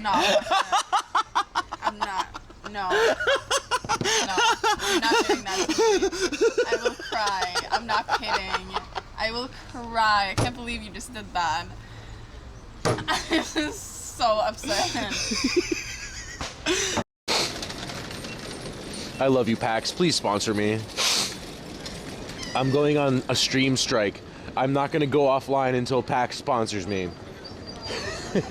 No. I'm not. No. No. I'm not doing that to me. I will cry. I'm not kidding. I will cry. I can't believe you just did that. I'm so upset. I love you, PAX. Please sponsor me. I'm going on a stream strike. I'm not going to go offline until PAX sponsors me. I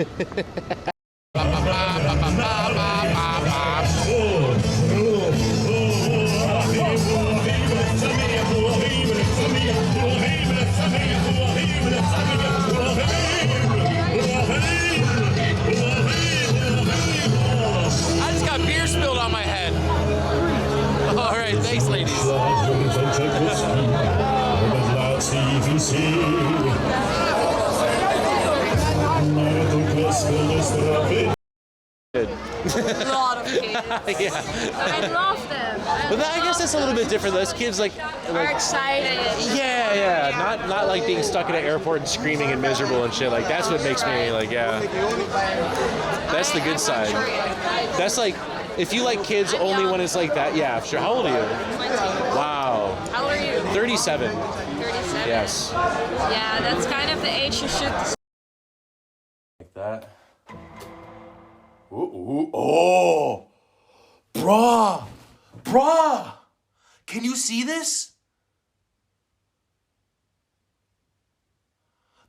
just got beer spilled on my head. All right, thanks, ladies. Good. A lot of kids. Yeah. I love them. But I guess that's a little bit different. Those kids are excited. Yeah. Not like being stuck in an airport and screaming and miserable and shit. Like that's what makes me like, yeah. That's the good side. That's like if you like kids only when it's like that. Yeah, sure. How old are you? 20. Wow. How old are you? 37. 37. Yes. Yeah, that's kind of the age you should. Like that. Ooh, oh, bruh, can you see this?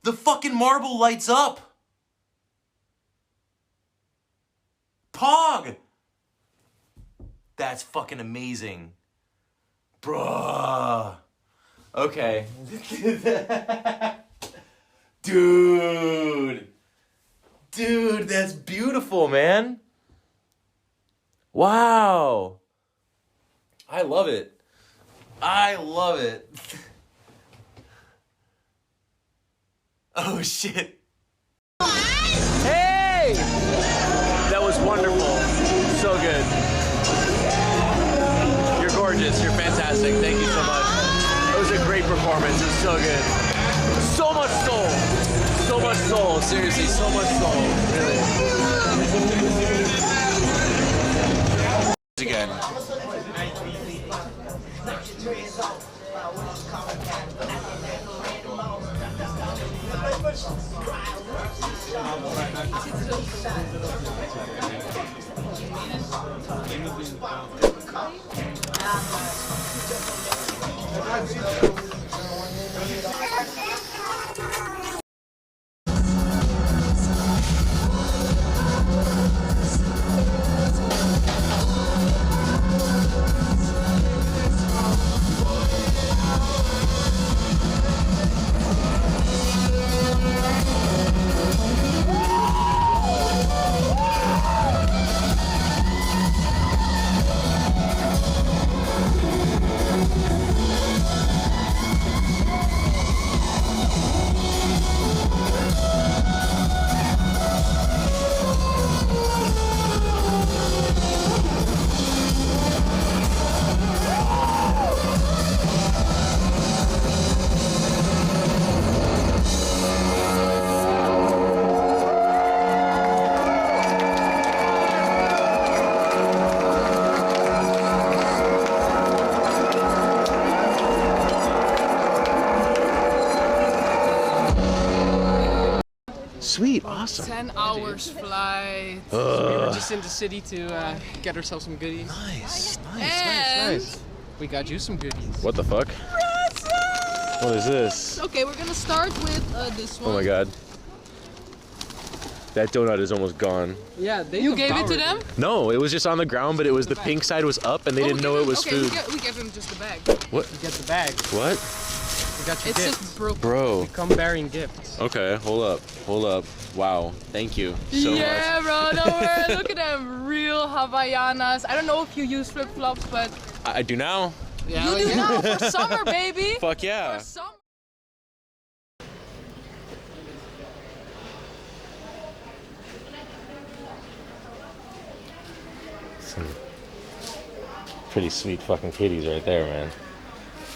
The fucking marble lights up. Pog. That's fucking amazing. Bruh. Okay. Dude, that's beautiful, man. Wow. I love it. Oh, shit. Hey! That was wonderful. So good. You're gorgeous. You're fantastic. Thank you so much. It was a great performance. It was so good. So much soul. So much soul. Seriously, so much soul. Really. Again. Sweet, awesome. 10 hours flight. So we were just in the city to get ourselves some goodies. Nice. We got you some goodies. What the fuck? What is this? Okay, we're gonna start with this one. Oh my god. That donut is almost gone. Yeah, you gave it to them? No, it was just on the ground, but it was the pink side was up and they didn't know it was food. We gave them just the bag. What? You get the bag. What? We got your It's gift. just broken. Bro. We come bearing gifts. Okay, hold up. Wow, thank you so much. Yeah, bro, don't worry. Look at them. Real Havaianas. I don't know if you use flip-flops, but I do now. Yeah, you do now for summer, baby. Fuck yeah. For summer. Some pretty sweet fucking kitties right there, man.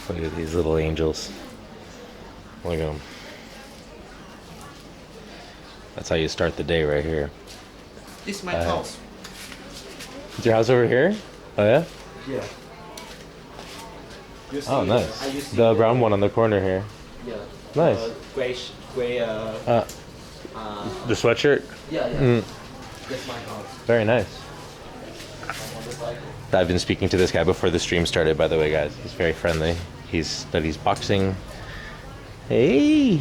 Look at these little angels. Look at them. That's how you start the day right here. This is my house. Is your house over here? Oh yeah? Yeah. You see, Oh nice. you see The brown one on the corner here. Yeah. Nice. Gray. The sweatshirt? Yeah, yeah. Mm. That's my house. Very nice. I've been speaking to this guy before the stream started, by the way, guys. He's very friendly. He studies boxing. Hey!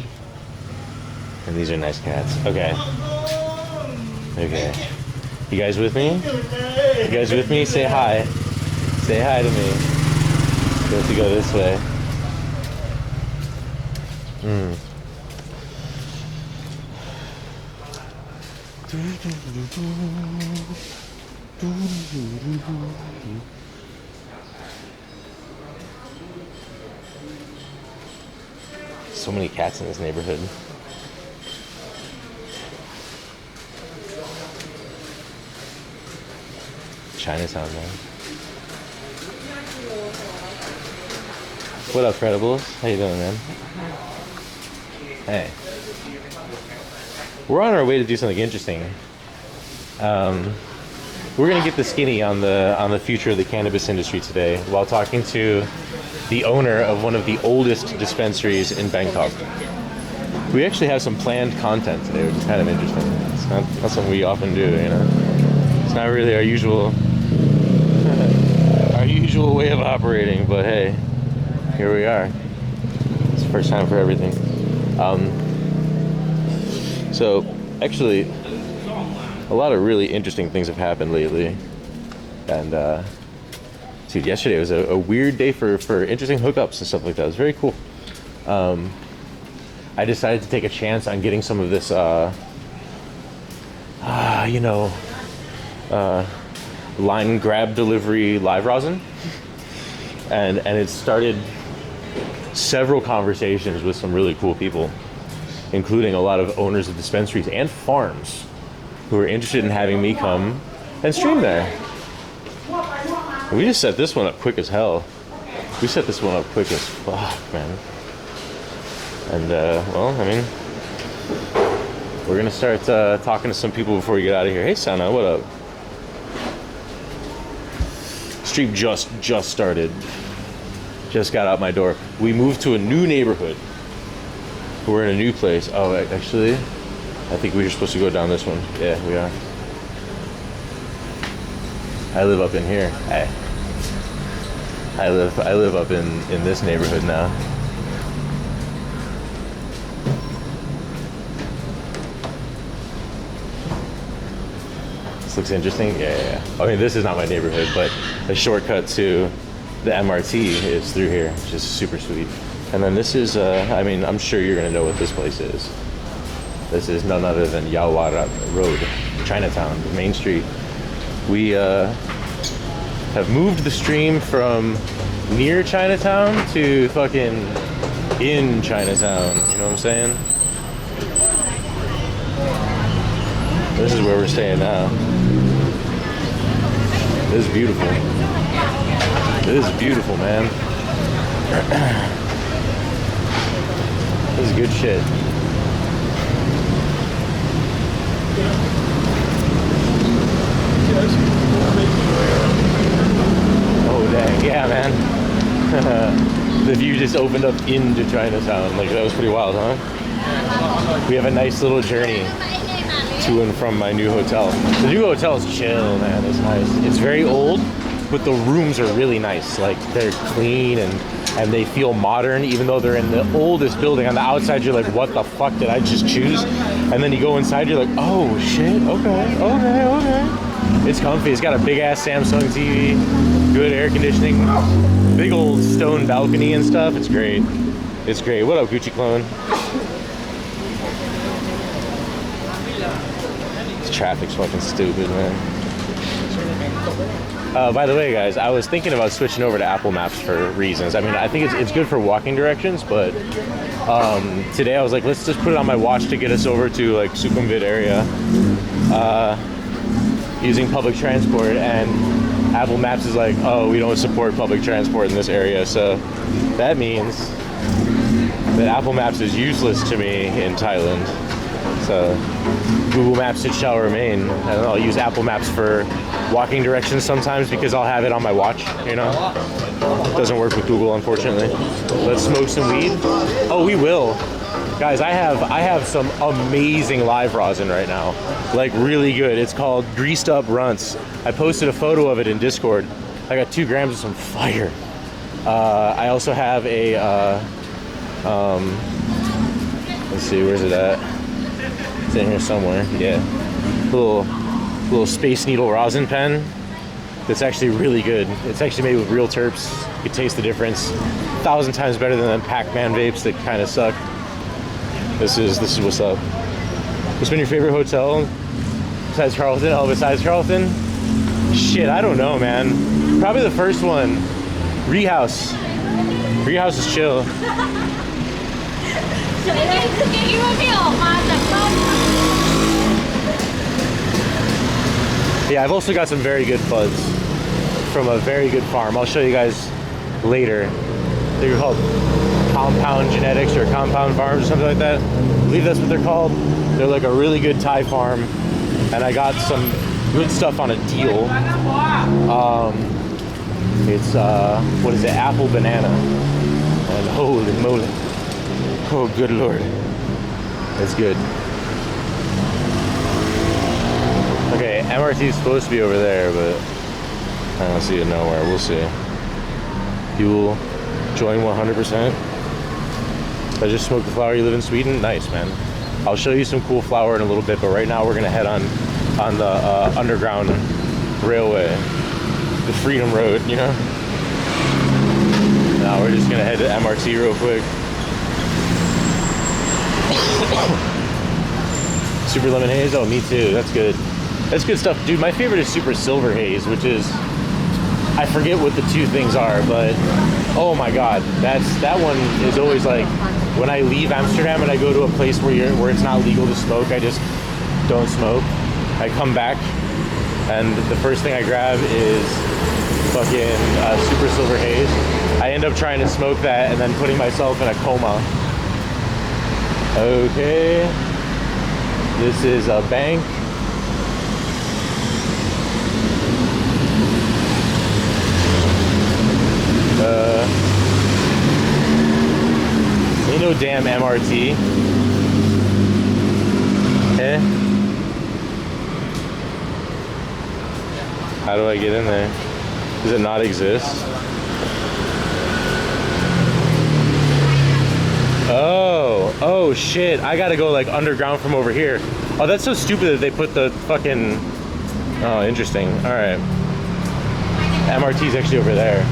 And these are nice cats. Okay. Okay. You guys with me? You guys with me? Say hi. Say hi to me. We have to go this way. So many cats in this neighborhood. Chinatown, man. What up, Credibles? How you doing, man? Hey. We're on our way to do something interesting. We're gonna get the skinny on the future of the cannabis industry today while talking to the owner of one of the oldest dispensaries in Bangkok. We actually have some planned content today, which is kind of interesting. It's not something we often do, you know. It's not really our usual way of operating, but hey, here we are. It's the first time for everything. So actually, a lot of really interesting things have happened lately, and dude, yesterday was a weird day for interesting hookups and stuff like that. It was very cool. I decided to take a chance on getting some of this, line grab delivery live rosin, and it started several conversations with some really cool people, including a lot of owners of dispensaries and farms who are interested in having me come and stream there. We just set this one up quick as hell. We set this one up quick as fuck, man. And well, I mean, we're gonna start talking to some people before we get out of here. Hey, Sana, what up? Stream just started. Just got out my door. We moved to a new neighborhood. We're in a new place. Oh, actually, I think we were supposed to go down this one. Yeah, we are. I live up in here. Hey. I live up in this neighborhood now. This looks interesting. Yeah. I mean, this is not my neighborhood, but the shortcut to the MRT is through here, which is super sweet. And then this is, I mean, I'm sure you're gonna know what this place is. This is none other than Yawara Road, Chinatown, Main Street. We have moved the stream from near Chinatown to fucking in Chinatown. You know what I'm saying? This is where we're staying now. This is beautiful. This is beautiful, man. This is good shit. Oh dang, yeah, man. The view just opened up into Chinatown. Like, that was pretty wild, huh? We have a nice little journey to and from my new hotel. The new hotel is chill, man. It's nice. It's very old, but the rooms are really nice. Like, they're clean and they feel modern, even though they're in the oldest building. On the outside, you're like, what the fuck did I just choose? And then you go inside, you're like, oh shit, okay. It's comfy. It's got a big ass Samsung TV, good air conditioning, big old stone balcony and stuff. It's great. It's great. What up, Gucci clone? This traffic's fucking stupid, man. By the way, guys, I was thinking about switching over to Apple Maps for reasons. I mean, I think it's good for walking directions, but today I was like, let's just put it on my watch to get us over to like Sukhumvit area using public transport, and Apple Maps is like, oh, we don't support public transport in this area, so that means that Apple Maps is useless to me in Thailand. So Google Maps it shall remain. And I'll use Apple Maps for walking directions sometimes because I'll have it on my watch, you know? It doesn't work with Google, unfortunately. Let's smoke some weed. Oh, we will. Guys, I have some amazing live rosin right now. Like really good. It's called Greased Up Runts. I posted a photo of it in Discord. I got 2 grams of some fire. I also have a, let's see, where's it at? It's in here somewhere, yeah. Little Space Needle rosin pen. That's actually really good. It's actually made with real terps. You can taste the difference. 1,000 times better than the Pac-Man vapes that kind of suck. This is what's up. What's been your favorite hotel besides Charlton? Oh, besides Charlton? Shit, I don't know, man. Probably the first one. Rehouse. Rehouse is chill. Yeah, I've also got some very good buds from a very good farm. I'll show you guys later. They're called Compound Genetics or Compound Farms or something like that. I believe that's what they're called. They're like a really good Thai farm, and I got some good stuff on a deal. It's what is it? Apple banana, and holy moly! Oh, good lord, it's good. Okay, MRT is supposed to be over there, but I don't see it nowhere. We'll see. You will join 100%. I just smoked the flower. You live in Sweden? Nice, man. I'll show you some cool flower in a little bit, but right now we're gonna head on the underground railway, the Freedom Road, you know? Now we're just gonna head to MRT real quick. Super Lemon Haze? Oh, me too. That's good. That's good stuff. Dude, my favorite is Super Silver Haze, which is, I forget what the 2 things are, but oh my god, that one is always like, when I leave Amsterdam and I go to a place where it's not legal to smoke, I just don't smoke. I come back and the first thing I grab is fucking Super Silver Haze. I end up trying to smoke that and then putting myself in a coma. Okay, this is a bank. Ain't no damn MRT. Eh? How do I get in there? Does it not exist? Oh shit, I gotta go like underground from over here. Oh, that's so stupid that they put the fucking... Oh, interesting. Alright. MRT's actually over there.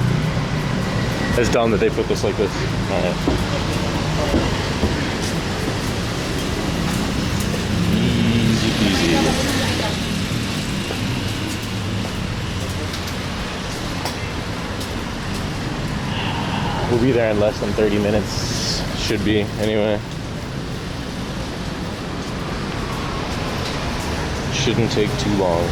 It's dumb that they put this like this. Alright. Easy peasy. We'll be there in less than 30 minutes. Should be, anyway. Shouldn't take too long.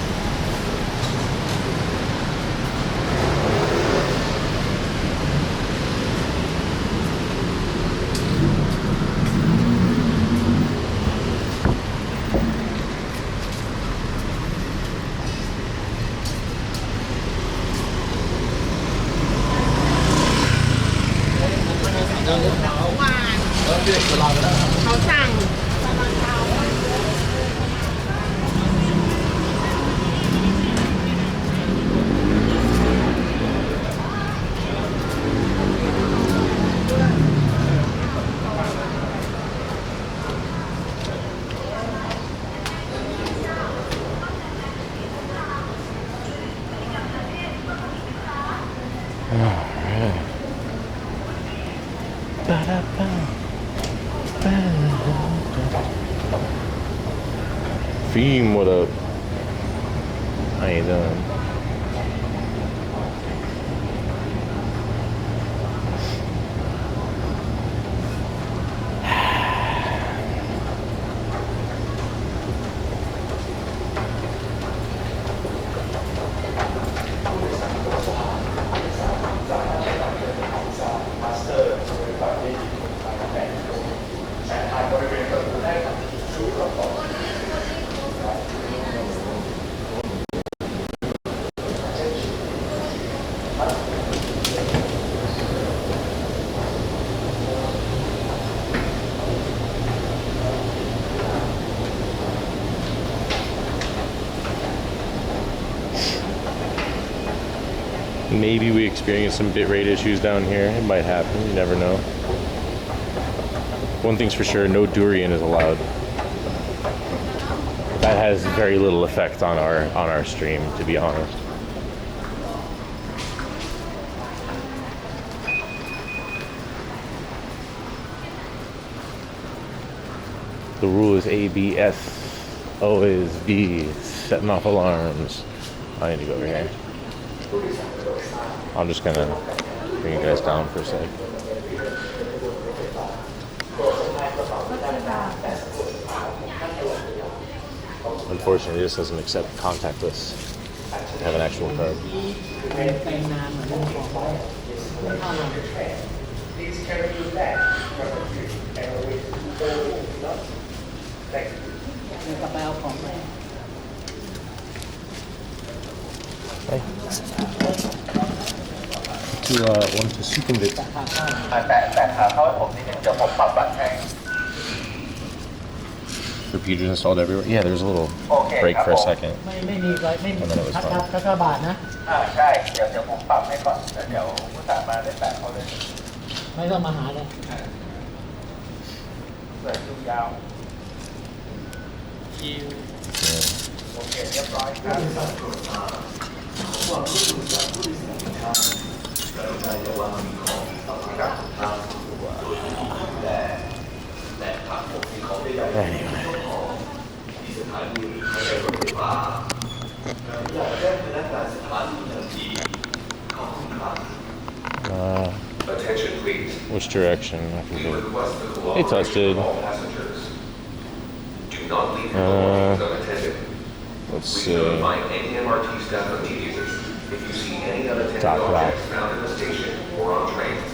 Fiend, what up? How you doing? Maybe we experience some bitrate issues down here. It might happen. You never know. One thing's for sure, no durian is allowed. That has very little effect on our stream, to be honest. The rule is A, B, S, O is B, setting off alarms. I need to go over here. I'm just gonna bring you guys down for a sec. Unfortunately, this doesn't accept contactless. I have an actual card. Hey. One to Sukhumvit. The computers installed everywhere. Yeah, there was a little break for a second. And then it was fine. ไม่ต้องมาหาเลย Anyway. Attention, please. Which direction? I can We do it. request the Hey, cooperation Tusted. of all passengers. Do not leave your belongings unattended. Let's Please see. notify any MRT staff immediately if you see any unattended Top left. objects found in the station or on trains.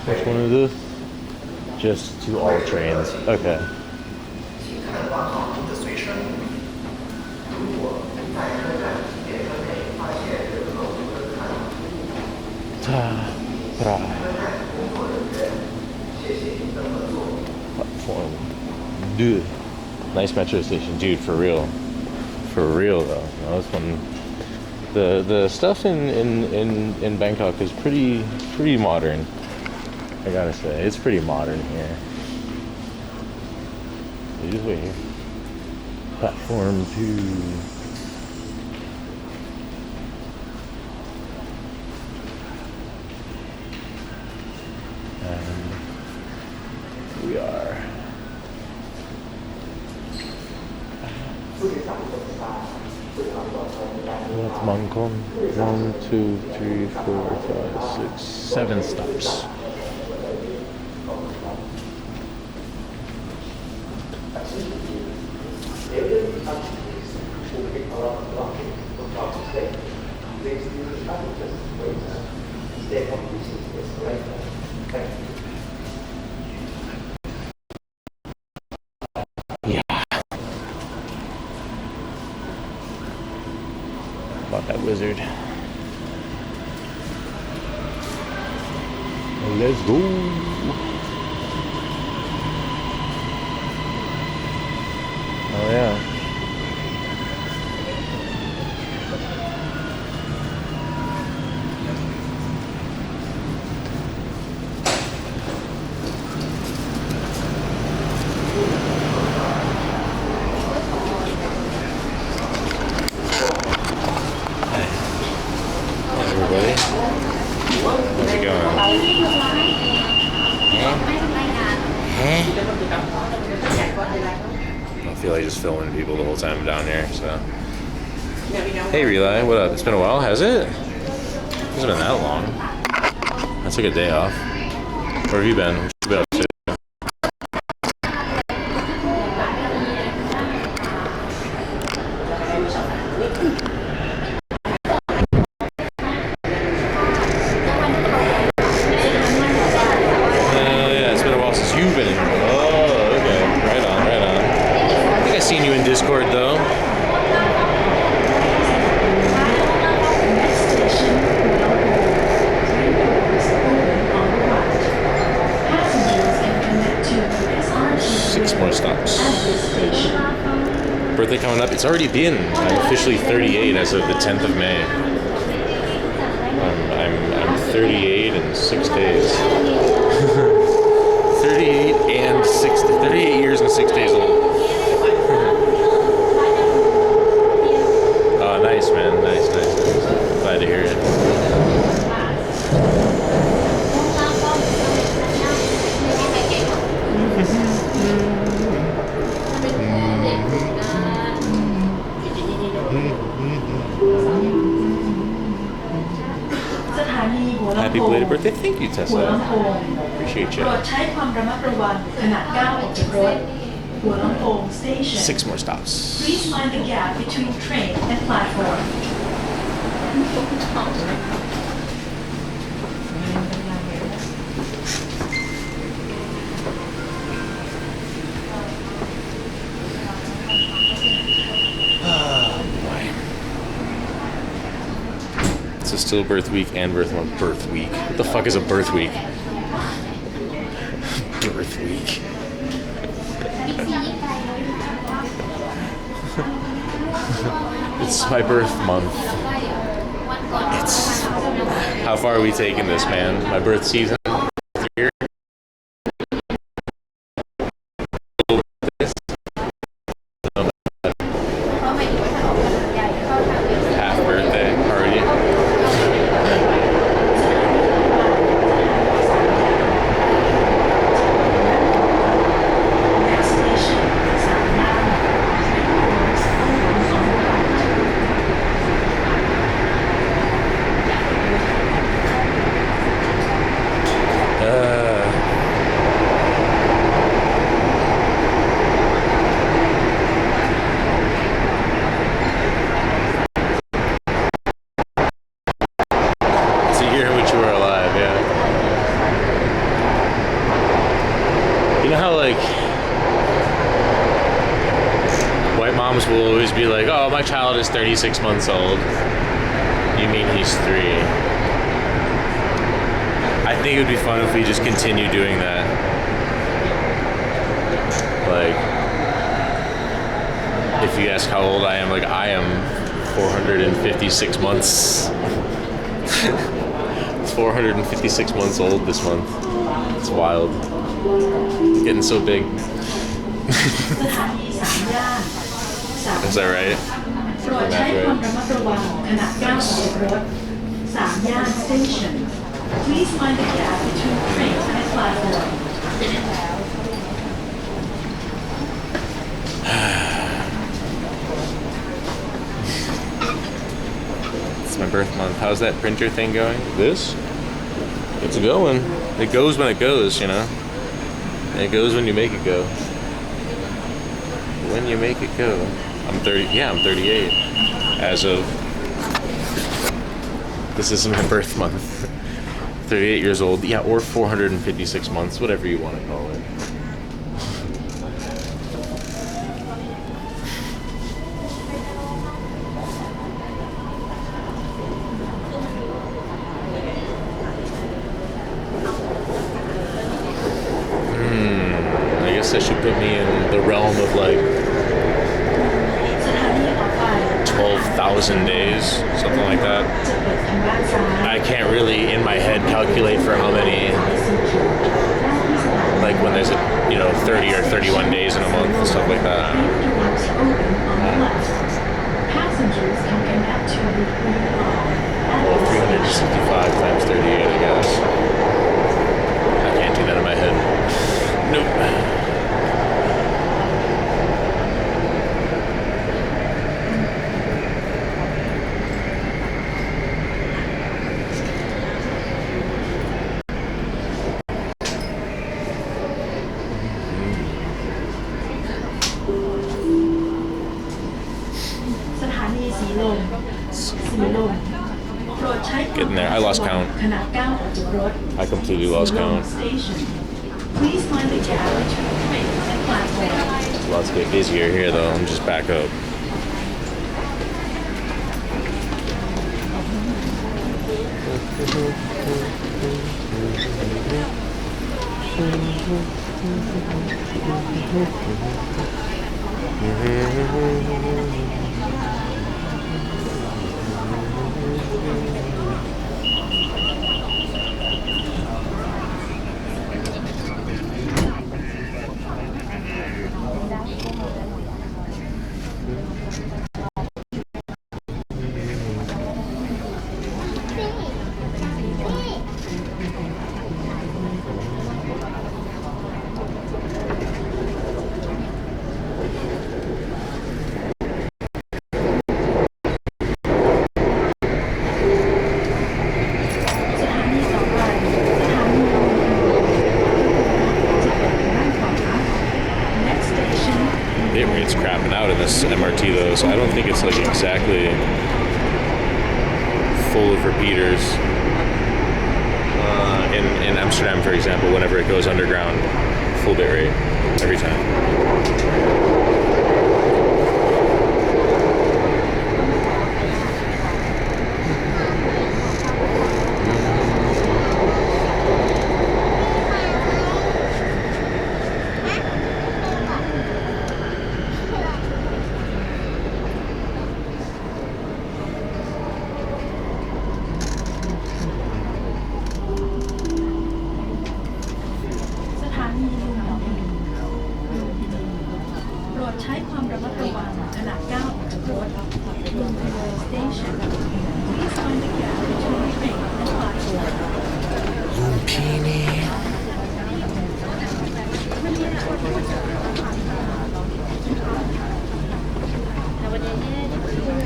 Which one is this? Just to all trains. Okay. Platform. Dude. Nice metro station, dude, for real. For real though. No, this one, the stuff in Bangkok is pretty modern. I gotta say, it's pretty modern here. You just wait here. Platform 2. And we are. That's Bangkok. 1, 2, 3, 4, 5, 6, 7 stops. Yeah. About that wizard. Let's go. Oh yeah. Everybody, how's it going? I feel like just filming people the whole time I'm down here, so. Hey Relay, what up? It's been a while, has it? It hasn't been that long. I took a day off. Where have you been? What you been up to? Yeah, it's been a while since you've been here. Oh, okay. Right on, right on. I think I've seen you in Discord though. Six more stops. Birthday coming up. It's already been. I'm officially 38 as of the 10th of May. I'm 38 and 6 days. 38 years and 6 days old. Oh, nice, man. Nice. Glad to hear it. Happy belated birthday. Thank you, Tessa. Appreciate you. 6 more stops. Please mind the gap between train and platform. So still birth week and birth month. Birth week. What the fuck is a birth week? Birth week. It's my birth month. It's how far are we taking this, man? My birth season. Year. Half birthday party. Will always be like, oh, my child is 36 months old. You mean he's 3? I think it would be fun if we just continue doing that. Like, if you ask how old I am, like, I am 456 months. 456 months old this month. It's wild. It's getting so big. Is that right? Please mind the gap between train and platform. It's my birth month. How's that printer thing going? This? It's going. It goes when it goes, you know? And it goes when you make it go. When you make it go. I'm 38. As of... This is my birth month. 38 years old. Yeah, or 456 months. Whatever you want to call it. I guess that should put me in the realm of like 12,000 days, something like that. I can't really, in my head, calculate for how many, like when there's a, 30 or 31 days in a month and stuff like that. Well, 365 times 38, I guess. I can't do that in my head. Nope. Getting there. I lost count. I completely lost count. It's about to get busier here though. I'm just back up. so I don't think it's like exactly full of repeaters. In Amsterdam, for example, whenever it goes underground, full bit rate every time.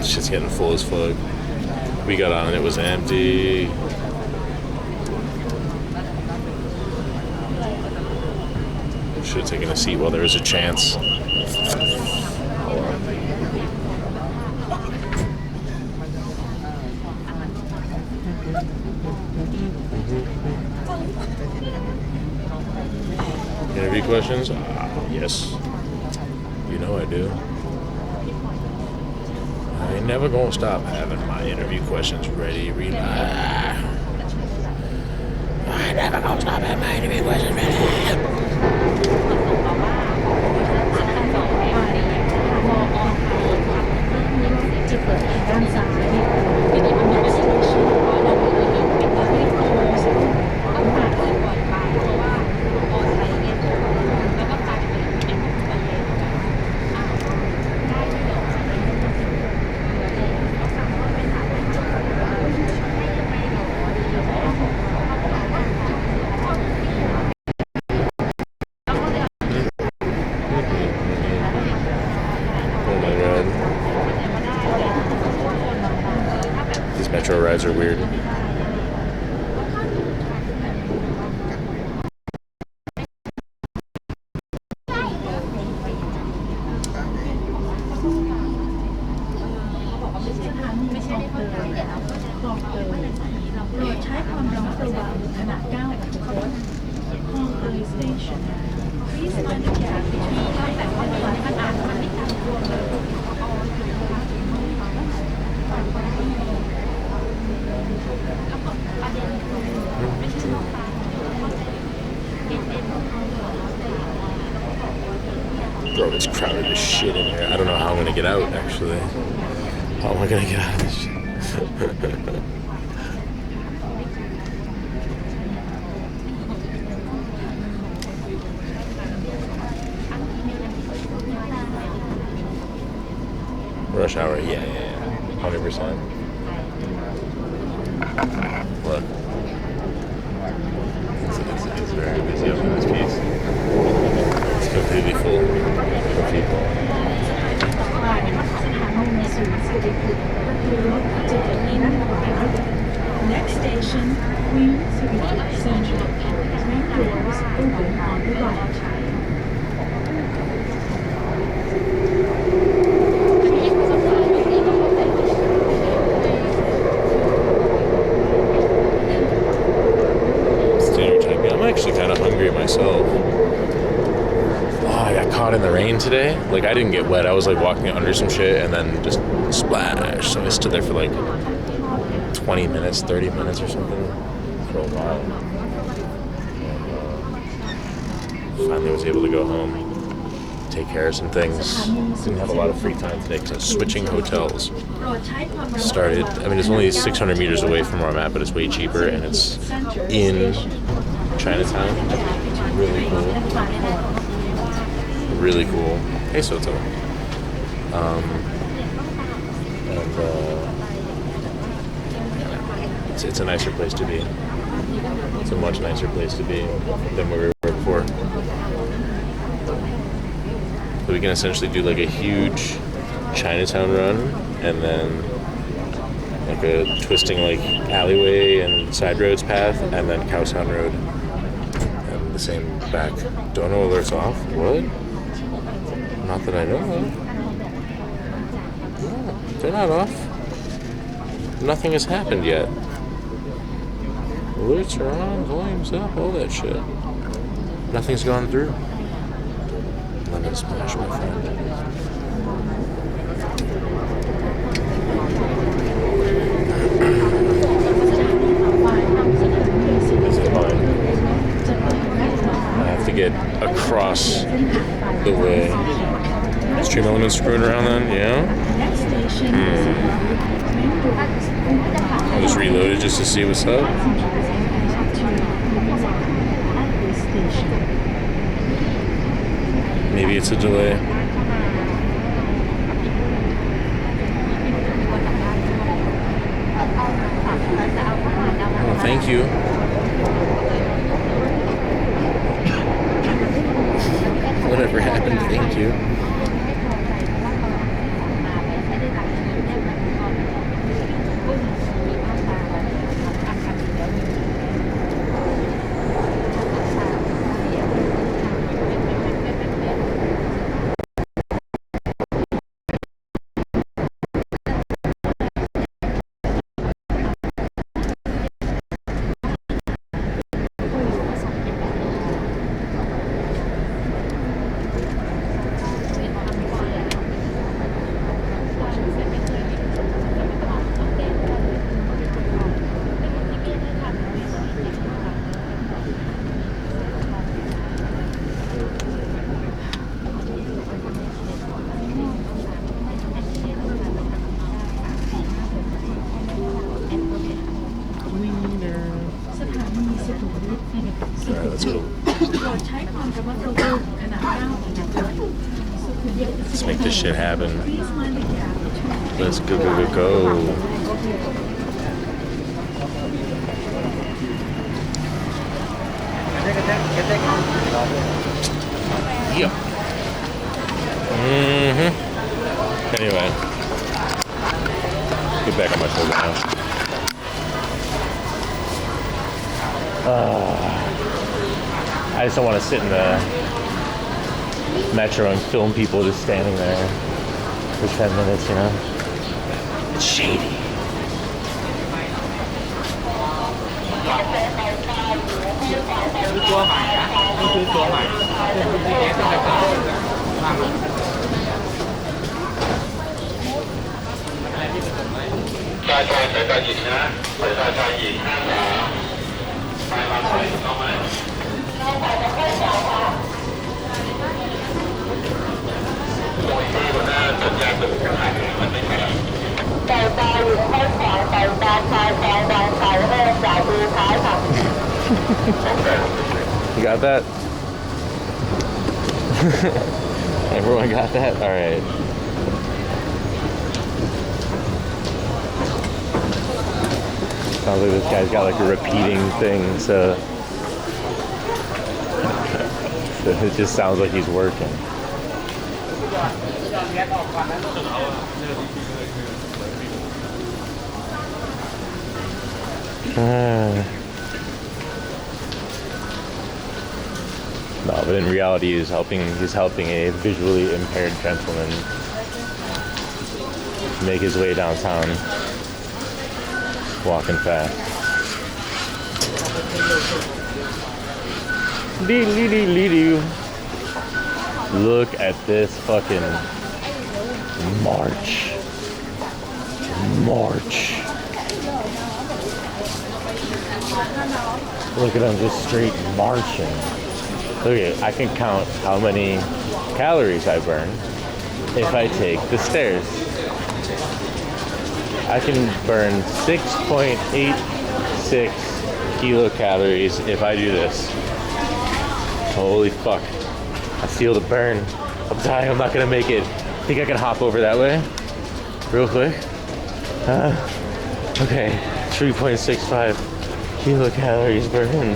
Shit's getting full as fuck. We got on and it was empty. Should have taken a seat while there was a chance. Interview questions? Yes. You know I do. I ain't never gonna stop having my interview questions ready. I ain't never gonna stop having my interview questions ready. Metro rides are weird. Bro, it's crowded as shit in here. I don't know how I'm gonna get out, actually. How am I gonna get out of this shit? Rush hour, yeah. 100%. Look. It's very busy up in this piece. It's completely full of people. Next station, Queens Central. Train doors open on the right. I'm actually kind of hungry myself. Oh, I got caught in the rain today. Like, I didn't get wet. I was like walking under some shit and then just splash. So I stood there for like 20 minutes, 30 minutes or something for a while. And, finally was able to go home, take care of some things. Didn't have a lot of free time today because I was switching hotels. Started, I mean, it's only 600 meters away from where I'm at, but it's way cheaper and it's in Chinatown. Really cool. Really cool. Hey, Soto. It's a nicer place to be. It's a much nicer place to be than where we were before. So we can essentially do like a huge Chinatown run and then like a twisting like alleyway and side roads path and then Cowtown Road and the same back. Don't know whether it's off. What? Not that I know of. They're not off. Nothing has happened yet. Alerts are on, volume's up, all that shit. Nothing's gone through. Lemon splash, my friend. It's fine. I have to get across the way. Stream elements screwing around then? Yeah? I'll just reload it just to see what's up. Maybe it's a delay. Oh, thank you. Whatever happened, thank you. Let's make this shit happen. Let's go, go, go, go. Yep. Anyway. Get back on my shoulder now. I just don't want to sit in the metro and film people just standing there for 10 minutes, you know? It's shady. You got that? Everyone got that? All right. Sounds like this guy's got like a repeating thing, so it just sounds like he's working. No, but in reality, he's helping a visually impaired gentleman make his way downtown, walking fast. Look at this fucking march. Look at him just straight marching. Look at, I can count how many calories I burn if I take the stairs. I can burn 6.86 kilocalories if I do this. Holy fuck. I feel the burn. I'm dying, I'm not gonna make it. Think I can hop over that way? Real quick? Okay, 3.65 kilocalories burned.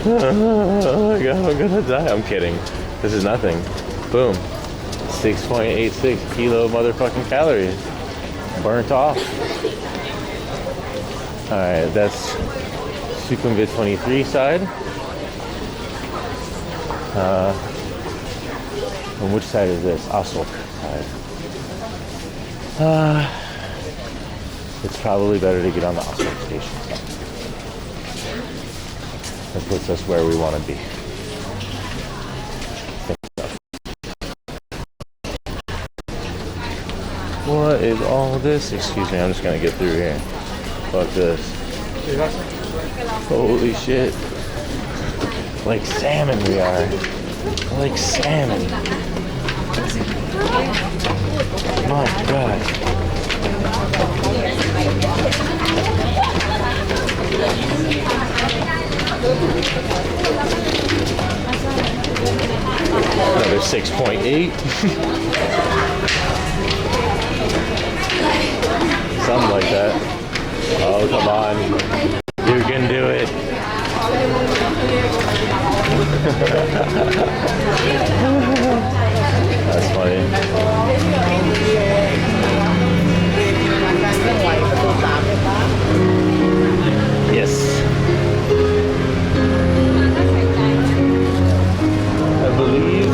Oh my god, I'm gonna die. I'm kidding. This is nothing. Boom. 6.86 kilo motherfucking calories. Burnt off. Alright, that's Sukhumvit 23 side. And which side is this? Asok side. it's probably better to get on the Oxford station. That puts us where we want to be. What is all this? Excuse me, I'm just gonna get through here. Fuck this. Holy shit. Like salmon we are. Like salmon. My God. Another 6.8. Something like that. Oh, come on. You can do it. That's funny. Yes. I believe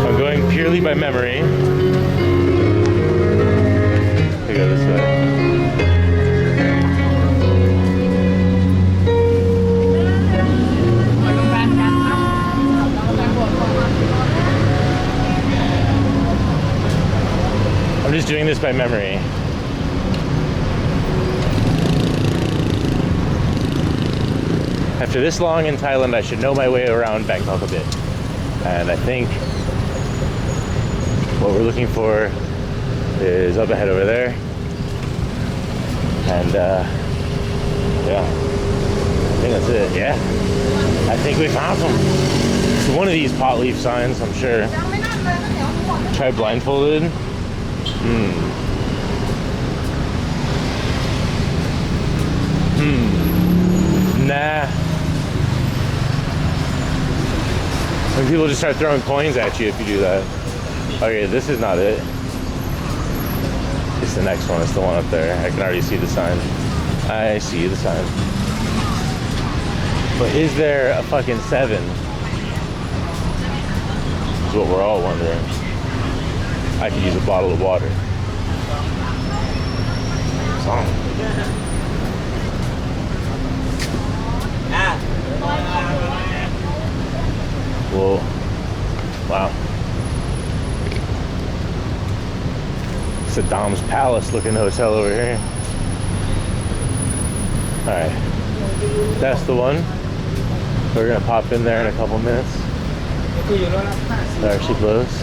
I'm going purely by memory. To go this way. I'm just doing this by memory. After this long in Thailand, I should know my way around Bangkok a bit. And I think what we're looking for is up ahead over there. And yeah, I think that's it. Yeah, I think we found some. It's one of these pot leaf signs, I'm sure. Try blindfolded. Nah. When people just start throwing coins at you if you do that. Okay, this is not it. It's the next one. It's the one up there. I can already see the sign. I see the sign. But is there a fucking 7? That's what we're all wondering. I could use a bottle of water. Song. Whoa. Wow. Saddam's Palace looking hotel over here. Alright. That's the one. We're gonna pop in there in a couple minutes. There she blows.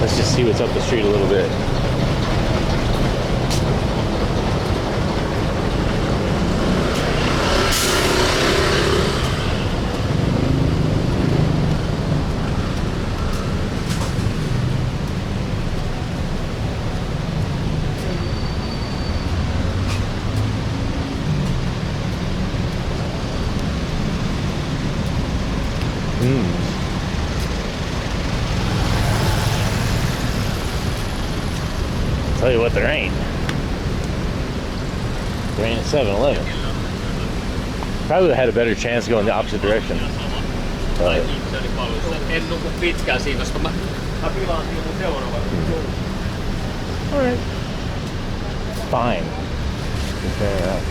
Let's just see what's up the street a little bit. Tell you what, there ain't. There ain't a 7-Eleven. Probably would have had a better chance going the opposite direction. But alright. Fine. Fair enough.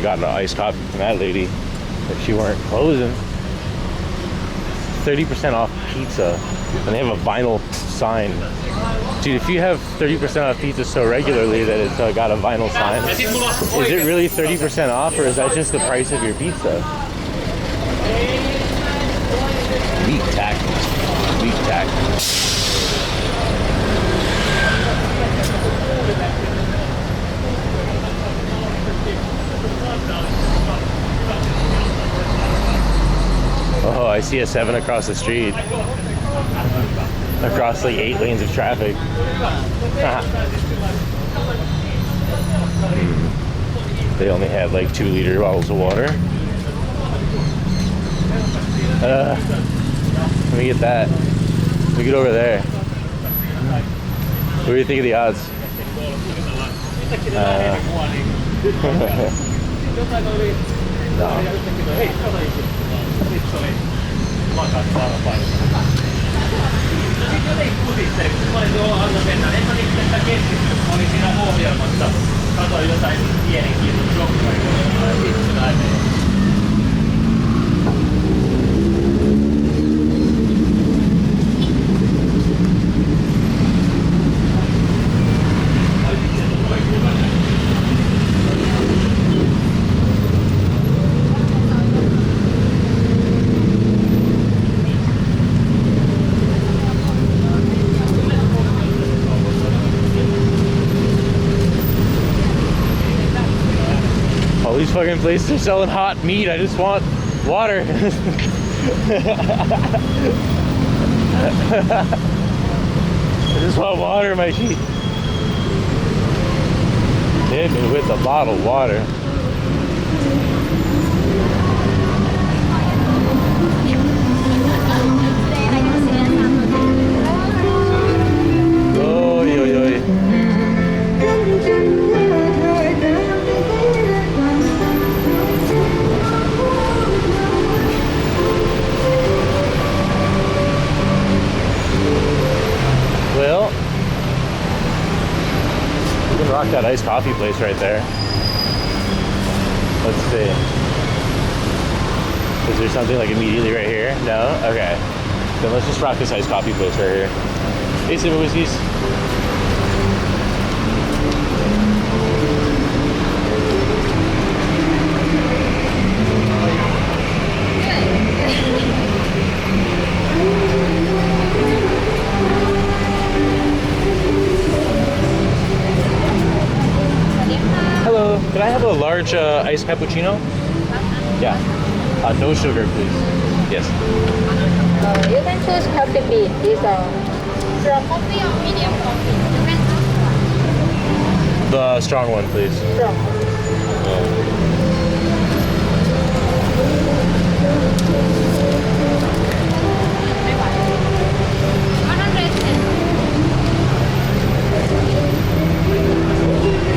Gotten an iced coffee from that lady if she weren't closing. 30% off pizza, and they have a vinyl sign. Dude, if you have 30% off pizza so regularly that it's got a vinyl sign, is it really 30% off, or is that just the price of your pizza? Weak tack. Weak tack. Oh, I see a 7 across the street. Across like 8 lanes of traffic. They only had like 2-liter bottles of water. Let me get that. Let me get over there. What do you think of the odds? All these fucking places are selling hot meat. I just want water. I just want water, Mikey. Hit me with the bottled water. Oh, yo, yo. Well, we can rock that iced coffee place right there. Let's see. Is there something like immediately right here? No? Okay. Then let's just rock this iced coffee place right here. Hey, Simba Whiskeys. Hello, can I have a large iced cappuccino? Yeah. No sugar, please. Yes. You can choose coffee bean. These are strong coffee or medium coffee. You can choose The strong one, please. strong.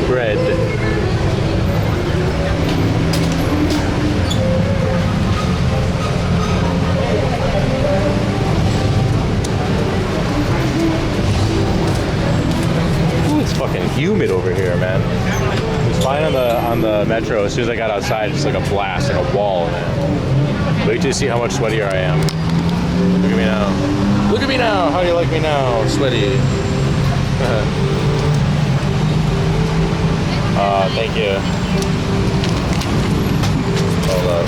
Bread. Ooh, it's fucking humid over here, man. It was fine on the metro. As soon as I got outside, it's like a blast, like a wall, man. Wait till you see how much sweatier I am. Look at me now. Look at me now. How do you like me now? Sweaty. Thank you. Hold up.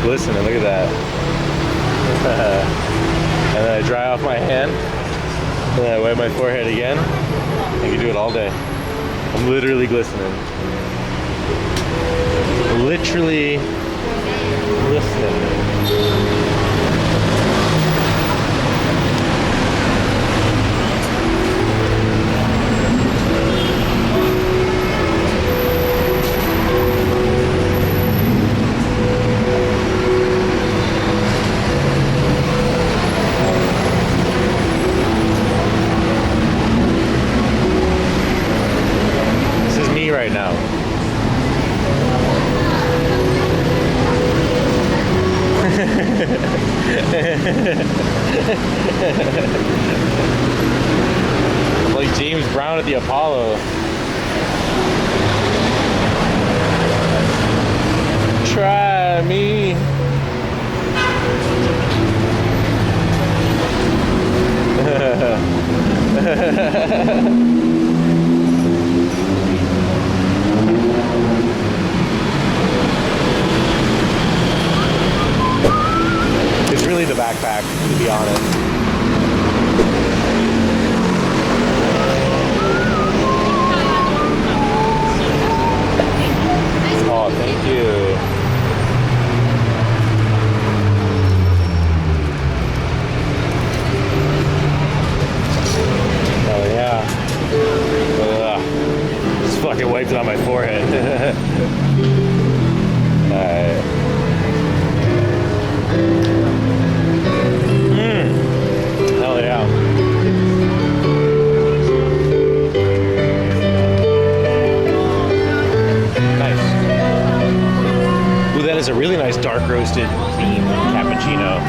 Glistening, look at that. And then I dry off my hand, and then I wipe my forehead again. I can do it all day. I'm literally glistening. Literally glistening. Right now. Like James Brown at the Apollo. Try me. the backpack, to be honest. Oh, thank you. Oh yeah. Ugh. Just fucking wiped it on my forehead. Alright. Hell yeah. Nice. Ooh, that is a really nice dark roasted bean cappuccino.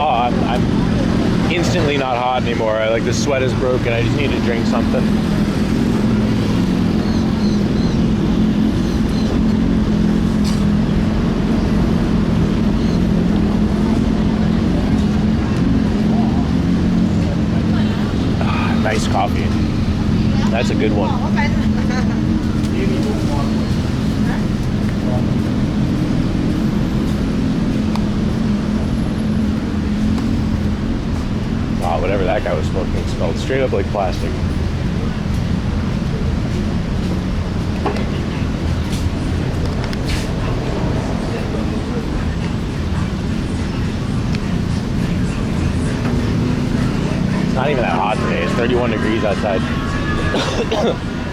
Oh, I'm instantly not hot anymore. Like the sweat is broken. I just need to drink something. Nice coffee. That's a good one. Wow, whatever that guy was smoking smelled straight up like plastic. It's not even that hot today. It's 31 degrees outside.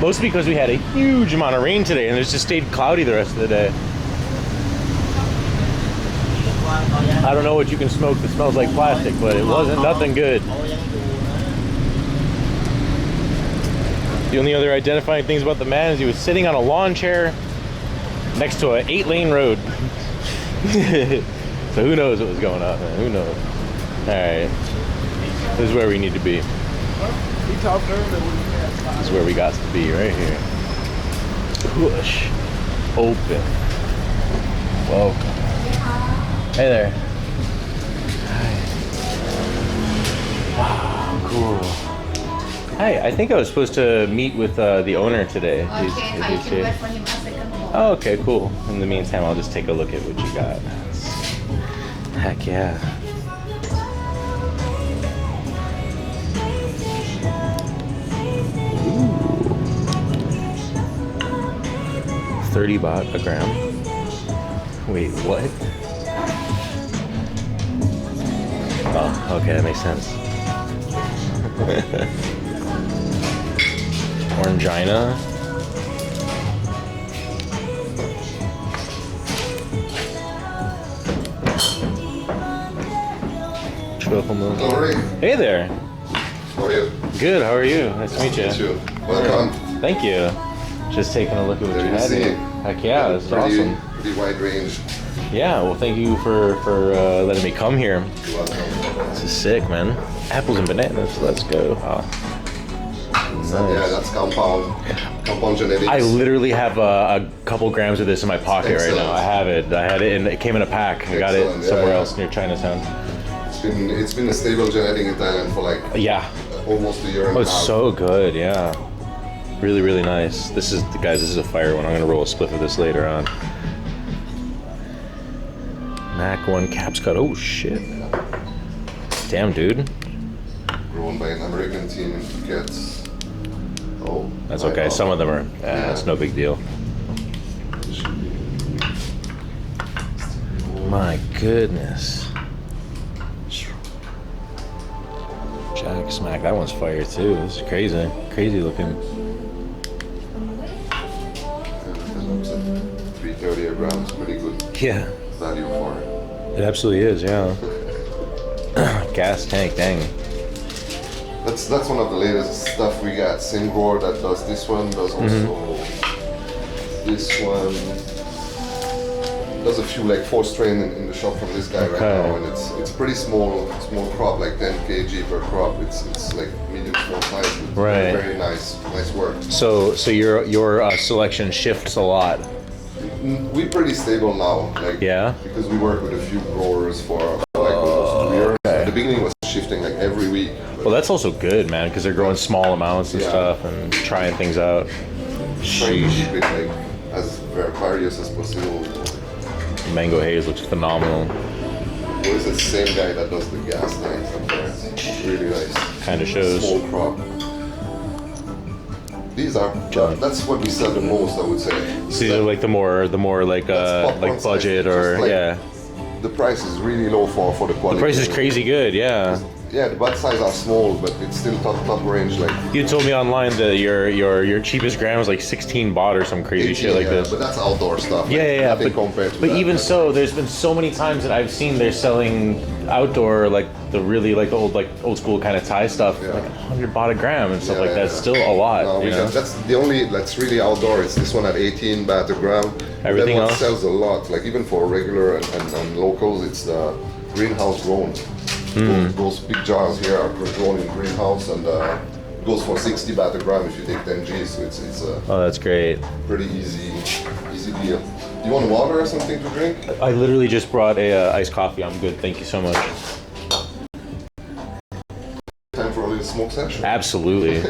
Mostly because we had a huge amount of rain today and it just stayed cloudy the rest of the day. I don't know what you can smoke that smells like plastic, but it wasn't nothing good. The only other identifying things about the man is he was sitting on a lawn chair next to an 8-lane road. So who knows what was going on, man? Who knows? Alright. This is where we need to be. This is where we got to be, right here. Push. Open. Welcome. Hey there. Hi. Wow, cool. Hi, I think I was supposed to meet with the owner today. Okay, I can wait for him a second more. Oh, okay, cool. In the meantime, I'll just take a look at what you got. Heck yeah. Ooh. 30 baht a gram. Wait, what? Oh, okay, that makes sense. Orangina. Hey there. How are you? Good, how are you? Nice to meet you. Meet you. Welcome. Thank you. Just taking a look at what There you you had see. here. Heck yeah, this is awesome. Pretty wide range. Yeah, well thank you for letting me come here. You're welcome. This is sick, man. Apples and bananas, let's go. Oh. So, yeah, that's compound genetics. I literally have a couple grams of this in my pocket right now. I have it. I had it, and it came in a pack. I got it somewhere else near Chinatown. It's been a stable genetic in Thailand for like almost a year and a half. Oh, so good, yeah. Really, really nice. This is, guys, this is a fire one. I'm gonna roll a spliff of this later on. Mac 1 caps cut. Oh shit. Damn, dude. Grown by an American team in Phuket. Oh. That's okay. Some of them are. That's no big deal. My goodness. Jack Smack. That one's fire too. This is crazy. Crazy looking. 330 a gram is pretty good. Yeah. Value for it. It absolutely is, yeah. Gas tank, dang. That's one of the latest stuff we got. Same grower that does this one, does also this one. Does a few like 4 strain in the shop from this guy right now, and it's pretty small crop, like 10 kg per crop. It's like medium small size, but Right. very nice work. So your selection shifts a lot. We're pretty stable now, like because we work with a few growers for like almost 2 years. Okay. At the beginning was shifting like every week. Well, that's also good, man, because they're growing small amounts and stuff and trying things out. Trying to Sheesh. keep it like as various as possible. Mango haze looks phenomenal. What is the same guy that does the gas tanks up there? It's really nice. Kind of shows. Small crop. These are that's what we sell the most, I would say. See, like the more like budget or like, the price is really low for the quality. The price is crazy good, yeah. Yeah, the bud size are small, but it's still top range. Like you told me online that your cheapest gram was like 16 baht or some crazy 18, shit like this. But that's outdoor stuff. Yeah, Nothing compared to but that. even so, there's been so many times that I've seen they're selling outdoor like the old school kind of Thai stuff, like 100 baht a gram and stuff like that. It's still a lot. No, you know? that's the only that's really outdoor. It's this one at 18 baht a gram. Everything that one else sells a lot. Like even for regular and locals, it's the greenhouse grown. Those big jars here are grown in greenhouse and goes for 60 baht a gram if you take 10 Gs. So it's oh, that's great. Pretty easy deal. You want water or something to drink? I literally just brought a iced coffee. I'm good. Thank you so much. Time for a little smoke session. Absolutely.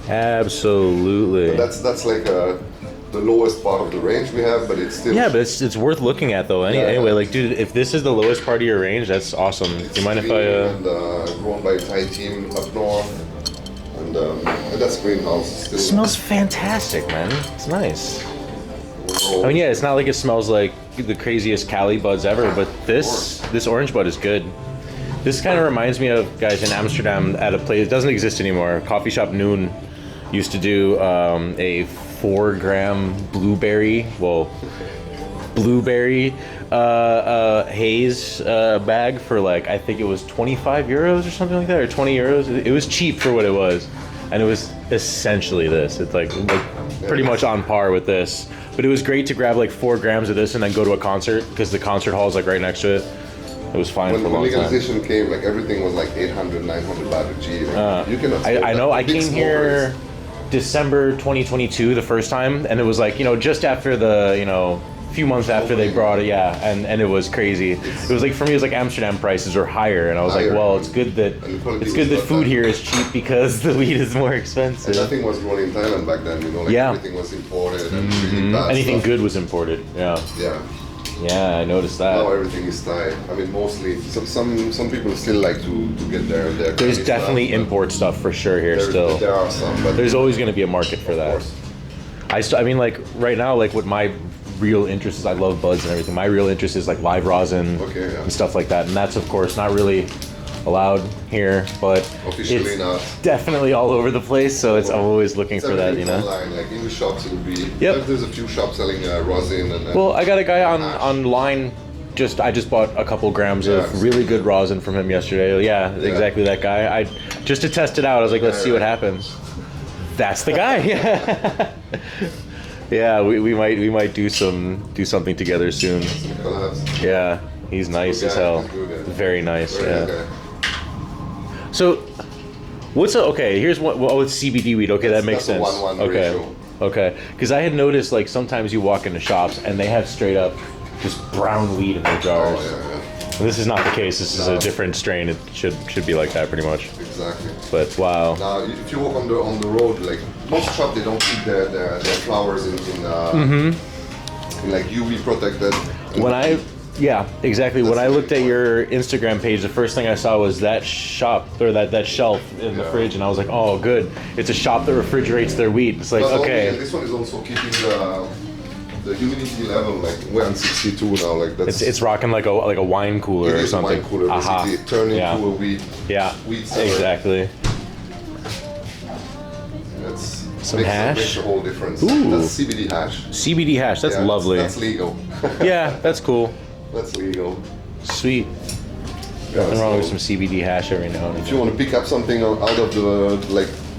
Absolutely. That's like the lowest part of the range we have, but it's still but it's worth looking at though. Anyway, like dude, if this is the lowest part of your range, that's awesome. Do you mind if I? And grown by a Thai team up north, and that's greenhouse. Still. It smells fantastic, man. It's nice. I mean, yeah, it's not like it smells like the craziest Cali buds ever, but this orange bud is good. This kind of reminds me of guys in Amsterdam at a place. It doesn't exist anymore. Coffee shop Noon used to do a 4 gram blueberry haze bag for like, I think it was 25 euros or something like that, or 20 euros. It was cheap for what it was, and it was essentially this. It's like pretty much on par with this, but it was great to grab like 4 grams of this and then go to a concert because the concert hall is like right next to it. It was fine for a long time. When legalization came, like everything was like 800, 900 baht a G. Like, you cannot. I know. I came here December 2022 the first time, and it was like, just after the, few months after they brought it, and it was crazy. It was like, for me, it was like Amsterdam prices are higher, and I was like, well, it's good that food here is cheap because the weed is more expensive. And nothing was grown in Thailand back then, everything was imported and really bad anything stuff. good was imported. Yeah, I noticed that. Now everything is Thai. I mean, mostly. Some people still like to get their There's definitely import stuff for sure here still. There are some, but there's always going to be a market for that. I mean, like right now, like what my real interest is, I love buds and everything. My real interest is like live rosin and stuff like that, and that's of course not really allowed here, but officially it's not. Definitely all over the place. So I'm always looking for that, Online, like in the shops, it would be. Yep. There's a few shops selling rosin and. Well, I got a guy online. I just bought a couple grams of really good rosin from him yesterday. Yeah, exactly that guy. Just to test it out. I was like, let's see what happens. That's the guy. Yeah, we might do something together soon. Yeah, he's nice as hell. Very nice. So, here's what. Oh, it's CBD weed. Okay, that makes sense. Okay. Because I had noticed like sometimes you walk into shops and they have straight up just brown weed in their jars. This is not the case. This is a different strain. It should be like that pretty much. Exactly. But wow. Now, if you walk on the road, like most shops, they don't keep their flowers in like UV protected. Exactly. When I looked at your Instagram page, the first thing I saw was that shop or that shelf in the fridge, and I was like, oh, good. It's a shop that refrigerates their weed. It's like, okay. This one is also keeping the humidity level, like we're on 62 now. Like that's it's rocking like a wine cooler or something. Wine cooler, basically. It turned into a weed. Weed cellar. Exactly. Some hash. Makes a whole difference. Ooh. That's CBD hash. CBD hash. That's lovely. That's legal. Yeah, that's cool. That's legal. Sweet. Nothing wrong with some CBD hash every now and then. If you want to pick up something out of the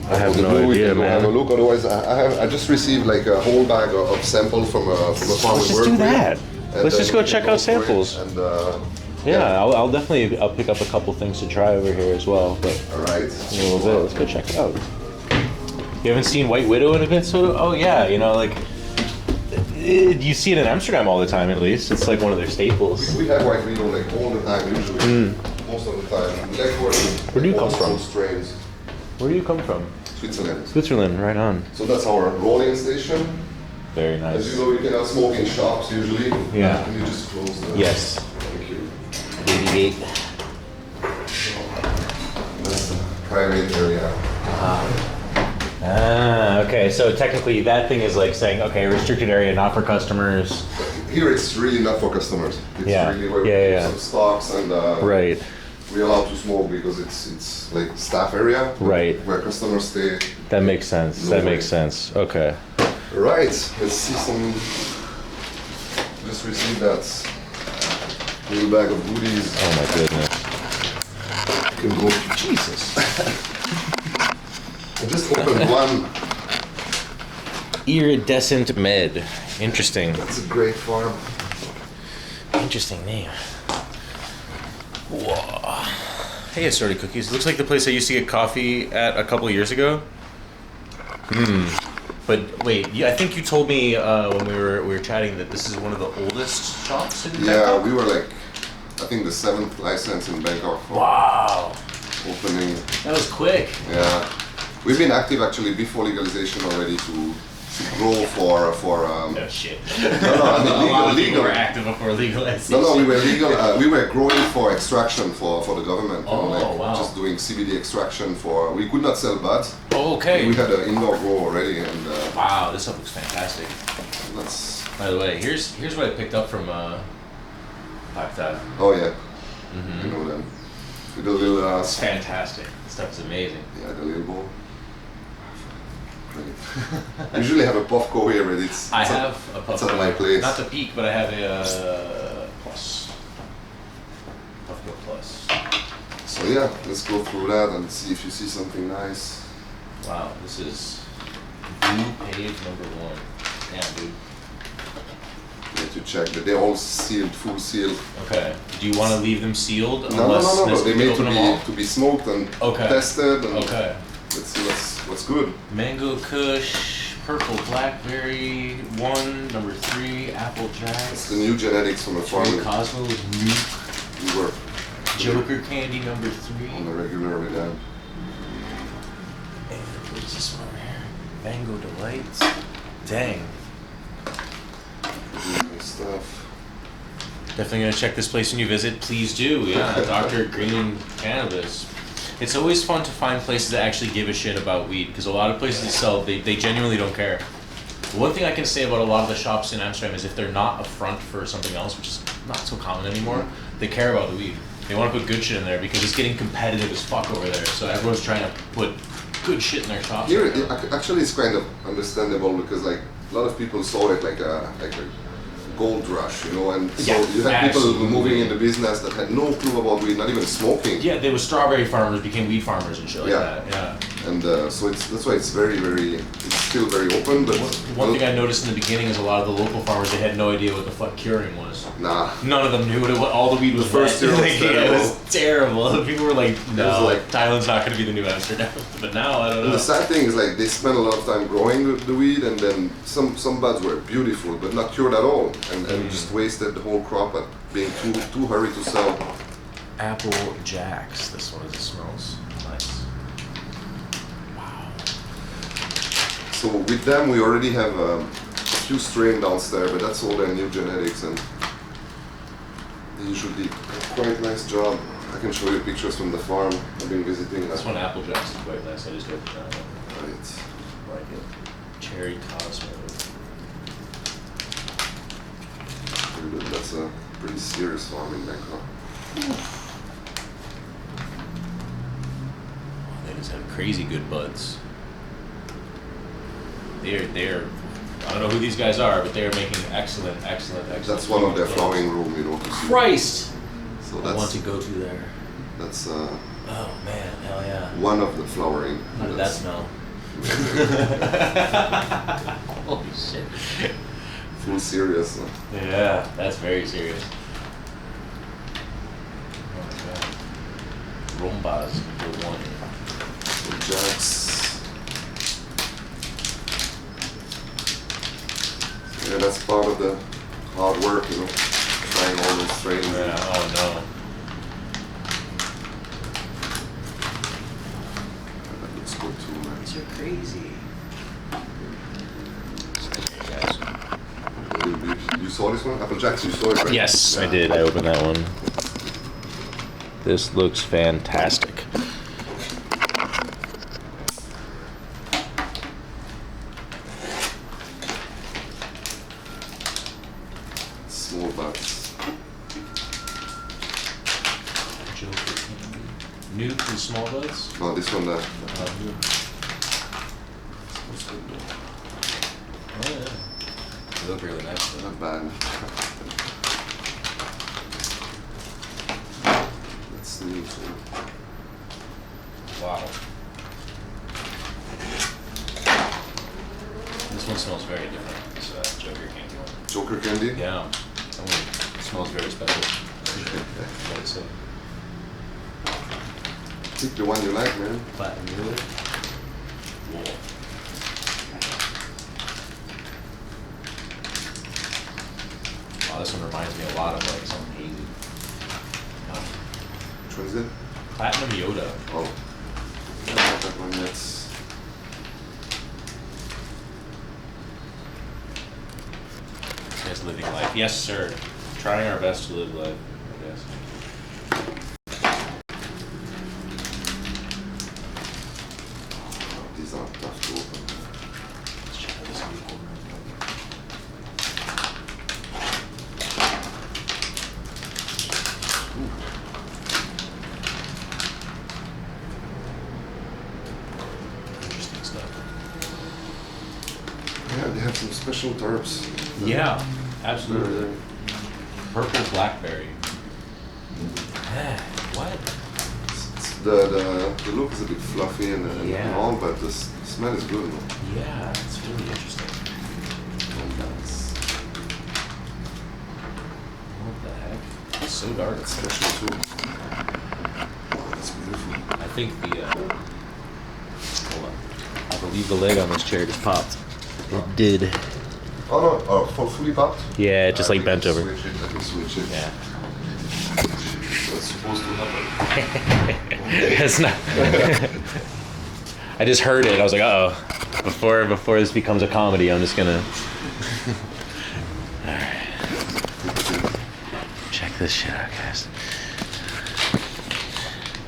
I have no idea, man. Have a look. Otherwise, I just received like a whole bag of samples from a farm. Let's just do that. Let's just go check out samples. And I'll definitely pick up a couple things to try over here as well. But all right, a little bit. Let's go check it out. You haven't seen White Widow in a bit, so you see it in Amsterdam all the time. At least it's like one of their staples. We have White Widow like all the time usually. most of the time. We like working Where do you come old from? school strains. Where do you come from? Switzerland. Switzerland, right on. So that's our rolling station. Very As nice. you know, you cannot smoke in shops usually. Yeah. And you just close the. Yes. Thank you. 88. That's the private area. Ah, okay. So technically, that thing is like saying, okay, restricted area, not for customers. Here it's really not for customers. It's Yeah. really where we Yeah, keep yeah. some stocks and Right. we're allowed to smoke because it's like staff area. Right. Where customers stay. That makes sense. No That way. makes sense. Okay. Right. Let's see some. Just received that little bag of goodies. Oh my goodness. You can go. Jesus. I just opened one. Iridescent Med. Interesting. That's a great farm. Interesting name. Whoa. Hey, assorted cookies. Looks like the place I used to get coffee at a couple of years ago. But wait, I think you told me when we were chatting that this is one of the oldest shops in Yeah, Bangkok? we were like, I think the 7th license in Bangkok for Wow. opening. That was quick. Yeah, we've been active actually before legalization already to grow for. No shit. No, I mean A lot of people legal. were active before legalization. No, we were legal. We were growing for extraction for the government. You know, Oh, wow. Just doing CBD extraction for. We could not sell bud. Oh, okay. We had an indoor grow already, and Wow, this stuff looks fantastic. that's. By the way, here's what I picked up from Pakta. Oh yeah, Mm-hmm. you know them. With the little. It's fantastic. This stuff's amazing. Yeah, the little bowl. Great. Usually have a Puffco here, but it's. I it's have a It's Puffco. at my place. Not the peak, but I have a plus. Puffco plus. So yeah, let's go through that and see if you see something nice. Wow, this is blue page #1. Damn, dude. You have to check that they're all sealed, full sealed. Okay. Do you want to leave them sealed No, unless no. unless They we made open them all? to be smoked and Okay. tested. And Okay. Let's see what's good. Mango Kush, purple blackberry 1, #3, Apple It's Jacks, the new genetics from a farm. Cherry Cosmo with Nuke, We were Joker Candy #3. on the regular with them. And what is this one over here? Mango Delights. Dang. Good stuff. Definitely gonna check this place when you visit. Please do. Yeah, Dr. Green Cannabis. It's always fun to find places that actually give a shit about weed because a lot of places that sell, they genuinely don't care. One thing I can say about a lot of the shops in Amsterdam is if they're not a front for something else, which is not so common anymore, they care about the weed. They want to put good shit in there because it's getting competitive as fuck over there. So everyone's trying to put good shit in their shops. Here, right now. actually, it's kind of understandable because like a lot of people saw it like a gold rush, you know, and so Yeah, you had people absolutely. moving into business that had no clue about weed, not even smoking. Yeah, they were strawberry farmers became weed farmers and shit like Yeah. that. Yeah. And so that's why it's it's still very open. But One thing I noticed in the beginning is a lot of the local farmers, they had no idea what the fuck curing was. nah, None of them knew what it was. All the weed was first wet. year was Like, yeah, it was terrible. People were like, no, was like- Thailand's not going to be the new Amsterdam. But now, I don't and know. the sad thing is like they spent a lot of time growing the weed, and then some buds were beautiful but not cured at all, and just wasted the whole crop at being too hurried to sell. Apple Jacks. This one, it smells nice. So with them, we already have a few strain downstairs, but that's all their new genetics, and they usually do a quite nice job. I can show you pictures from the farm. I've been visiting that. This one, Apple Jacks, is quite nice. I just got to try it. Right. I like it. Cherry Cosmo. Pretty good. That's a pretty serious farm in Bangkok. They just have crazy good buds. They're I don't know who these guys are, but they're making excellent. That's one of their flowering room, you know. To see. Christ! So I want to that's go to there. that's Oh man, hell yeah. one of the flowering. How did that smell? Holy shit. Full serious. Huh? Yeah, that's very serious. Oh my god. Rombas #1. So Jacks. Yeah, that's part of the hard work, you know, trying all those strains. Yeah, oh no. too, man. These are crazy. You saw this one? Apple Jacks, you saw it, right? Yes, Yeah. I did. I opened that one. This looks fantastic. Small bats. Nuke and small buds? No, this one there. Oh, yeah. They look really nice. Not bad. That's neat. Wow. This one smells very different. This Joker candy one. Joker candy? Yeah. That one smells very special. What I'd say. Pick the one you like, man. Platinum Mule. Whoa. Wow, this one reminds me a lot of like something hazy. Which one is it? Platinum Yoda. Oh. I like that one, that's... This guy's living life. Yes, sir. Trying our best to live life, I guess. These are tough to open. Let's check out this new one. Interesting stuff. Yeah, they have some special terps. Yeah, absolutely. Purple blackberry. What? The look is a bit fluffy and Yeah. all, but the smell is good. No? Yeah, it's really interesting. What the heck? It's so dark. It's special too. That's beautiful. I think the hold on. I believe the lid on this chair just popped. It did. Oh no, oh, for fully popped? Yeah, it just I like think bent over. Switch it, I can switch it. Yeah. That's supposed to happen. It's not. I just heard it. I was like, uh oh. Before this becomes a comedy, I'm just gonna. Alright. Check this shit out, guys.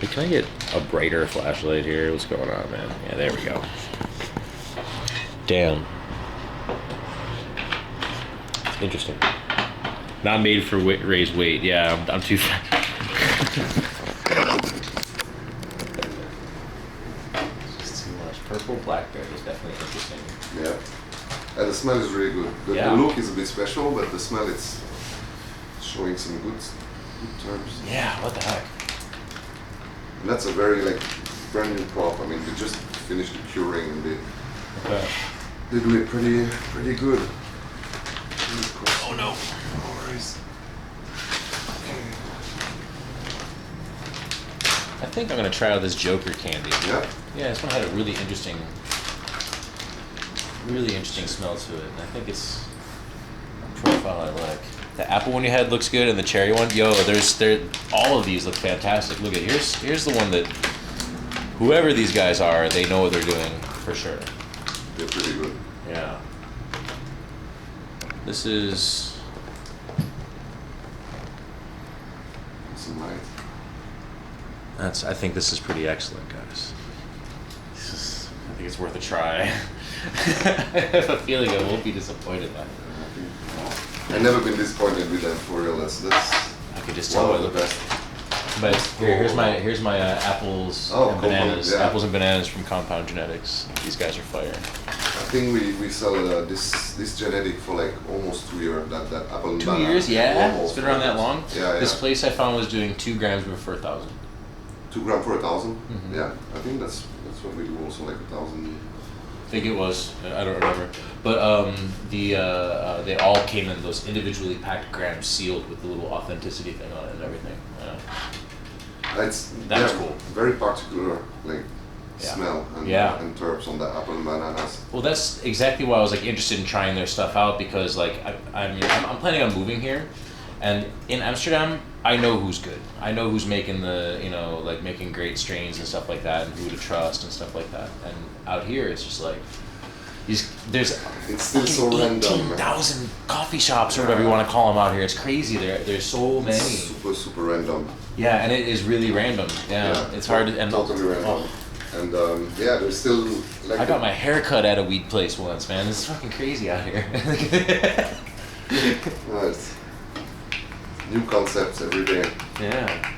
Wait, can I get a brighter flashlight here? What's going on, man? Yeah, there we go. Damn. Interesting. Not made for raised weight. Yeah, I'm too fat. Just too much. Purple blackberry is definitely interesting. Yeah. And the smell is really good. The Yeah. look is a bit special, but the smell it's showing some good terms. Yeah, what the heck? And that's a very like brand new crop. I mean, they just finished the curing and Okay. they do it pretty good. Oh no. No worries. I think I'm gonna try out this Joker candy. Yeah. Yeah, this one had a really interesting smell to it. And I think it's a profile I like. The apple one you had looks good, and the cherry one, yo, all of these look fantastic. Look at here's the one that whoever these guys are, they know what they're doing for sure. They're pretty good. Yeah. This is Some light. I think this is pretty excellent, guys. I think it's worth a try. I have a feeling I won't be disappointed by it. I've never been disappointed with them for real. That's I could just tell one by of the best. But here's my apples Oh, and bananas. yeah. Apples and bananas from Compound Genetics. These guys are fire. I think we sell this genetic for like almost 2 years. That apple and 2 banana. years, yeah. Almost. It's been around that long. Yeah, This yeah. place I found was doing 2 grams for 1,000. 2 grams for 1,000. Mhm. Yeah, I think that's what we do also, like 1,000. I think it was. I don't remember. But they all came in those individually packed grams, sealed with the little authenticity thing on it and everything. It's That's cool. Very particular, like Yeah. smell and, Yeah. and terps on the apple and bananas. Well, that's exactly why I was like interested in trying their stuff out, because like I'm planning on moving here, And in Amsterdam, I know who's good. I know who's making like making great strains and stuff like that, and who to trust and stuff like that. And out here, it's just like, there's It's still so random. 18,000 coffee shops or whatever you want to call them out here. It's crazy. There's so many. Super, super random. Yeah, and it is really random. Yeah, it's hard to, and totally random. And yeah, there's still like. I got my hair cut at a weed place once, man. This is fucking crazy out here. Nice. New concepts every day. Yeah.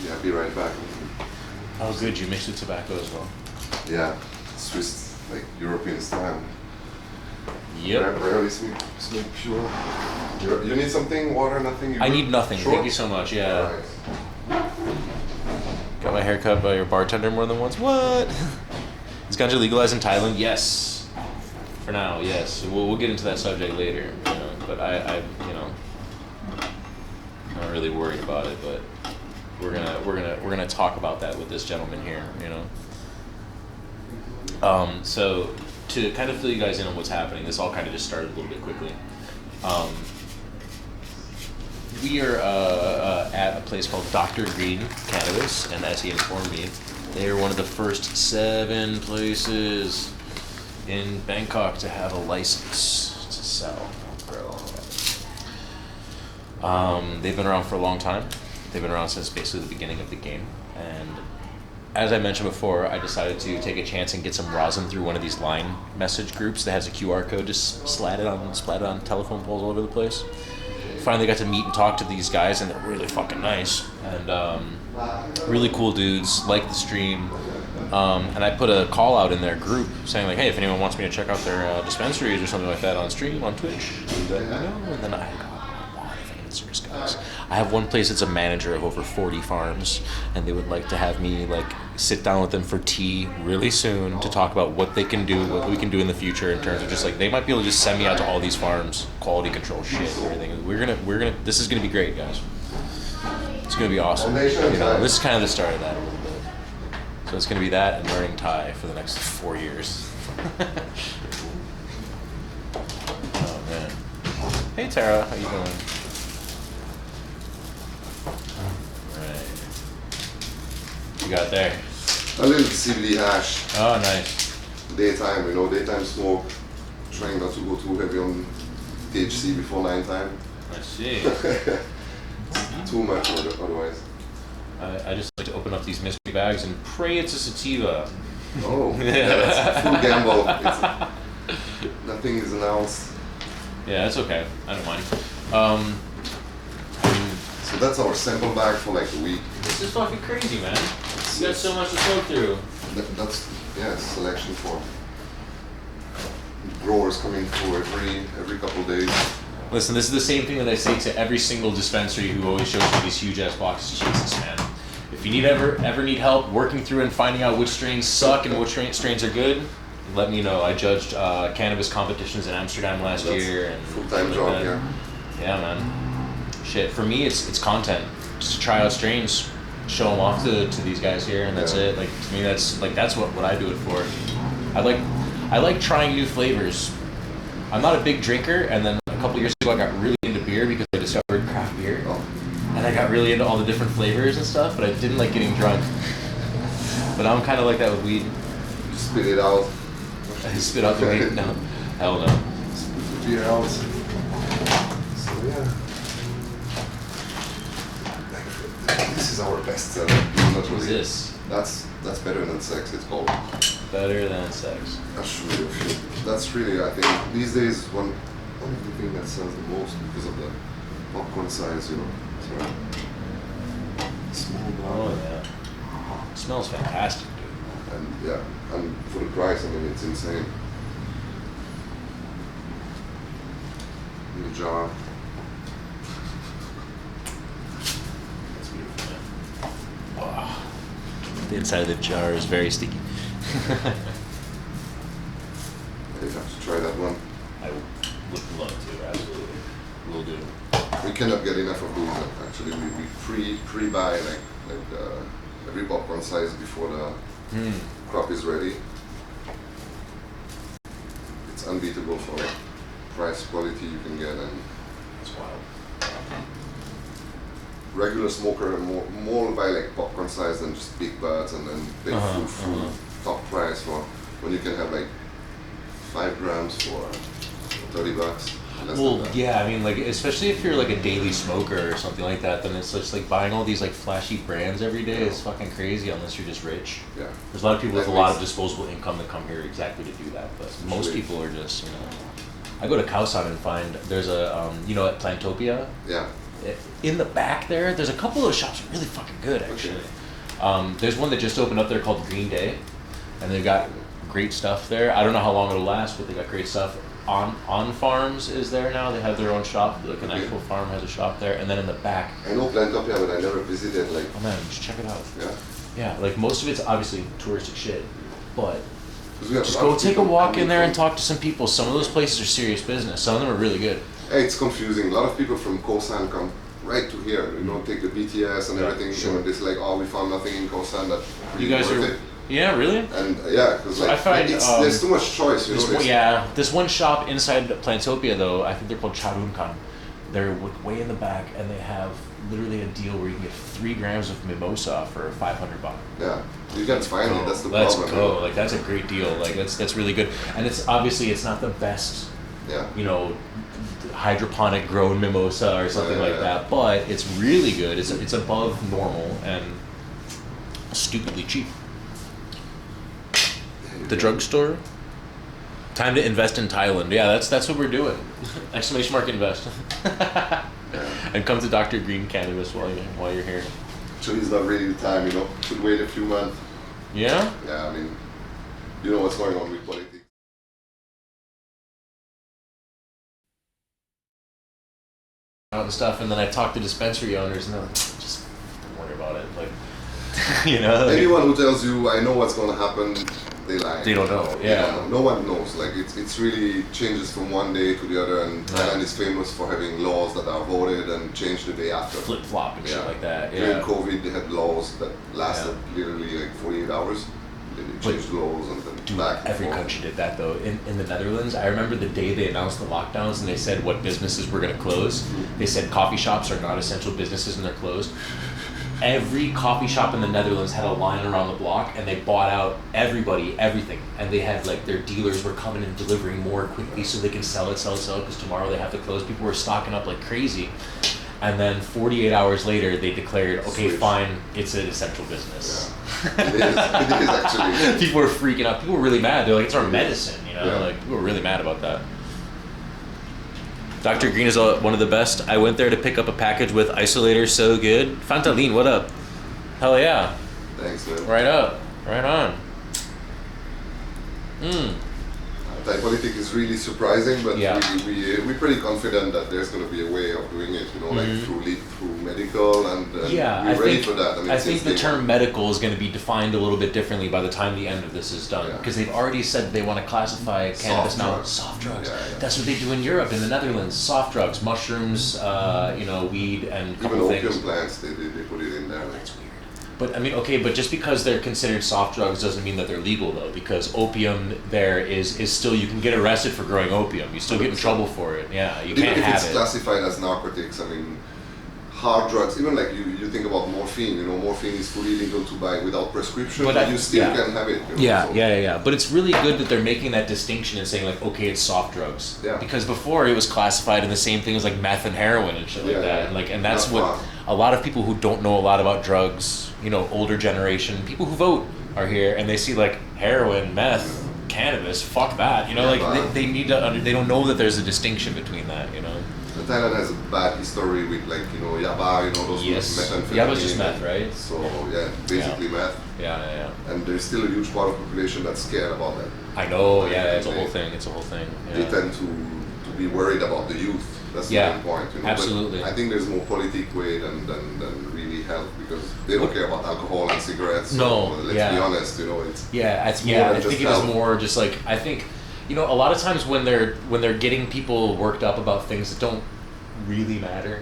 Yeah, be right back. Oh, good. You mixed with tobacco as well. Yeah, Swiss, like European style. Yep. Rarely smoke pure. You need something? Water? Nothing? I need nothing. Sure? Thank you so much. Yeah. Alright. Got my hair cut by your bartender more than once. What? Is ganja legalized in Thailand? Yes. For now, yes. We'll get into that subject later. You know, but I not really worried about it. But we're gonna talk about that with this gentleman here. You know. So to kind of fill you guys in on what's happening, this all kind of just started a little bit quickly. We are at a place called Dr. Green Cannabis, and as he informed me, they are one of the first 7 places in Bangkok to have a license to sell grow. They've been around for a long time. They've been around since basically the beginning of the game, and as I mentioned before, I decided to take a chance and get some rosin through one of these line message groups that has a QR code just splatted on telephone poles all over the place. Finally got to meet and talk to these guys, and they're really fucking nice and really cool dudes. Like the stream, and I put a call out in their group saying like, hey, if anyone wants me to check out their dispensaries or something like that on stream on Twitch, let me know. And then I got a lot of answers, guys. I have one place that's a manager of over 40 farms, and they would like to have me like sit down with them for tea really soon to talk about what they can do, what we can do in the future in terms of just like, they might be able to just send me out to all these farms, quality control shit and everything. We're gonna this is gonna be great, guys. It's gonna be awesome. You know, this is kind of the start of that a little bit. So it's gonna be that and learning Thai for the next 4 years. Oh man. Hey Tara, how you doing? You got there? A little CBD hash. Oh, nice. Daytime, daytime smoke. Trying not to go too heavy on THC before 9 time. I see. Too much otherwise. I just like to open up these mystery bags and pray it's a sativa. Oh, yeah, that's a full gamble. Nothing is announced. Yeah, that's okay. I don't mind. So that's our sample bag for like a week. This is fucking crazy, man. You got so much to smoke through. That's selection for growers coming through every couple of days. Listen, this is the same thing that I say to every single dispensary who always shows me these huge ass boxes. Jesus, man. If you need ever need help working through and finding out which strains suck and which strains are good, let me know. I judged cannabis competitions in Amsterdam last year. And full-time job here. Yeah, man. Shit, for me, it's content. Just to try out strains, show them off to these guys here, and that's it. Like to me, that's what I do it for. I like trying new flavors. I'm not a big drinker, and then a couple years ago I got really into beer because I discovered craft beer, and I got really into all the different flavors and stuff. But I didn't like getting drunk. But I'm kind of like that with weed. You spit it out. I spit out the weed. No, hell no. Spit the beer out. So yeah. This is our best seller. What is this? That's better than sex. It's called. Better than sex. That's really, I think these days one of the things that sells the most because of the popcorn size, So small block. Oh yeah. It smells fantastic, dude. And yeah, and for the price, I mean, it's insane. In the jar. The inside of the jar is very sticky. You have to try that one. I would love to, absolutely. Will do. We cannot get enough of those. Actually, we pre-buy like every popcorn size before the crop is ready. It's unbeatable for price quality you can get, and It's wild. regular smoker more buy like popcorn size than just big buds, and then pay full top price for when you can have like 5 grams for $30. Less Well, than that. yeah, I mean, like, especially if you're like a daily smoker or something like that, then it's just like buying all these like flashy brands every day is fucking crazy unless you're just rich. Yeah. There's a lot of people with a That lot of makes- disposable income that come here exactly to do that, but most Sure. people are just, you know. I go to Kausan and find there's a, you know, at Plantopia, Yeah. in the back there's a couple of those shops really fucking good actually. There's one that just opened up there called Green Day, and they've got great stuff there. I don't know how long it'll last, but they got great stuff. On Farms is there now. They have their own shop. Like an actual farm has a shop there, and then in the back, I know Plantopia, but I never visited. Like, oh man, just check it out. yeah. Yeah, like most of it's obviously touristic shit, but 'Cause we have just a lot go of take a people walk coming in there and from- talk to some people. Some of those places are serious business. Some of them are really good. Hey, it's confusing. A lot of people from Kosan come right to here. You know, take the BTS and Yeah, everything. sure. And it's like, oh, we found nothing in Kosan that You really guys worth are, it. yeah, really? And yeah, because So I like find, there's too much choice. You know, This one shop inside Plantopia though, I think they're called Charunkan. They're way in the back, and they have literally a deal where you can get 3 grams of mimosa for $500. Yeah, you can find it. That's the Let's problem. go! Like that's a great deal. Like that's really good, and it's obviously it's not the best, Yeah. you know, hydroponic grown mimosa or something Yeah, like yeah. that. But it's really good. It's above normal and stupidly cheap. The drugstore. Time to invest in Thailand. Yeah, that's what we're doing. Exclamation mark invest. And come to Dr. Green Cannabis while you're here. Actually, it's not really the time. You know, should wait a few months. Yeah. Yeah, I mean, you know what's going on with politics. And stuff, and then I talk to dispensary owners, and they're like, just don't worry about it. Like, you know. Like, Anyone who tells you I know what's going to happen, they lie. they don't know. Yeah. You know, no one knows. Like it's really changes from one day to the other, and Thailand is famous for having laws that are voted and changed the day after. Flip flop and shit Yeah. like that. During Yeah. COVID, they had laws that lasted literally like 48 hours. Then they changed the laws and then Dude, back and every forth. country did that though. In the Netherlands, I remember the day they announced the lockdowns and they said what businesses were going to close. They said coffee shops are not essential businesses and they're closed. Every coffee shop in the Netherlands had a line around the block, and they bought out everything. And they had like their dealers were coming and delivering more quickly so they can sell it, because tomorrow they have to close. People were stocking up like crazy. And then 48 hours later, they declared, okay, Switch. fine, it's an essential business. It is actually. People were freaking out. People were really mad. They're like, it's our medicine, you know? Yeah. Like, people were really mad about that. Dr. Green is one of the best. I went there to pick up a package with isolator, so good. Fantaline, what up? Hell yeah. Thanks, man. Right up. Right on. Thai politics is really surprising, but Yeah. we're pretty confident that there's going to be a way of doing it, you know, like through medical, and Yeah, we're I ready think, for that. I mean, I since think the day term one. medical is going to be defined a little bit differently by the time the end of this is done. Yeah. Because they've already said they want to classify cannabis now. drugs. Soft drugs. Yeah, yeah. That's what they do in Europe, in the Netherlands. Soft drugs, mushrooms, you know, weed, and a Even couple opium things. plants, they put it in there. That's weird. But I mean, okay, but just because they're considered soft drugs doesn't mean that they're legal, though. Because opium there is still, you can get arrested for growing opium. You still get in 100%. trouble for it. Yeah, you Even can't if have it's it. classified as narcotics, I mean, hard drugs, even like you think about morphine, you know, morphine is fully legal to buy without prescription, But but I- you still yeah. can have it. You know, Yeah, so- yeah. But it's really good that they're making that distinction and saying like, okay, it's soft drugs. Yeah. Because before it was classified in the same thing as like meth and heroin and shit like Yeah, that. yeah. And like, and that's Not what fun. a lot of people who don't know a lot about drugs, you know, older generation, people who vote are here and they see like heroin, meth, cannabis. Fuck that. You know, Yeah, like they need to. They don't know that there's a distinction between that. You know. And Thailand has a bad history with like, you know, yaba, you know, those Yes. methamphetamine. Yaba's just meth, right? So yeah, basically meth. Yeah. And there's still a huge part of the population that's scared about that. I know. Yeah, it's a whole thing. It's a whole thing. They Yeah. tend to be worried about the youth. That's the Yeah, main point. You know? absolutely. But I think there's more politic way than really health, because they don't care about alcohol and cigarettes. No, So let's yeah. be honest, you know, it's Yeah, more than I just think it is health. more just like I think, you know, a lot of times when they're getting people worked up about things that don't really matter,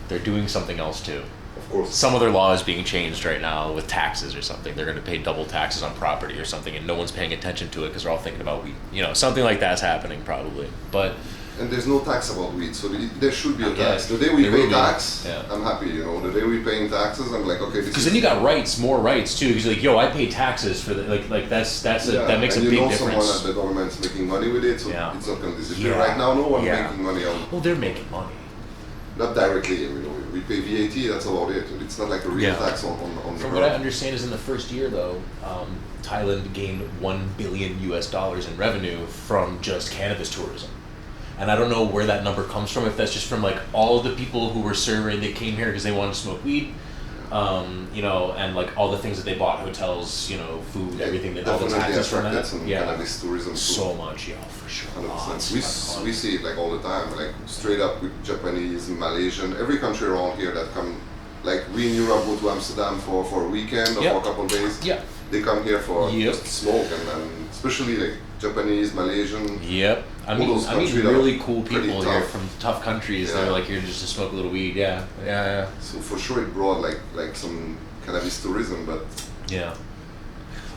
they're doing something else too. of course. Some other law is being changed right now with taxes or something. They're going to pay double taxes on property or something, and no one's paying attention to it because they're all thinking about weed. You know, something like that's happening probably. But And there's no tax about weed, so there should be a tax. guess. The day we There will pay be. tax, Yeah. I'm happy. You know, the day we paying taxes, I'm like, okay, this Because is. then you got rights, more rights too. Because like, yo, I pay taxes for the that makes a and big you know difference. someone at the government's making money with it, so Yeah. it's not going to disappear. Yeah. Right now, no one's Yeah. making money on. Well, they're making money. Not directly, you know. We pay VAT. That's about it. It's not like a real Yeah. tax on the. From what I understand is in the first year though, Thailand gained $1 billion in revenue from just cannabis tourism. And I don't know where that number comes from, if that's just from like all of the people who were serving, they came here because they wanted to smoke weed, you know, and like all the things that they bought, hotels, you know, food, everything, all the Definitely taxes from attracted that. some Yeah, cannabis tourism too. so much, yeah, for sure. 100%. We see it like all the time, like straight up with Japanese, Malaysian, every country around here that come, like we in Europe go to Amsterdam for a weekend or Yep. for a couple of days. Yeah. They come here for Yep. just smoke and especially like Japanese, Malaysian. Yep. I All mean those countries that really are cool pretty people here tough. from tough countries. Yeah. They're like here just to smoke a little weed. Yeah. Yeah. So for sure it brought like some cannabis tourism, but Yeah.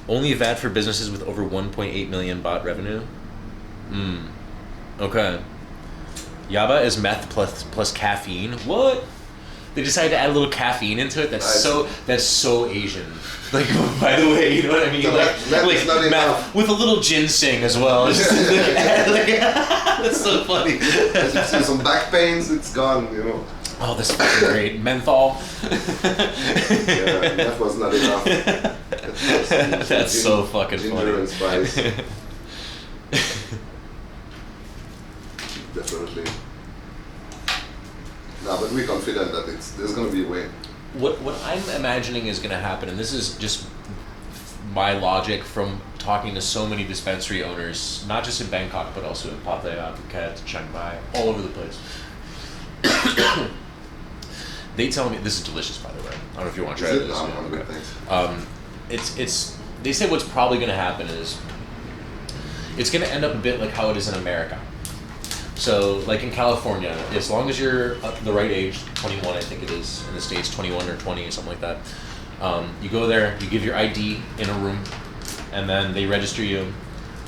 Only VAT for businesses with over 1.8 million baht revenue. Okay. Yaba is meth plus caffeine. What? They decided to add a little caffeine into it. That's so Asian. Like, by the way, you know what I mean? So like that is not meth enough. with a little ginseng as well. Just that's so funny. as you see some back pains, it's gone, you know. Oh, that's fucking great. Menthol. Yeah, that was not enough. That's so fucking ginger funny. and spice. Definitely. No, but we're confident that there's gonna be a way. What I'm imagining is going to happen, and this is just my logic from talking to so many dispensary owners, not just in Bangkok, but also in Pattaya, Phuket, Chiang Mai, all over the place. They tell me, this is delicious, by the way. I don't know if you want to try Is this. it? No, Yeah, I'm good, okay. thanks. It's they say what's probably going to happen is it's going to end up a bit like how it is in America. So, like in California, as long as you're the right age, 21 I think it is, in the States, 21 or 20 or something like that, you go there, you give your ID in a room, and then they register you,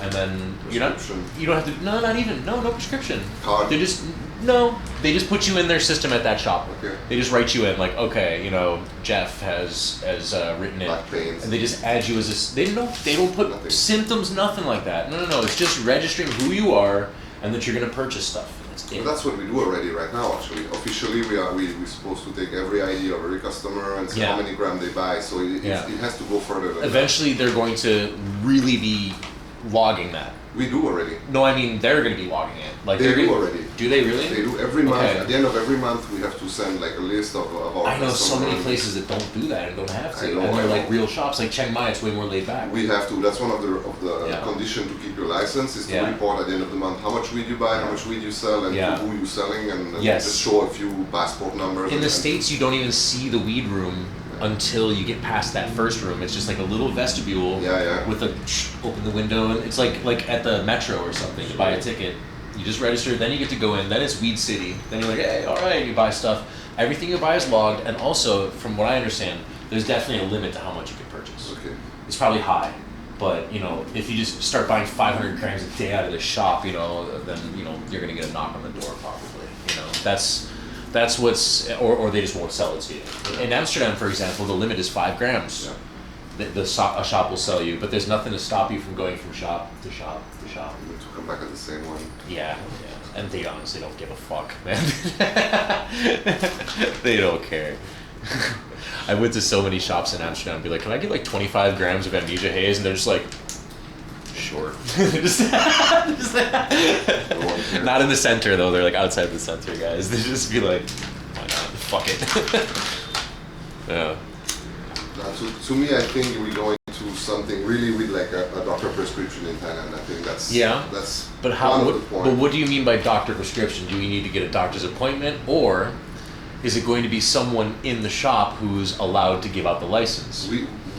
and then you don't have to, no prescription. Card. They just put you in their system at that shop. Okay. They just write you in, like, okay, you know, Jeff has written in, Back pains. and they just add you as this. They don't put Nothing. symptoms, nothing like that. No. It's just registering who you are and that you're gonna purchase stuff. That's it. But that's what we do already right now. Actually, officially, we're supposed to take every ID of every customer and see Yeah. how many grams they buy. So it has to go further than Eventually, they're going to really be logging that. that. We do already. No, I mean they're going to be logging it. Like They they're do gonna- already. Do they really? They do every month. Okay. At the end of every month, we have to send like a list of our I know so many customers. places that don't do that and don't have to, I know, and they're I like know. real shops. Like Chiang Mai, it's way more laid back. We have to. That's one of the Yeah. condition to keep your license is to Yeah. report at the end of the month how much weed you buy, how much weed you sell, and Yeah. to who you're selling, and Yes. just show a few passport numbers. In the and- States, you don't even see the weed room until you get past that first room. It's just like a little vestibule with a open the window, and it's like at the metro or something. You buy a ticket, you just register, then you get to go in. Then it's Weed City. Then you're like, hey, all right, you buy stuff. Everything you buy is logged, and also, from what I understand, there's definitely a limit to how much you can purchase. Okay. It's probably high, but you know, if you just start buying 500 grams a day out of the shop, you know, then you know you're gonna get a knock on the door probably. You know, that's what's, or they just won't sell it to you. In Amsterdam, for example, the limit is 5 grams. Yeah. A shop will sell you, but there's nothing to stop you from going from shop to shop to shop. You need to come back at the same one. Yeah. And they honestly don't give a fuck, man. They don't care. I went to so many shops in Amsterdam and be like, can I get like 25 grams of amnesia haze? And they're just like, sure. Not in the center though, they're like outside the center, guys. They just be like, why not? Fuck it. Yeah. To me, I think we're going to something really with like a doctor prescription in Thailand. I think that's But how? one What, of the points. but what do you mean by doctor prescription? Do we need to get a doctor's appointment, or is it going to be someone in the shop who's allowed to give out the license?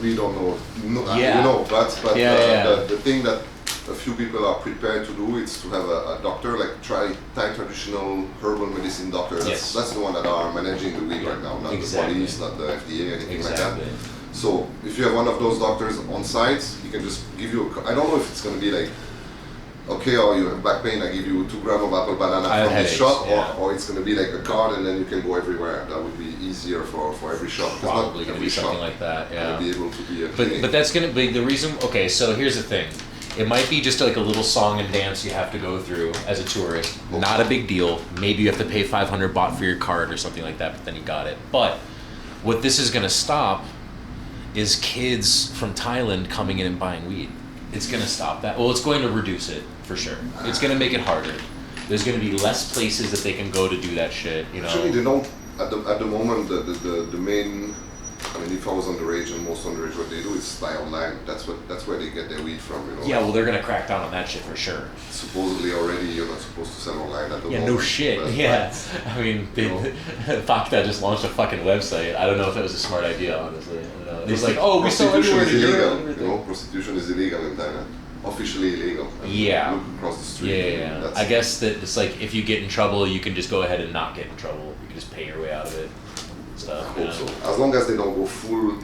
We don't know. No, Yeah. You know, but Yeah. The thing that a few people are prepared to do is to have a doctor, like Thai traditional herbal medicine doctor. That's the one that are managing the weed right now, not the police, not the FDA, anything like that. So if you have one of those doctors on site, he can just give you I don't know if it's going to be like okay, or you have back pain, I give you 2 grams of apple banana I have from this headaches, shop, yeah. or it's going to be like a card and then you can go everywhere. That would be easier for every shop. 'cause not Probably gonna every be something shop like that. Yeah. will be able to be a clinic. But that's gonna be the reason. Okay, so here's the thing. It might be just like a little song and dance you have to go through as a tourist. Not a big deal. Maybe you have to pay 500 baht for your card or something like that, but then you got it. But what this is gonna stop is kids from Thailand coming in and buying weed. It's gonna stop that. Well, it's going to reduce it for sure. It's gonna make it harder. There's gonna be less places that they can go to do that shit. You know. Actually, they don't. At the moment, the main. I mean, if I was underage and most underage, what they do is buy online. That's where they get their weed from. You know. Yeah, well, they're gonna crack down on that shit for sure. Supposedly already, you're not supposed to sell online at the Yeah, moment. no shit. but- Yeah, I mean, Fakta just launched a fucking website. I don't know if that was a smart idea, honestly. I don't know. It's like, oh, we sell prostitution everywhere is to Europe illegal. and everything. You know, prostitution is illegal in Thailand. Officially illegal. And Yeah. Look across the street. Yeah. That's- I guess that it's like if you get in trouble, you can just go ahead and not get in trouble. You can just pay your way out of it. And stuff. I hope so. As long as they don't go full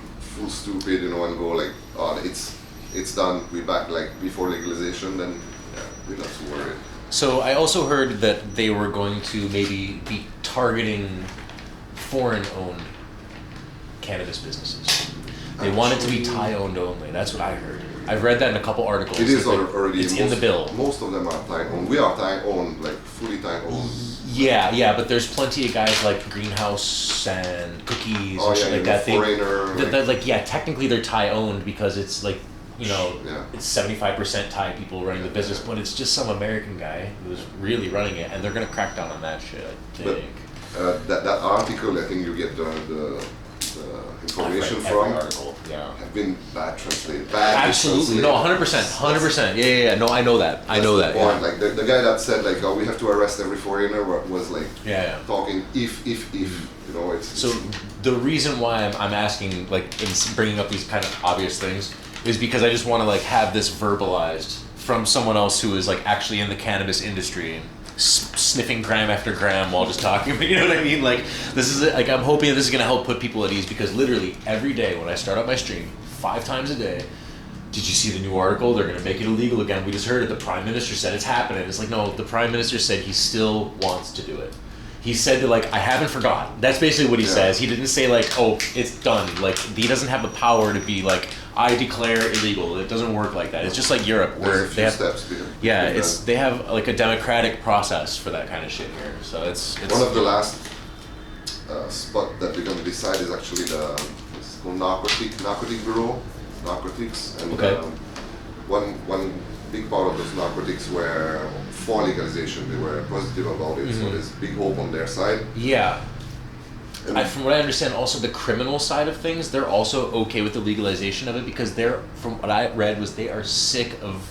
stupid, you know, and go like, oh, it's done. We're back like before legalization. Then yeah, we're not too worried. So I also heard that they were going to maybe be targeting foreign-owned cannabis businesses. They want it to be Thai-owned only. That's what I heard. I've read that in a couple articles. It is Like, already. It's in the bill. Most of them are Thai-owned. We are Thai-owned, like fully Thai-owned. Yeah, but there's plenty of guys like Greenhouse and Cookies Oh and yeah, shit like you that. know, foreigner. They're like, yeah, technically they're Thai-owned because it's like, you know, Yeah. it's 75% Thai people running the business, but it's just some American guy who's really running it, and they're gonna crack down on that shit, I But, think. that article, I think you get the information I've read every from. article, yeah. Have been bad translated. Bad Absolutely, no, 100%, 100%. Yeah. No, I know that. I know that. Point. Yeah. Like the guy that said like, oh, we have to arrest every foreigner was like Yeah. talking if you know it's. So the reason why I'm asking, like, in bringing up these kind of obvious things, is because I just want to like have this verbalized from someone else who is like actually in the cannabis industry, sniffing gram after gram while just talking. You know what I mean? Like this is like I'm hoping that this is gonna help put people at ease because literally every day when I start up my stream, 5 times a day. Did you see the new article? They're going to make it illegal again. We just heard it. The Prime Minister said it's happening. It's like, no, the Prime Minister said he still wants to do it. He said that, like, I haven't forgotten. That's basically what he says. He didn't say, like, oh, it's done. Like, he doesn't have the power to be like, I declare illegal. It doesn't work like that. It's just like Europe, where There's a few they have steps. they have like a democratic process for that kind of shit here. So it's One of the last spot that they're going to decide is actually it's called narcotic bureau, narcotics, and Okay. one big part of those narcotics were for legalization. They were positive about it, so there's big hope on their side. Yeah. And From what I understand, also the criminal side of things, they're also okay with the legalization of it because they're, from what I read, was they are sick of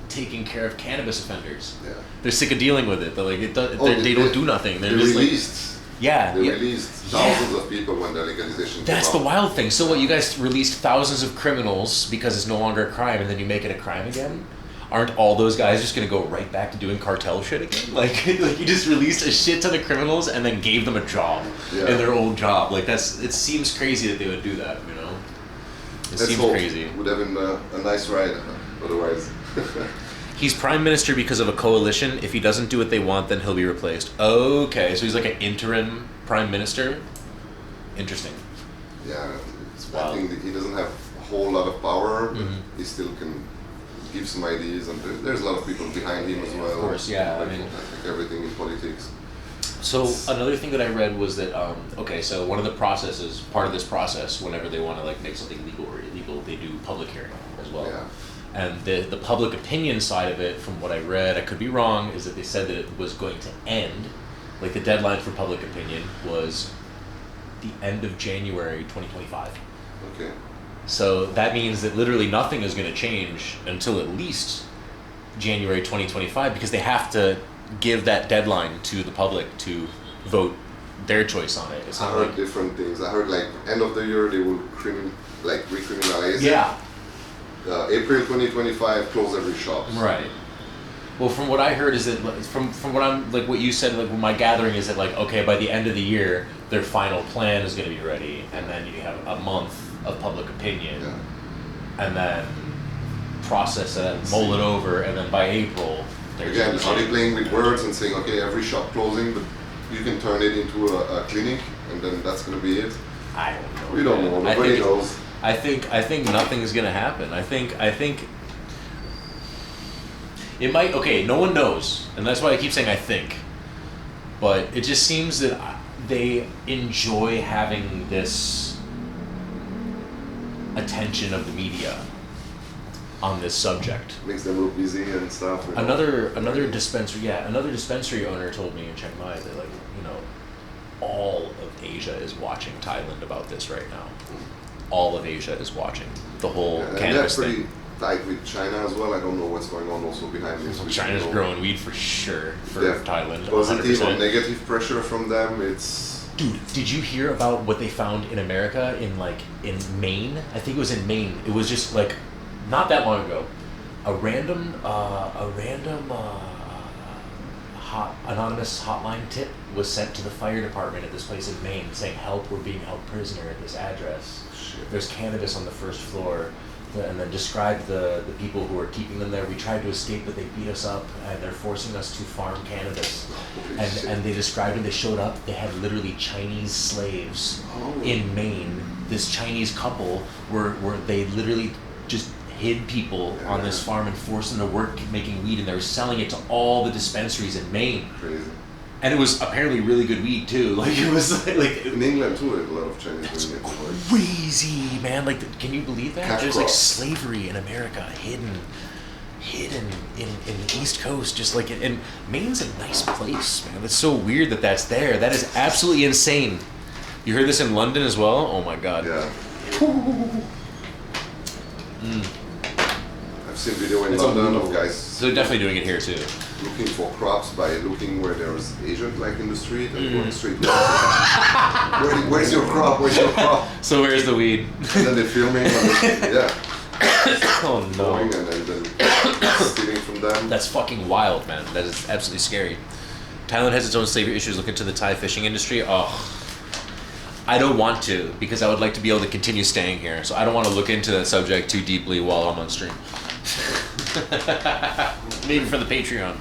taking care of cannabis offenders. yeah. They're sick of dealing with it. They're like, Oh, they don't do nothing. They're They just like, released. yeah. They yeah. released thousands of people when the legalization That's came the out. wild thing. So what, you guys released thousands of criminals because it's no longer a crime, and then you make it a crime again? Aren't all those guys just gonna go right back to doing cartel shit again? Like you just released a shit ton of criminals and then gave them a job in their old job. Like it seems crazy that they would do that, you know? It Let's seems hope. crazy. Would have been a nice ride, otherwise. He's prime minister because of a coalition. If he doesn't do what they want, then he'll be replaced. Okay, so he's like an interim prime minister. Interesting. Yeah, Wow. I think that he doesn't have a whole lot of power, but Mhm. he still can give some ideas, and there's a lot of people behind him as well. Of course, yeah, I Like, mean- like everything in politics. So another thing that I read was that okay, so one of the processes, part of this process, whenever they want to like make something legal or illegal, they do public hearing as well. Yeah. And the public opinion side of it, from what I read, I could be wrong, is that they said that it was going to end, like the deadline for public opinion was the end of January 2025. Okay. So that means that literally nothing is going to change until at least January 2025 because they have to give that deadline to the public to vote their choice on it. It's I not heard like, different things. I heard like end of the year they will recriminalize yeah, it. April 2025, close every shop. right. Well, from what I heard is that from what I'm like what you said, like my gathering is that like okay, by the end of the year their final plan is going to be ready, and then you have a month of public opinion, Yeah. and then process it, mull it over, and then by April, there's Again, are they playing with words and saying, okay, every shop closing, but you can turn it into a clinic, and then that's going to be it? I don't know. We don't know. Nobody knows. I think nothing is gonna happen. I think it might. Okay, no one knows, and that's why I keep saying I think. But it just seems that they enjoy having this attention of the media on this subject. Makes them look busy and stuff. Another dispensary owner told me in Chiang Mai that, like, all of Asia is watching Thailand about this right now. All of Asia is watching the whole cannabis thing. And thing. they're pretty tight with China as well. I don't know what's going on also behind this. China's growing weed for sure for Thailand. Positive 100%. or negative pressure from them. It's Dude, did you hear about what they found in America in Maine? I think it was in Maine. It was just like not that long ago. A random anonymous hotline tip was sent to the fire department at this place in Maine saying, "Help, we're being held prisoner at this address. There's cannabis on the first floor." And then described the people who were keeping them there. We tried to escape, but they beat us up, and they're forcing us to farm cannabis. And they described when they showed up, they had literally Chinese slaves in Maine. This Chinese couple were they literally just hid people on this farm and forced them to work making weed, and they were selling it to all the dispensaries in Maine. crazy. And it was apparently really good weed too. Like it was like In England too, a lot of Chinese doing it. crazy, man. Like, can you believe that? Cash There's crop. like slavery in America hidden in the East Coast, just like and Maine's a nice place, man. It's so weird that that's there. That is absolutely insane. You heard this in London as well? Oh my god. Yeah. I've seen video in London of guys So they're definitely doing it here too. looking for crops by looking where there's Asian like in the street and going straight to where's your crop? Where's your crop? So where's the weed? And then they're filming and Oh no. going and then stealing from them. That's fucking wild, man. That is absolutely scary. Thailand has its own slavery issues. Look into the Thai fishing industry. Oh, I don't want to because I would like to be able to continue staying here. So I don't want to look into that subject too deeply while I'm on stream. Maybe for the Patreon.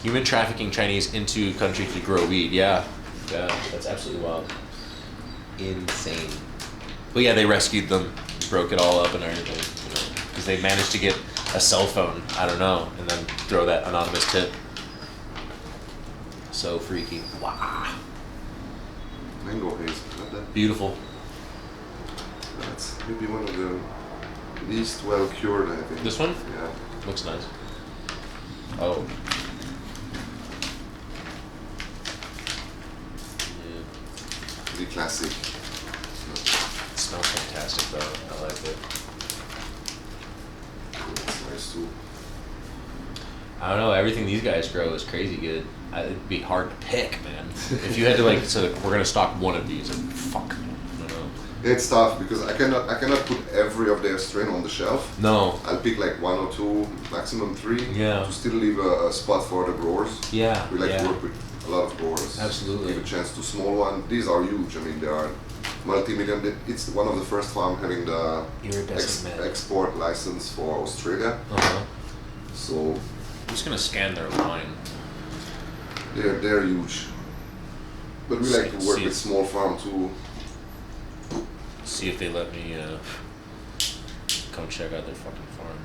Human trafficking Chinese into country to grow weed. Yeah, that's absolutely wild. Insane. But yeah, they rescued them, broke it all up and everything, because they managed to get a cell phone. I don't know, and then throw that anonymous tip. So freaky. Wow. Mango haze, not that. Beautiful. That's maybe one of the least well cured, I think. This one? Yeah. Looks nice. Oh. Yeah. Pretty classic. It smells fantastic though. I like it. That's nice too. I don't know. Everything these guys grow is crazy good. It'd be hard to pick, man. If you had to we're gonna stock one of these, and fuck. I don't know. It's tough because I cannot put every of their strain on the shelf. No. I'll pick like 1 or 2, maximum 3. Yeah. To still leave a spot for the growers. Yeah. We like to work with a lot of growers. Absolutely. Give a chance to small one. These are huge. I mean, they are multi-million. It's one of the first farm having the Iridescent man. export license for Australia. Uh-huh. So I'm just gonna scan their line. they're huge. But we like to work with small farm too. See if they let me come check out their fucking farm.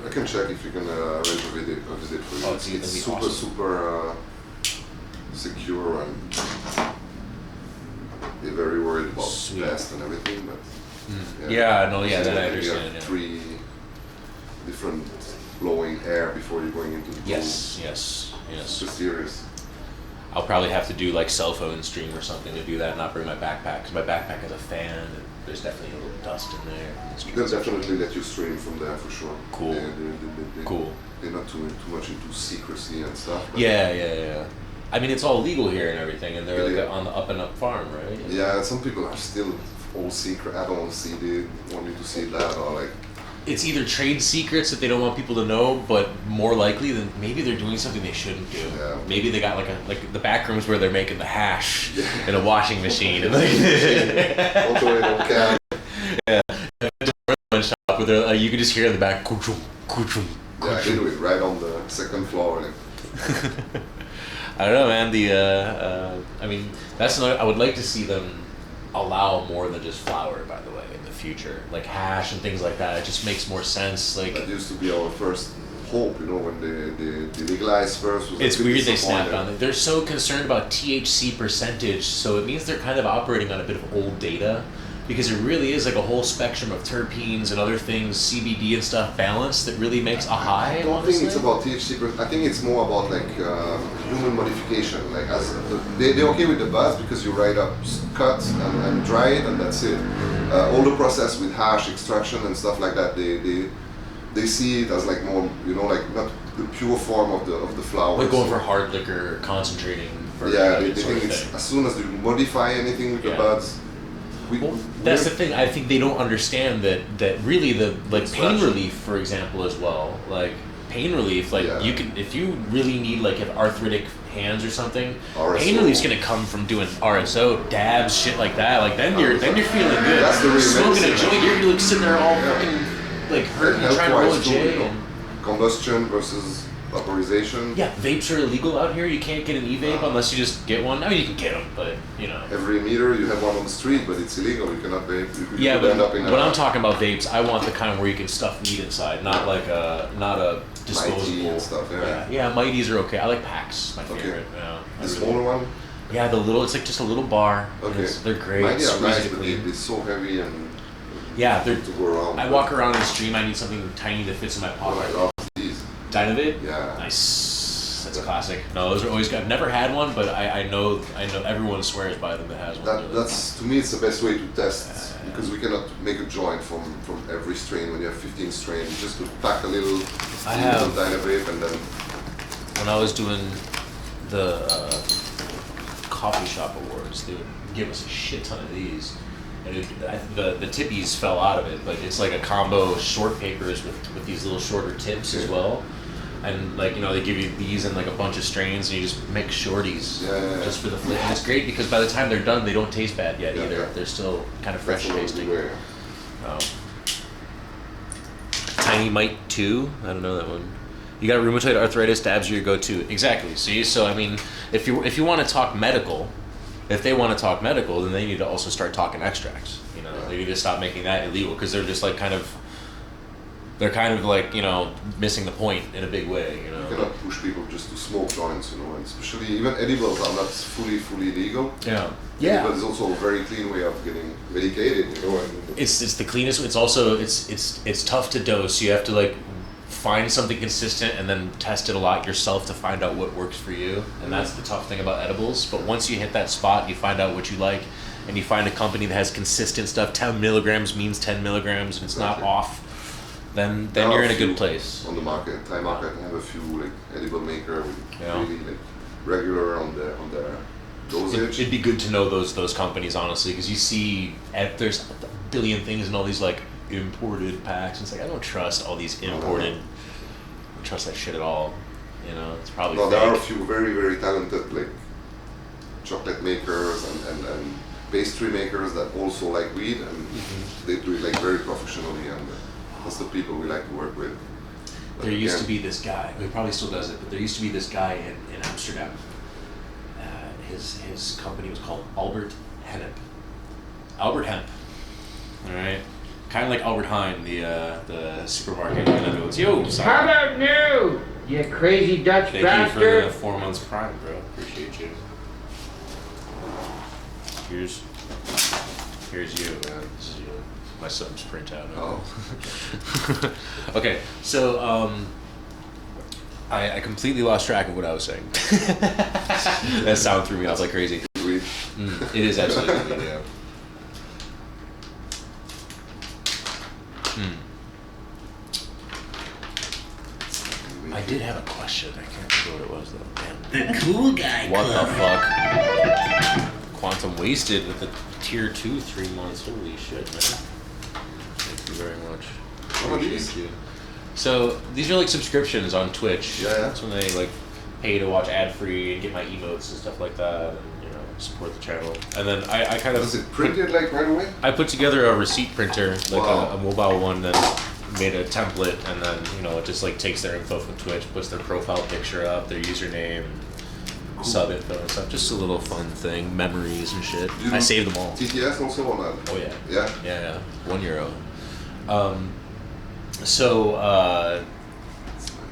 I can check if you can arrange a visit for you. Oh, It's that'd be super, awesome. super secure and they're very worried about Sweet. pest and everything, but Yeah, no, yeah, So that I you understand. have Yeah. 3 different blowing air before you're going into the pool. Yes. Super serious. I'll probably have to do like cell phone stream or something to do that, and not bring my backpack because my backpack has a fan and there's definitely a little dust in there. They'll definitely let you stream from there for sure. Cool. Cool. They're not too much into secrecy and stuff. But Yeah. I mean, it's all legal here and everything, and they're like Yeah. on the up and up farm, right? Yeah, some people are still all secret. I don't want to see it. Want me to see that or like. It's either trade secrets that they don't want people to know, but more likely than maybe they're doing something they shouldn't do. Yeah. Maybe they got like the back rooms where they're making the hash in a washing machine, and Also, they don't care. could just hear in the back. Kuchum, kuchum, Yeah, I do it right on the second floor. Like, I don't know, man. I mean, that's another. I would like to see them allow more than just flower, by the way, in the future, like hash and things like that. It just makes more sense. Like that used to be our first hope, you know, when they legalized first. It's weird they snapped on it. They're so concerned about THC percentage, so it means they're kind of operating on a bit of old data, because it really is like a whole spectrum of terpenes and other things, CBD and stuff balanced, that really makes a high. I don't think it's about THC. I think it's more about like human modification. Like they're okay with the buds because you write up, cut and dry it, and that's it. All the process with hash extraction and stuff like that, they see it as like more, you know, like not the pure form of the flower. Like going for hard liquor, concentrating. Yeah, they think it's as soon as you modify anything with the buds. That's the thing. I think they don't understand that really the pain relief, for example, as well. Like pain relief, you can, if you really need like have arthritic hands or something, RSO. Pain relief's gonna come from doing RSO, dabs, shit like that. Like then you're feeling good. That's the real smoking a medicine. joint, you're like sitting there all fucking like hurting, trying to roll a J. You know, combustion versus vaporization. Yeah, vapes are illegal out here. You can't get an e-vape unless you just get one. I mean, you can get them, but you know. Every meter you have one on the street, but it's illegal. You cannot vape. You Yeah, could but end up in when I'm talking about vapes, I want the kind where you can stuff weed inside, not like not a disposable. Mighty and stuff. Yeah, Mighties are okay. I like packs. My favorite. Yeah, the smaller one. Yeah, the little. It's like just a little bar. Okay. They're great. Mighty are nice, Squeeze it but clean. they're so heavy and. Yeah, they're. To go around. I walk around in the stream. I need something tiny that fits in my pocket. I love these. Dynavate? Yeah. Nice. That's a classic. No, those are always good. I've never had one, but I know everyone swears by them that has one. That's to me it's the best way to test because we cannot make a joint from every strain. When you have 15 strains, just to pack a little Dynavape and then. When I was doing the coffee shop awards, they would give us a shit ton of these. And the tippies fell out of it, but it's like a combo short papers with these little shorter tips as well. And like, you know, they give you these and like a bunch of strains and you just make shorties just for the flavor. And it's great because by the time they're done, they don't taste bad yet either. They're still kind of fresh tasting. Tiny Mite 2, I don't know that one. You got rheumatoid arthritis, dabs are your go-to. Exactly, see? So I mean, if you want to talk medical, if they want to talk medical, then they need to also start talking extracts. You know, they need to stop making that illegal because they're just like they're kind of like, you know, missing the point in a big way, you know. You cannot push people just to smoke joints, you know, and especially even edibles are not fully legal. Yeah. But it's also a very clean way of getting medicated, you know. And it's the cleanest. It's also it's tough to dose. You have to like find something consistent and then test it a lot yourself to find out what works for you. And that's the tough thing about edibles. But once you hit that spot, you find out what you like, and you find a company that has consistent stuff. 10 milligrams means 10 milligrams, and it's not off. Then you're in a good place. On the market, Thai market, I have a few like edible maker with really like regular on the dosage. It'd be good to know those companies honestly, because you see there's a billion things in all these like imported packs. And it's like I don't trust all these imported. I don't trust that shit at all. You know, it's probably. No, there are a few very very talented like chocolate makers and pastry makers that also like weed and they do it like very professionally and. That's the people we like to work with. But there used to be this guy, he probably still does it, but there used to be this guy in Amsterdam. His company was called Albert Hennep. Albert Hemp. Alright? Kind of like Albert Heijn, the supermarket in the Netherlands. Yo, sorry. How about new? You crazy Dutch Thank bastard. you for the 4 months Prime, bro. Appreciate you. Here's you, man. This is you. My subs print out. Oh. Okay, so I completely lost track of what I was saying. That sound threw me off like crazy. It is absolutely weed, yeah. I did have a question. I can't remember what it was though. Damn. The cool guy. What the fuck? Quantum wasted with the tier 2 3 months. Holy shit, man. Thank you very much. Appreciate you. So these are like subscriptions on Twitch. Yeah. That's when they like pay to watch ad free and get my emotes and stuff like that, and you know support the channel. And then I kind of Does it print it like right away? I put together a receipt printer, like a mobile one that made a template, and then it just like takes their info from Twitch, puts their profile picture up, their username, sub info and stuff. Just a little fun thing, memories and shit. I saved them all. TTS also on that? Oh yeah. Yeah. Yeah. €1.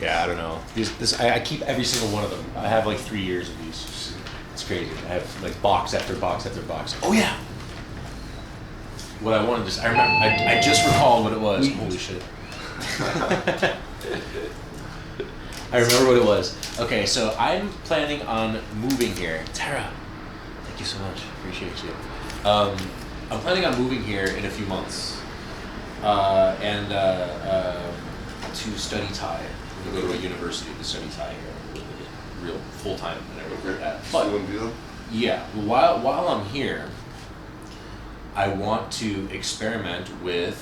Yeah, I don't know. I keep every single one of them. I have like 3 years of these. It's crazy. I have like box after box after box. Oh yeah. What I wanted to, I remember. I just recalled what it was. Holy shit. I remember what it was. Okay, so I'm planning on moving here. Tara, thank you so much. Appreciate you. I'm planning on moving here in a few months, and to study Thai. I'm gonna go to a university to study Thai here, real full time and everything like that. But yeah, while I'm here, I want to experiment with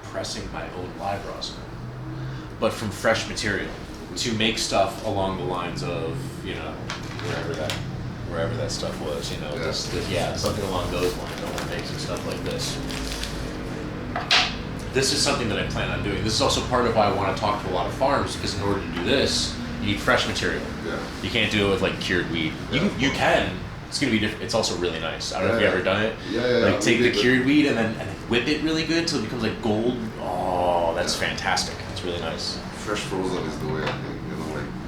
pressing my own live rosin, but from fresh material, to make stuff along the lines of wherever that stuff was, something along those lines. I want to make some stuff like this. This is something that I plan on doing. This is also part of why I want to talk to a lot of farms, because in order to do this, you need fresh material. Yeah. You can't do it with like cured weed. You can. It's gonna be different. It's also really nice. I don't know if you've ever done it. Like take the cured weed and then whip it really good till it becomes like gold. Oh, that's fantastic. It's really nice. Fresh frozen is the way I think.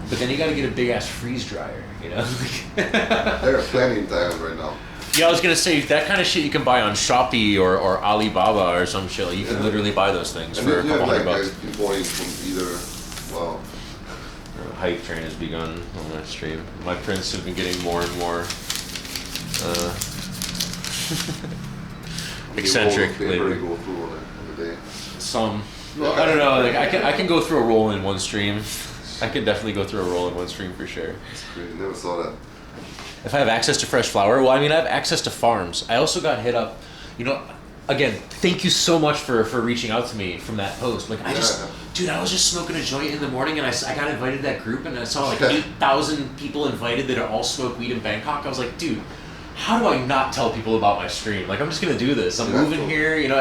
But then you got to get a big ass freeze dryer. There are plenty in Thailand right now. Yeah, I was gonna say that kind of shit you can buy on Shopee or Alibaba or some shit. Like, you can literally buy those things for a couple $100. People from either, wow. Hype train has begun on my stream. My prints have been getting more and more eccentric lately. Some, I don't know. Like I can go through a roll in one stream. I can definitely go through a roll in one stream for sure. That's crazy. Never saw that. If I have access to fresh flower, well, I mean, I have access to farms. I also got hit up, again, thank you so much for reaching out to me from that post. Like, I was just smoking a joint in the morning, and I got invited to that group, and I saw like 8,000 people invited that all smoke weed in Bangkok. I was like, dude, how do I not tell people about my stream? Like, I'm just gonna do this. I'm moving here, and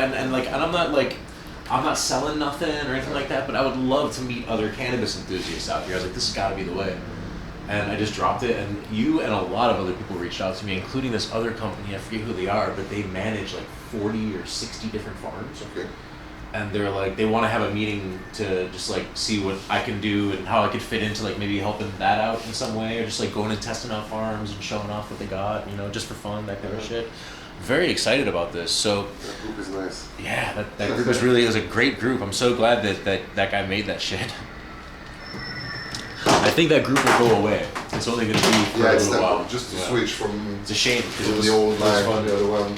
I'm not selling nothing or anything like that, but I would love to meet other cannabis enthusiasts out here. I was like, this has got to be the way. And I just dropped it, and you and a lot of other people reached out to me, including this other company. I forget who they are, but they manage like 40 or 60 different farms. Okay. And they're like, they want to have a meeting to just like see what I can do and how I could fit into like maybe helping that out in some way, or just like going and testing out farms and showing off what they got, just for fun, that kind of shit. Very excited about this. So that group is nice. Yeah, that group was a great group. I'm so glad that guy made that shit. I think that group will go away. It's only going to be for a little while. Just to switch from. It's a shame because it was the old line fun. The other one.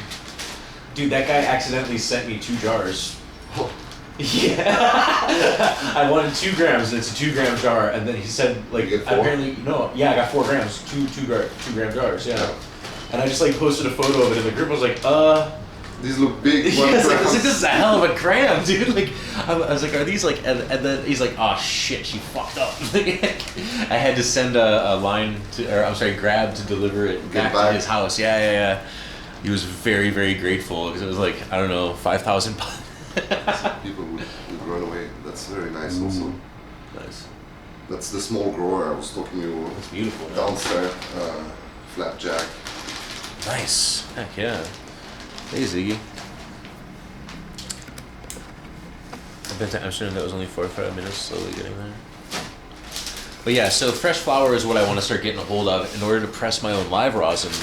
Dude, that guy accidentally sent me 2 jars. Yeah, I wanted 2 grams, and it's a 2-gram jar. And then he said, like, apparently, I got 4 grams, 2-gram jars. Yeah. And I just like posted a photo of it, and the group was like, These look big. Yes, I was like, this is a hell of a gram, dude. Like, I was like, are these like? And then he's like, oh shit, she fucked up. I had to send a Grab to deliver it back to his house. Yeah. He was very, very grateful because it was like, I don't know, 5,000 baht. People would run away. That's very nice, also. Nice. That's the small grower I was talking to you. It's beautiful. Downstairs, Flapjack. Nice. Heck yeah. Hey Ziggy. I've been to Amsterdam, that was only 45 minutes, slowly getting there. But yeah, so fresh flower is what I want to start getting a hold of in order to press my own live rosin,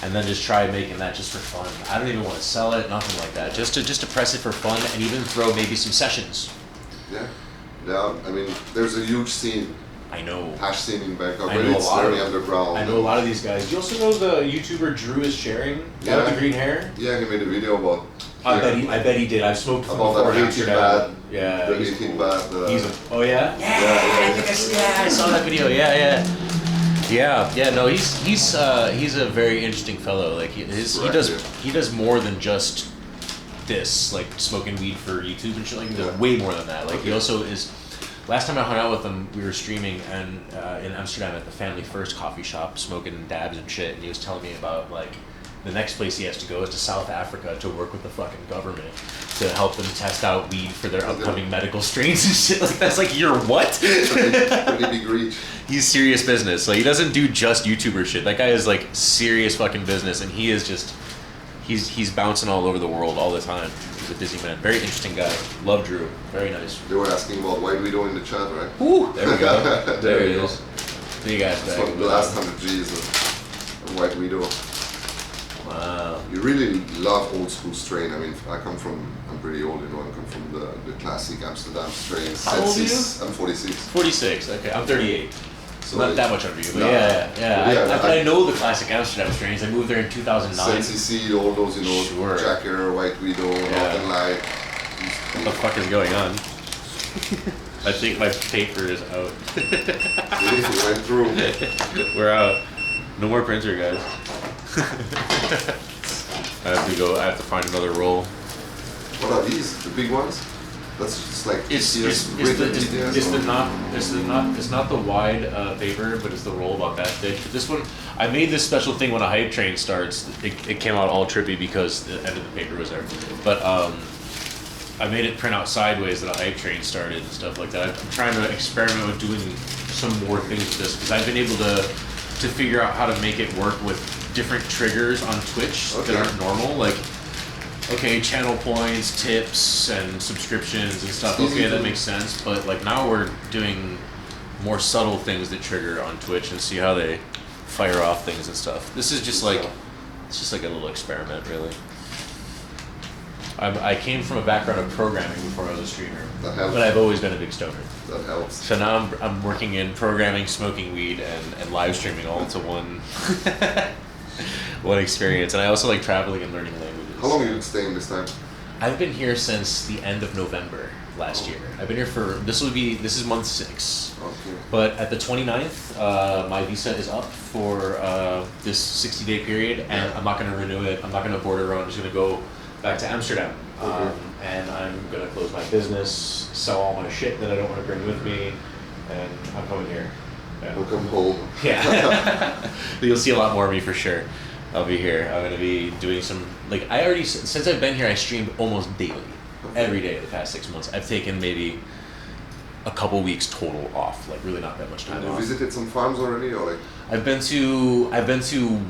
and then just try making that just for fun. I don't even want to sell it, nothing like that. Just to press it for fun and even throw maybe some sessions. Yeah. I mean, there's a huge scene. I know. Hash scene in Bangkok, I but know it's very underground. I know a lot of these guys. Do you also know the YouTuber Drew is sharing? Yeah. With the green hair? Yeah, he made a video about. I bet he did. I've smoked from about before that 18 Amsterdam. Yeah. The 18 baht. Oh yeah? Yeah, I saw that video. Yeah. No, he's a very interesting fellow. Like he does more than just this, like smoking weed for YouTube and shit. Like he does way more than that. Like he also is. Last time I hung out with him, we were streaming and in Amsterdam at the Family First coffee shop, smoking dabs and shit. And he was telling me about like the next place he has to go is to South Africa to work with the fucking government to help them test out weed for their upcoming medical strains and shit. Like that's like your what? Pretty big reach. He's serious business. Like he doesn't do just YouTuber shit. That guy is like serious fucking business, and he is just he's bouncing all over the world all the time. He's a busy man. Very interesting guy. Love Drew. Very nice. They were asking about why we do in the chat, right? Ooh, there we go. There it is. Big ass That's bag. one of the last 100 G's of White Widow. Wow. You really love old school strain. I mean, I'm pretty old, you know. I come from the classic Amsterdam strain. How old are you? I'm 46. 46. Okay, I'm 38. So Not like, that much under you, but no. yeah. I know the classic Amsterdam strains. I moved there in 2009. Sensi, all those, you know, Sure. Jacker, White Widow, Northern Light. What the fuck is going on? I think my paper is out. We went through. We're out. No more printer, guys. I have to find another roll. What are these? The big ones? That's just like It's not the wide paper, but it's the roll about that thick. This one, I made this special thing when a hype train starts. It came out all trippy because the end of the paper was there. But I made it print out sideways that a hype train started and stuff like that. I'm trying to experiment with doing some more things with this because I've been able to figure out how to make it work with different triggers on Twitch that aren't normal. Like, okay, channel points, tips, and subscriptions and stuff. Okay, that makes sense. But like now we're doing more subtle things that trigger on Twitch and see how they fire off things and stuff. This is just like, it's just like a little experiment, really. I came from a background of programming before I was a streamer, That helps. but I've always been a big stoner. That helps. So now I'm working in programming, smoking weed, and live streaming all into one one experience. And I also like traveling and learning languages. How long are you staying this time? I've been here since the end of November last year. I've been here for this is month 6. Okay. But at the 29th, my visa is up for this 60-day period, and I'm not going to renew it. I'm not going to border run. I'm just going to go back to Amsterdam. And I'm going to close my business, sell all my shit that I don't want to bring with me, and I'm coming here. Yeah. Welcome home. Yeah. You'll see a lot more of me for sure. I'll be here. I'm going to be doing some, like, since I've been here, I streamed almost daily. Every day the past 6 months. I've taken maybe a couple weeks total off, like really not that much time Have you off. visited some farms already, or like? I've been to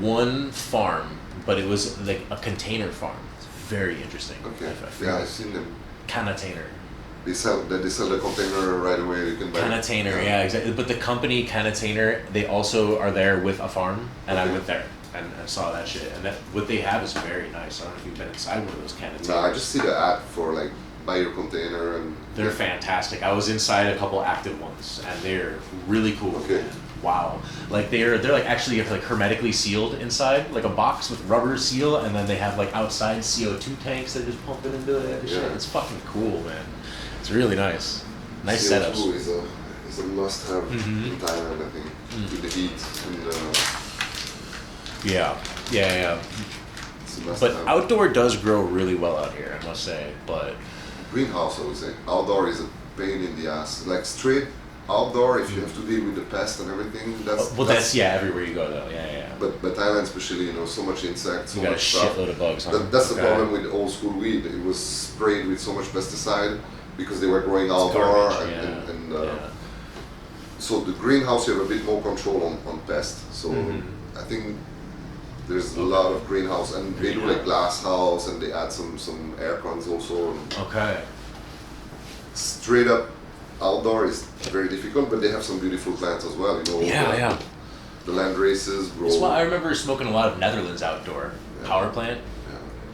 one farm, but it was like a container farm. It's very interesting. Okay. I Yeah, I've seen them. Canatainer. They sell the container right away. You can buy. Canatainer, yeah, exactly. But the company Canatainer, they also are there with a farm, and I went there and I saw that shit. And that what they have is very nice. I don't know if you've been inside one of those Canatainers. No, I just see the ad for like buy your container and. They're fantastic. I was inside a couple active ones, and they're really cool. Okay. Wow. Like they're like actually like hermetically sealed inside, like a box with rubber seal, and then they have like outside CO2 tanks that just pump it into it. And shit. Yeah. It's fucking cool, man. It's really nice. Nice CO2 setups. is a must-have in Thailand, I think, with the heat and. Yeah. It's a must-have. But outdoor does grow really well out here, I must say. But Greenhouse, I would say. Outdoor is a pain in the ass. Like straight outdoor, if you have to deal with the pest and everything, that's everywhere you go though. Yeah. But Thailand especially, so much insects, so You got a much stuff. shitload of bugs. Huh? That's the Okay. problem with old school weed. It was sprayed with so much pesticide because they were growing It's outdoor, garbage, and yeah. so the greenhouse you have a bit more control on pests. So I think there's a lot of greenhouse, and they do like glass house, and they add some air cons also. Okay. Straight up outdoor is very difficult, but they have some beautiful plants as well. Yeah. The land races grow. That's why I remember smoking a lot of Netherlands outdoor power plant.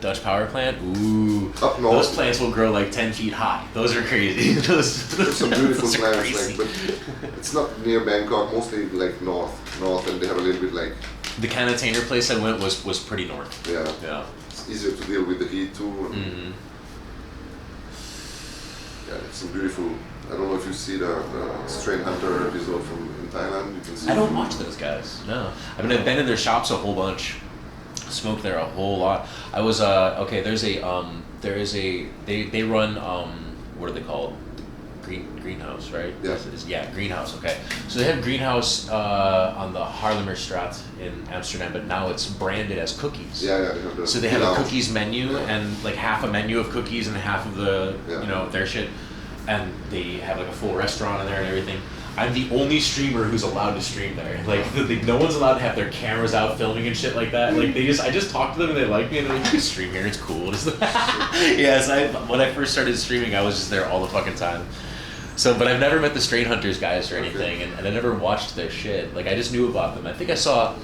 Dutch power plant. Ooh, Up north. those plants will grow like 10 feet high. Those are crazy. There's some beautiful those are plants, crazy. but it's not near Bangkok. Mostly like north, and they have a little bit like The Canatainer place I went was pretty north. yeah. It's easier to deal with the heat too. And yeah, it's some beautiful. I don't know if you see the Strain Hunter episode from in Thailand. You can see. I don't watch those guys. No, I mean I've been in their shops a whole bunch. Smoked there a whole lot. I was okay. They run what are they called? Greenhouse, right? Yeah. Yeah, Greenhouse. Okay, so they have Greenhouse on the Haarlemmerstraat in Amsterdam, but now it's branded as cookies. Yeah, they have the. So they have a cookies menu and like half a menu of cookies and half of the their shit, and they have like a full restaurant in there and everything. I'm the only streamer who's allowed to stream there. Like, no one's allowed to have their cameras out filming and shit like that. Like, I just talk to them and they like me and they're like, you can stream here, it's cool. Yes, when I first started streaming, I was just there all the fucking time. So, but I've never met the Strain Hunters guys or anything, and I never watched their shit. Like, I just knew about them. I think I saw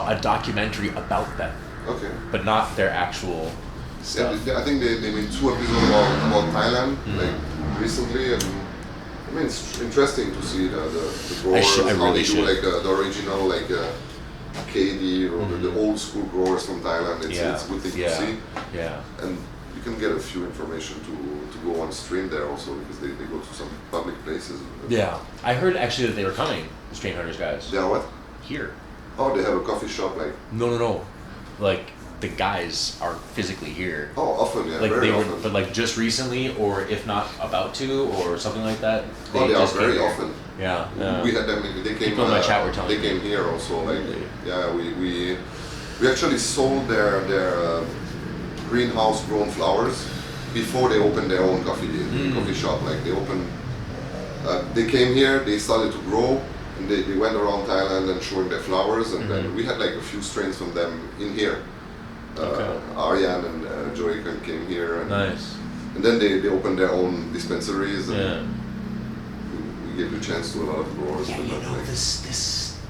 a documentary about them. Okay. But not their actual stuff. Yeah, I think they made 2 episodes about Thailand, like, recently, and I mean, it's interesting to see the growers, how they do like the original like KD or the old school growers from Thailand. It's a good thing to see. Yeah. And you can get a few information to go on stream there also because they go to some public places. Yeah. I heard actually that they were coming, the Strain Hunters guys. Yeah, what? Here. Oh, they have a coffee shop like. No. Like the guys are physically here. Oh, often, yeah. Like very they were, often. but like just recently, or if not about to, or something like that. They are very often. Yeah. We had them. They came. People in my chat were telling me. They came here also. Like, yeah, we actually sold their greenhouse grown flowers before they opened their own coffee shop. Like they opened. They came here. They started to grow. And they went around Thailand and showing their flowers, and then we had like a few strains from them in here. Aryan and Joey came here, and, nice. And then they opened their own dispensaries, and we gave the chance to a lot of growers. Yeah, you know, this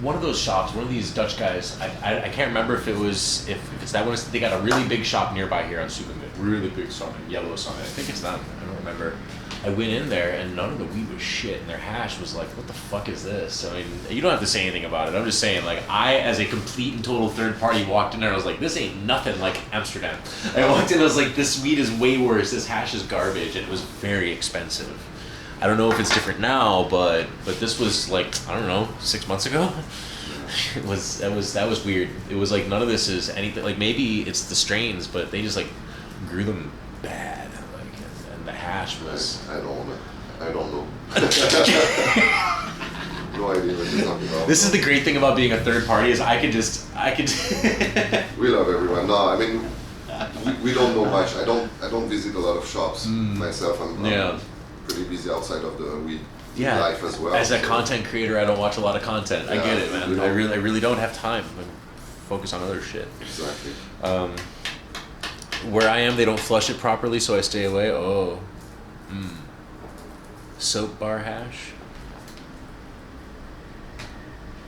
one of those shops, one of these Dutch guys, I can't remember if it's that one. They got a really big shop nearby here on Supermid, really big sign, yellow sign. I think it's them. I don't remember. I went in there and none of the weed was shit, and their hash was like, what the fuck is this? I mean, you don't have to say anything about it. I'm just saying, like, I, as a complete and total third party, walked in there and I was like, this ain't nothing like Amsterdam. I walked in and I was like, this weed is way worse. This hash is garbage, and it was very expensive. I don't know if it's different now, but this was like, I don't know, 6 months ago. That was weird. It was like none of this is anything. Like maybe it's the strains, but they just like grew them bad. The hash was. I don't know. No idea what you're talking about. This is the great thing about being a third party is I could. We love everyone. No, I mean, we don't know much. I don't visit a lot of shops myself. I'm pretty busy outside of the weed life as well. As a content creator, I don't watch a lot of content. I get it, man. I really don't have time. I focus on other shit. Exactly. Where I am, they don't flush it properly, so I stay away. Oh. Soap bar hash.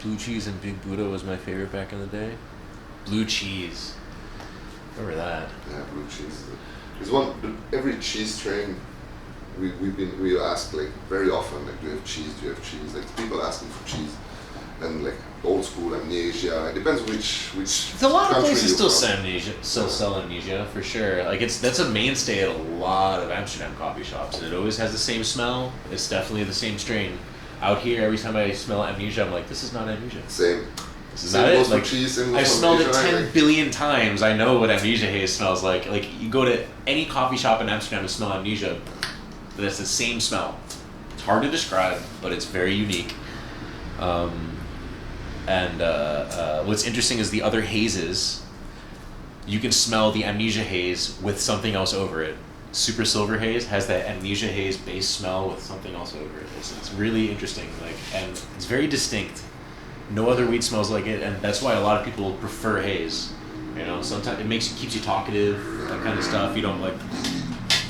Blue cheese and Big Buddha was my favorite back in the day. Blue cheese. Remember that? Yeah, blue cheese. It's one. Every cheese strain we ask like very often, like, do you have cheese? Do you have cheese? Like people asking for cheese, and like old school amnesia. It depends which. A lot of places still sell amnesia for sure. Like that's a mainstay at a lot of Amsterdam coffee shops, and it always has the same smell. It's definitely the same strain. Out here, every time I smell amnesia, I'm like, this is not amnesia. Same. This is not it. Like, cheese, I've smelled it 10 billion times. I know what amnesia haze smells like. Like you go to any coffee shop in Amsterdam and smell amnesia, but it's the same smell. It's hard to describe, but it's very unique. What's interesting is the other hazes, you can smell the amnesia haze with something else over it. Super Silver Haze has that amnesia haze base smell with something else over it. It's really interesting, like, and it's very distinct. No other weed smells like it, and that's why a lot of people prefer haze. You know, sometimes it keeps you talkative, that kind of stuff. You don't like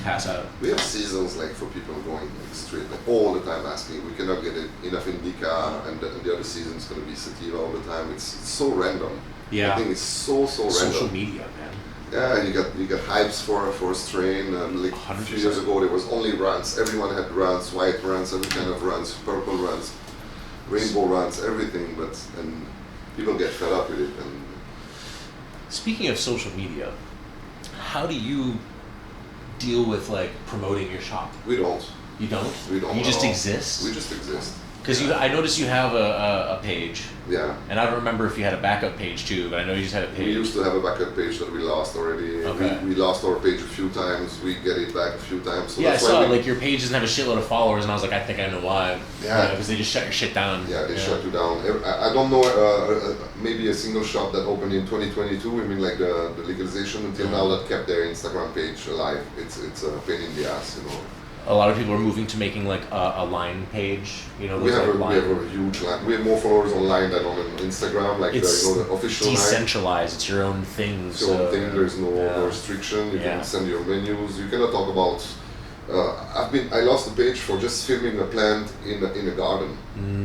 pass out. We have seasons like for people going like straight like all the time asking. We cannot get enough indica, and the other season is going to be sativa all the time. It's so random. Yeah, I think it's so random. Social media, man. Yeah, you got hypes for a strain. Like 100%. A few years ago, there was only runs. Everyone had runs, white runs, every kind of runs, purple runs, rainbow runs, everything. And people get fed up with it. And speaking of social media, how do you deal with like promoting your shop? We don't. You don't? We don't. You just exist? We just exist. Because I noticed you have a page. Yeah. And I don't remember if you had a backup page too, but I know you just had a page. We used to have a backup page that we lost already. Okay. We lost our page a few times. We get it back a few times. So Yeah, I that's saw why it. Like your page doesn't have a shitload of followers, and I was like, I think I know why. Yeah. Because they just shut your shit down. Yeah, they shut you down. I don't know, maybe a single shop that opened in 2022, I mean like the legalization until now that kept their Instagram page alive. It's a pain in the ass, you know. A lot of people are moving to making like a line page, you know. We have like a huge line. We have more followers online than on Instagram, like it's the official line. decentralized. It's your own thing. It's your own thing. There's no yeah. restriction. You Yeah. can send your menus. You cannot talk about. I lost the page for just filming a plant in a garden.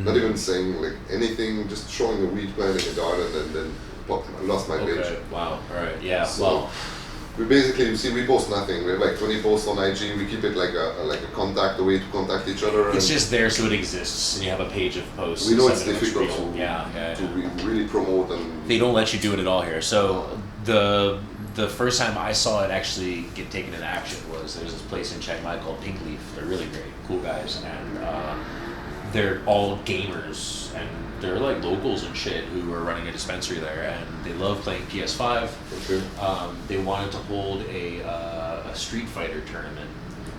Not even saying like anything, just showing a weed plant in a garden, and then I lost my page. Okay. Wow. All right. Yeah. So, well. We basically, you see, we post nothing. We have like 20 posts on IG. We keep it like a contact, a way to contact each other. It's just there so it exists, and you have a page of posts. We know and it's stuff that looks difficult real. Yeah. to really promote and. They don't let you do it at all here. So the first time I saw it actually get taken into action was there's this place in Chiang Mai called Pink Leaf. They're really great, cool guys, and they're all gamers, and they're like locals and shit who are running a dispensary there, and they love playing PS5. Okay. They wanted to hold a Street Fighter tournament.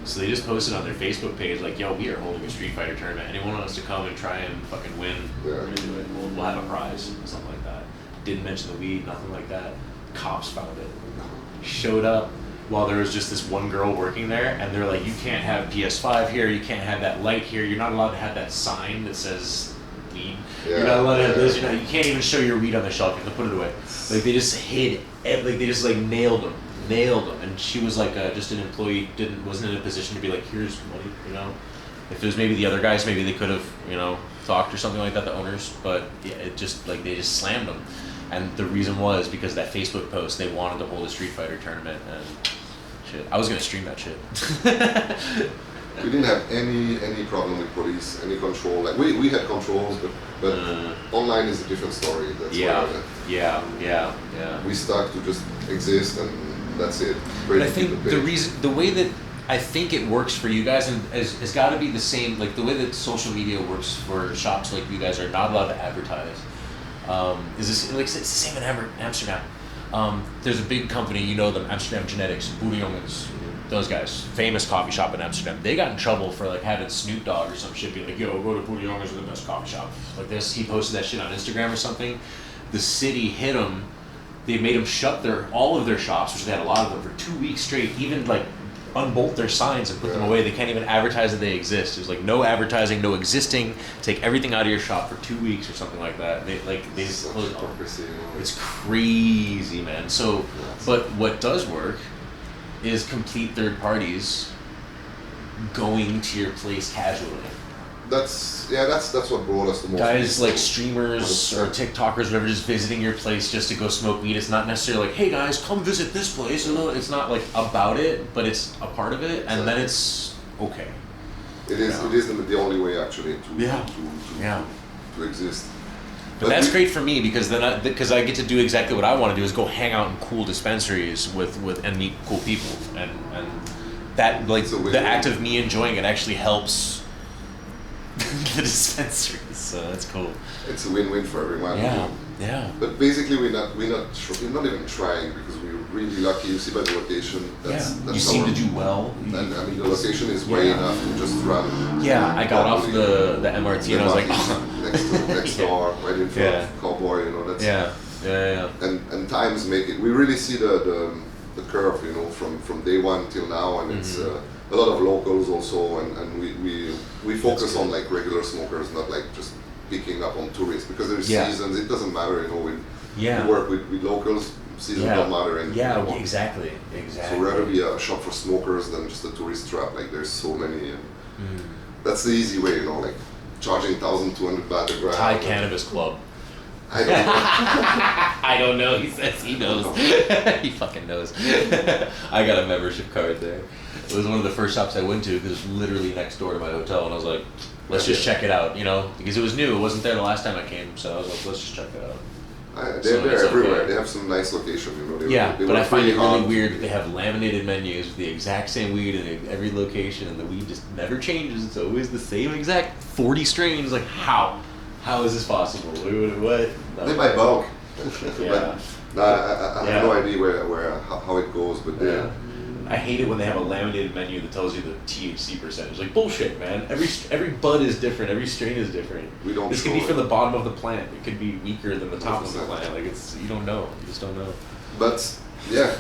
So they just posted on their Facebook page like, yo, we are holding a Street Fighter tournament. Anyone wants to come and try and fucking win, we're gonna do it. We'll have a prize, something like that. Didn't mention the weed, nothing like that. Cops found it. Showed up while there was just this one girl working there, and they're like, you can't have PS5 here, you can't have that light here, you're not allowed to have that sign that says weed. Yeah. You're not allowed to have this, you can't even show your weed on the shelf, you have to put it away. Like they just hid, like they just like nailed them. And she was like just an employee, wasn't in a position to be like, here's money, you know. If it was maybe the other guys, maybe they could have, talked or something like that, the owners, but yeah, it just like they just slammed them. And the reason was because that Facebook post, they wanted to hold a Street Fighter tournament, and shit, I was gonna stream that shit. We didn't have any problem with police, any control. Like we had controls, but online is a different story. That's Yeah. We stuck to just exist, and that's it. But I think the way that I think it works for you guys, and has got to be the same. Like the way that social media works for shops like you guys are not allowed to advertise. Is this like it's the same in Amsterdam? There's a big company, you know them, Amsterdam Genetics, Boedejongens, those guys, famous coffee shop in Amsterdam. They got in trouble for like having Snoop Dogg or some shit be like, yo, go to Boedejongens, we're the best coffee shop. Like this, he posted that shit on Instagram or something. The city hit him. They made them shut all of their shops, which they had a lot of them, for 2 weeks straight. Even like unbolt their signs and put them away. They can't even advertise that they exist. There's like no advertising, no existing. Take everything out of your shop for 2 weeks or something like that. They just close it all. It's crazy, man. So, but what does work is complete third parties going to your place casually. That's what brought us the most. Guys like streamers or TikTokers, whatever, just visiting your place just to go smoke weed. It's not necessarily like, hey guys, come visit this place. It's not like about it, but it's a part of it, and then it's okay. It is the only way actually to exist. But that's great for me because then I get to do exactly what I want to do, is go hang out in cool dispensaries and meet cool people, and that like the act of me enjoying it actually helps the dispensaries, so that's cool. It's a win-win for everyone. Yeah. But basically, we're not even trying, because we're really lucky. You see by the location. That's you seem to do well. And I mean, the location is way enough to just run. Yeah, I got off the MRT and I was like, next door, right in front of Cowboy. That's yeah. And times make it. We really see the curve, from day one till now, and it's. A lot of locals also, and we focus on like regular smokers, not like just picking up on tourists, because there's seasons. It doesn't matter, we work with locals. Seasons don't matter. Exactly. So rather be a shop for smokers than just a tourist trap. Like there's so many. That's the easy way, like charging 1,200 baht a gram. Thai Cannabis Club. I don't know. I don't know. He says he knows. He fucking knows. I got a membership card there. It was one of the first shops I went to, because it was literally next door to my hotel, and I was like, let's just check it out, because it was new. It wasn't there the last time I came, so I was like, let's just check it out. They're everywhere. They have some nice location, you know. They but I work find it really hard. weird that they have laminated menus with the exact same weed in every location, and the weed just never changes. It's always the same exact 40 strains. Like, how? How is this possible? What? No. They buy bulk. Yeah. I have no idea how it goes, but Yeah. I hate it when they have a laminated menu that tells you the THC percentage. Like, bullshit, man. Every bud is different. Every strain is different. This could be from the bottom of the plant. It could be weaker than the top of the plant. Like, you don't know. You just don't know. But yeah,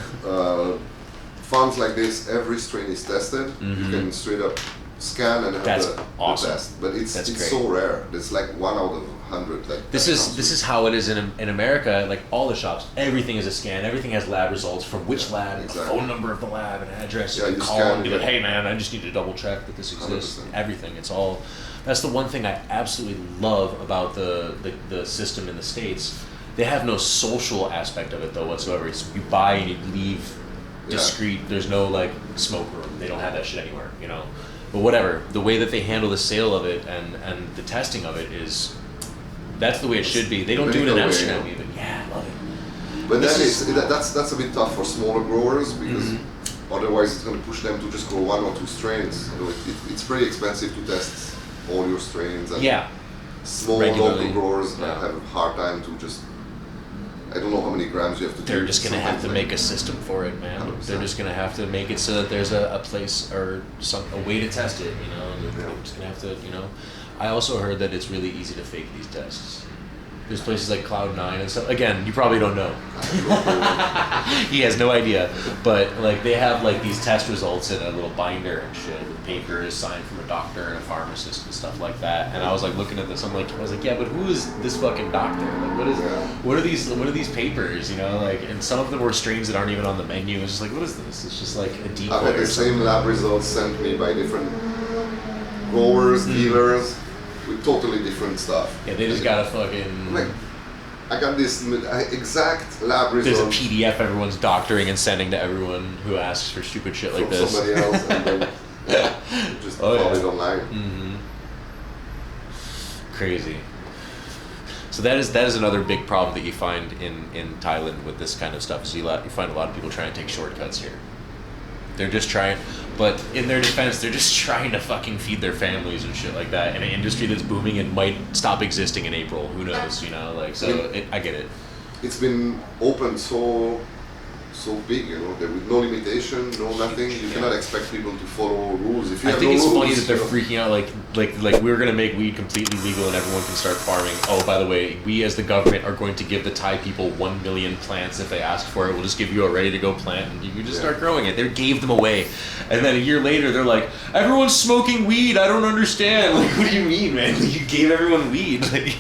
farms like this, every strain is tested. You can straight up scan and have the test. But it's so rare. It's like 1 out of 100. Like this is how it is in America. Like all the shops, everything is a scan. Everything has lab results from which lab, the phone number of the lab, and address. You can call and be like, hey man, I just need to double check that this exists. 100%. Everything. It's all. That's the one thing I absolutely love about the system in the States. They have no social aspect of it though whatsoever. It's you buy and you leave discreet. There's no like smoke room. They don't have that shit anywhere, you know. But whatever, the way that they handle the sale of it and the testing of it is, that's the way it should be. They don't do it in Amsterdam even. Yeah, I love it. But that's a bit tough for smaller growers because otherwise it's going to push them to just grow 1 or 2 strains. You know, it's pretty expensive to test all your strains. And small local growers have a hard time to just. I don't know how many grams you have to do. They're just going to have to make a system for it, man. 100%. They're just going to have to make it so that there's a place or a way to test it, you know. They're just going to have to, you know. I also heard that it's really easy to fake these tests. There's places like Cloud9 and stuff. Again, you probably don't know. He has no idea. But like they have like these test results in a little binder and shit. The paper is signed from a doctor and a pharmacist and stuff like that. And I was like looking at this. I was like, yeah, but who is this fucking doctor? Like, what are these papers? You know, like, and some of them were strains that aren't even on the menu. It's just like, what is this? It's just like a decoy. I've had the same lab results sent me by different growers, dealers. With totally different stuff. Yeah, they just got a fucking. Like, I got this exact lab result. There's a PDF everyone's doctoring and sending to everyone who asks for stupid shit like this. Somebody else, and then just found it online. Crazy. So that is another big problem that you find in Thailand with this kind of stuff. Is you find a lot of people trying to take shortcuts here. They're just trying, but in their defense, they're just trying to fucking feed their families and shit like that in an industry that's booming and might stop existing in April. Who knows, you know? Like, so I get it. It's been opened so big, you know, there with no limitation, no nothing. You cannot expect people to follow rules. If you have no rules, funny that they're freaking out like we're gonna make weed completely legal and everyone can start farming. Oh, by the way, we as the government are going to give the Thai people 1 million plants if they ask for it. We'll just give you a ready to go plant and you can just start growing it. They gave them away, and then a year later they're like, everyone's smoking weed. I don't understand. Like, what do you mean, man? You gave everyone weed. Like,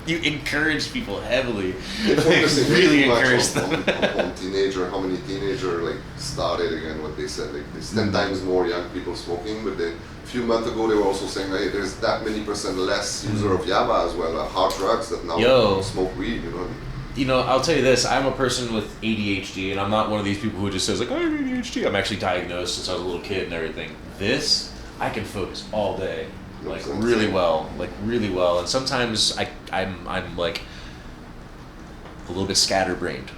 you encouraged people heavily. Like, really encouraged them. On teenager, how many teenager like started again? What they said, like there's 10 times more young people smoking, but a few months ago they were also saying, hey, there's that many percent less user of yaba as well, hard drugs that now smoke weed. You know, I'll tell you this, I'm a person with ADHD, and I'm not one of these people who just says like, I have ADHD. I'm actually diagnosed since I was a little kid and everything. This, I can focus all day, like really well, and sometimes I'm like a little bit scatterbrained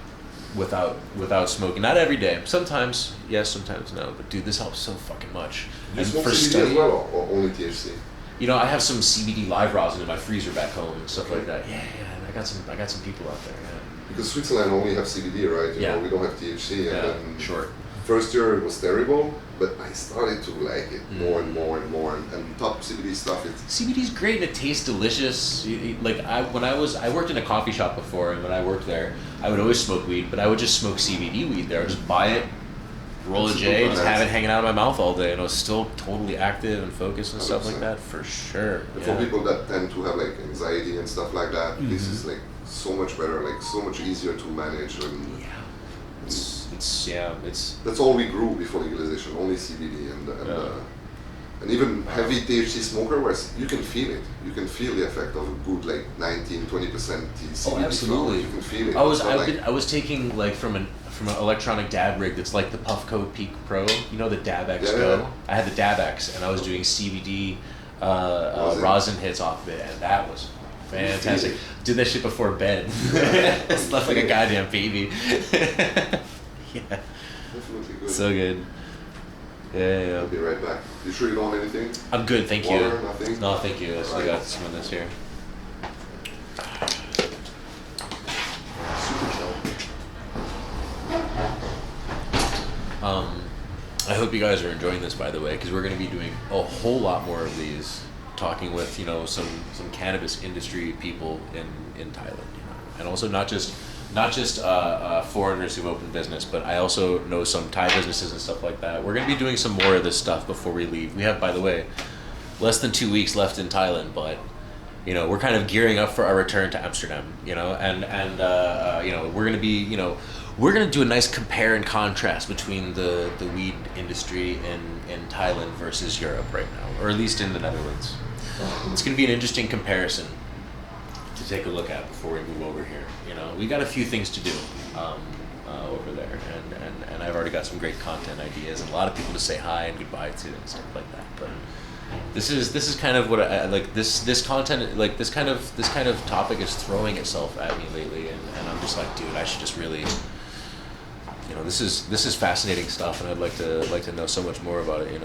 without smoking. Not every day. Sometimes yes, sometimes no. But dude, this helps so fucking much. You smoke CBD as well, or only THC? You know, I have some CBD live rosin in my freezer back home and stuff like that. Yeah. And I got some people out there. Yeah. Because Switzerland only have CBD, right? You know, we don't have THC. And then sure. First year it was terrible, but I started to like it more and more and more. And top CBD stuff. CBD's great and it tastes delicious. Like I worked in a coffee shop before, and when I worked there, I would always smoke weed, but I would just smoke CBD weed there. I would just buy it, roll a J, just have it hanging out of my mouth all day, and I was still totally active and focused and 100%. Stuff like that, for sure. For people that tend to have like anxiety and stuff like that, this is like so much better, like so much easier to manage. And that's all we grew before legalization, only CBD and even heavy THC smoker, where you can feel it. You can feel the effect of a good like 19-20% THC. Oh, absolutely. You can feel it. I was taking like from an electronic dab rig that's like the Puffco Peak Pro. You know the Dab X Go? Yeah. I had the Dab X and I was doing CBD rosin hits off of it, and that was Fantastic. Did that shit before bed. Slept like a goddamn baby. Yeah. Definitely good. So good. Yeah. I'll be right back. You sure you don't want anything? I'm good, thank Water, you. nothing? No, thank you. I Alright. got some of this here. Super chill. I hope you guys are enjoying this, by the way, because we're going to be doing a whole lot more of these, talking with some cannabis industry people in Thailand, and also not just foreigners who've opened business, but I also know some Thai businesses and stuff like that. We're going to be doing some more of this stuff before we leave. We have, by the way, less than 2 weeks left in Thailand, but we're kind of gearing up for our return to Amsterdam, and we're going to be, we're going to do a nice compare and contrast between the weed industry in Thailand versus Europe right now, or at least in the Netherlands. It's going to be an interesting comparison to take a look at before we move over here. We got a few things to do over there, and I've already got some great content ideas and a lot of people to say hi and goodbye to and stuff like that. But this is kind of what I like. This content, like this kind of topic is throwing itself at me lately, and I'm just like, dude, I should just really. This is fascinating stuff, and I'd like to know so much more about it.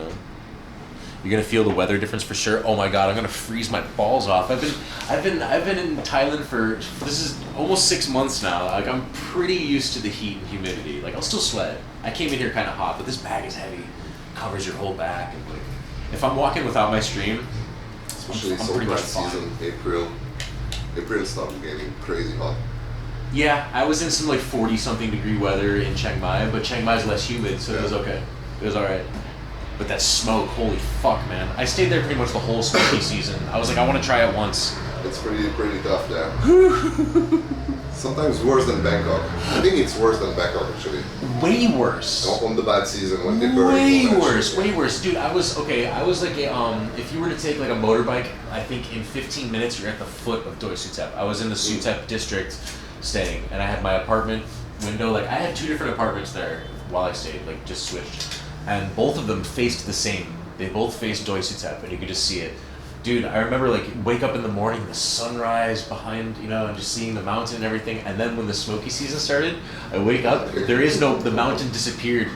You're gonna feel the weather difference for sure. Oh my god, I'm gonna freeze my balls off. I've been in Thailand for this is almost 6 months now. Like I'm pretty used to the heat and humidity. Like I'll still sweat. I came in here kind of hot, but this bag is heavy, covers your whole back, and like if I'm walking without my stream, Especially I'm pretty so much bad season, April started getting crazy hot. Yeah, I was in some like 40-something degree weather in Chiang Mai, but Chiang Mai is less humid, so it was okay. It was all right. But that smoke, holy fuck, man! I stayed there pretty much the whole smoky season. I was like, I want to try it once. It's pretty tough there. Sometimes worse than Bangkok. I think it's worse than Bangkok actually. Way worse. On the bad season when they burn. Way worse, way worse, dude. I was like if you were to take like a motorbike, I think in 15 minutes you're at the foot of Doi Suthep. I was in the Suthep district staying, and I had my apartment window. Like I had 2 different apartments there while I stayed, like just switched, and both of them faced the same. They both faced Doi Suthep, and you could just see it. Dude, I remember like wake up in the morning, the sunrise behind, and just seeing the mountain and everything. And then when the smoky season started, I wake up, the mountain disappeared.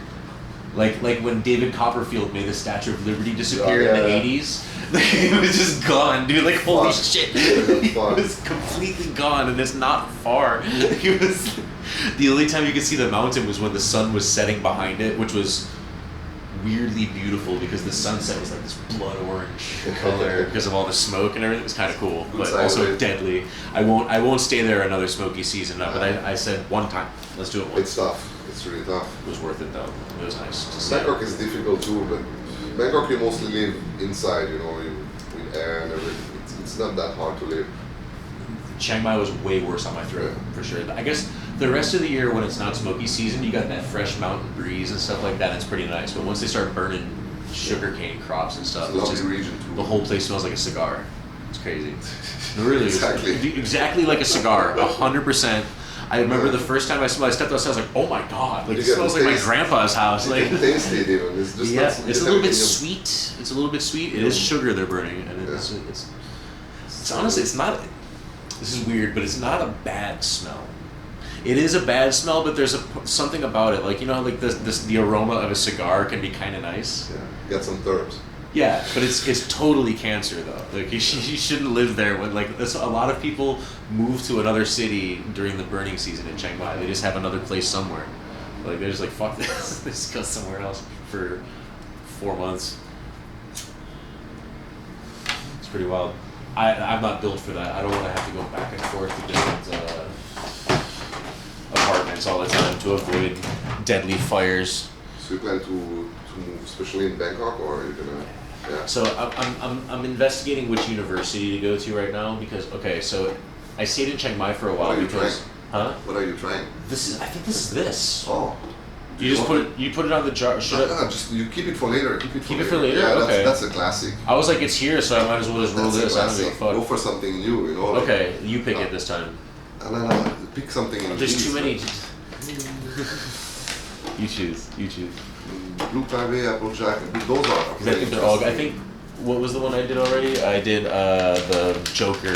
Like when David Copperfield made the Statue of Liberty disappear in the 80s. It was just gone, dude. Like holy shit. It was completely gone, and it's not far. It was the only time you could see the mountain was when the sun was setting behind it, which was weirdly beautiful because the sunset was like this blood orange color because of all the smoke and everything. It was kind of cool, but also deadly. I won't stay there another smoky season, but I said one time, let's do it once. It's tough. It's really tough. It was worth it though. It was nice to see. Bangkok is difficult too, but Bangkok you mostly live inside, with air and everything. It's not that hard to live. Chiang Mai was way worse on my throat, for sure. I guess the rest of the year when it's not smoky season, you got that fresh mountain breeze and stuff like that, and it's pretty nice. But once they start burning sugarcane crops and stuff, It's a lovely region too. The whole place smells like a cigar. It's crazy. It really Exactly. is. Exactly like a cigar, 100%. I remember the first time I stepped outside, I was like, oh my god, like it smells like my grandpa's house. Like, you can taste it even. It's just it's a little bit sweet. It's a little bit sweet. It is sugar they're burning, and it's honestly, it's not. This is weird, but it's not a bad smell. It is a bad smell, but there's something about it, like like the aroma of a cigar can be kind of nice. Yeah, got some herbs. Yeah, but it's totally cancer though. Like you shouldn't live there when a lot of people move to another city during the burning season in Chiang Mai. They just have another place somewhere. Like they're just like fuck this. They just go somewhere else for 4 months. It's pretty wild. I'm not built for that. I don't want to have to go back and forth to different apartments all the time to avoid deadly fires. So you plan to move, especially in Bangkok, or are you gonna? Yeah. So I'm investigating which university to go to right now because so I stayed in Chiang Mai for a while What are you because trying? I think this is this. Oh. You just put it on the jar. Just you keep it for later. Keep it for later. Yeah, okay. That's a classic. I was like, it's here, so I might as well just roll this. I don't give a fuck. Go for something new, Okay, you pick it this time. No, pick something. There's too many. You choose. Blue Taipei, Applejack, those are. Because I think they're all. I think What was the one I did already? I did the Joker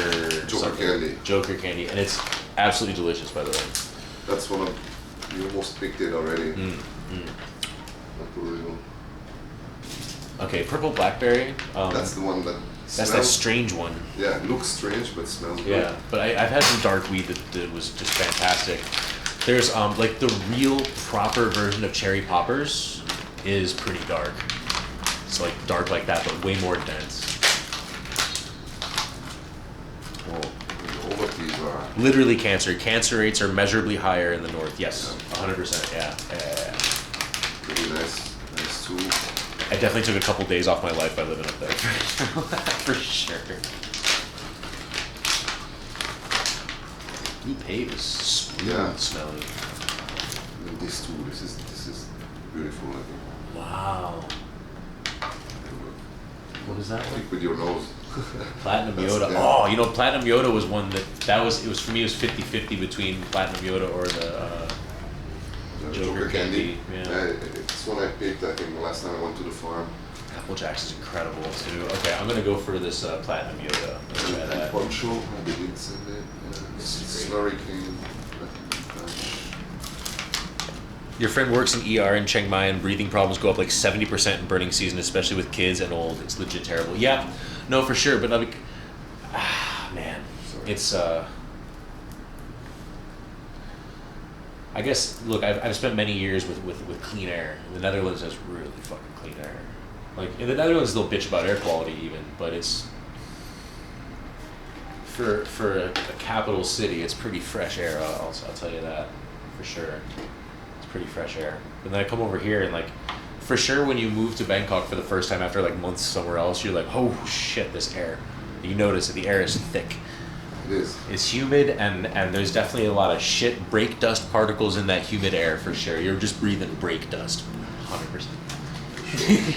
candy. Joker candy, and it's absolutely delicious, by the way. That's one of you almost picked it already. Unbelievable. Okay, purple blackberry. That's the one that. That's that strange one. Yeah, it looks strange, but smells good. Yeah, but I've had some dark weed that was just fantastic. There's like the real proper version of cherry poppers is pretty dark. It's like dark like that, but way more dense. Oh, all of these are. Literally cancer. Cancer rates are measurably higher in the north. Yes, 100%. Yeah. Pretty nice too. I definitely took a couple days off my life by living up there. For sure. Blue pave is smooth smelling. And this too. This is beautiful. I think. Wow. What is that one? With your nose. Platinum Yoda. Yeah. Oh, you know, Platinum Yoda was one that was for me. It was 50-50 between Platinum Yoda or the Joker candy. Yeah. It's one I picked. I think the last time I went to the farm. Applejack's is incredible too. Okay, I'm gonna go for this Platinum Yoda. Let's try that. Poncho. I didn't send it. Slurry King. Your friend works in ER in Chiang Mai, and breathing problems go up like 70% in burning season, especially with kids and old. It's legit terrible. Yeah, no, for sure. But like, man, it's. I guess. Look, I've spent many years with clean air. The Netherlands has really fucking clean air. Like in the Netherlands, they'll bitch about air quality even, but it's. For a capital city, it's pretty fresh air. I'll tell you that, for sure. Pretty fresh air. And then I come over here and like, for sure when you move to Bangkok for the first time after like months somewhere else, you're like, oh shit, this air. You notice that the air is thick. It is. It's humid and there's definitely a lot of shit brake dust particles in that humid air for sure. You're just breathing brake dust, 100%.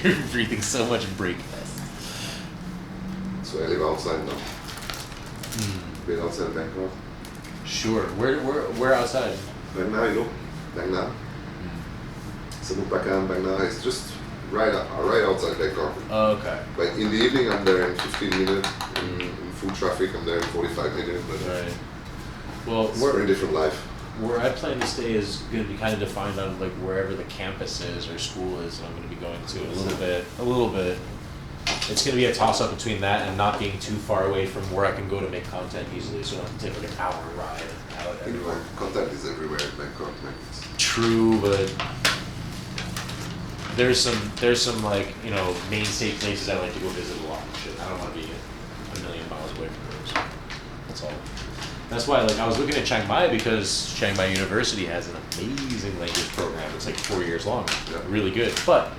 You're breathing so much brake dust. So I live outside now. Been outside Bangkok. Sure. Where outside? Right now, you know. Bang Na. Sabupakan, Bang Na. It's just right outside Bangkok. Oh, okay. But in the evening, I'm there in 15 minutes. In full traffic, I'm there in 45 minutes. But right. Well, it's a very different life. Where I plan to stay is going to be kind of defined on like wherever the campus is or school is that I'm going to be going to a little bit. It's going to be a toss-up between that and not being too far away from where I can go to make content easily, so I don't have to take like an hour ride out everywhere. Content is everywhere in Bangkok. True, but there's some like, you know, mainstay places I like to go visit a lot and shit. I don't want to be a million miles away from those. That's all. That's why, like, I was looking at Chiang Mai because Chiang Mai University has an amazing language program. It's like 4 years long. Yeah. Really good. But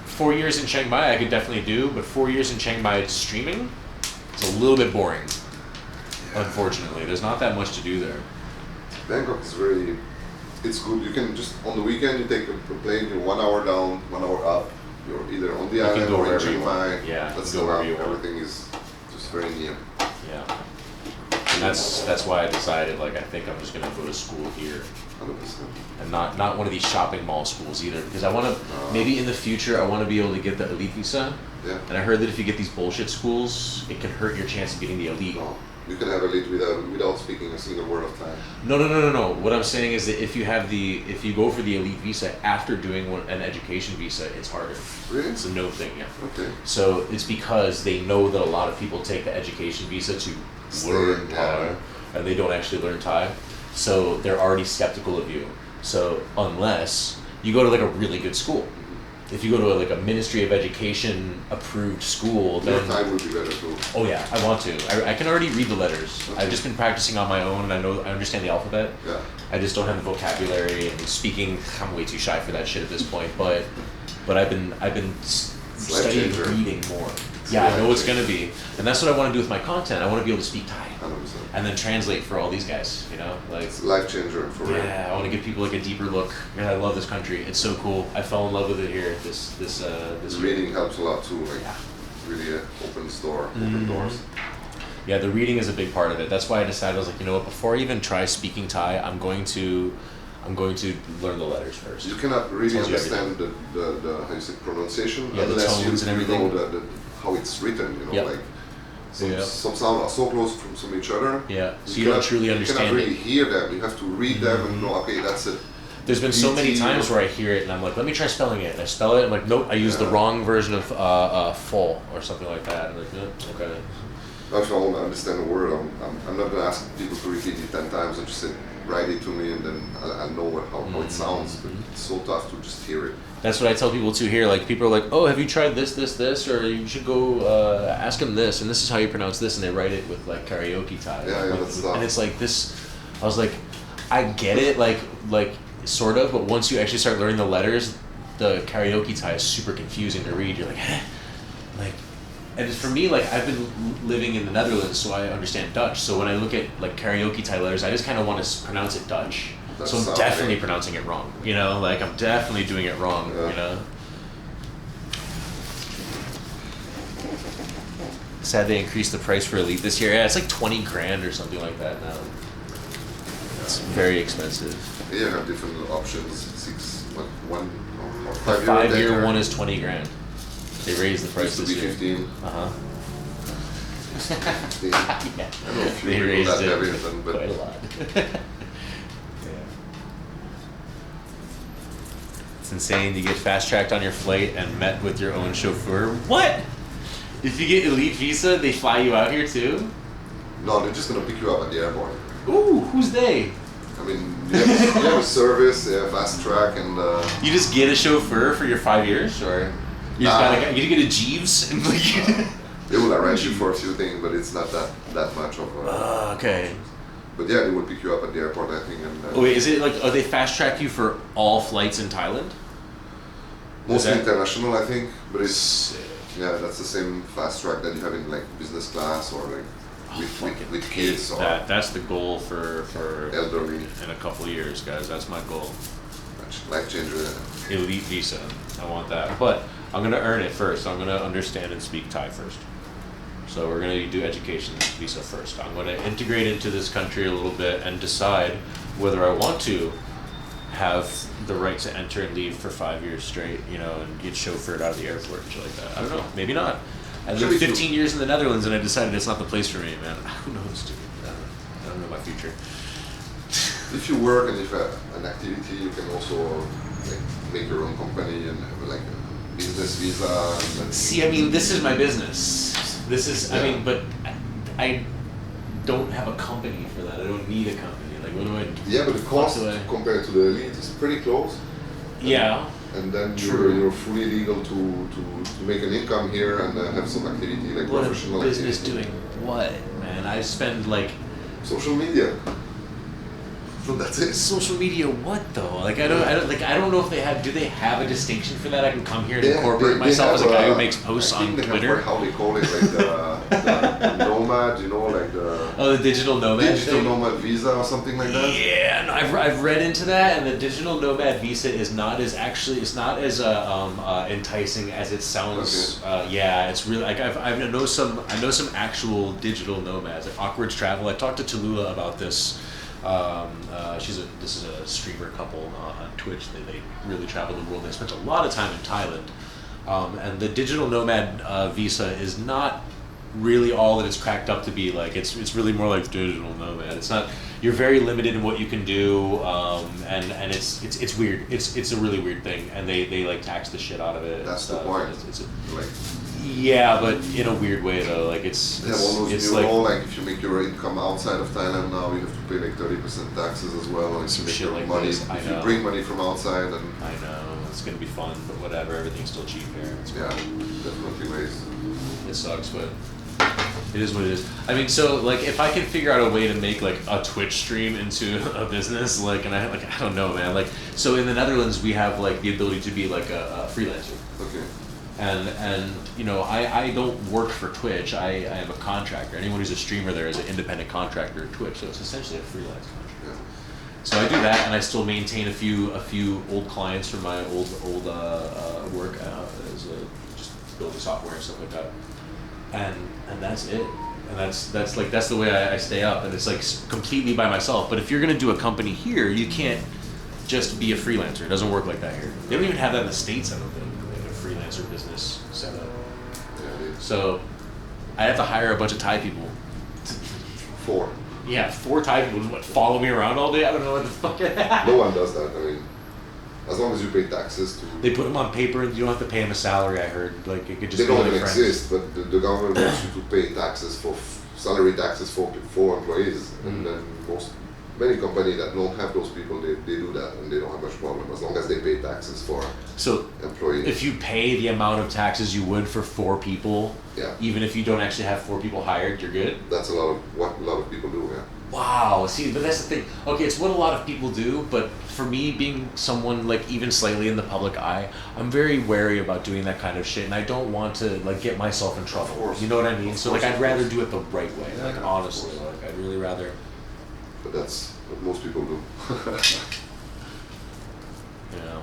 4 years in Chiang Mai I could definitely do, but 4 years in Chiang Mai streaming is a little bit boring. Unfortunately, there's not that much to do there. Bangkok is very, it's good. You can just, on the weekend, you take a plane, you're 1 hour down, 1 hour up. You're either on the island or in Chiang Mai. Yeah, that's you can go wherever you want. Everything is just very near. Yeah. And that's why I decided, like, I think I'm just gonna go to school here. 100%. And not one of these shopping mall schools either, because I want to, maybe in the future, I want to be able to get the elite visa. Yeah. And I heard that if you get these bullshit schools, it can hurt your chance of getting the elite. No. You can have elite without speaking a single word of Thai. No. What I'm saying is that if you go for the elite visa after doing an education visa, it's harder. Really? It's a no thing, yeah. Okay. So it's because they know that a lot of people take the education visa to learn Thai, and they don't actually learn Thai. So they're already skeptical of you. So unless you go to like a really good school. If you go to a Ministry of Education approved school, then your Thai would be better too. Oh yeah, I want to. I can already read the letters. Okay. I've just been practicing on my own, and I understand the alphabet. Yeah. I just don't have the vocabulary and speaking. I'm way too shy for that shit at this point. But I've been studying reading more. Yeah, I know it's gonna be, and that's what I want to do with my content. I want to be able to speak Thai, 100%. and then translate for all these guys. You know, like it's a life changer for real. Yeah, I want to give people like a deeper look. And I love this country. It's so cool. I fell in love with it here. This reading helps a lot too. Like yeah. Really opens open doors. Yeah, the reading is a big part of it. That's why I decided, I was like, you know what, before I even try speaking Thai, I'm going to I'm going to learn the letters first. You cannot really Tells you understand the how you say pronunciation Yeah, the unless tones you, and you everything. know how it's written. You know, Yep. like Yep. some sounds are so close from each other. Yeah, so you don't cannot- truly You understand cannot really it. hear them. You have to read them and know. Okay, that's it. There's been so many BT, times where I hear it and I'm like, let me try spelling it. And I spell it. I'm like, nope, I used the wrong version of full or something like that. I'm like, nope, okay. If I want to understand a word, I'm not going to ask people to repeat it 10 times and just say, write it to me, and then I know how it sounds. But it's so tough to just hear it. That's what I tell people too here. Like, people are like, oh, have you tried this, or you should go ask them this, and this is how you pronounce this, and they write it with like karaoke Thai. Yeah, like, that's tough. and it's like this. I was like, I get it, like sort of, but once you actually start learning the letters, the karaoke Thai is super confusing to read. You're like, like. And for me, like, I've been living in the Netherlands, so I understand Dutch. So when I look at like karaoke Thai letters, I just kind of want to pronounce it Dutch. That So I'm sounds definitely right. pronouncing it wrong. You know, like I'm definitely doing it wrong. Yeah. You know. Sad they increased the price for Elite this year. Yeah, it's like 20 grand or something like that now. It's very expensive. Yeah, you have different options. 6, what, 1 or The 5 5-year decker. one is 20 grand. They raised the price Used to this be year. 15. Uh-huh. 16. Yeah. I don't know if you They know raised that it everything, but quite a lot. Yeah. It's insane. You get fast tracked on your flight and met with your own chauffeur. What? If you get Elite Visa, they fly you out here too? no, they're just gonna pick you up at the airport. Ooh, who's they? I mean, you have a service, you have fast track, and You just get a chauffeur for your 5 years, or you just Nah. gotta you get a Jeeves and like. they will arrange you for a few things, but it's not that much of a. Okay. But yeah, they will pick you up at the airport, I think, and Oh, wait, is it like, are they fast track you for all flights in Thailand? mostly that- international, I think. But it's yeah, that's the same fast track that you have in like business class or like with kids or That's the goal for elderly. in a couple of years, guys. That's my goal. Life changer. Elite Visa. I want that. But I'm gonna earn it first. I'm gonna understand and speak Thai first. So we're gonna do education visa first. I'm gonna integrate into this country a little bit and decide whether I want to have the right to enter and leave for 5 years straight, you know, and get chauffeured out of the airport and shit like that. I don't know. Maybe not. I Sure, lived you- 15 years in the Netherlands and I decided it's not the place for me, man. Who knows, dude? I don't know my future. If you work and if you have an activity, you can also like make your own company and have like a business visa. And See, I mean, this is my business. This is, I mean, but I don't have a company for that. I don't need a company. Like, what do I? yeah, but the cost do I- compared to the elite is pretty close. Yeah. And then True. you're fully legal to make an income here and have some activity like What a professional business activity. doing what, man? I spend like Social media. So that's it. social media. What though? Like I don't know if they have. Do they have a distinction for that? I can come here and Yeah, incorporate they myself have as a guy who makes posts I think on they have, Twitter. how they call it, like the nomad, you know, like the Oh, the digital nomad digital thing? nomad visa or something like that. Yeah, no, I've read into that, and the digital nomad visa is not as it's not as enticing as it sounds. Yeah, it's really like I know some actual digital nomads, like Awkward Travel. I talked to Tallulah about this. This is a streamer couple on Twitch. They really travel the world. They spent a lot of time in Thailand, and the digital nomad visa is not really all that it's cracked up to be. Like it's really more like digital nomad. It's not. You're very limited in what you can do, and it's weird. It's a really weird thing, and they like tax the shit out of it. and That's the stuff. point. Like Yeah, but in a weird way though. Like they have all those it's new like law, like if you make your income outside of Thailand now, you have to pay like 30% taxes as well. And if Some you make shit your like money, this, I if know. you bring money from outside, and I know it's gonna be fun, but whatever. Everything's still cheap here. It's yeah, definitely ways. It sucks, but it is what it is. I mean, so like if I can figure out a way to make like a Twitch stream into a business, like, and I don't know, man. Like, so in the Netherlands we have like the ability to be like a freelancer, Okay. and you know I don't work for Twitch. I am a contractor. Anyone who's a streamer there is an independent contractor at Twitch, so it's essentially a freelance contract. Yeah. So I do that, and I still maintain a few old clients from my old work as just building software and stuff like that, and that's it. And that's the way I stay up, and it's like completely by myself. But if you're gonna do a company here, you can't just be a freelancer. It doesn't work like that here. They don't even have that in the States, I don't think, like a freelancer business setup. So I have to hire a bunch of Thai people. 4. Yeah, 4 Thai people what, follow me around all day? I don't know what the fuck. No one does that. I mean, as long as you pay taxes to... They put them on paper and you don't have to pay them a salary, I heard. Like, it could just They be don't like even friends. exist, but the government wants you to pay taxes for salary taxes for employees, and then many companies that don't have those people, they do that, and they don't have much problem as long as they pay taxes for employees. If you pay the amount of taxes you would for 4 people, even if you don't actually have 4 people hired, you're good. That's what a lot of people do. Yeah. Wow. See, but that's the thing. Okay, it's what a lot of people do, but for me, being someone like even slightly in the public eye, I'm very wary about doing that kind of shit, and I don't want to like get myself in trouble. Of course. You know what I mean? So like, I'd rather do it the right way. Yeah, Like yeah, honestly, like I'd really rather. But that's what most people do. You know.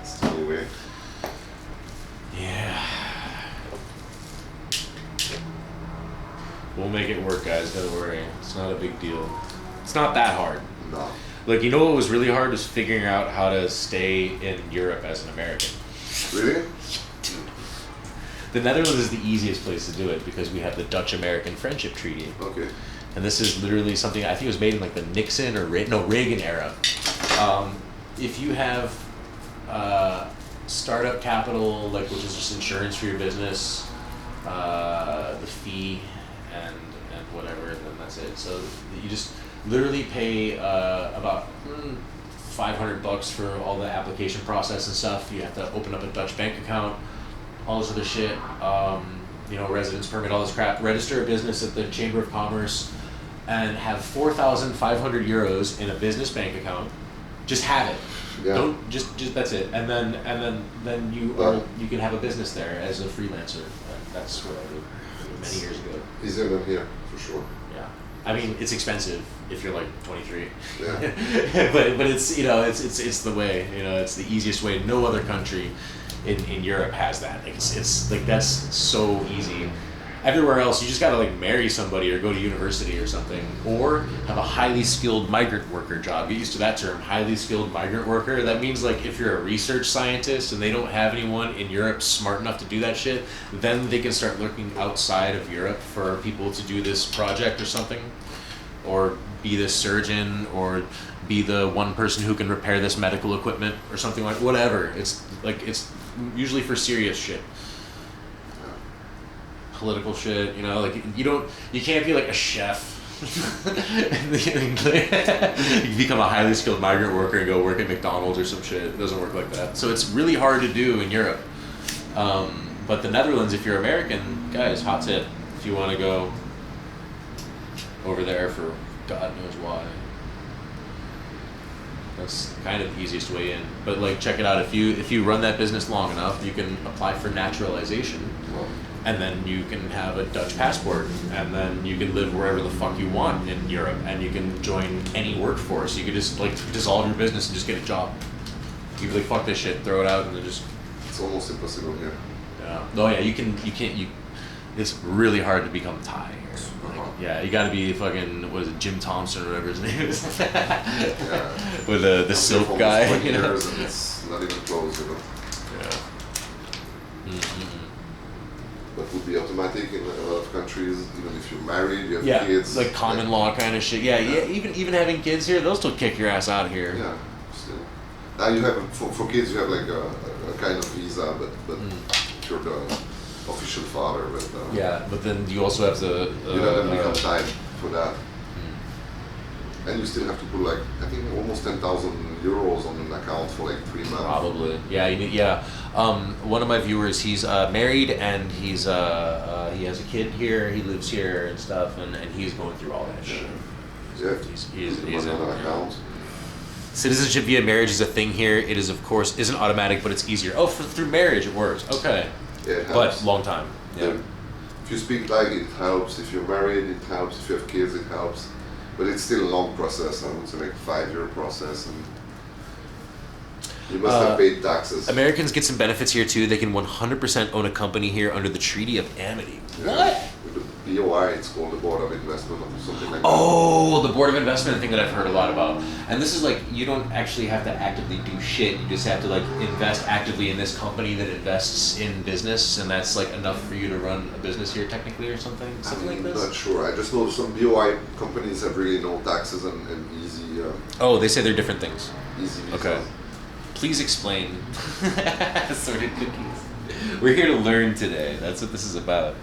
It's the only way. Yeah. We'll make it work, guys. Don't worry. It's not a big deal. It's not that hard. No. Like, you know what was really hard was figuring out how to stay in Europe as an American. Really? Dude. The Netherlands is the easiest place to do it because we have the Dutch-American Friendship Treaty. Okay. And this is literally something, I think it was made in like the Nixon or Reagan era. If you have startup capital, like which is just insurance for your business, the fee, and whatever, and then that's it. So you just literally pay about $500 for all the application process and stuff. You have to open up a Dutch bank account, all this other shit, residence permit, all this crap. Register a business at the Chamber of Commerce, and have 4,500 euros in a business bank account. Just have it. Yeah. Don't just that's it. And then you can have a business there as a freelancer. And that's what I did many years ago. Easier than here, for sure. Yeah. I mean, it's expensive if you're like 23. Yeah. but it's it's the way, it's the easiest way. No other country in Europe has that. It's like that's so easy. Everywhere else, you just gotta like marry somebody or go to university or something, or have a highly skilled migrant worker job. Get used to that term, highly skilled migrant worker. That means like if you're a research scientist and they don't have anyone in Europe smart enough to do that shit, then they can start looking outside of Europe for people to do this project or something, or be this surgeon, or be the one person who can repair this medical equipment or something like whatever. It's usually for serious shit. Political shit, like you can't be like a chef. You become a highly skilled migrant worker and go work at McDonald's or some shit. It doesn't work like that. So it's really hard to do in Europe. But the Netherlands, if you're American, guys, hot tip. If you want to go over there for God knows why. That's kind of the easiest way in. But like, check it out. If you run that business long enough, you can apply for naturalization. And then you can have a Dutch passport, and then you can live wherever the fuck you want in Europe, and you can join any workforce. You could just like dissolve your business and just get a job. You can be like, fuck this shit, throw it out, and then just. It's almost impossible here. Yeah. Oh yeah, you can't. It's really hard to become Thai here. Like, yeah, you got to be fucking, what is it, Jim Thompson or whatever his name is. Yeah. With the silk guy. 20 years and it's not even close, Yeah. Mm-hmm. That would be automatic in a lot of countries, even if you're married, you have kids. Like common law kind of shit. Yeah. Even having kids here, they'll still kick your ass out of here. Yeah, still. Now you have, for kids, you have like a kind of visa, but if you're the official father. But, but then you also have to... you don't have become time for that. And you still have to put like, I think almost 10,000 euros on an account for like 3 months. Probably. Yeah, one of my viewers, he's married and he has a kid here, he lives here and stuff, and he's going through all that shit. Yeah. He's on an account. Citizenship via marriage is a thing here. It is, of course, isn't automatic, but it's easier. Oh, through marriage it works. Okay. Yeah, it helps. But long time. Yeah. If you speak Thai, it helps. If you're married, it helps. If you have kids, it helps. But it's still a long process. I would say like a 5-year process. And You must have paid taxes. Americans get some benefits here too. They can 100% own a company here under the Treaty of Amity. What? With the BOI, it's called the Board of Investment or something like that. Oh, the Board of Investment thing that I've heard a lot about. And this is like, you don't actually have to actively do shit. You just have to like invest actively in this company that invests in business, and that's like enough for you to run a business here technically or something? Something like this? I'm not sure. I just know some BOI companies have really no taxes and easy. Oh, they say they're different things. Easy visas. Okay. Please explain assorted cookies. We're here to learn today. That's what this is about.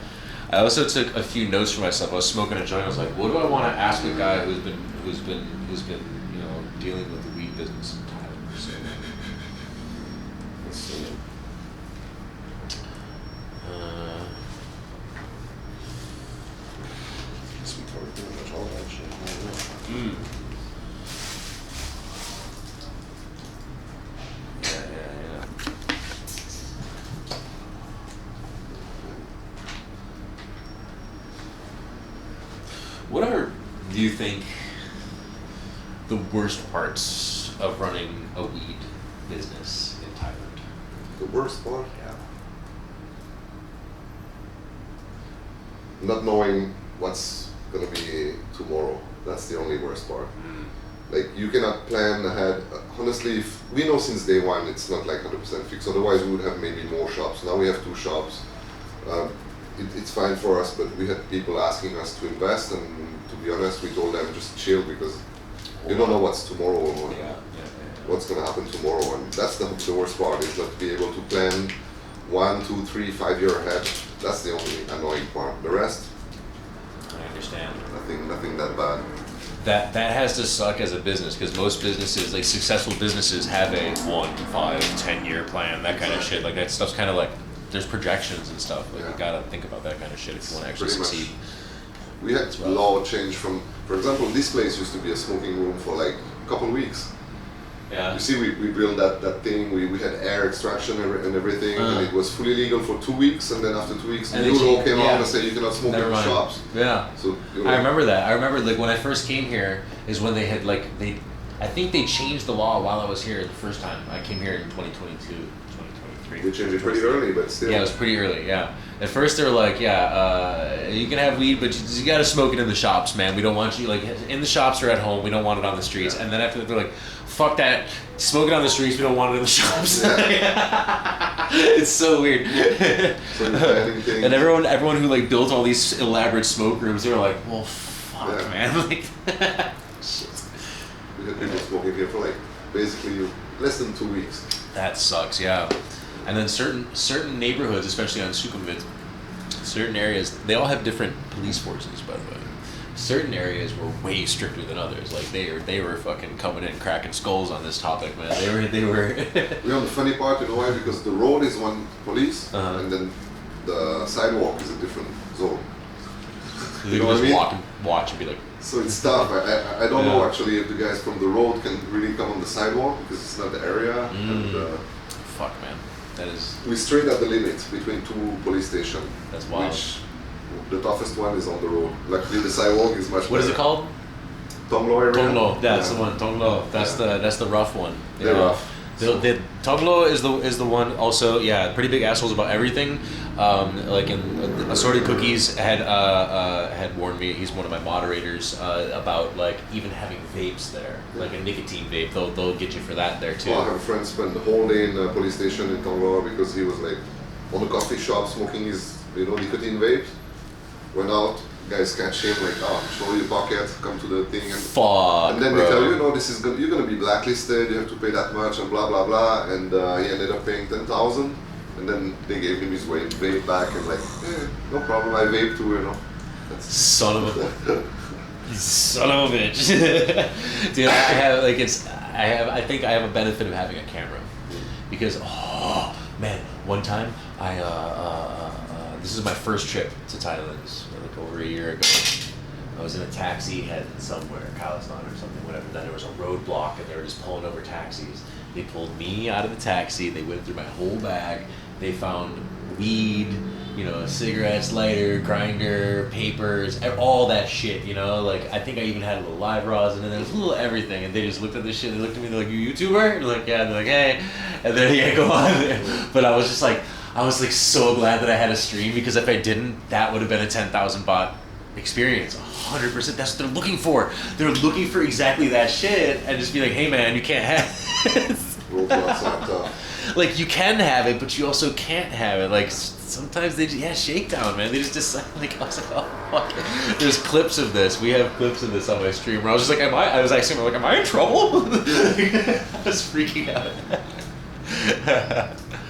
I also took a few notes for myself. I was smoking a joint. I was like, what do I want to ask a guy who's been dealing with the weed business in Thailand? So, let's see. We covered pretty much all that shit. Yeah. What do you think the worst parts of running a weed business in Thailand? The worst part? Yeah. Not knowing what's gonna be tomorrow. That's the only worst part. Like, you cannot plan ahead. Honestly, we know since day one it's not like 100% fixed. Otherwise, we would have maybe more shops. Now we have 2 shops. It's fine for us, but we had people asking us to invest, and to be honest, we told them just chill because you don't know what's tomorrow or what's gonna happen tomorrow, and that's the worst part, is not to be able to plan 1, 2, 3, 5 years ahead. That's the only annoying part. The rest, I understand. nothing that bad. That has to suck as a business, because most businesses, like successful businesses, have a 1, 5, 10-year plan, that kind of shit. Like that stuff's kind of like, there's projections and stuff. Like you gotta think about that kind of shit if you want to actually succeed. We had law change from, for example, this place used to be a smoking room for like a couple weeks. Yeah. You see, we built that thing. We had air extraction and everything, and it was fully legal for 2 weeks. And then after 2 weeks, the new law came out and said you cannot smoke in the shops. Yeah. So I remember that. I remember like when I first came here is when they had like I think they changed the law while I was here the first time. I came here in 2022, 2023. They changed it pretty early, but still. Yeah, it was pretty early. Yeah. At first they were like, you can have weed, but you got to smoke it in the shops, man. We don't want you like in the shops or at home. We don't want it on the streets. And then after that, they're like, fuck that. Smoke it on the streets. We don't want it in the shops. It's so weird. And everyone who like built all these elaborate smoke rooms, they were like, well, fuck, man. Like, shit. We had people smoking here for like basically less than 2 weeks. That sucks, yeah. And then certain neighborhoods, especially on Sukhumvit, certain areas, they all have different police forces, by the way. Certain areas were way stricter than others. Like they were fucking coming in cracking skulls on this topic, man. They were. You know the funny part, you know why? Because the road is one police, and then the sidewalk is a different zone. You know what I mean? Watch and be like. So it's tough. I don't know actually if the guys from the road can really come on the sidewalk because it's not the area. And, fuck, man. That is. We straight at the limit between 2 police stations. That's wild. Which the toughest one is on the road. Luckily, the sidewalk is much better. What is it called? Tonglo area. Tonglo, that's the one. Tonglo, that's the rough one. They're rough. The Tonglo is the one also. Yeah, pretty big assholes about everything. Like in Assorted Cookies had warned me. He's one of my moderators about like even having vapes there, like a nicotine vape. They'll get you for that there too. Well, I have a friend spent the whole day in a police station in Tonglo because he was like on the coffee shop smoking his nicotine vapes. Went out, guys catch him like, show your pocket, come to the thing, and fuck, and then bro. they tell you, this is you're gonna be blacklisted. You have to pay that much and blah blah blah. And he ended up paying 10,000, and then they gave him his vape back and like, no problem, I vape too, That's son of a son of a bitch, dude. I think I have a benefit of having a camera because man, one time this is my first trip to Thailand, like over a year ago. I was in a taxi heading somewhere, Khalistan or something, whatever. Then there was a roadblock and they were just pulling over taxis. They pulled me out of the taxi, they went through my whole bag, they found weed, you know, cigarettes, lighter, grinder, papers, all that shit, you know? Like, I think I even had a little live rosin, and there was a little everything, and they just looked at this shit, they looked at me, they're like, you YouTuber? And they're like, yeah, and they're like, hey, and then, yeah, go on. But I was just like, so glad that I had a stream, because if I didn't, that would have been a 10,000 baht experience. 100%. That's what they're looking for. They're looking for exactly that shit, and just be like, hey man, you can't have it. Like, you can have it, but you also can't have it. Like, sometimes they just, shakedown, man. They just decide, like, I was like, oh, fuck. There's clips of this. We have clips of this on my stream where I was just like, I was asking, like, am I in trouble? I was freaking out. The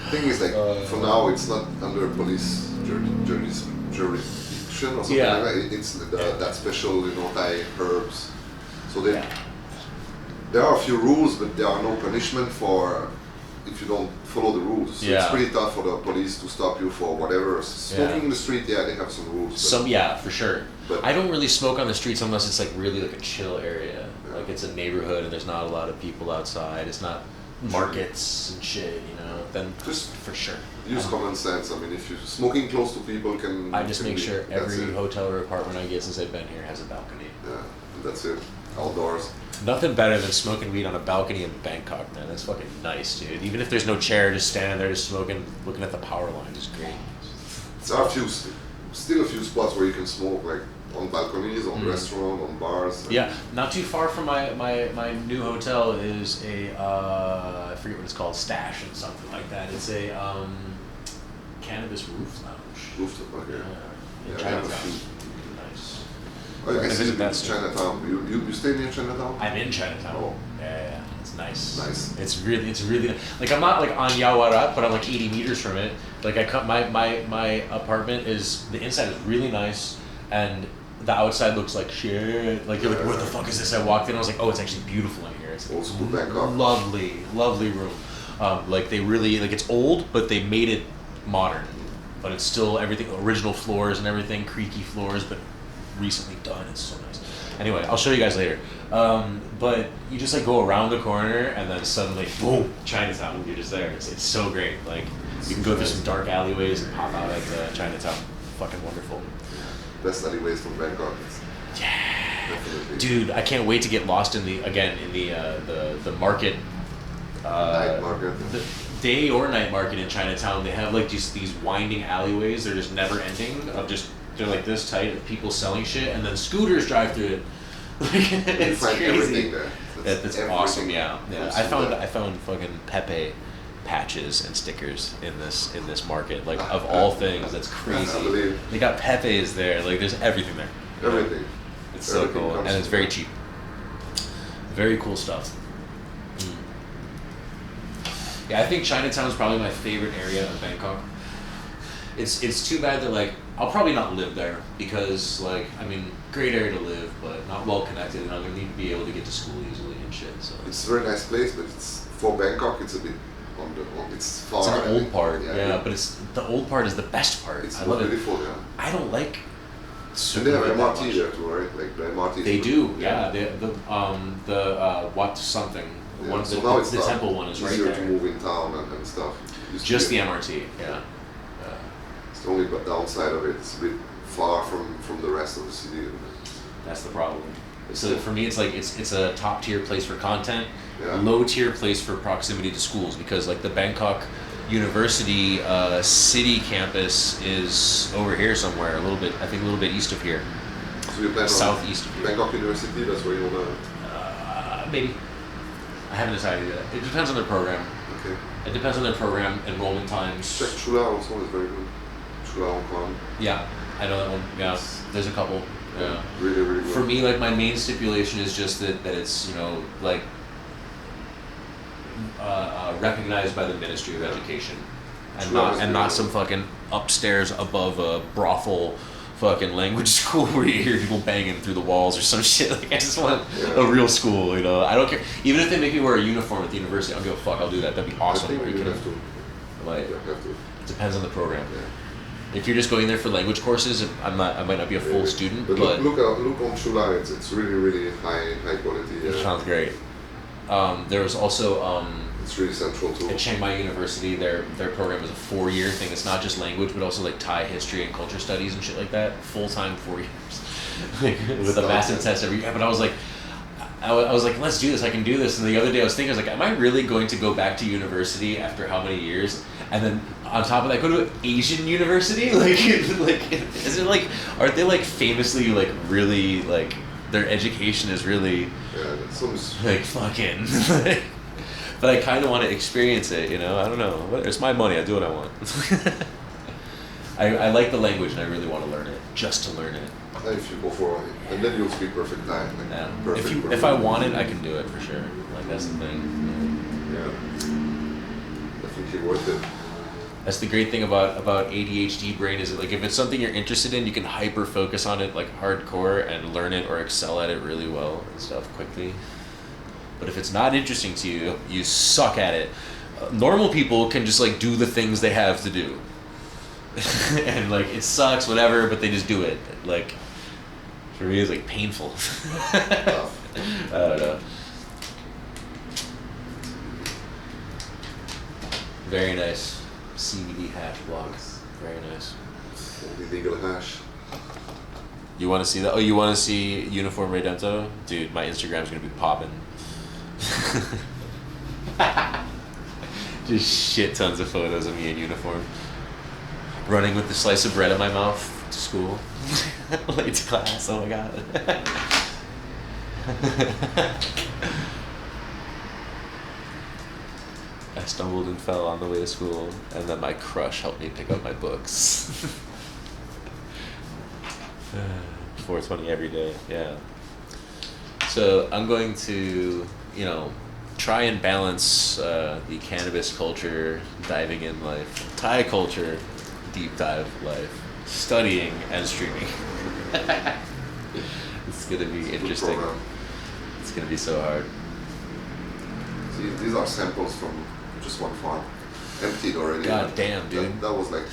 thing is, like, for now, it's not under police jurisdiction or something like that. It's that special, you know, Thai herbs. So there are a few rules, but there are no punishment for if you don't follow the rules. So it's pretty tough for the police to stop you for whatever. Smoking in the street, they have some rules. For sure. But I don't really smoke on the streets unless it's like really like a chill area. Like it's a neighborhood and there's not a lot of people outside. It's not markets and shit, you know. Then just for sure. Use common sense. I mean, if you're smoking close to people, I just make sure every hotel or apartment I get since I've been here has a balcony. Yeah, that's it. Outdoors. Nothing better than smoking weed on a balcony in Bangkok, man. That's fucking nice, dude. Even if there's no chair, just standing there, just smoking, looking at the power line is great. There are still a few spots where you can smoke, like on balconies, on restaurants, on bars. Yeah, not too far from my new hotel is a I forget what it's called, Stash and something like that. It's a Cannabis roof lounge. Rooftop, okay. In Chinatown. Nice. I see you in Chinatown. You stay near Chinatown? I'm in Chinatown. Oh. Yeah. It's nice. Nice. It's really like I'm not like on Yawarat, but I'm like 80 meters from it. Like my apartment is, the inside is really nice and the outside looks like shit. Like you're like, what the fuck is this? I walked in, I was like, oh, it's actually beautiful in here. It's lovely room. Like they really, like, it's old, but they made it modern. But it's still everything, original floors and everything, creaky floors, but recently done. It's so nice. Anyway, I'll show you guys later. But you just like go around the corner and then suddenly, boom, Chinatown. You're just there. It's so great. Like you can go through some dark alleyways and pop out at Chinatown. Fucking wonderful. Best alleyways from Bangkok. Yeah. Definitely. Dude, I can't wait to get lost in the market. Night market. The day or night market in Chinatown. They have like just these winding alleyways. They're just never ending. They're like this tight of people selling shit, and then scooters drive through it. It's find crazy. Everything there. That's awesome. Yeah. I found fucking Pepe patches and stickers in this market. Like of all things, that's crazy. They got Pepe's there. Like there's everything there. Everything. It's so cool, and it's very cheap. Very cool stuff. Yeah, I think Chinatown is probably my favorite area of Bangkok. It's too bad that like I'll probably not live there because like I mean great area to live but not well connected and I'm gonna need to be able to get to school easily and shit. So it's a very nice place, but it's for Bangkok. It's a bit it's far. It's an old part, but it's the old part is the best part. It's I love beautiful, it. I don't like. And they have MRT there too, right? Like the MRT. They do, yeah. The what something. Yeah. One, so now it's the temple one is right there. Easier to move in town and stuff. Just the MRT, yeah. It's the only downside of it. It's a bit far from the rest of the city. That's the problem. So for me, it's like it's a top tier place for content, Yeah. low tier place for proximity to schools because like the Bangkok University city campus is over here somewhere, I think a little bit east of here. So you plan southeast of here. Bangkok University, that's where you wanna. Maybe. I haven't decided yet. It depends on their program. Okay. It depends on their program, enrollment times. Check Chula also is very good. Chula Hong Kong. Yeah, I know that one. Yeah, there's a couple. Yeah. Really, really good. For me, like my main stipulation is just that it's like recognized by the Ministry of Education, and not some fucking upstairs above a brothel fucking language school where you hear people banging through the walls or some shit. Like I just want a real school, I don't care. Even if they make me wear a uniform at the university, I'll give a fuck. I'll do that. That'd be awesome. I think you have to. Like, have to. It depends on the program. Yeah. If you're just going there for language courses, I might not be a full student, but look on Chula. It's really high quality. It sounds great. There was also It's really central too. at Chiang Mai University, their program is a 4-year thing. It's not just language, but also like Thai history and culture studies and shit like that. Full-time 4 years, with a massive test every year. But I was like, let's do this. I can do this. And the other day I was thinking, I was like, am I really going to go back to university after how many years? And then on top of that, go to an Asian university? Like is it like, aren't they like famously like really like their education is really like fucking but I kind of want to experience it, you know? I don't know. It's my money. I do what I want. I like the language and I really want to learn it, just to learn it. If you go for it, and then you'll speak perfect time. Like Yeah. perfect, If I want it, I can do it for sure. Like that's the thing. Yeah. Definitely worth it. That's the great thing about ADHD brain is that, like, if it's something you're interested in, you can hyper focus on it like hardcore and learn it or excel at it really well and stuff quickly. But if it's not interesting to you, you suck at it. Normal people can just like do the things they have to do, and like it sucks, whatever, but they just do it. Like for me, it's like painful. I don't know. Very nice. CBD hash block. Very nice. Illegal hash. You want to see that? Oh, you want to see Uniform Redento? Dude, my Instagram's going to be popping. Just shit tons of photos of me in uniform. Running with the slice of bread in my mouth to school. Late to class, oh my god. I stumbled and fell on the way to school, and then my crush helped me pick up my books. 4:20 every day, yeah. So I'm going to, you know, try and balance the cannabis culture, diving in life, Thai culture, deep dive life, studying and streaming. It's gonna be interesting. It's gonna be so hard. See, these are samples from just one farm, emptied already. God damn, dude. That was like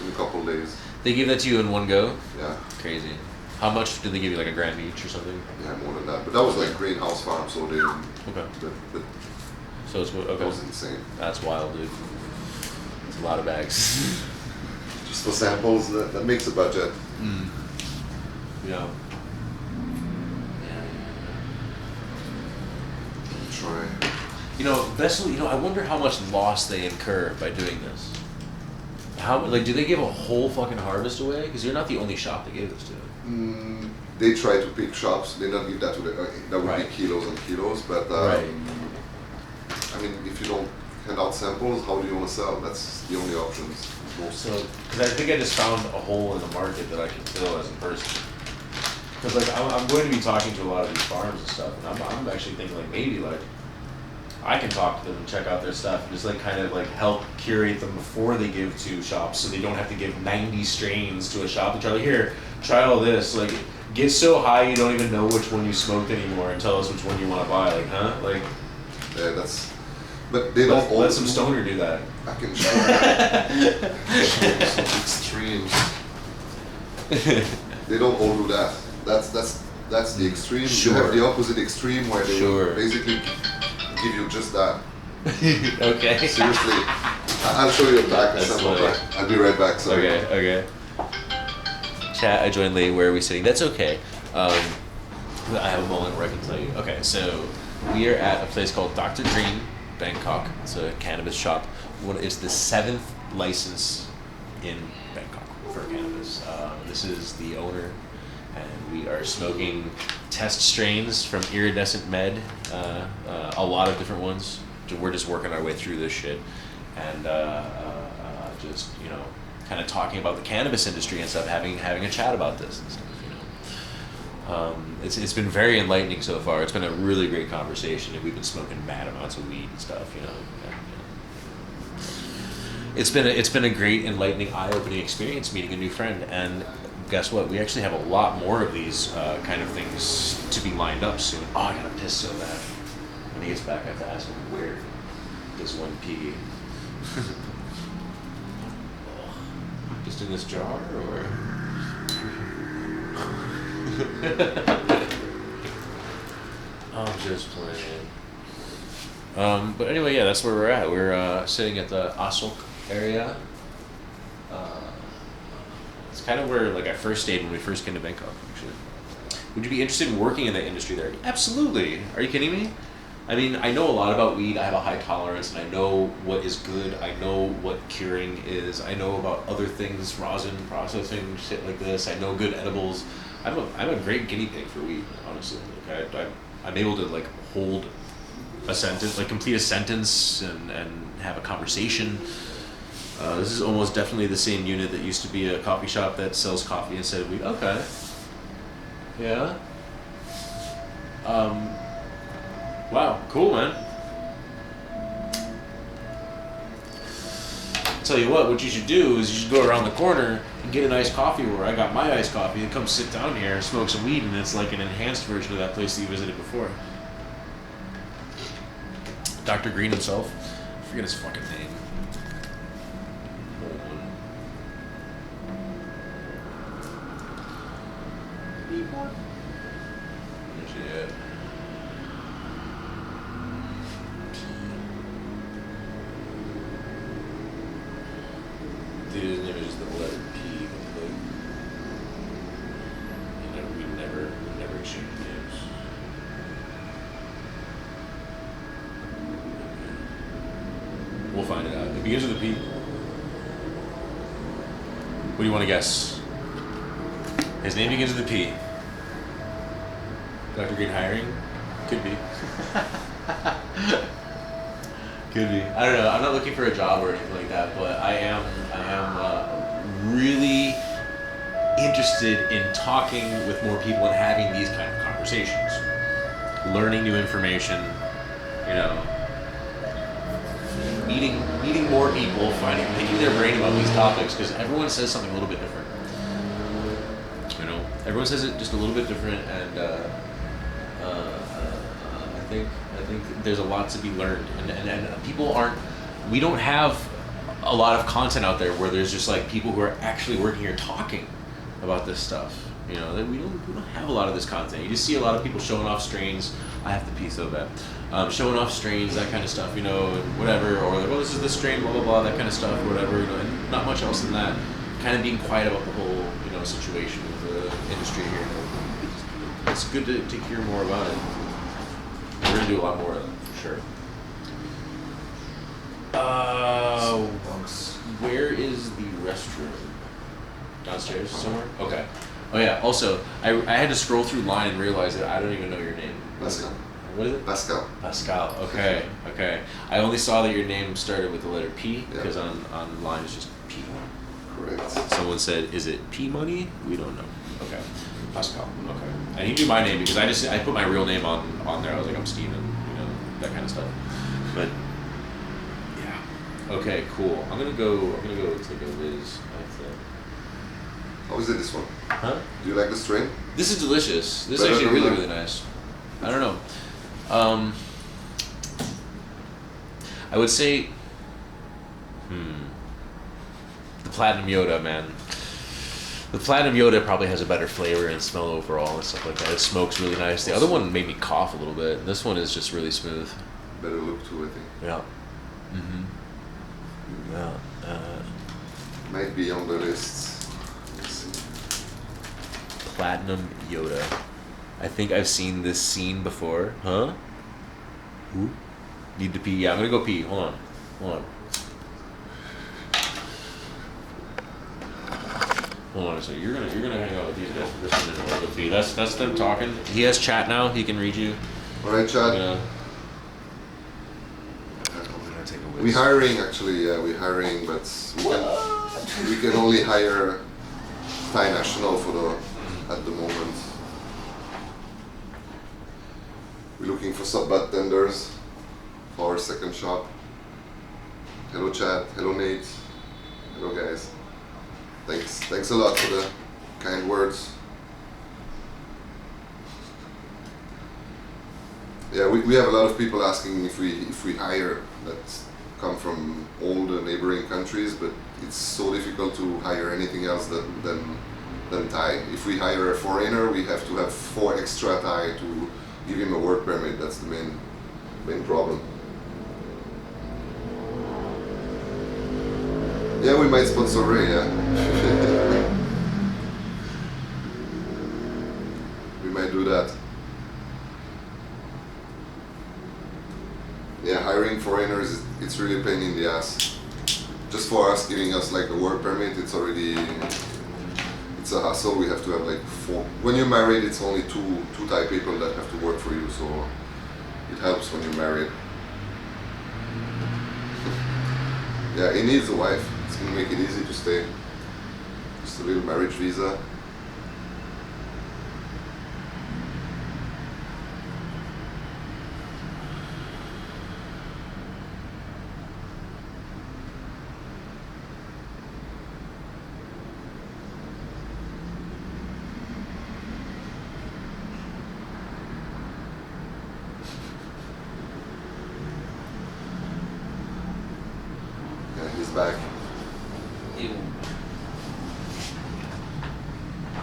in a couple days. They gave that to you in one go? Yeah. Crazy. How much did they give you? Like a grand each or something? Yeah, more than that. But that was like greenhouse farm, so they. Okay. But So it's okay. that was insane. That's wild, dude. It's a lot of bags. Just for samples, that makes a budget. Yeah. Try. You know, Vessel. You know, I wonder how much loss they incur by doing this. How like do they give a whole fucking harvest away? Because you're not the only shop that gave this to. They try to pick shops. They don't give that to the. That would Right. be kilos and kilos, but. Right. I mean, if you don't hand out samples, how do you want to sell? That's the only options. So, because I think I just found a hole in the market that I can fill as a person. Because like I'm going to be talking to a lot of these farms and stuff, and I'm actually thinking like maybe like I can talk to them and check out their stuff and just like kind of like help curate them before they give to shops, so they don't have to give 90 strains to a shop and try like here try all this, like get so high you don't even know which one you smoked anymore and tell us which one you want to buy, like like Yeah, that's. But they don't. let some stoner do that. I can show you some extremes. They don't all do that. That's the extreme. Sure. You have the opposite extreme where they Sure. will basically give you just that. Okay. Seriously, I'll show you a pack. That's Sample funny. pack. I'll be right back. Sorry. Okay. Chat, I joined late. Where are we sitting? That's okay. I have a moment where I can tell you. Okay, so we are at a place called Dr. Green, Bangkok. It's a cannabis shop. It's the 7th license in Bangkok for cannabis. This is the owner, and we are smoking test strains from Iridescent Med, a lot of different ones. We're just working our way through this shit, and just, you know, kind of talking about the cannabis industry and stuff, having a chat about this and stuff, you know. It's been very enlightening so far. It's been a really great conversation, and we've been smoking mad amounts of weed and stuff, you know. It's been a great, enlightening, eye-opening experience meeting a new friend, and guess what? We actually have a lot more of these kind of things to be lined up soon. Oh, I gotta piss so bad. When he gets back, I have to ask him where this one pee. Just in this jar, or? I'm just playing. But anyway, yeah, that's where we're at. We're sitting at the Asok area. It's kind of where like I first stayed when we first came to Bangkok. Actually, would you be interested in working in the industry there? Absolutely. Are you kidding me? I mean, I know a lot about weed. I have a high tolerance, and I know what is good. I know what curing is. I know about other things, rosin processing, shit like this. I know good edibles. I'm a great guinea pig for weed, honestly. Like I'm able to like hold a sentence, like complete a sentence and have a conversation. This is almost definitely the same unit that used to be a coffee shop that sells coffee instead of weed. Okay. Yeah. Wow, cool, man. Tell you what you should do is you should go around the corner and get an iced coffee where I got my iced coffee and come sit down here and smoke some weed, and it's like an enhanced version of that place that you visited before. Dr. Green himself. I forget his fucking name. Shit. Dude, his name is just the letter P. We never exchanged names. We'll find it out. It begins with a P. What do you want to guess? His name begins with a P. Dr. Green hiring? Could be. Could be. I don't know. I'm not looking for a job or anything like that, but I am really interested in talking with more people and having these kind of conversations, learning new information, you know, meeting more people, picking their brain about these topics, because everyone says something a little bit different. You know, everyone says it just a little bit different, and I think there's a lot to be learned, and people aren't. We don't have a lot of content out there where there's just like people who are actually working here talking about this stuff. You know, we don't have a lot of this content. You just see a lot of people showing off strains. I have to pee so bad. Showing off strains, that kind of stuff, you know, and whatever, or like, oh, this is the strain, blah blah blah, that kind of stuff, or whatever, you know, and not much else than that. Kind of being quiet about the whole, you know, situation with the industry here. It's good to hear more about it. We're gonna do a lot more of them for sure. Where is the restroom? Downstairs somewhere? Okay. Oh yeah, also, I had to scroll through line and realize that I don't even know your name. Pascal. What is it? Pascal. Pascal, okay, okay. I only saw that your name started with the letter P, because online it's just P. Correct. Someone said, is it P money? We don't know. Okay. Pascal, okay. And he knew my name because I put my real name on there. I was like, I'm Steven, you know, that kind of stuff. But yeah. Okay, cool. I'm gonna go take a whiz. How is it, this one? Huh? Do you like the strain? This is delicious. This is Better actually than really nice. I don't know. I would say, the Platinum Yoda, man. The Platinum Yoda probably has a better flavor and smell overall and stuff like that. It smokes really nice. The other one made me cough a little bit. This one is just really smooth. Better look too, I think. Yeah. Yeah. Might be on the list. Let's see. Platinum Yoda. I think I've seen this scene before. Huh? Who? Need to pee. Yeah, I'm gonna go pee. Hold on. Hold on a second. You're gonna hang out with these guys for this minute while I go pee. That's them talking. He has chat now. He can read you. All right, Chad. We're hiring actually. Yeah, we're hiring, but we can only hire Thai national at the moment. We're looking for sub bartenders for our second shop. Hello, Chad. Hello, Nate. Hello, guys. Thanks a lot for the kind words. Yeah, we have a lot of people asking if we hire that come from all the neighboring countries, but it's so difficult to hire anything else than Thai. If we hire a foreigner, we have to have 4 extra Thai to give him a work permit. That's the main problem. Yeah, we might sponsor Ray, yeah. We might do that. Yeah, hiring foreigners, it's really a pain in the ass. Just for us, giving us like a work permit, it's already, it's a hassle. We have to have like 4. When you're married, it's only two Thai people that have to work for you, so it helps when you're married. Yeah, he needs a wife. It's gonna make it easy to stay. Just a little marriage visa. He's back.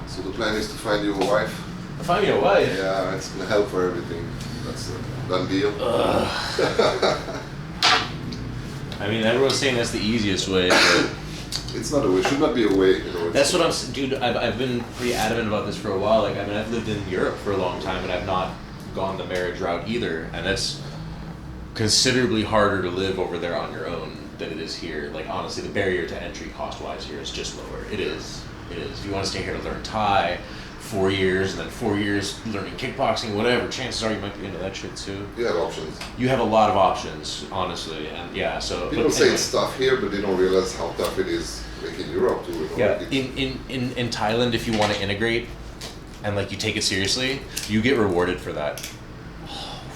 So the plan is to find you a wife. Find me a wife? Yeah, it's gonna help for everything. That's a done deal. I mean, everyone's saying that's the easiest way, but It's not a way. It should not be a way. You know, that's what dude. I've been pretty adamant about this for a while. Like, I mean, I've lived in Europe for a long time, and I've not gone the marriage route either. And it's considerably harder to live over there on your own than it is here. Like, honestly, the barrier to entry cost-wise here is just lower. It is. It is. If you want to stay here to learn Thai, 4 years, and then 4 years learning kickboxing, whatever, chances are you might be into that shit too. You have options. You have a lot of options, honestly, and yeah. So People say it's tough here, but they don't realize how tough it is, like in Europe too. You know? Yeah, Like in Thailand, if you want to integrate and like you take it seriously, you get rewarded for that.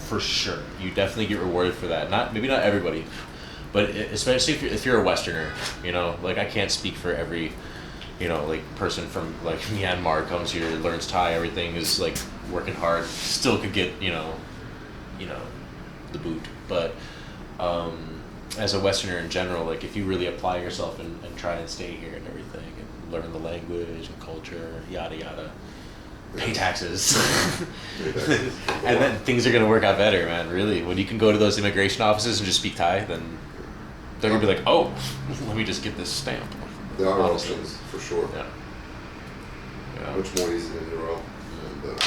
For sure, you definitely get rewarded for that. Maybe not everybody, but especially if you're a Westerner, you know, like I can't speak for every, you know, like person from like Myanmar comes here, learns Thai, everything is like working hard, still could get you know, the boot. But as a Westerner in general, like if you really apply yourself and try and stay here and everything and learn the language and culture, yada yada, pay taxes, and then things are gonna work out better, man. Really, when you can go to those immigration offices and just speak Thai, then they're gonna be like, oh, let me just get this stamp. there are Honestly. options for sure. Yeah. Much more easy than Europe. And,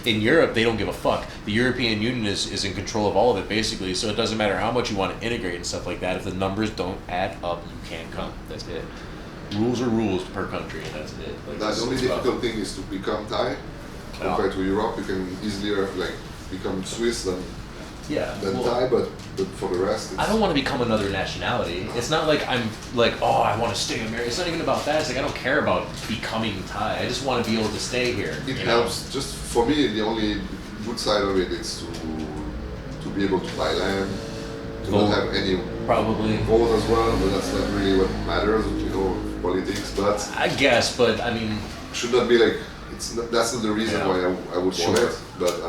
In Europe, they don't give a fuck. The European Union is in control of all of it, basically, so it doesn't matter how much you want to integrate and stuff like that. If the numbers don't add up, you can't come. That's it. Rules are rules per country, and that's it. Like, the only difficult thing is to become Thai. Compared to Europe, you can easily like become Swiss than well, Thai, but for the rest, it's, I don't want to become another nationality. It's not like I'm like, oh, I want to stay American. It's not even about that. It's like I don't care about becoming Thai. I just want to be able to stay here. It helps. Just for me, the only good side of it is to be able to buy land, to not have any Probably. vote as well, but that's not really what matters, you know, politics. But I guess, but I mean, should not be like that's not the reason why I would want it. But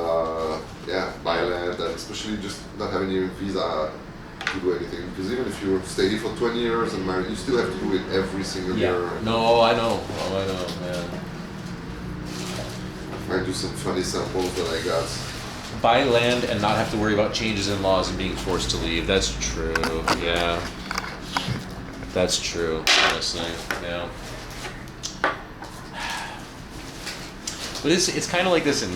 yeah, buy land, and especially just not having even visa to do anything. Because even if you stay here for 20 years and marry, you still have to do it every single year. No, I know. Oh, I know, man. Might do some funny samples that I got. Buy land and not have to worry about changes in laws and being forced to leave. That's true. Yeah. That's true, honestly. Yeah. But it's kind of like this in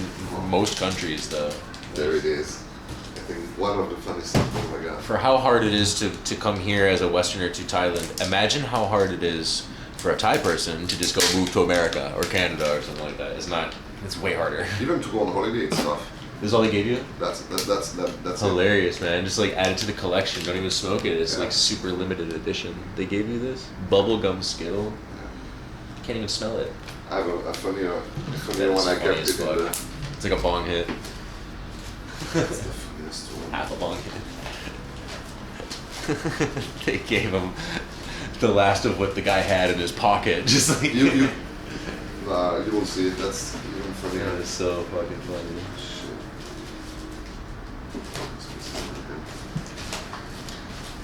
most countries, though. There it is. I think one of the funniest samples I got. For how hard it is to come here as a Westerner to Thailand, imagine how hard it is for a Thai person to just go move to America or Canada or something like that. It's way harder. Even to go on holiday and stuff. This is all they gave you? That's Hilarious, man. Just like add it to the collection. Don't even smoke it. It's like super limited edition. They gave you this bubblegum Skittle. Can't even smell it. I have a funny That one is I funny kept as it in fuck. the. It's like a bong hit. That's the funniest one. Half a bong hit. They gave him the last of what the guy had in his pocket. Just like You will see it. That's even funnier. That is so fucking funny. Shit.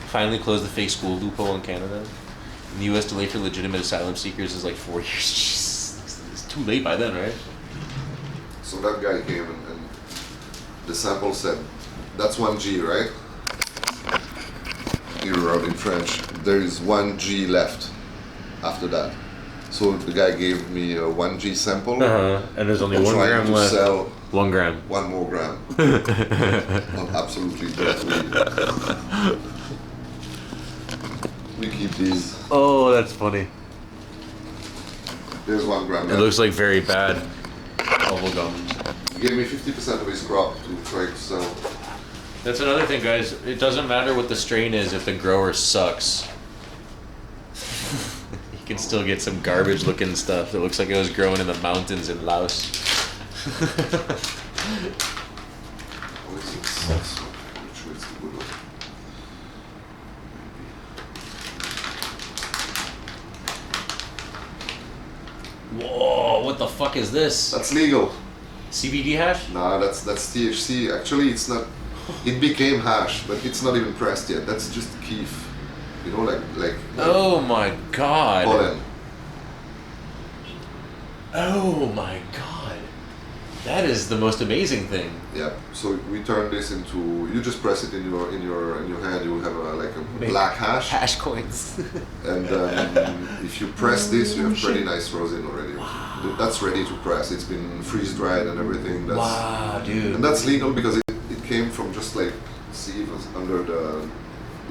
Finally closed the fake school loophole in Canada. In the U.S., delay for legitimate asylum seekers is like 4 years. Jesus, it's too late by then, right? So that guy came and the sample said, that's 1G, right? IRL in French, there is 1G left after that. So the guy gave me a 1G sample. And there's only I'm 1 trying gram to left. sell 1 gram. 1 more gram. Of absolutely dead weed. We keep these. Oh, that's funny. There's 1 gram It left. looks like very bad bubble gum. He gave me 50% of his crop to try to sell. That's another thing, guys. It doesn't matter what the strain is if the grower sucks. You can still get some garbage looking stuff that looks like it was grown in the mountains in Laos. Whoa, what the fuck is this? That's legal. CBD hash? Nah, that's THC. Actually, it's not. It became hash, but it's not even pressed yet. That's just keef. You know, like Oh my god. pollen. Oh my god. That is the most amazing thing. Yeah. So we turn this into. You just press it in your hand. You will have a black hash. Hash coins. And if you press this, you have pretty nice rosin already. Wow. That's ready to press. It's been freeze dried and everything. That's, wow, dude. And that's legal because it came from just like sieve under the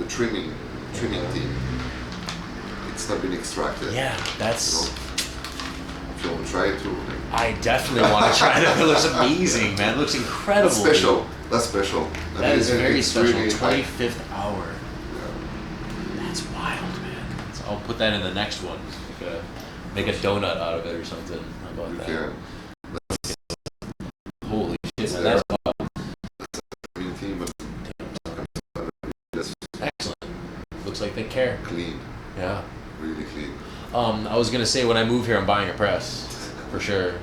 trimming team. It's not been extracted. Yeah, that's. You know? If you want to try it too. I definitely want to try it. It looks amazing, man. It looks incredible. That's special. That's special. That is very it's special. Really 25th hour. Yeah. That's wild, man. So I'll put that in the next one. Make a donut out of it or something. How about You that? can. Holy shit, man. That's wild. Green team and that's Excellent. Looks like they care. clean. Yeah. Really clean. I was gonna say when I move here, I'm buying a press for sure.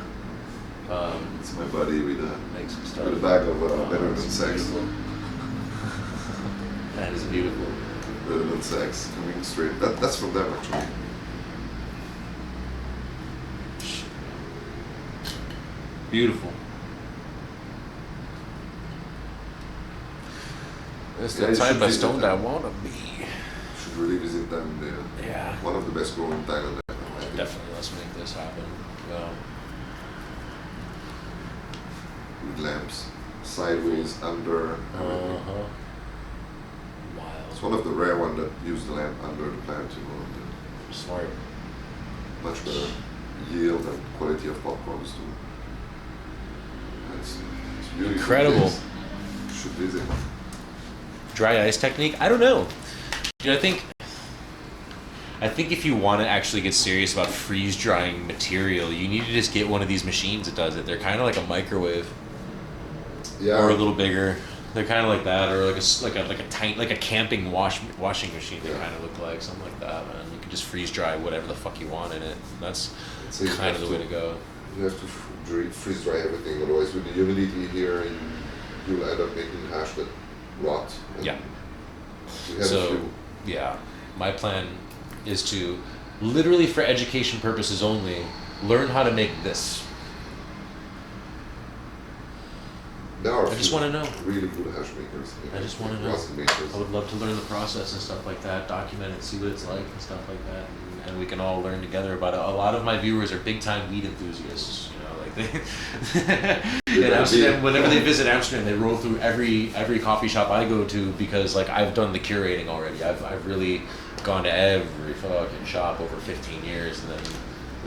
It's my buddy with Make some stuff. a bag of better than That's sex. beautiful. That is beautiful. Better than sex. Coming straight. That's from them actually. Beautiful. It's Yeah, the you type should of visit stoned I them. wanna be. Should really visit them. They're Yeah. one of the best growing in Thailand. I think. Definitely, let's make this happen. Yeah. With lamps, sideways, under. everything. It's Wild. one of the rare one that use the lamp under the plant. You know, and Smart. much better yield and quality of popcorns too. It's beautiful. Incredible. place. You should visit. Dry ice technique? I don't know. Dude, I think if you want to actually get serious about freeze drying material, you need to just get one of these machines that does it. They're kind of like a microwave, Yeah. or a little bigger. They're kind of like that, or like a camping washing machine. They kind of look like something like that, man. You can just freeze dry whatever the fuck you want in it. That's So you kind have of the way to- to go. You have to freeze dry everything, otherwise with the humidity here, you'll end up making hash that rot. And Yeah. we had a So, few. yeah, my plan is to, literally for education purposes only, learn how to make this. There are I just want to know. really good hash makers. I just want to know. Rosin makers. I would love to learn the process and stuff like that, document it, see what it's like and stuff like that, and we can all learn together about it. A lot of my viewers are big time weed enthusiasts. You know, like they in Amsterdam. Whenever they visit Amsterdam, they roll through every coffee shop I go to because like I've done the curating already. I've really gone to every fucking shop over 15 years and then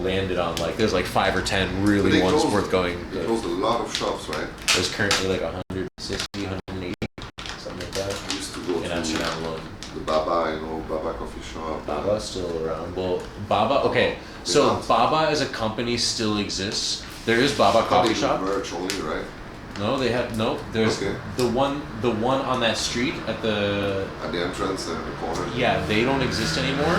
landed on like there's like 5 or 10 But really they ones closed- worth going. They closed a lot of shops, right? There's currently like 160, 180, something like that. I used to go In to Amsterdam alone. the Baba, Baba coffee shop. Baba's still around. Well, Baba, okay. So not. Baba as a company still exists. There is Baba Coffee Shop. Merch only, right? No, they have no. There's Okay. the one on that street at the. At the entrance and the corner. Yeah, they don't exist anymore,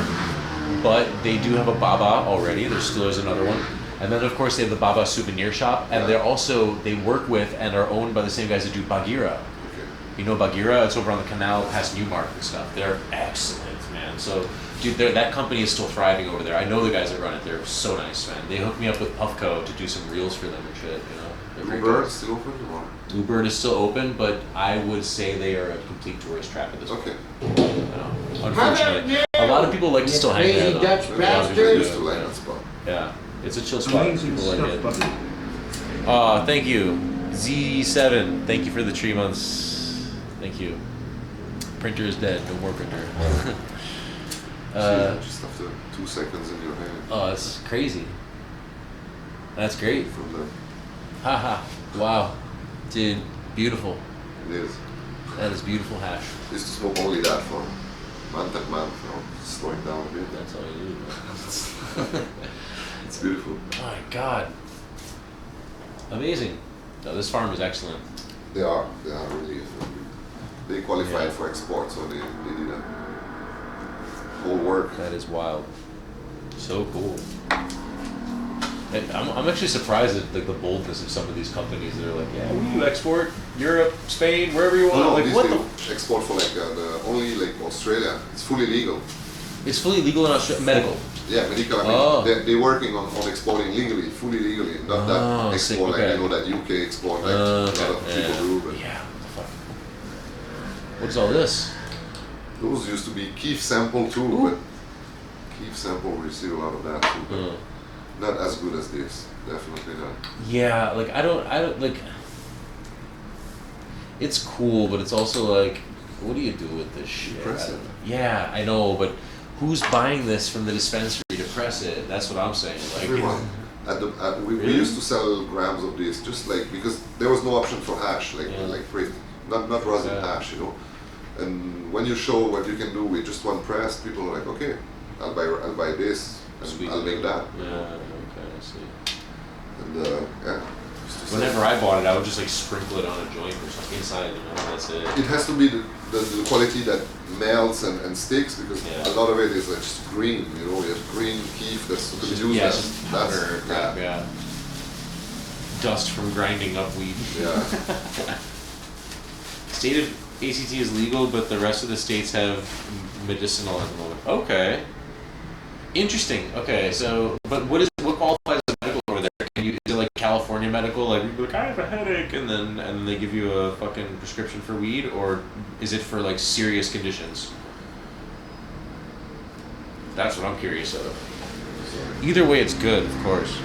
but they do have a Baba already. There still is another one, and then of course they have the Baba souvenir shop, and they're also they work with and are owned by the same guys that do Bagheera. Okay. You know Bagheera? It's over on the canal past Newmarket and stuff. They're excellent, man. So, dude, that company is still thriving over there. I know the guys that run it. They're so nice, man. They hooked me up with Puffco to do some reels for them and shit, you know? They're great Uber guys. still open or? Bluebird is still open, but I would say they are a complete tourist trap at this point. Okay. You know? Unfortunately, a lot of people like to still hang there. Crazy Dutch though. bastard. Used to like that spot. Yeah, it's a chill spot. People like it. Thank you, Z7. Thank you for the 3 months. Thank you. Printer is dead. No more printer. Just after 2 seconds in your hand. Oh, that's crazy. That's great. From the, Haha. Wow. Dude, beautiful. it is. That is beautiful hash. Used to smoke only that for month and month, slowing down a bit. That's all you do. It's beautiful. Oh my god. Amazing. No, this farm is excellent. They are really. They qualified Yeah. for export, so they did a whole work. That is wild. So cool. I'm actually surprised at the boldness of some of these companies that are like, yeah, we do export Europe, Spain, wherever you want. No, Like, these what they the? export for like only like Australia. It's fully legal. It's fully legal in Australia. Medical. Yeah, medical. I mean, Oh. they're working on exporting legally, fully legally, not that Oh, sick, export okay. like that UK export like a lot of people do. But Yeah. What the fuck? What's all this? those used to be Keef sample too, but Keef sample we see a lot of that too. But not as good as this, definitely not. Yeah, like I don't like. It's cool, but it's also like, what do you do with this shit? press I don't it. know. Yeah, I know, but who's buying this from the dispensary to press it? That's what I'm saying. Like, Everyone. We Really? used to sell grams of this just like because there was no option for hash like print, not rosin Yeah. hash, you know. And when you show what you can do with just one press, people are like, okay, I'll buy this and Sweet. I'll make that. Yeah, okay, I see. And yeah. used to sell. Whenever I bought it, I would just like sprinkle it on a joint or something inside, you know, that's it. It has to be the quality that melts and sticks because Yeah. a lot of it is like just green, you know, you have green keef that's It's just, used yeah, as it's just powder crap, yeah. Dust from grinding up weed. yeah. State of ACT is legal, but the rest of the states have medicinal at the moment. Okay. Interesting. Okay, so but what qualifies as medical over there? Is it like California medical? Like you'd be like, I have a headache, and then they give you a fucking prescription for weed, or is it for like serious conditions? That's what I'm curious of. Either way, it's good, of course.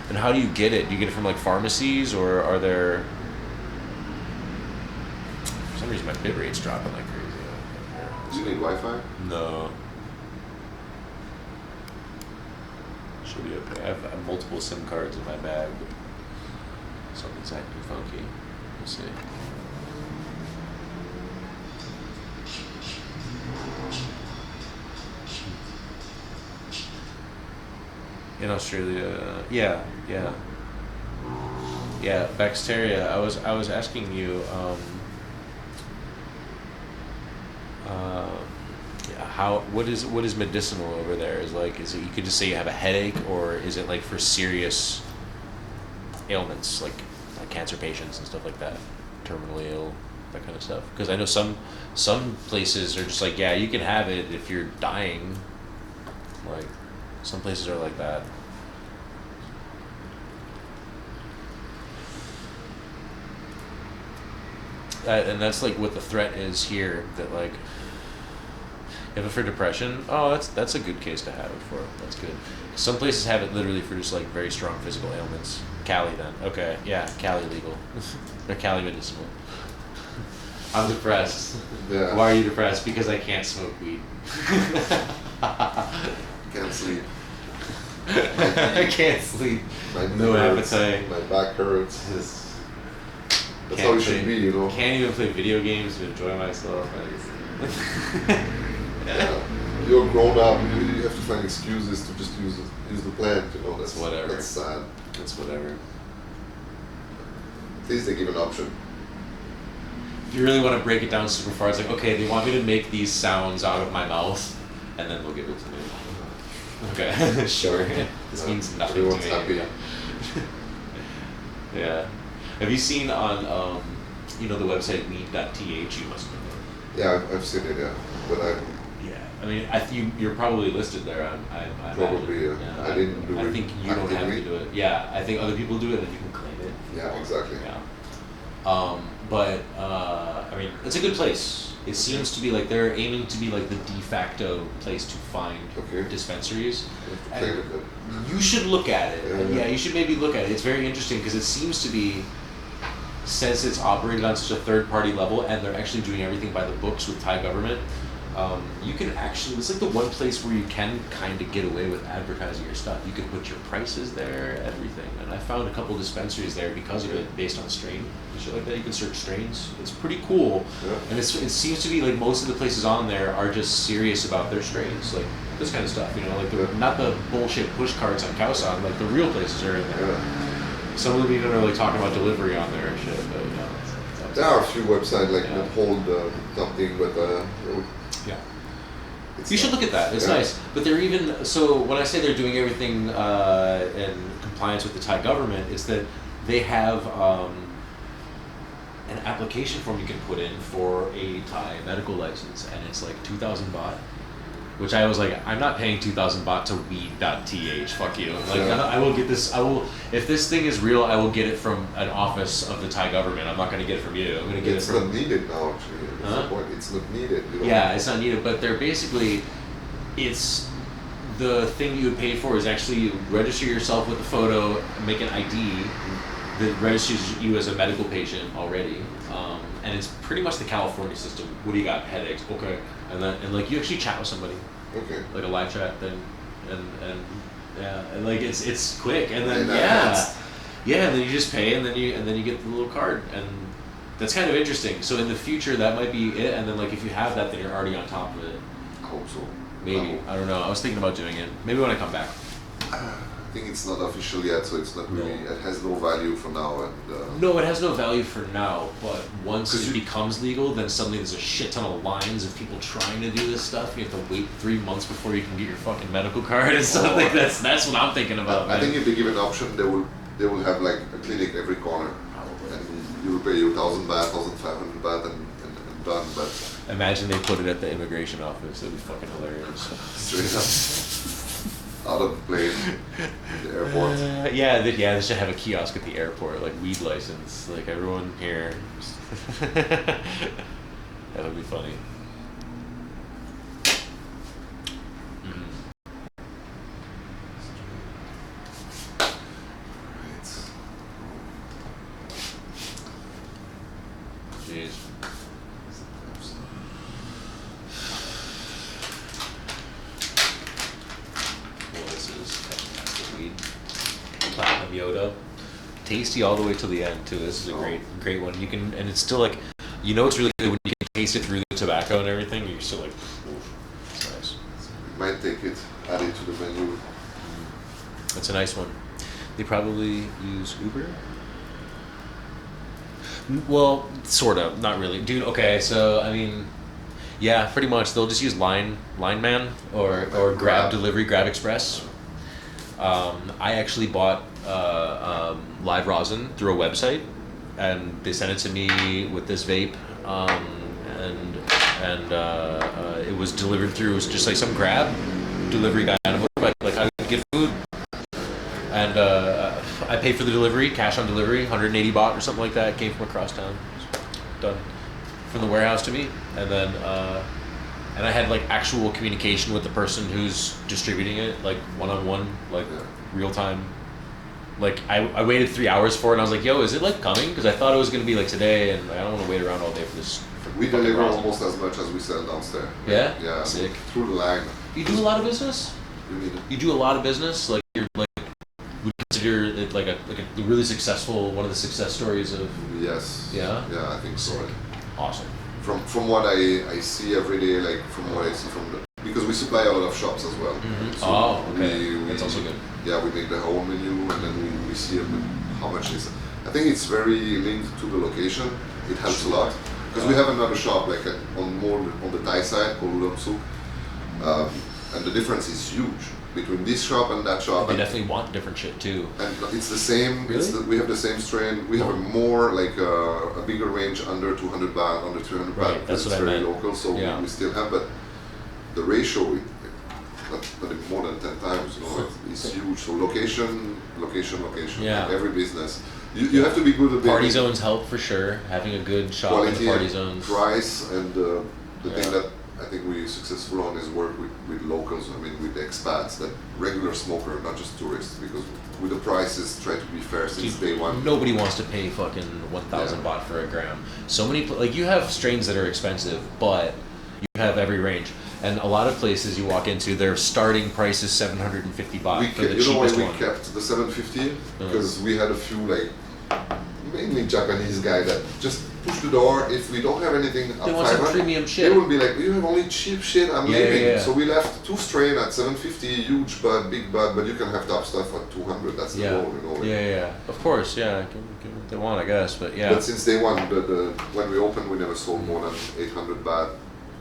And how do you get it? Do you get it from like pharmacies, or are there? For some reason, my bit rate's dropping like crazy. Do you need Wi-Fi? No. Should be okay. I have multiple SIM cards in my bag. Something's acting funky. We'll see. In Australia, yeah. Bacteria. I was asking you. What is medicinal over there? Is it you could just say you have a headache, or is it like for serious ailments like cancer patients and stuff like that, terminally ill, that kind of stuff? Because I know some places are just like, yeah, you can have it if you're dying. Like some places are like that. And that's like what the threat is here. That like. If it's for depression, that's a good case to have it for. That's good. Some places have it literally for just like very strong physical ailments. Cali then. Okay, yeah, Cali legal. Or Cali medicinal. I'm depressed. Yeah. Why are you depressed? Because I can't smoke weed. Can't sleep. I can't sleep. My No knee hurts, appetite. My back hurts. Just That's how it should be, you know. Can't even play video games to enjoy myself. Yeah. You're grown up. You have to find excuses to just use the plant. You know, that's whatever. That's sad. It's whatever. At least they give an option. If you really want to break it down super far, it's like, okay, they want me to make these sounds out of my mouth, and then they'll give it to me. Okay, sure. This means nothing Everyone's to me. happy. Yeah. Have you seen on, the website weed.th? You must know. Yeah, I've seen it. Yeah, but Yeah, I mean, you're probably listed there. I Probably, imagine. yeah. I didn't do I it think you don't have to actively. do it. Yeah, I think other people do it, and you can claim it Yeah, exactly. Yeah. But I mean, it's a good place. It seems to be like they're aiming to be like the de facto place to find dispensaries. And you should look at it. Yeah, you should maybe look at it. It's very interesting because it seems to be, since it's operated on such a third-party level and they're actually doing everything by the books with Thai government, you can actually, it's like the one place where you can kind of get away with advertising your stuff. You can put your prices there, everything. And I found a couple dispensaries there because of it, based on strain and shit like that. You can search strains. It's pretty cool. Yeah. And it seems to be like most of the places on there are just serious about their strains. Like this kind of stuff, you know, like not the bullshit push cards on Khao, like the real places are in there. Yeah. Some of them even are like talking about delivery on there and shit, but you know. There are a few websites like that hold something, but yeah. You should look at that. It's nice. But they're even, so when I say they're doing everything in compliance with the Thai government, is that they have an application form you can put in for a Thai medical license, and it's like 2,000 baht. Which I was like, I'm not paying 2,000 baht to weed.th. Fuck you. Like, I will get this. If this thing is real, I will get it from an office of the Thai government. I'm not going to get it from you. I'm going to get it from. It's not needed now, actually. That's the point. It's not needed. Yeah, it's not needed. But they're basically, it's the thing you would pay for is actually register yourself with a photo, make an ID that registers you as a medical patient already. And it's pretty much the California system. What do you got? Headaches? Okay. And like you actually chat with somebody. Okay. Like a live chat, then and like it's quick, and then and then you just pay, and then you get the little card, and that's kind of interesting. So in the future, that might be it, and then like if you have that, then you're already on top of it. I hope so. Maybe. I don't know. I was thinking about doing it. Maybe when I come back. I think it's not official yet, so it's not really. It has no value for now. And no, it has no value for now. But once it becomes legal, then suddenly there's a shit ton of lines of people trying to do this stuff. You have to wait 3 months before you can get your fucking medical card and stuff like that. That's what I'm thinking about. I think if they give an option, they will have like a clinic every corner. Probably. And you will pay your 1,000 baht, 1,500 baht, and done. But imagine they put it at the immigration office. It'd be fucking hilarious. Straight up. Out of the plane, the airport. They should have a kiosk at the airport, like weed license, like everyone here. That would be funny. Jeez. Platinum Yoda, tasty all the way to the end too. This is a great one. You can, and it's still like, you know, it's really good when you can taste it through the tobacco and everything. You're still like, oof, it's nice. You might take it, add it to the menu. It's a nice one. They probably use Uber. Well, sort of, not really, dude. Okay, so I mean, yeah, pretty much. They'll just use Line Man or Grab Delivery, Grab Express. I actually bought live rosin through a website, and they sent it to me with this vape, and it was delivered through. It was just like some Grab delivery guy on a motorbike. Like I would get food, and I paid for the delivery, cash on delivery, 180 baht or something like that. It came from across town, done from the warehouse to me, and then. And I had like actual communication with the person who's distributing it, like one-on-one, like real-time. Like I waited 3 hours for it, and I was like, "Yo, is it like coming?" Because I thought it was gonna be like today, and I don't want to wait around all day for this. We deliver almost as much as we sell downstairs. Yeah. Yeah. Sick. Through the line. You do a lot of business. You do a lot of business. Like you're like, would you consider it like a really successful, one of the success stories of. Yes. Yeah. Yeah, I think so. Awesome. From what I see every day, like from what I see because we supply a lot of shops as well. Mm-hmm. So okay. That's also good. Yeah, we make the whole menu, and then we see how much is. I think it's very linked to the location. It helps a lot because we have another shop like on the Thai side called Udon Suk, and the difference is huge between this shop and that shop. They definitely want different shit too. And it's the same. Really? We have the same strain. We have a more like a bigger range under 200 baht, under 300 baht. Right, that's what I meant. It's very local, so we still have, but the ratio, not more than 10 times. You know, it's huge. So location. Yeah. Like every business. You have to be good at Party zones help for sure. Having a good shop in quality, the party and zones. price, and the thing that I think we're successful on is work with locals. I mean, with expats, that regular smoker, not just tourists. Because with the prices, try to be fair since day one. Nobody wants to pay fucking 1,000 baht for a gram. So many like you have strains that are expensive, but you have every range. And a lot of places you walk into, their starting price is 750 baht for the You know why cheapest we one. kept the 750? Because we had a few like mainly Japanese guy that just push the door. If we don't have anything at They want some 500, premium shit. they will be like, you have only cheap shit, I'm Yeah, leaving. yeah. So we left 2 strain at 750, huge bud, big bud, but you can have top stuff at 200. That's the goal, you know. Like. Yeah. Of course, yeah. Give what they want, I guess, but yeah. But since day one, when we opened, we never sold more than 800 baht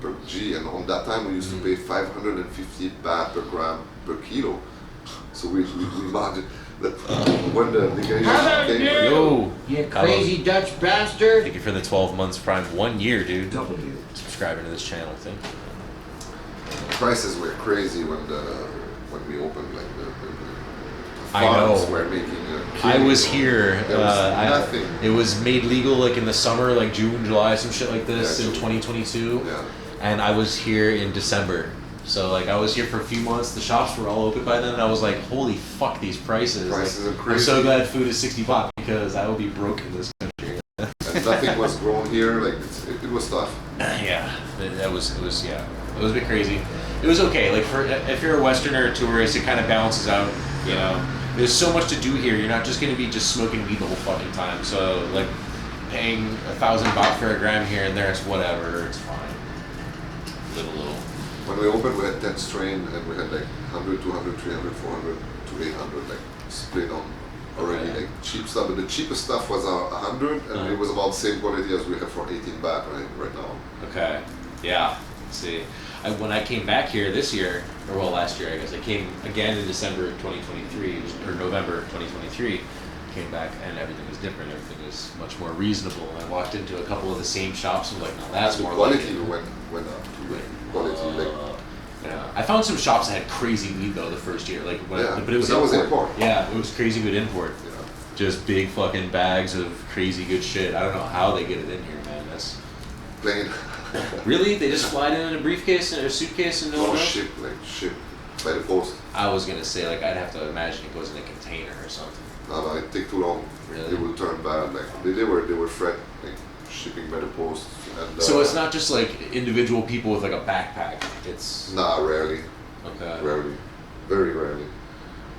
per G, and on that time we used to pay 550 baht per gram per kilo. So we margin that when the legalization came. Yo, You crazy Dutch bastard! thank you for the 12 months prime. 1 year, dude. Subscribing to this channel, thank you. Prices were crazy when we opened, like the I know. farms were making I was here. There was nothing. It was made legal like in the summer, like June, July, some shit like this Yeah, in 2022. Yeah. And I was here in December. So like I was here for a few months. The shops were all open by then, and I was like, "Holy fuck, these prices!" Prices Like, are I'm crazy. so glad food is 60 baht because I will be broke in this country. And nothing was grown here. Like it was tough. Yeah, it was a bit crazy. It was okay. Like for if you're a Westerner or a tourist, it kind of balances out. You know, there's so much to do here. You're not just gonna be just smoking weed the whole fucking time. So like paying 1,000 baht for a gram here and there, it's whatever. It's fine. Little. When we opened, we had 10 strain, and we had like 100, 200, 300, 400 to 800, like split on already like cheap stuff. But the cheapest stuff was 100, and it was about the same quality as we have for 18 baht right now. Okay. Yeah. Let's see. When I came back here this year, or well, last year I guess, I came again in December of 2023, or November of 2023, came back and everything was different. Everything was much more reasonable. I walked into a couple of the same shops and was like, no, that's The more quality like it. went up to like quality. Like, Yeah. I found some shops that had crazy weed though the first year, like when, Yeah, but it was but that was import. import. Yeah, it was crazy good import. you know, Just big fucking bags of crazy good shit. I don't know how they get it in here, man. That's plain really they just fly it in a briefcase and a suitcase and no one knows? ship by the post. I was gonna say like I'd have to imagine it goes in a container or something. No, it take too long. Really? It will turn bad. Like they were fret like shipping by the post. And So it's not just like individual people with like a backpack. It's Nah, rarely, okay. rarely, very rarely.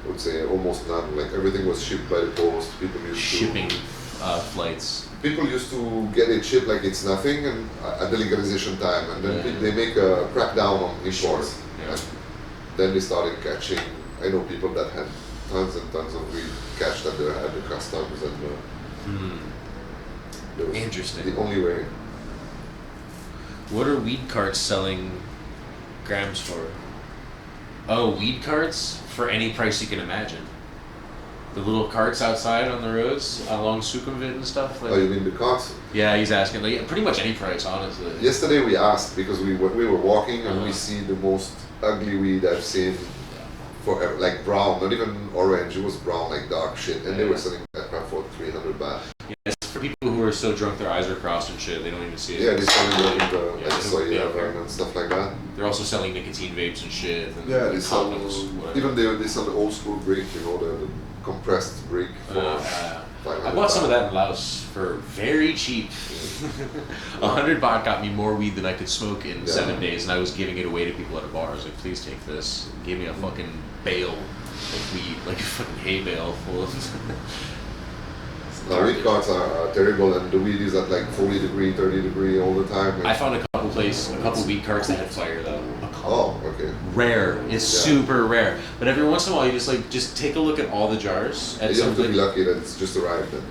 I would say almost none. Like everything was shipped by the post. People used Shipping to. flights. People used to get it shipped like it's nothing, and at the legalization time, and then Yeah. they make a crackdown on imports. Yeah. And then they started catching. I know people that had tons and tons of weed catched at the customs, and that was Interesting. the only way. What are weed carts selling grams for? Oh, weed carts for any price you can imagine. The little carts outside on the roads along Sukhumvit and stuff. Like, Oh, you mean the cost? yeah, he's asking like pretty much any price, honestly. Yesterday we asked because we were walking and we see the most ugly weed I've seen forever, like brown, not even orange. It was brown, like dark shit, and they were selling that crap for 300 baht. Yeah, it's for people who are so drunk their eyes are crossed and shit, they don't even see it. Yeah, they're selling it in the Yeah, like they don't- soy they don't care. and stuff like that. They're also selling nicotine vapes and shit. And Yeah, they sell condoms, whatever. even they sell the old school brick, you know, the compressed brick for 500 I bought some of baht. that in Laos for very cheap. 100 baht got me more weed than I could smoke in Yeah. 7 days, and I was giving it away to people at a bar. I was like, please take this. Give me a fucking bale of weed, like a fucking hay bale full of. Now, weed carts are terrible, and the weed is at like 40 degree, 30 degree all the time. I found a couple weed carts that had fire though. Oh, okay. Rare. It's Yeah. super rare. But every once in a while, you just take a look at all the jars. At You have to be something. lucky that it's just arrived then.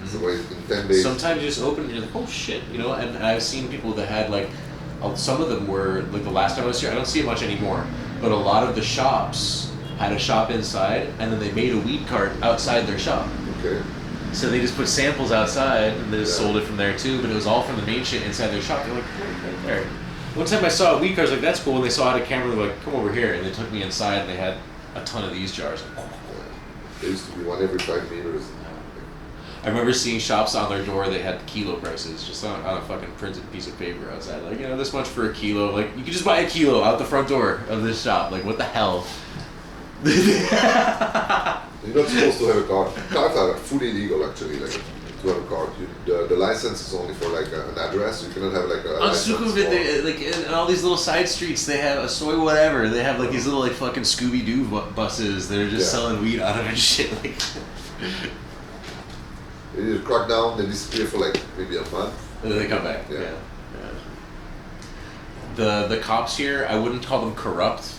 So in 10 days. Sometimes you just open it and you're like, oh shit, you know. And I've seen people that had like, some of them were like the last time I was here. I don't see it much anymore, but a lot of the shops had a shop inside, and then they made a weed cart outside their shop. Okay. So they just put samples outside, and they just Yeah. sold it from there too. But it was all from the main shit inside their shop. They're like, right there. One time I saw a weed cart, I was like, that's cool. And they saw it on camera. They're like, come over here, and they took me inside, and they had a ton of these jars. There used to be one every 5 meters. I remember seeing shops on their door, they had kilo prices just on a fucking printed piece of paper outside. Like, this much for a kilo. Like, you could just buy a kilo out the front door of this shop. Like, what the hell? You're not supposed to have a card. Cards are fully illegal, actually. Like, to have a card. The license is only for like an address. You cannot have like a On license Sukhumvit, like in all these little side streets, they have a soy whatever. They have like these little like fucking Scooby Doo buses that are just selling weed out of it and shit. Like, they need to crack down. They disappear for like maybe a month. and then they come back. Yeah. The cops here, I wouldn't call them corrupt,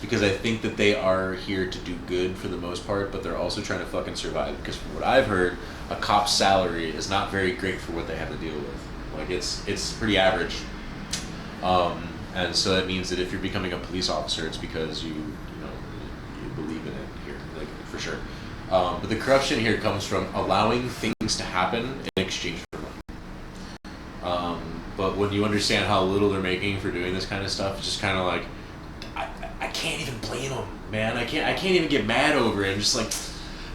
because I think that they are here to do good for the most part, but they're also trying to fucking survive. Because from what I've heard, a cop's salary is not very great for what they have to deal with. Like, it's pretty average. And so that means that if you're becoming a police officer, it's because you believe in it here, like, for sure. But the corruption here comes from allowing things to happen in exchange for money. But when you understand how little they're making for doing this kind of stuff, it's just kind of like, I can't even blame them, man. I can't even get mad over it. I'm just like,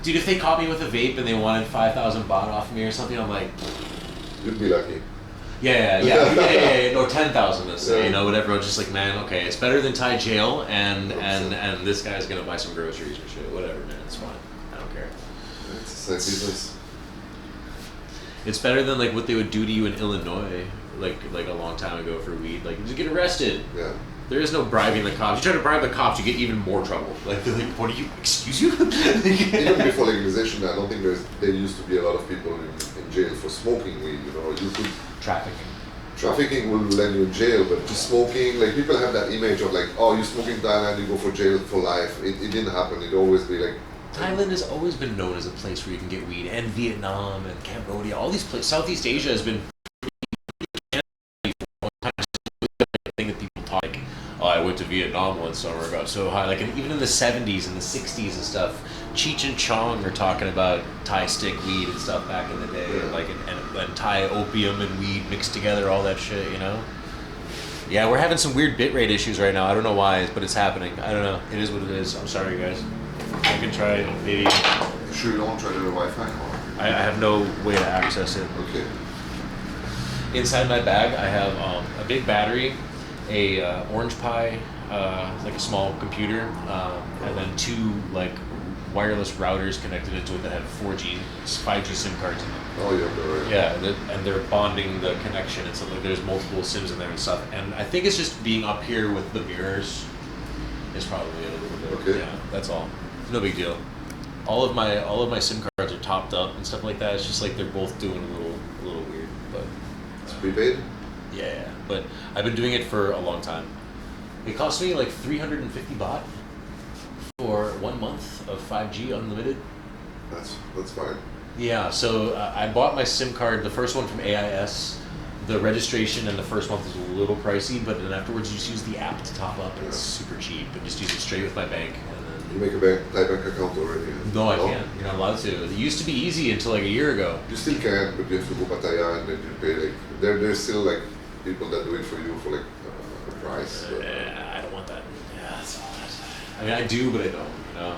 dude, if they caught me with a vape and they wanted 5,000 baht off me or something, I'm like, You'd be lucky. Yeah, or 10,000, let's say, whatever. I was just like, man, okay, it's better than Thai jail, and this guy's gonna buy some groceries or shit, whatever, man, it's fine. I don't care. It's a side business. It's better than like what they would do to you in Illinois, like a long time ago for weed. Like, you just get arrested. Yeah. There is no bribing the cops. You try to bribe the cops, you get even more trouble. Like, they're like, what are you, excuse you? Even before legalization, I don't think there used to be a lot of people in jail for smoking weed. You could trafficking will land you in jail, but just smoking, like, people have that image of like, oh, you smoke in Thailand, you go for jail for life. It didn't happen. It'd always be like. Thailand has always been known as a place where you can get weed, and Vietnam and Cambodia, all these places. Southeast Asia has been thing that people talk like, oh, I went to Vietnam one summer, got so high. Like, even in the 70s and the 60s and stuff, Cheech and Chong are talking about Thai stick weed and stuff back in the day, and Thai opium and weed mixed together, all that shit, Yeah, we're having some weird bitrate issues right now. I don't know why, but it's happening. I don't know. It is what it is. I'm sorry, guys. I can try maybe. You sure you don't try the Wi-Fi? I have no way to access it. Okay. Inside my bag, I have a big battery, a Orange Pi, like a small computer, and then two like wireless routers connected into it that have 4G, 5G SIM cards in them. Oh, yeah, right. Yeah, and they're bonding the connection, and so like, there's multiple SIMs in there and stuff. And I think it's just being up here with the mirrors is probably a little bit. Okay. Yeah, that's all. No big deal. All of my SIM cards are topped up and stuff like that. It's just like they're both doing a little weird, but it's prepaid. Yeah, but I've been doing it for a long time. It cost me like 350 baht for 1 month of 5G unlimited. That's fine. Yeah, so I bought my SIM card, the first one from AIS. The registration and the first month is a little pricey, but then afterwards you just use the app to top up, and it's super cheap. And just use it straight with my bank. You make a Thai bank account already? No, I can't. You're not allowed to. It used to be easy until like a year ago. You still can, but you have to go Pattaya and then you pay like. There's still like people that do it for you for like a price. I don't want that. Yeah, that's all. I mean, I do, but I don't.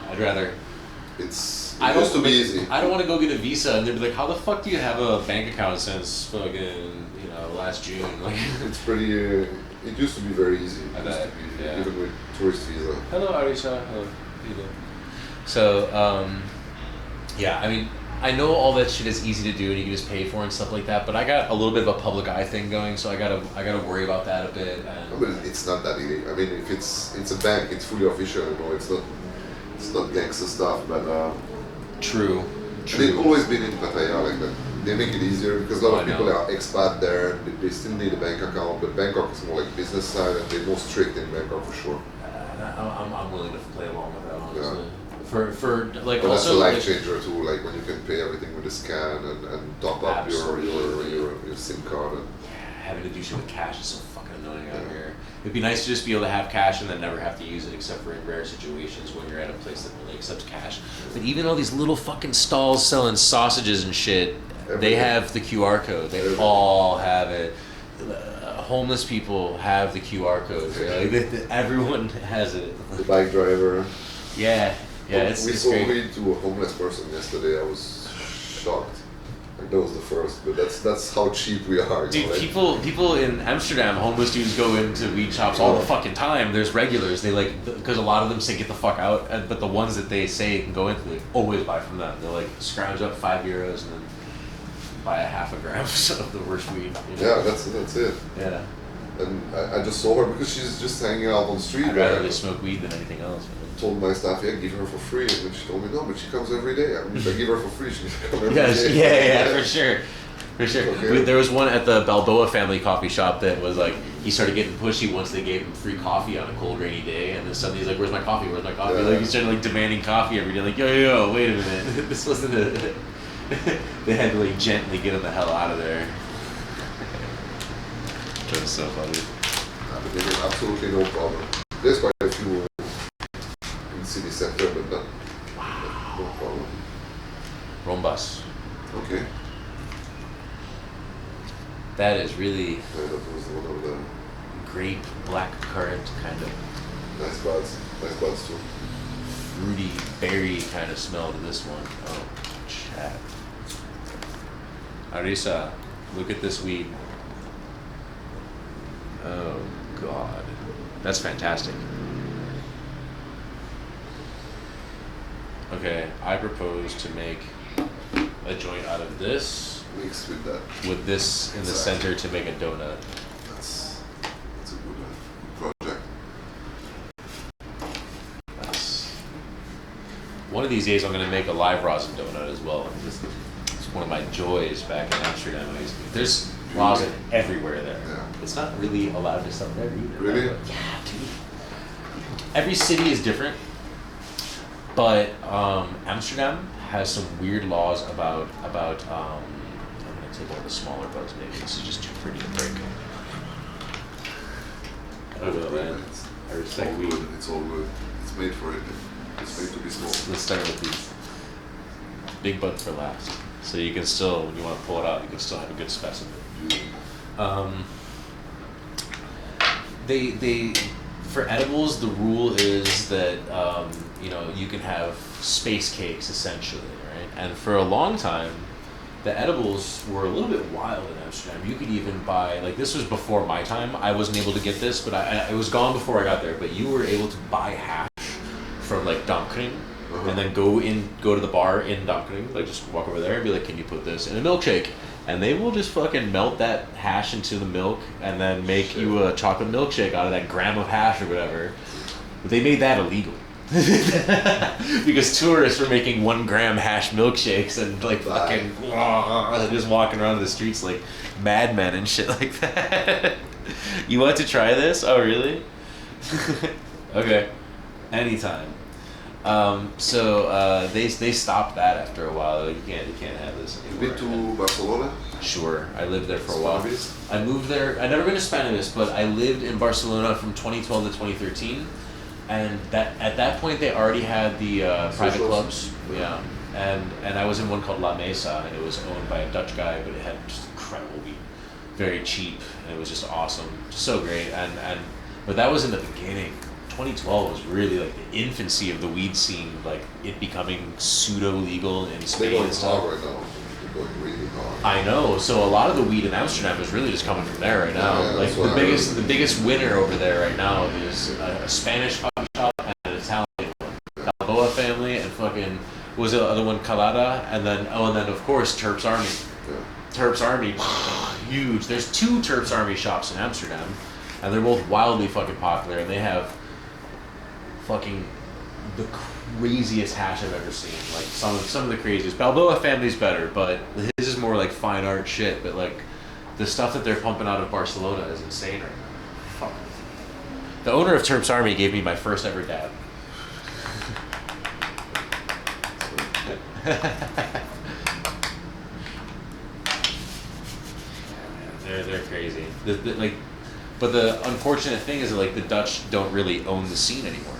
I'd rather. It used to be easy. I don't want to go get a visa, and they'd be like, "How the fuck do you have a bank account since fucking last June?" Like, it's pretty. It used to be very easy. It used to be, yeah. Even with tourist visa. Hello, Arisha. Hello. So, yeah, I mean, I know all that shit is easy to do and you can just pay for and stuff like that, but I got a little bit of a public eye thing going, so I gotta worry about that a bit. And but it's not that easy. I mean, if it's a bank, it's fully official. It's not gangster stuff, but True. They've always been in Pattaya like that. They make it easier because a lot of people are expat there. They still need a bank account, but Bangkok is more like business side, and they're more strict in Bangkok for sure. I'm willing to play along with that, honestly. Yeah. For like but also that's a life changer too, like when you can pay everything with a scan and top up your SIM card. And having to do shit with cash is so fucking annoying out here. It'd be nice to just be able to have cash and then never have to use it, except for in rare situations when you're at a place that only accepts cash. But even all these little fucking stalls selling sausages and shit, they have the QR code. They all have it. Homeless people have the QR code. Like, everyone has it. The bike driver. Yeah, it's we sold great. weed to a homeless person yesterday. I was shocked. Like that was the first, but that's how cheap we are. Dude, like, people in Amsterdam, homeless dudes go into weed shops all the fucking time. There's regulars. They like, because a lot of them say get the fuck out, but the ones that they say can go into, they always buy from them. They're like scrounge up €5 and then buy a half a gram of the worst weed. You know? Yeah, that's it. Yeah. And I just saw her because she's just hanging out on the street. I'd rather they smoke weed than anything else. Told my staff, yeah, give her for free. And she told me, no, but she comes every day. I mean, if I give her for free, she's come every day. Yeah, for sure. For sure. Okay. There was one at the Balboa family coffee shop that was like, he started getting pushy once they gave him free coffee on a cold, rainy day. And then suddenly he's like, where's my coffee? Where's my coffee? Yeah. Like, he started like demanding coffee every day. Like, yo, wait a minute. This wasn't a... They had to like gently get him the hell out of there. That was so funny. But there is absolutely no problem. There's quite a few in the city center, but no problem. Rombas. Okay. That is really Yeah, that was one of the grape, black currant kind of nice buds. Nice buds too. fruity berry kind of smell to this one. Oh, chat. Arisa, look at this weed. Oh, God. That's fantastic. Okay, I propose to make a joint out of this Mixed with that. with this in the center to make a donut. That's a good project. That's... One of these days I'm going to make a live rosin donut as well. It's one of my joys back in Amsterdam. There's rosin everywhere there. Yeah. It's not really allowed to sell there either. Really? Yeah, dude. Every city is different, but Amsterdam has some weird laws about I'm gonna take one of the smaller buds maybe. This is just too pretty to break. I don't know, man. I respect all weed. good. It's all good. It's made for it. It's made to be small. Let's start with these. Big bud for last. So you can still, when you want to pull it out, you can still have a good specimen. They for edibles, the rule is that you can have space cakes essentially, right? And for a long time, the edibles were a little bit wild in Amsterdam. You could even buy, like, this was before my time. I wasn't able to get this, but it was gone before I got there. But you were able to buy hash from like Damkring, and then go to the bar in Damkring, like just walk over there and be like, can you put this in a milkshake? And they will just fucking melt that hash into the milk and then make you a chocolate milkshake out of that gram of hash or whatever. But they made that illegal. Because tourists were making 1 gram hash milkshakes and like fucking just walking around the streets like madmen and shit like that. You want to try this? Oh, really? Okay. Anytime. So they stopped that after a while. Like, you can't have this You've anymore. been to Barcelona? Sure, I lived there for a while. Cannabis? I moved there. I never been to Cannabis, but I lived in Barcelona from 2012 to 2013, and at that point they already had the private Socials? clubs. Yeah, and I was in one called La Mesa, and it was owned by a Dutch guy, but it had just incredible weed, very cheap, and it was just awesome, so great. But that was in the beginning. 2012 was really like the infancy of the weed scene, like it becoming pseudo legal in They're Spain going and stuff. hard right now. They're going really hard. I know. So a lot of the weed in Amsterdam is really just coming from there right now. Yeah, like that's what I the biggest winner over there right now is a Spanish coffee shop and an Italian one. Balboa family and fucking what was the other one, Calada, and then of course Terps Army. Yeah. Terps Army, huge. There's 2 Terps Army shops in Amsterdam, and they're both wildly fucking popular, and they have fucking the craziest hash I've ever seen. Like some of the craziest. Balboa family's better, but his is more like fine art shit. But like the stuff that they're pumping out of Barcelona is insane right now. Fuck. The owner of Terps Army gave me my first ever dab. They're crazy. But the unfortunate thing is that like the Dutch don't really own the scene anymore.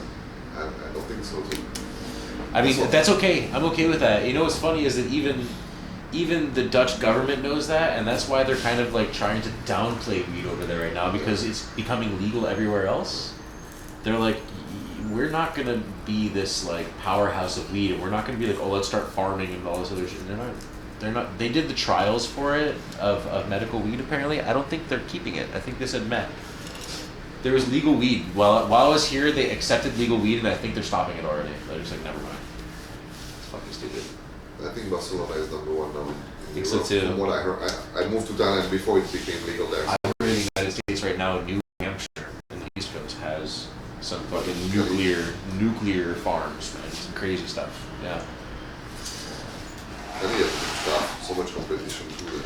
I don't think so too. I mean, that's okay. I'm okay with that. You know what's funny is that even the Dutch government knows that, and that's why they're kind of like trying to downplay weed over there right now because it's becoming legal everywhere else. They're like, we're not gonna be this like powerhouse of weed, and we're not gonna be like, oh, let's start farming and all this other shit. They're they're not. They did the trials for it of medical weed. Apparently, I don't think they're keeping it. I think they said met. There was legal weed while I was here. They accepted legal weed, and I think they're stopping it already. They're just like, never mind. It's fucking stupid. I think Barcelona is number one now. I think so too. From what I heard, I moved to Thailand before it became legal there. I'm in the United States right now. New Hampshire in the East Coast has some fucking nuclear farms, man. Some crazy stuff. Yeah. And yeah, stuff. So much competition to it.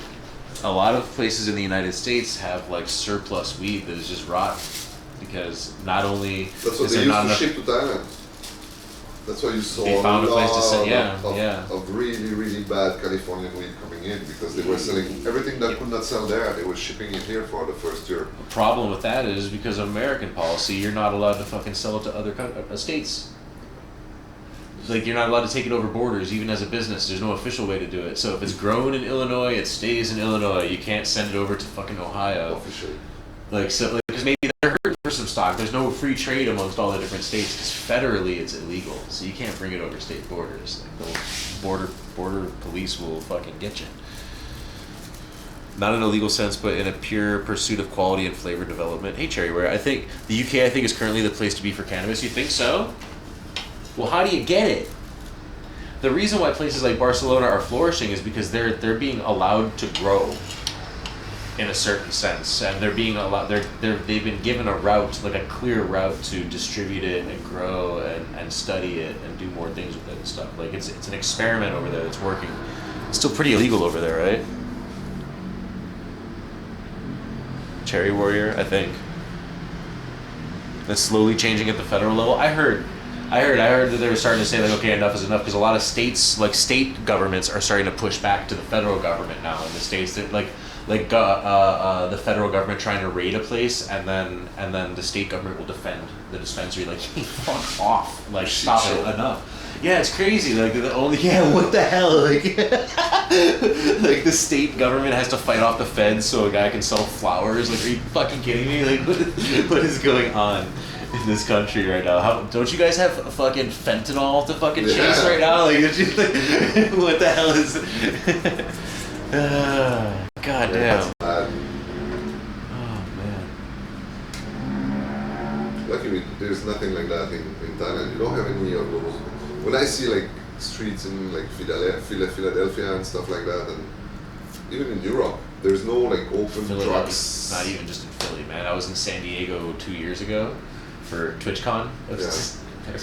A lot of places in the United States have like surplus weed that is just rotten because not only that's what is they there used not to enough. ship to Thailand. That's why you saw They found a place to sell. of really, really bad Californian weed coming in because they were selling everything that could not sell there. They were shipping it here for the first year. The problem with that is because of American policy, you're not allowed to fucking sell it to other states. Like you're not allowed to take it over borders, even as a business. There's no official way to do it. So if it's grown in Illinois, it stays in Illinois. You can't send it over to fucking Ohio. Officially. Like so, because maybe they're hurting for some stock. There's no free trade amongst all the different states because federally it's illegal. So you can't bring it over state borders. Like the border police will fucking get you. Not in a legal sense, but in a pure pursuit of quality and flavor development. Hey, Cherryware, I think the UK is currently the place to be for cannabis. You think so? Well, how do you get it? The reason why places like Barcelona are flourishing is because they're being allowed to grow in a certain sense, and they're being allowed. They've been given a route, like a clear route to distribute it and grow and study it and do more things with it and stuff. Like it's an experiment over there that's working. It's still pretty illegal over there, right? Cherry Warrior, I think. That's slowly changing at the federal level. I heard that they were starting to say like, okay, enough is enough, because a lot of states, like state governments, are starting to push back to the federal government now in the states. That the federal government trying to raid a place, and then the state government will defend the dispensary. Like, hey, fuck off! Like, stop it! Enough! Yeah, it's crazy. Like what the hell? Like, like the state government has to fight off the feds so a guy can sell flowers. Like, are you fucking kidding me? Like, what is going on in this country right now? Don't you guys have fucking fentanyl to fucking chase right now? Like, what the hell is? God damn. Oh man. Luckily, there's nothing like that in Thailand. You don't have any of those. When I see like streets in like Philadelphia and stuff like that, and even in Europe, there's no like open trucks. Not even just in Philly, man. I was in San Diego 2 years ago for TwitchCon.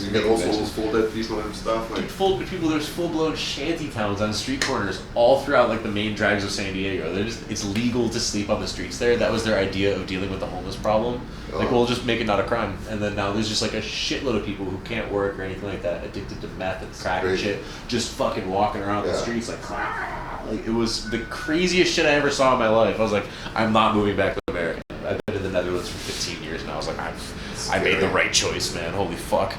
You get also those folded people and stuff. Like people, there's full-blown shanty towns on street corners all throughout like the main drags of San Diego. It's legal to sleep on the streets there. That was their idea of dealing with the homeless problem. Like, we'll just make it not a crime. And then now there's just like a shitload of people who can't work or anything like that, addicted to meth and crack and shit, just fucking walking around the streets like it was the craziest shit I ever saw in my life. I was like, I'm not moving back to America. I've been to the Netherlands for 15 years now. I was like, I made the right choice, man. Holy fuck.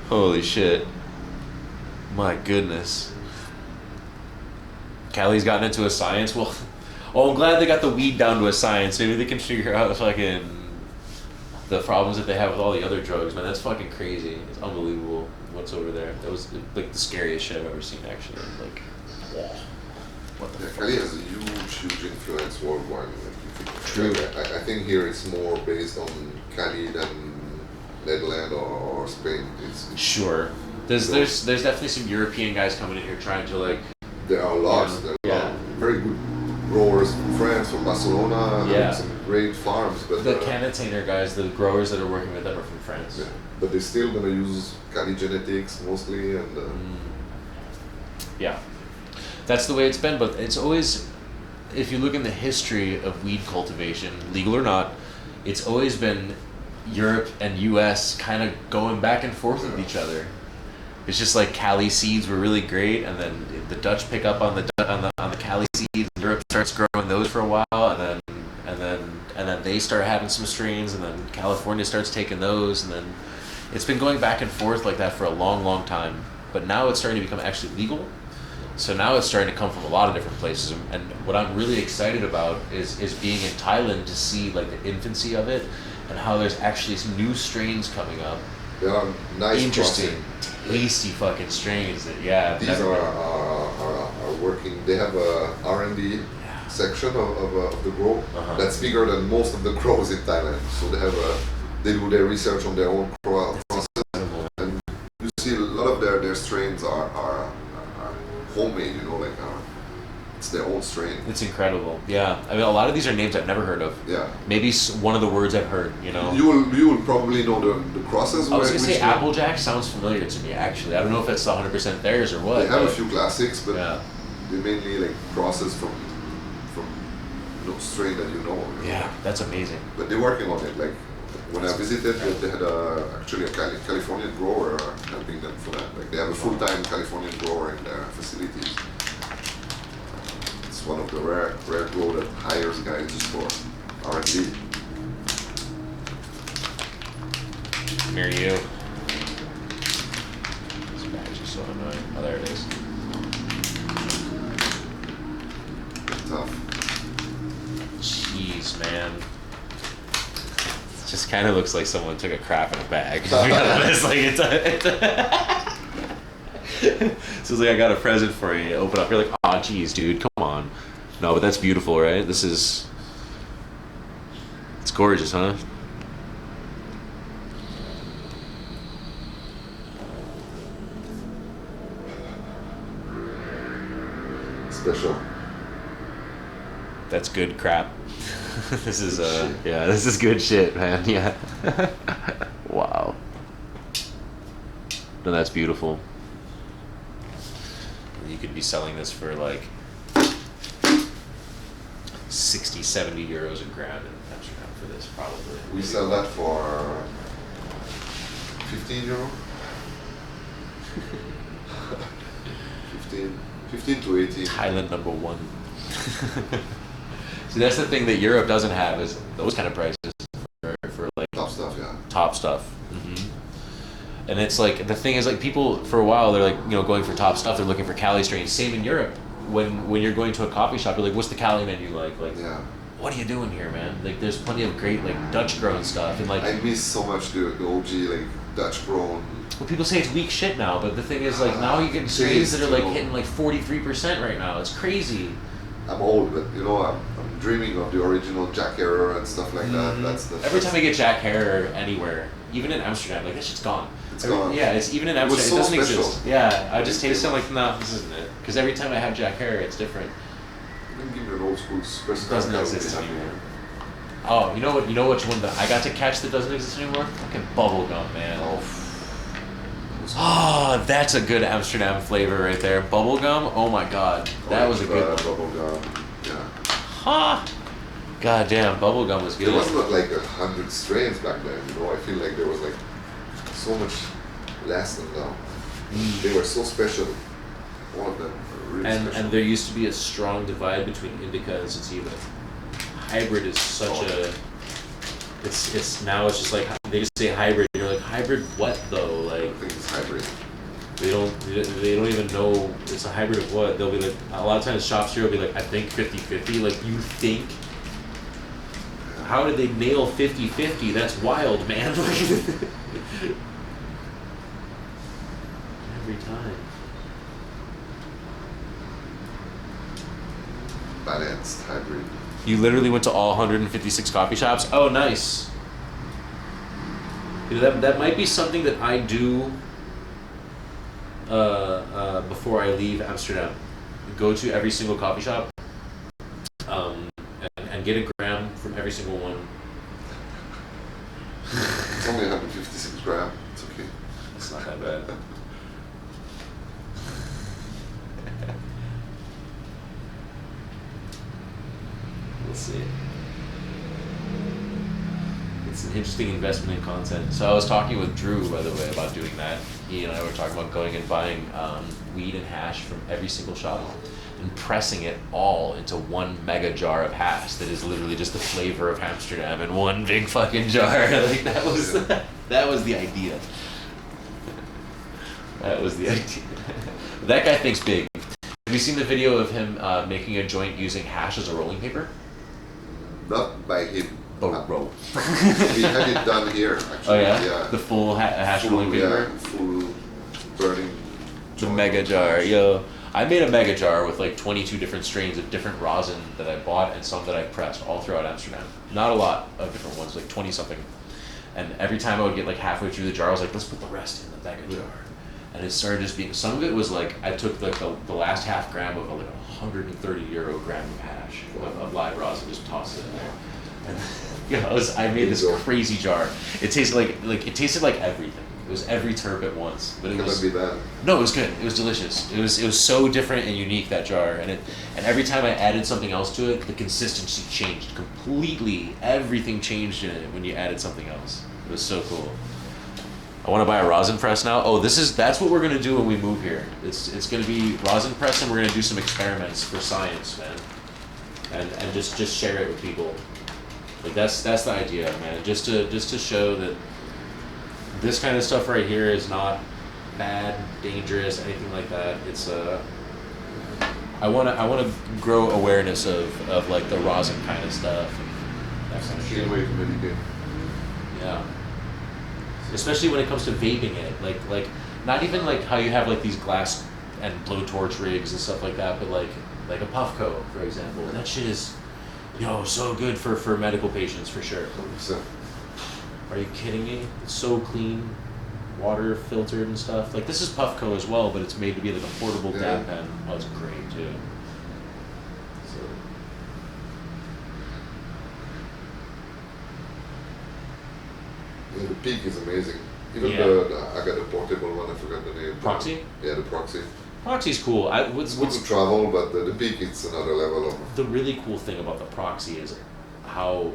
Holy shit. My goodness. Cali's gotten into a science. Well, I'm glad they got the weed down to a science. Maybe they can figure out fucking the problems that they have with all the other drugs, man. That's fucking crazy. It's unbelievable what's over there. That was like the scariest shit I've ever seen, actually. Like, what the fuck? Cali has a huge influence worldwide. True. I think here it's more based on Cali than Netherlands or Spain. Sure. There's definitely some European guys coming in here trying to like. There are lots. There are very good growers from France, from Barcelona. Yeah. Some great farms. But the Cannatainer guys, the growers that are working with them are from France. Yeah. But they're still gonna use Cali genetics mostly, and. Yeah. That's the way it's been, but it's always, if you look in the history of weed cultivation, legal or not, it's always been Europe and U.S. kind of going back and forth with each other. It's just like Cali seeds were really great, and then the Dutch pick up on the Cali seeds. Europe starts growing those for a while, and then they start having some strains, and then California starts taking those, and then it's been going back and forth like that for a long time. But now it's starting to become actually legal. So now it's starting to come from a lot of different places, and what I'm really excited about is being in Thailand to see like the infancy of it, and how there's actually some new strains coming up. They are nice, interesting, tasty fucking strains. That these are was working. They have a R&D section of the grow that's bigger than most of the grows in Thailand. So they do their research on their own process, and you see a lot of their strains are homemade. You know, like it's their own strain. It's incredible. Yeah, I mean, a lot of these are names I've never heard of. Yeah. Maybe one of the words I've heard. You know. You will probably know the crosses. I was gonna say Applejack sounds familiar to me. Actually, I don't know if that's 100% theirs or what. They have a few classics, but yeah. they mainly like crosses from strain that you know. Yeah, that's amazing. But they're working on it. Like when I visited, they had actually a Californian grower helping them for that. Like they have a full-time Californian grower in their facilities. It's one of the rare grow that hires guys just for R&D. Near you. This badge is so annoying. Oh, there it is. Tough. Jeez, man. It just kind of looks like someone took a crap in a bag. To be honest, like so it's like, I got a present for you. You open up, you're like, oh, geez, dude, come on. No, but that's beautiful, right? It's gorgeous, huh? Special. That's good crap. This is this is good shit, man. Yeah. Wow. No, that's beautiful. You could be selling this for like 60, 70 euros a gram in Amsterdam for this, probably. We sell that for 15 euro. 15 to 18. Thailand #1. See, that's the thing that Europe doesn't have, is those kind of prices for like top stuff, yeah. Top stuff. Mm-hmm. And it's like, the thing is, like, people for a while, they're like, you know, going for top stuff, they're looking for Cali strains. Same in Europe. When you're going to a coffee shop, you're like, what's the Cali menu like? Like, yeah. What are you doing here, man? Like, there's plenty of great like Dutch grown stuff, and like I miss so much the OG like Dutch grown. Well, people say it's weak shit now, but the thing is, like, now you get strains that are like hitting like 43% right now. It's crazy. I'm old, but you know, I'm dreaming of the original Jack Herrer and stuff like that. That's every time I get Jack Herrer anywhere, even in Amsterdam, like, that shit's gone. It's gone. Yeah, it's even in Amsterdam. So it doesn't special. exist. Yeah, I just taste it. I'm like, no, this isn't it. Because every time I have Jack Herrer, it's different. You can give me an old school espresso. It doesn't exist anymore. Oh, you know what? You know which one that I got to catch that doesn't exist anymore? Fucking bubblegum, man. Oh, that's a good Amsterdam flavor right there. Bubblegum. Oh my god, that was a good one. Bubblegum. Yeah. Ha! God damn, bubblegum was good. There was not like 100 strains back then. You know, I feel like there was like so much less than now. They were so special. All of them were really special. And there used to be a strong divide between indica and sativa. Hybrid is such a. It's now it's just like they just say hybrid. And you're like, hybrid what though? Like, I think it's hybrid. They don't even know it's a hybrid of what. They'll be like, a lot of times shops here will be like, I think 50-50. Like, you think? How did they nail 50-50? That's wild, man. Every time. Balanced hybrid. You literally went to all 156 coffee shops? Oh, nice. You know, that might be something that I do before I leave Amsterdam. Go to every single coffee shop and get a gram from every single one. It's only 156 grams. It's okay. It's not that bad. We'll see. It's an interesting investment in content. So I was talking with Drew, by the way, about doing that. He and I were talking about going and buying weed and hash from every single shop and pressing it all into one mega jar of hash that is literally just the flavor of Amsterdam in one big fucking jar. Like, that was the idea. That was the idea. That guy thinks big. Have you seen the video of him making a joint using hash as a rolling paper? Not by him. Oh, bro. He had it done here, actually. Oh, yeah? Yeah. The full hash Full, rolling paper? yeah, full burning. The mega jar, yo. I made a mega jar with like 22 different strains of different rosin that I bought and some that I pressed all throughout Amsterdam. Not a lot of different ones, like 20 something. And every time I would get like halfway through the jar, I was like, let's put the rest in the mega jar. And it started just being, some of it was like, I took like the last half gram of like €130 gram of hash of live rosin, just tossed it in there. And I made this crazy jar. It tasted like it tasted like everything. It was every terp at once, but it was. Be bad. No, it was good. It was delicious. It was so different and unique, that jar, and every time I added something else to it, the consistency changed completely. Everything changed in it when you added something else. It was so cool. I want to buy a rosin press now. Oh, that's what we're gonna do when we move here. It's gonna be rosin press, and we're gonna do some experiments for science, man, and just share it with people. Like that's the idea, man. Just to show that this kind of stuff right here is not bad, dangerous, anything like that. It's I wanna grow awareness of like the rosin kind of stuff. And that kind of shit. Away from it again. Yeah. Especially when it comes to vaping it, like not even like how you have like these glass and blowtorch rigs and stuff like that, but like a Puffco, for example. And that shit is, so good for medical patients for sure. 100%. Are you kidding me? It's so clean, water filtered and stuff. Like this is Puffco as well, but it's made to be like a portable dab pen. Oh, it's great too. So. Yeah, the peak is amazing. Even I got the portable one. I forgot the name. Proxy? Yeah, the Proxy. Proxy's cool. It's good to travel, but the peak, it's another level of. The really cool thing about the Proxy is how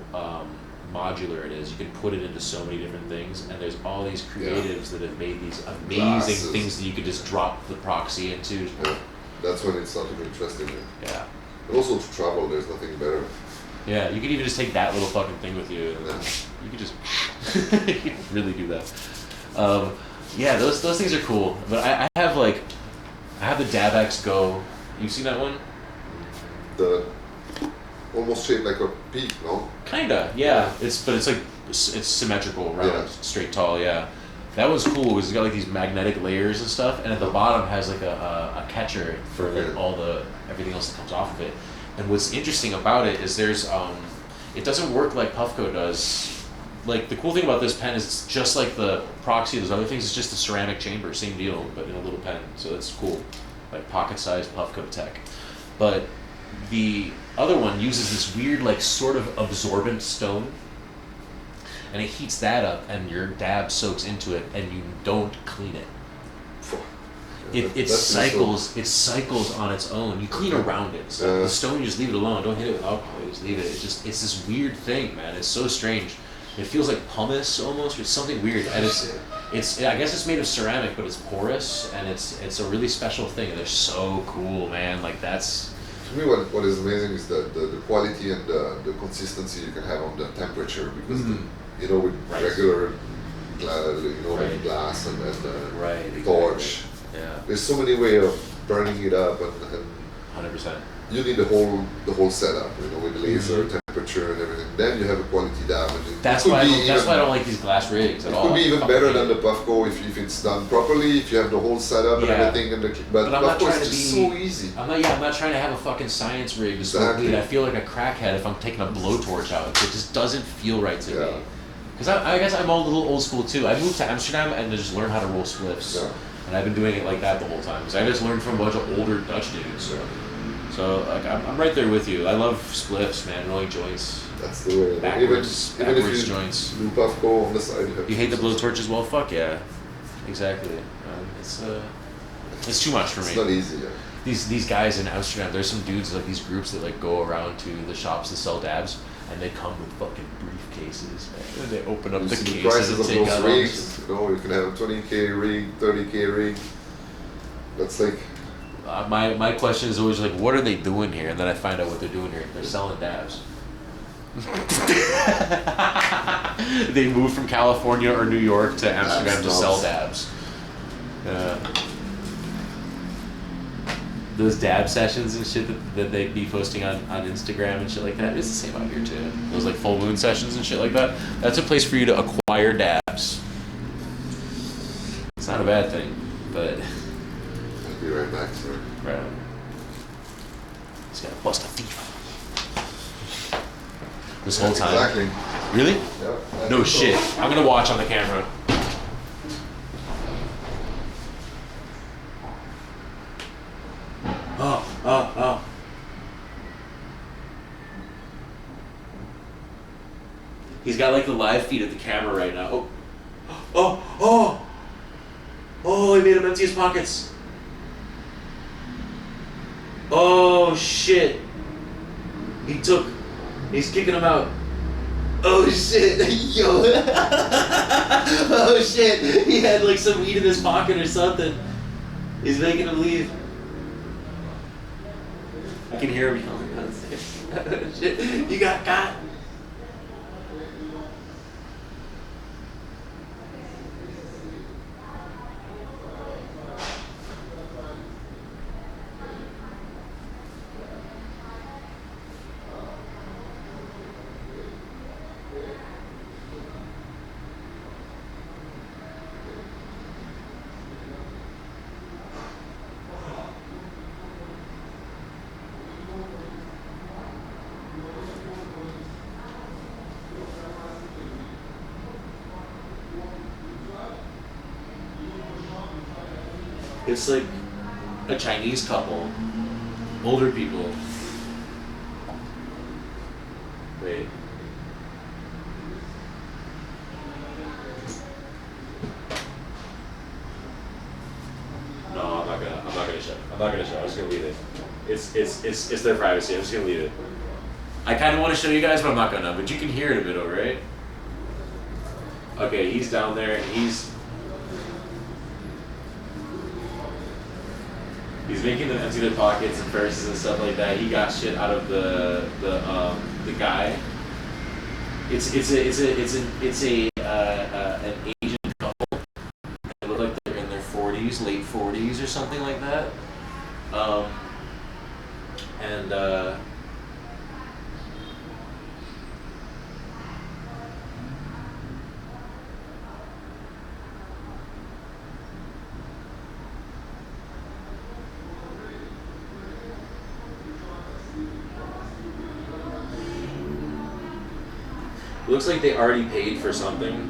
modular it is. You can put it into so many different things, and there's all these creatives that have made these amazing things that you could just drop the Proxy into. Yeah, that's when it started interesting me. Yeah. But also to travel, there's nothing better. Yeah, you could even just take that little fucking thing with you, and then you could just you could really do that. Yeah, those things are cool. But I have the DabX Go. You seen that one? The almost shaped like a peak, no? Kinda, yeah. It's symmetrical, round, straight, tall. Yeah, that was cool because it's got like these magnetic layers and stuff, and at the bottom has like a catcher for like all the everything else that comes off of it. And what's interesting about it is there's it doesn't work like Puffco does. Like the cool thing about this pen is it's just like the Proxy, those other things, it's just a ceramic chamber, same deal, but in a little pen. So that's cool. Like pocket-sized Puffco tech. But the other one uses this weird like sort of absorbent stone, and it heats that up and your dab soaks into it and you don't clean it. It cycles on its own. You clean around it. So the stone, you just leave it alone. Don't hit it with alcohol. You just leave it. It's this weird thing, man. It's so strange. It feels like pumice almost, or something weird. And it's I guess it's made of ceramic, but it's porous, and it's a really special thing. They're so cool, man. Like that's. To me, what is amazing is the quality and the consistency you can have on the temperature, because with regular like glass and torch. Yeah. There's so many ways of burning it up, and 100%. You need the whole setup, with the laser, temperature, and everything. Then you have a quality dab. That's why I don't like these glass rigs at all. It could be even better than the Puffco if it's done properly. If you have the whole setup and everything, but I'm not trying to be so easy. I'm not trying to have a fucking science rig to smoke weed. I feel like a crackhead if I'm taking a blowtorch out. It just doesn't feel right to me. Because I guess I'm a little old school too. I moved to Amsterdam and just learned how to roll spliffs. Yeah. And I've been doing it like that the whole time. Because I just learned from a bunch of older Dutch dudes. So like I'm right there with you. I love spliffs, man. Rolling joints. That's the way. Backwards even if you joints. Do Puffco on the side. You hate the blowtorch as well? Fuck yeah. Exactly. It's too much for me. It's not easy. Yeah. These guys in Amsterdam, there's some dudes like these groups that like go around to the shops that sell dabs, and they come with fucking briefcases, man. And they open up the cases the prices and of take out those rigs. You can have a 20K rig, 30K rig. That's like. My question is always like, what are they doing here? And then I find out what they're doing here. They're selling dabs. They moved from California or New York to Amsterdam to sell dabs. Those dab sessions and shit that they'd be posting on Instagram and shit like that, it's the same out here too. Those like full moon sessions and shit like that. That's a place for you to acquire dabs. It's not a bad thing, but... I'll be right back, sir. Right on. this whole time? Exactly. Really? Yeah. No shit. I'm gonna watch on the camera. Oh. He's got like the live feed of the camera right now. Oh, he made him empty his pockets. Oh shit. He's kicking him out. Oh shit, yo. Oh shit, he had like some weed in his pocket or something. He's making him leave. I can hear him yelling downstairs. Shit, you got caught. It's like a Chinese couple, older people. Wait. No, I'm not gonna show. I'm just gonna leave it. It's their privacy. I'm just gonna leave it. I kind of want to show you guys, but I'm not gonna. But you can hear it a bit, alright? Okay, he's down there and he's making them empty their pockets and purses and stuff like that. He got shit out of the guy. It's an Asian couple. They look like they're in their 40s, late 40s or something like that. Looks like they already paid for something.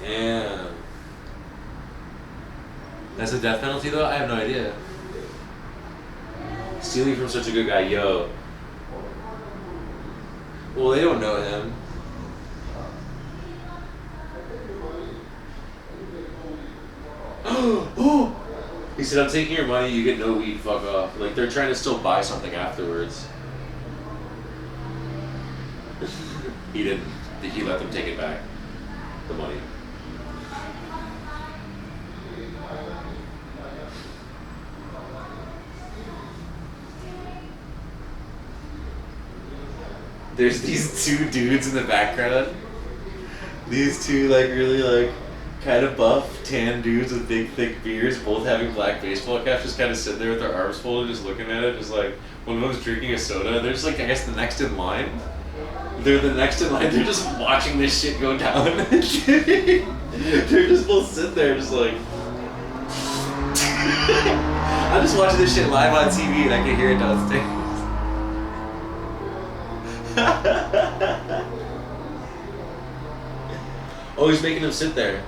Damn. That's a death penalty though? I have no idea. Stealing from such a good guy, yo. Well, they don't know him. Oh! He said, I'm taking your money, you get no weed, fuck off. Like, they're trying to still buy something afterwards. He didn't. He let them take it back. The money. There's these two dudes in the background. These two, like, really, like, kind of buff, tan dudes with big, thick beards, both having black baseball caps, just kind of sitting there with their arms folded, just looking at it, just like, one of them's drinking a soda. They're just like, I guess, the next in line. They're the next in line, they're just watching this shit go down. They're just both sitting there, just like... I'm just watching this shit live on TV and I can hear it downstairs. Oh, he's making him sit there.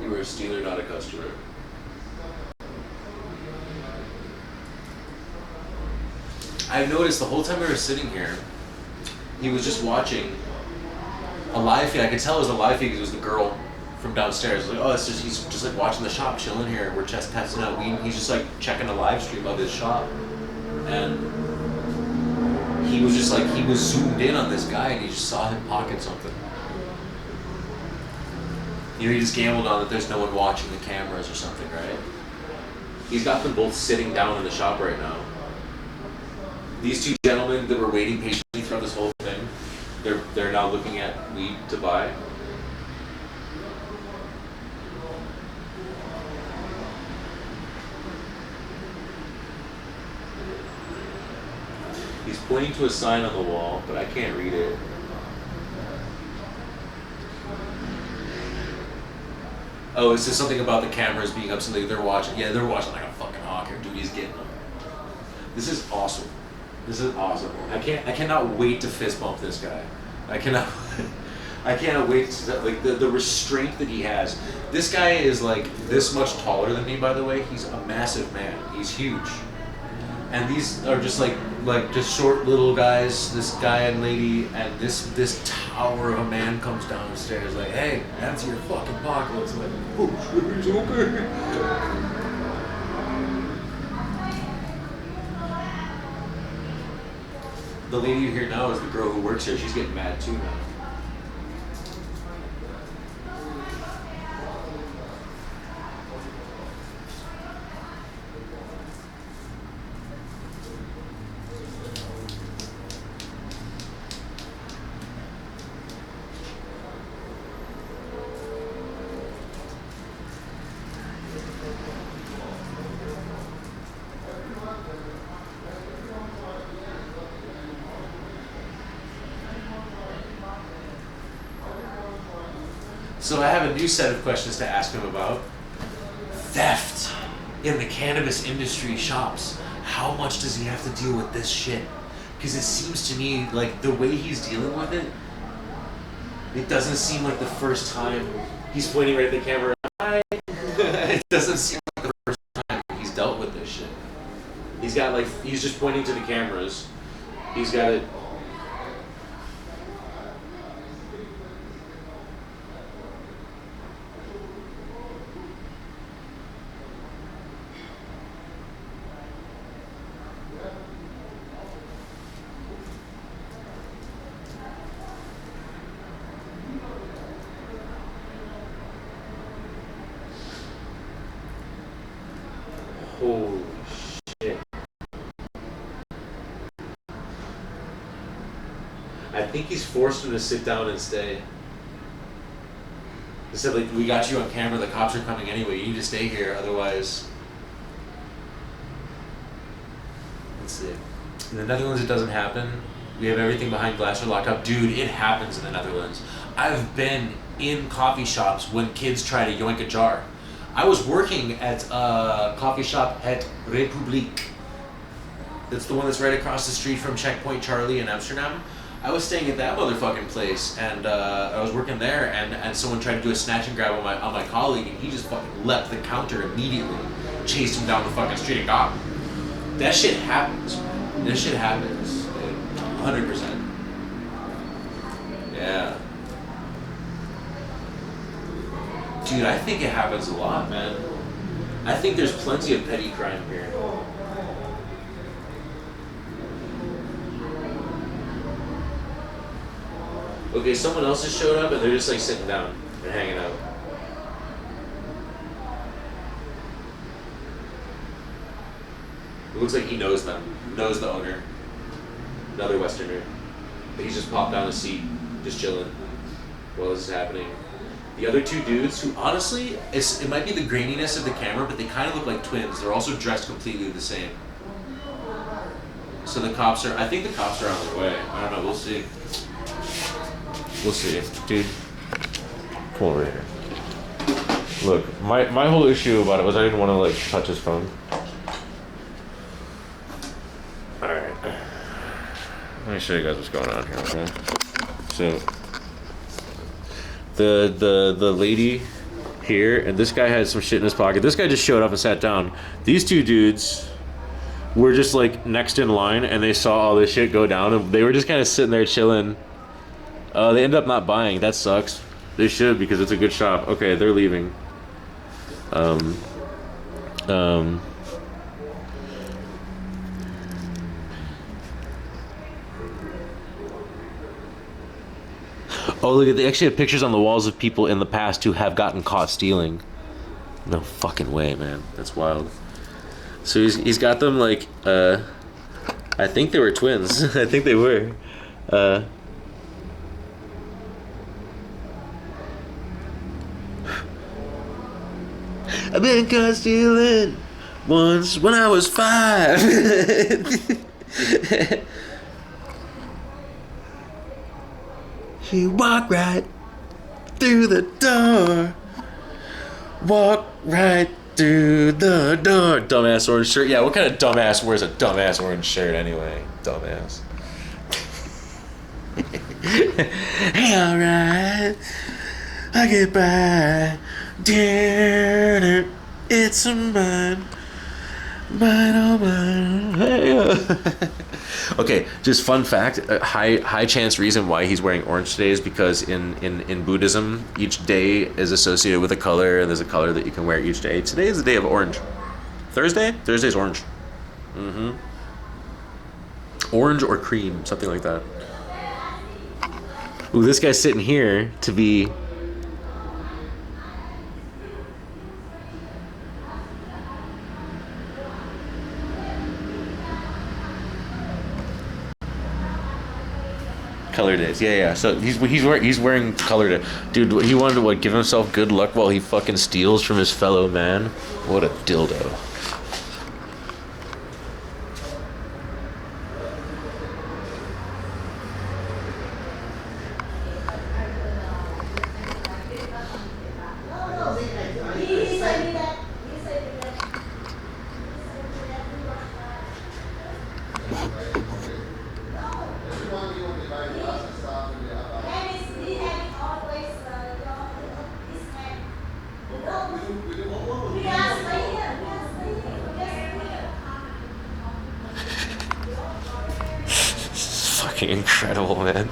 You were a stealer, not a customer. I've noticed the whole time we were sitting here, he was just watching a live feed. I could tell it was a live feed because it was the girl from downstairs. Like, oh, he's just like watching the shop, chilling here. We're just testing out weed. He's just like checking a live stream of his shop. And he was just like, he was zoomed in on this guy and he just saw him pocket something. You know, he just gambled on that there's no one watching the cameras or something, right? He's got them both sitting down in the shop right now. These two gentlemen that were waiting patiently throughout this whole thing, they're now looking at weed to buy. He's pointing to a sign on the wall, but I can't read it. Oh, it's just something about the cameras being up, something they're watching. Yeah, they're watching like a fucking hawk here. Dude, he's getting them. This is awesome. This is awesome. I cannot wait to fist bump this guy. I cannot wait to, like, the restraint that he has. This guy is like this much taller than me, by the way. He's a massive man. He's huge. And these are just like just short little guys, this guy and lady, and this tower of a man comes downstairs like, hey, that's your fucking apocalypse. Like, oh shit, he's okay. The lady you hear now is the girl who works here. She's getting mad too now. So I have a new set of questions to ask him about. Theft in the cannabis industry shops. How much does he have to deal with this shit? Because it seems to me like the way he's dealing with it, it doesn't seem like the first time he's pointing right at the camera. Hi. It doesn't seem like the first time he's dealt with this shit. He's got like, he's just pointing to the cameras. He's got it. Holy shit. I think he's forced him to sit down and stay. He said, like, we got you on camera, the cops are coming anyway, you need to stay here, otherwise... Let's see. In the Netherlands, it doesn't happen. We have everything behind glass or locked up. Dude, it happens in the Netherlands. I've been in coffee shops when kids try to yoink a jar. I was working at a coffee shop at Republiek. That's the one that's right across the street from Checkpoint Charlie in Amsterdam. I was staying at that motherfucking place, and I was working there, and someone tried to do a snatch and grab on my colleague, and he just fucking leapt the counter immediately, chased him down the fucking street and got him. That shit happens. This shit happens. 100%. Yeah. Dude, I think it happens a lot, man. I think there's plenty of petty crime here. Okay, someone else has showed up and they're just like sitting down and hanging out. It looks like he knows them, knows the owner. Another Westerner. But he's just popped down a seat, just chilling while this is happening. The other two dudes, who honestly, it might be the graininess of the camera, but they kind of look like twins. They're also dressed completely the same. So the cops are, I think the cops are on their way. I don't know, we'll see. We'll see. Dude, come over here. Look, my whole issue about it was I didn't want to like touch his phone. Alright. Let me show you guys what's going on here, okay? So the lady here, and this guy had some shit in his pocket. This guy just showed up and sat down. These two dudes were just like next in line, and they saw all this shit go down, and they were just kind of sitting there chilling. They ended up not buying. That sucks. They should, because it's a good shop. Okay, they're leaving. Oh, look at, they actually have pictures on the walls of people in the past who have gotten caught stealing. No fucking way, man. That's wild. So he's got them like, I think they were twins. I think they were. I've been caught stealing once when I was 5. He walked right through the door. Walk right through the door. Dumbass orange shirt. Yeah, what kind of dumbass wears a dumbass orange shirt anyway? Dumbass. Hey, alright. I get by. It's a mine. Mine, oh mine. Okay, just fun fact, high chance reason why he's wearing orange today is because in Buddhism, each day is associated with a color, and there's a color that you can wear each day. Today is the day of orange. Thursday's orange. Orange or cream, something like that. Ooh, this guy's sitting here to be... Color days, yeah. So he's wearing color day, dude. He wanted to give himself good luck while he fucking steals from his fellow man. What a dildo. Incredible, man.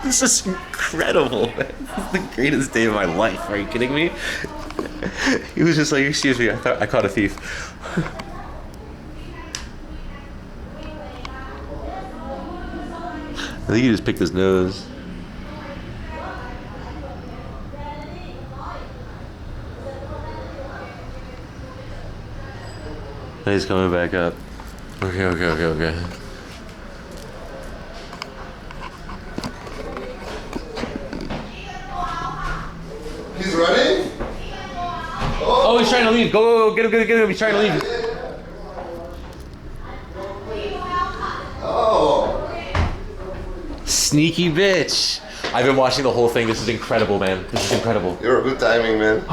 This is incredible, man. This is the greatest day of my life. Are you kidding me? He was just like, excuse me, I thought I caught a thief. I think he just picked his nose. He's coming back up. Okay. He's running? Oh, he's trying to leave. Go. Get him. He's trying to leave. Oh. Sneaky bitch. I've been watching the whole thing. This is incredible, man. This is incredible. You're a good timing, man.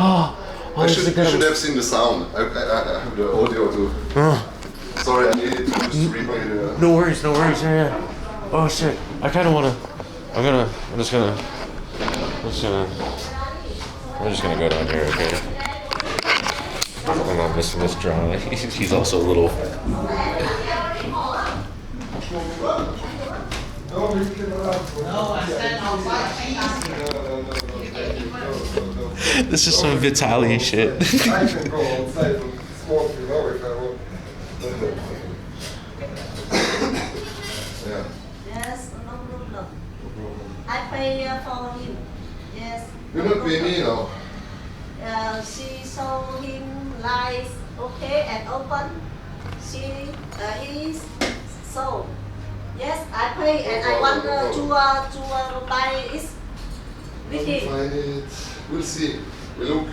You should incredible. have seen the sound. I have the audio too. Sorry, I needed to just replay the... No worries. Yeah. Oh shit. I kind of want to. I'm just gonna go down here, okay? I'm not missing this drawing. He's also a little. This is some Vitaly shit. I can go outside and smoke, you know, if I want. Yeah. Yes, no problem. I pay for him. Yes. You don't pay me now. She saw him lies okay and open. He sold. Yes, I pay and I want to buy it with him. Find it. We'll see. We'll look.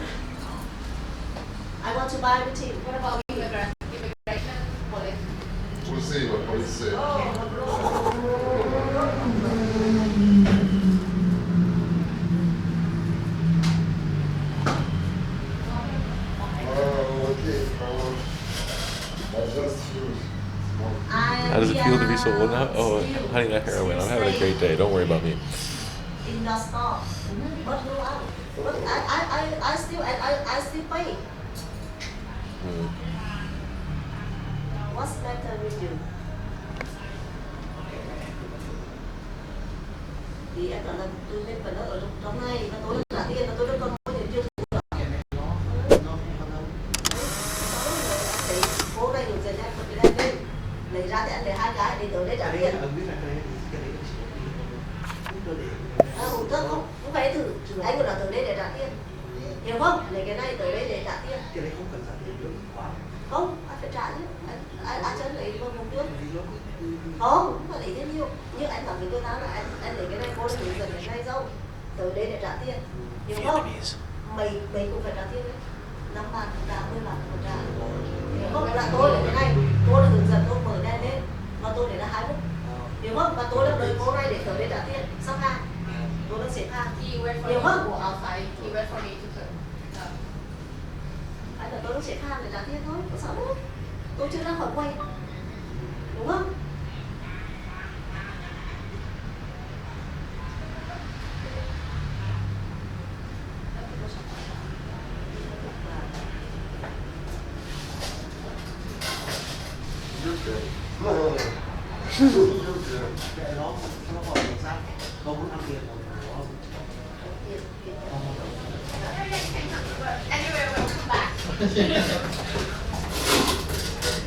I want to buy with him. What about immigration? We'll see what police say. How does it feel to be so old now? Oh, honey, that heroin. I'm having a great day. Don't worry about me. In the store. But no, but I still pay. What's matter with you? Thì em bảo là tôi lên phần ở trong này và tôi trả tiền và tôi vẫn còn có tiền chưa thu được. Thì cố đây được rồi nhé, mình đem lên lấy ra thì anh để 2 cái đi tới đây trả tiền. Không thưa không phải thử anh còn là tới đây để trả tiền, hiểu không? Lấy cái này tới đây để trả tiền. Cái này không cần trả tiền được. Không, anh phải trả chứ. Anh chân lấy vào một trước. Không phải lấy thêm nhiều. Nhưng anh bảo với tôi nói là anh lấy cái này cô lấy dần cái này dâu. Tới đây để trả tiền. Hiểu không? Mày cũng phải trả tiền đấy. 5 bạc một trà, 10 bạc một trà. Hiểu không? Là tôi để cái này, tôi là hướng dẫn tôi mở đèn lên và tôi để là 2 phút. Hiểu không? Và tôi là đợi cô này để tới đây trả tiền, xong hàng. Tôi đang xếp hàng. Hiểu không? Anh là tôi đang xếp hàng để trả tiền thôi, có sao đâu. Tôi chưa ra khỏi quầy. Đúng không? Anyway, we'll come back.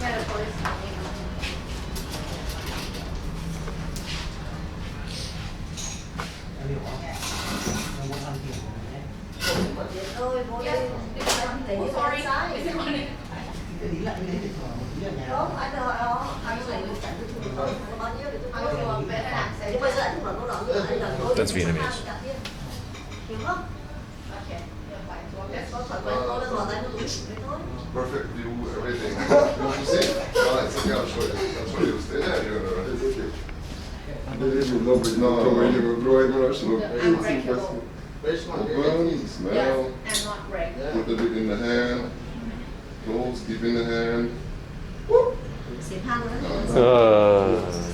Yeah, the police coming. Thôi, bố đây. Thấy như con sai. Không, anh hỏi nó. Anh lấy được chẳng được bao nhiêu để tôi nói. Nhưng bây giờ anh không nói nó nữa. Anh là tôi. That's Vietnamese. Hiểu không? Perfect view, everything. You want to see? Alright, it's okay, I'll show you. I'll show you. Stay there. It's okay. Open, smell, And not break. put the bit in the hand, close, keep in the hand. Xếp hàng nữa. Uh,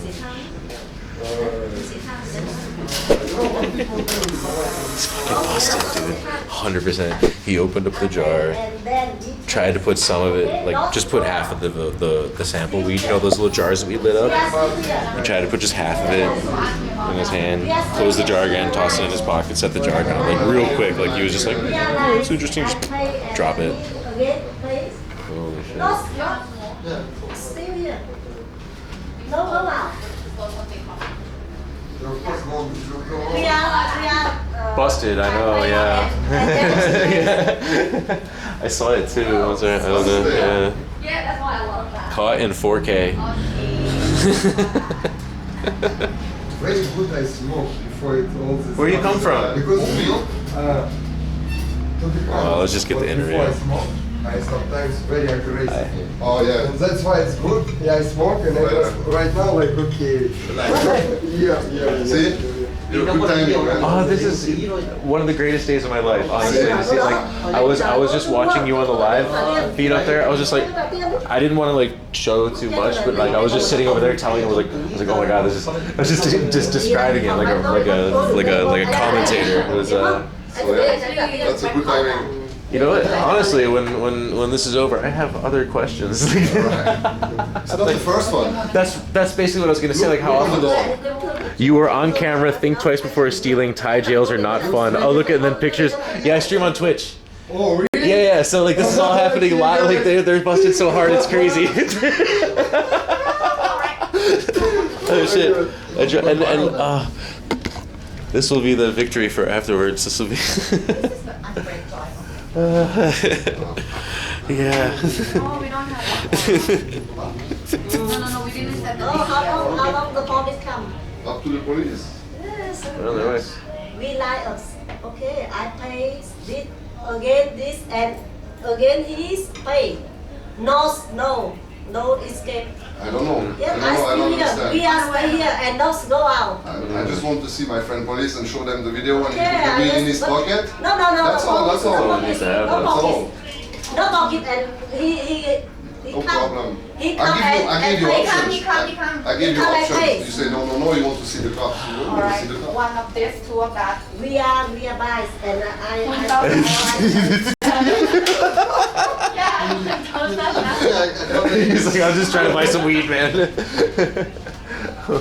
Xếp hàng. Xếp hàng. busted, dude. 100%. He opened up the jar, tried to put some of it, like just put half of the sample weed, you know, those little jars that we lit up. He tried to put just half of it in his hand, closed the jar again, tossed it in his pocket, set the jar down, like real quick, like he was just like, oh, it's interesting, just drop it. Holy shit. Still here. No, go out. We are. Busted, I know, yeah. Yeah. I saw it too. Was there? I don't know. Yeah. Yeah, that's why I love that. Caught in 4K. Very good I smoke before it all this. Where you come from? Because Oh, let's just get the interview. Before I smoke, I sometimes very aggressive. Oh yeah. And that's why it's good. Yeah, I smoke and I just right now like okay. Yeah. See? You're good timing, man. Oh, this is one of the greatest days of my life, honestly. To see, like, I was just watching you on the live feed up there. I was just like, I didn't want to like show too much, but like I was just sitting over there telling him, I was like, oh my god, this is. I was just describing it like a commentator. It was. So yeah, that's a good timing. You know what? Honestly, when this is over, I have other questions. It's not the first one. That's basically what I was gonna say. Like, how often you were on camera? Think twice before stealing. Thai jails are not fun. Oh, look at and then pictures. Yeah, I stream on Twitch. Oh really? Yeah. So like this is all happening live. Like they're busted so hard, it's crazy. Oh shit! And this will be the victory for afterwards. This will be. Yeah. Oh, we don't have that. No, we didn't set the How long the police come? Up to the police. Yes. Well, there was. We lie us. Okay, I pay this again, this and again he's pay. No escape. I don't know. Yes, I don't here. understand. We are stay here and don't go out. I just want to see my friend police and show them the video and he Okay, put the weed in his pocket. No. That's all. That's all. No He needs to have no that. That's pocket. all. No pocket and he No come. problem. He I come give you and options. He come. I give you come and options. pay. You say no. You want to see the cops. You don't want to see the cops. One of this, two of that. We are biased and I He's like, I'm just trying to buy some weed, man.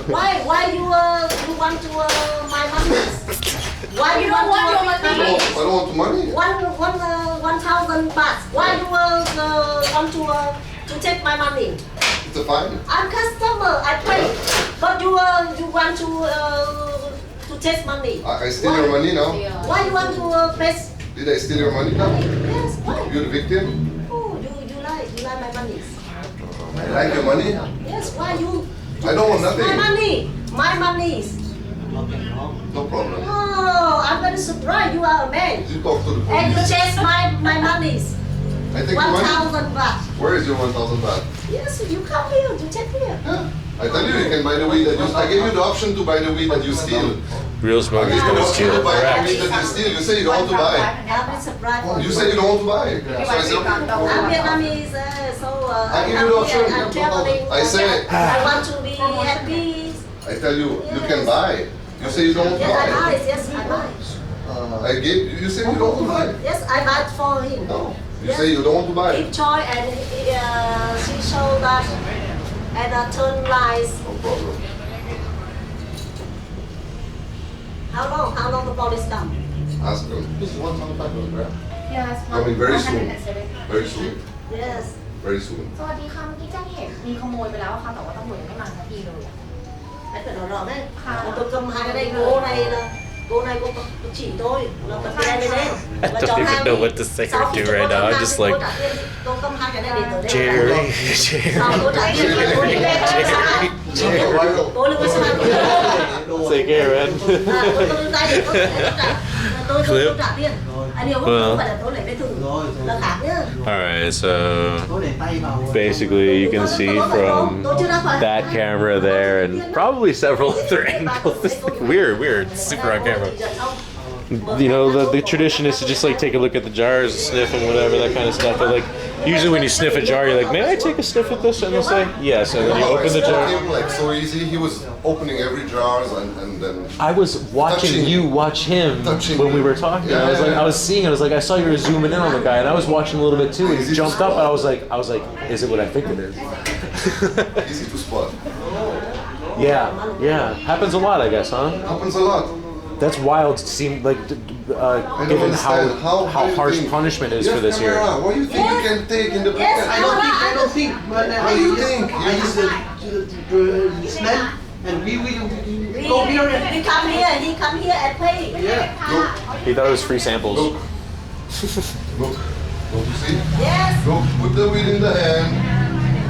Why you want to my money? Why you don't want your money? I don't want the money. 1,000 baht. Why you want to take my money? It's a fine. I'm customer. I pay. But you want to take money. I steal your money now. Why you want to pay? Did I steal your money now? Yes. Why? You're the victim. Oh, you like my money? I like your money. Yes. Why you? I don't want nothing. My money. No problem. Oh, I'm very surprised. You are a man. You talk to the And you police. chase my money. I take your money. 1,000 baht. Where is your 1,000 baht? Yes, you come here, you check here. Yeah. I tell you, you can buy the weed that you. I gave you the option to buy the weed that you steal. Real I smokers gave you gonna the option steal to it. buy the Correct. weed that you steal. You say you don't want to buy. I'll be surprised for You say you don't want to buy. So I said, okay. I'm Vietnamese, so I give you the option. I'm traveling. I say, I want to be happy. I tell you, you can buy. You say you don't want to Yes, I buy. buy. Yes, I buy. I gave. You say you don't want to buy. Yes, I buy for him. No. You say you don't want to buy. He joy and she showed that and turn lights. No problem. How long the police come? Ask them. This is 1,000 baht, right? Yes Coming very soon. 107 Very soon. Yes. Very soon. สวัสดีค่ะเมื่อกี้แจ้งเหตุมีขโมยไปแล้วค่ะแต่ว่าตำรวจยังไม่มาสักทีเลย Anh phải nói rõ đấy. Tôi cầm hai cái đây, cô này là cô chỉ tôi, nó cầm cái này lên. I don't even know what to say or do right now. I'm just like, Tôi cầm hai cái này để tới Jerry, đây. Sau tôi trả tiền cho tôi đi lên. Tôi là người sao? Take care, man. Tôi đưa tay để tôi trả tiền. Anh hiểu không phải là tôi lấy về thử là khác nhá. Alright, so basically you can see from that camera there and probably several other angles. This is weird, super on camera. You know, the tradition is to just like take a look at the jars, sniff and whatever, that kind of stuff. But like, usually when you sniff a jar, you're like, may I take a sniff at this? And they'll say, yes. And then you open the jar. Him, like so easy. He was opening every jars and then. I was watching you watch him when we were talking. Yeah, I was seeing it. I was like, I saw you were zooming in on the guy, and I was watching a little bit too. And he jumped up, and I was like, is it what I think it is? Easy to spot. Yeah. Happens a lot, I guess, huh? Happens a lot. That's wild to seem like, given how harsh punishment is for this here. What do you think you can take in the pocket? I don't think. But What do you think? I use the smell, and we go here and We come here, he come here and pay. yeah. He thought it was free samples. Look. Look. Don't you see? Yes. Look, put the weed in the hand.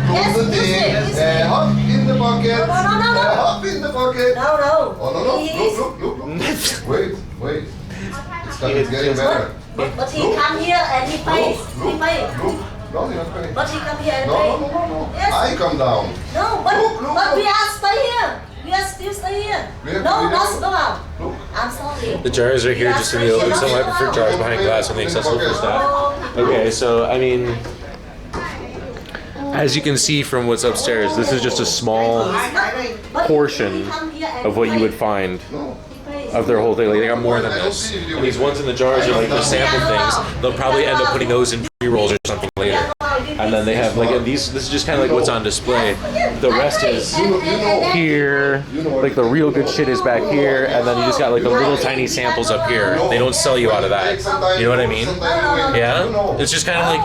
Close Yes, the thing. yes, And hop in the pocket. No. Hop in the pocket. No. Oh, no. Look. Wait. It's getting better. But he come here and he pays. He pay. Look. No, you're not paying. But he come here and pay. No. Yes. I come down. No, but Look. we are stay here. We are still stay here. No, not go out. I'm sorry. The jars are here just in the open. Some have for jars behind glass and accessible for staff. Okay, so I mean, as you can see from what's upstairs, this is just a small portion of what you would find of their whole thing. Like they got more than this. And these ones in the jars are like the sample things. They'll probably end up putting those in pre-rolls or something later. And then they have like these. This is just kind of like what's on display. The rest is here. Like the real good shit is back here, and then you just got like the little tiny samples up here. They don't sell you out of that. You know what I mean? Yeah. It's just kind of like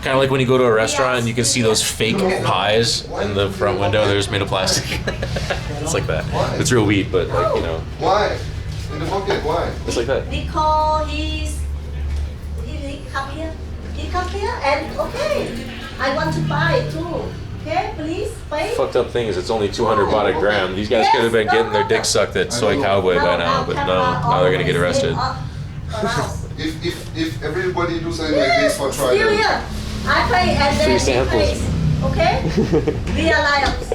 kind of like when you go to a restaurant and you can see those fake pies in the front window. They're just made of plastic. It's like that. It's real weed, but like, you know. Why? In the pocket, why? It's like that. Because he come here. He come here and okay. I want to buy too. Okay, please pay. Fucked up thing is it's only 200 baht a gram. These guys could have been getting their dick sucked at Soy Cowboy by now, but no, now they're gonna get arrested. If everybody do something like this for Still trial. here. I pay and then Free he samples. pays. Okay? We are liars.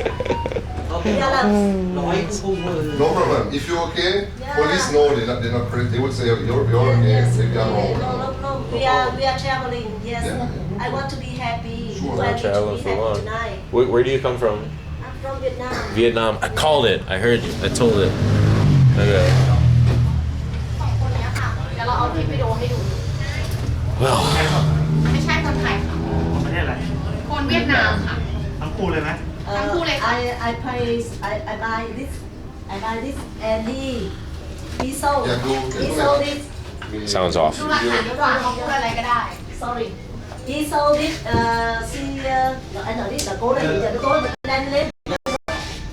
We are liars. No problem. If you're okay, police know they're not crazy. They would say you're okay. Yes. If you're wrong. No. We are traveling. Yes. Yeah. I want to be happy. Sure. I need to Traveling be for happy long. tonight. Where do you come from? I'm from Vietnam. Vietnam. I called it. I heard you. I told it. Okay. คนนี้ค่ะเดี๋ยวเราเอาคลิปวิดีโอให้ดู Well. ไม่ใช่คนไทยค่ะ ประเทศอะไร คนเวียดนามค่ะ ทั้งคู่เลยไหม I buy this. I buy this and he sold. He sold it. Sounds off. ดูหลักฐานดีกว่าเขาพูดอะไรก็ได้ Sorry. He sold it. Anh nói đi là cô này chỉ dẫn tôi lên lên.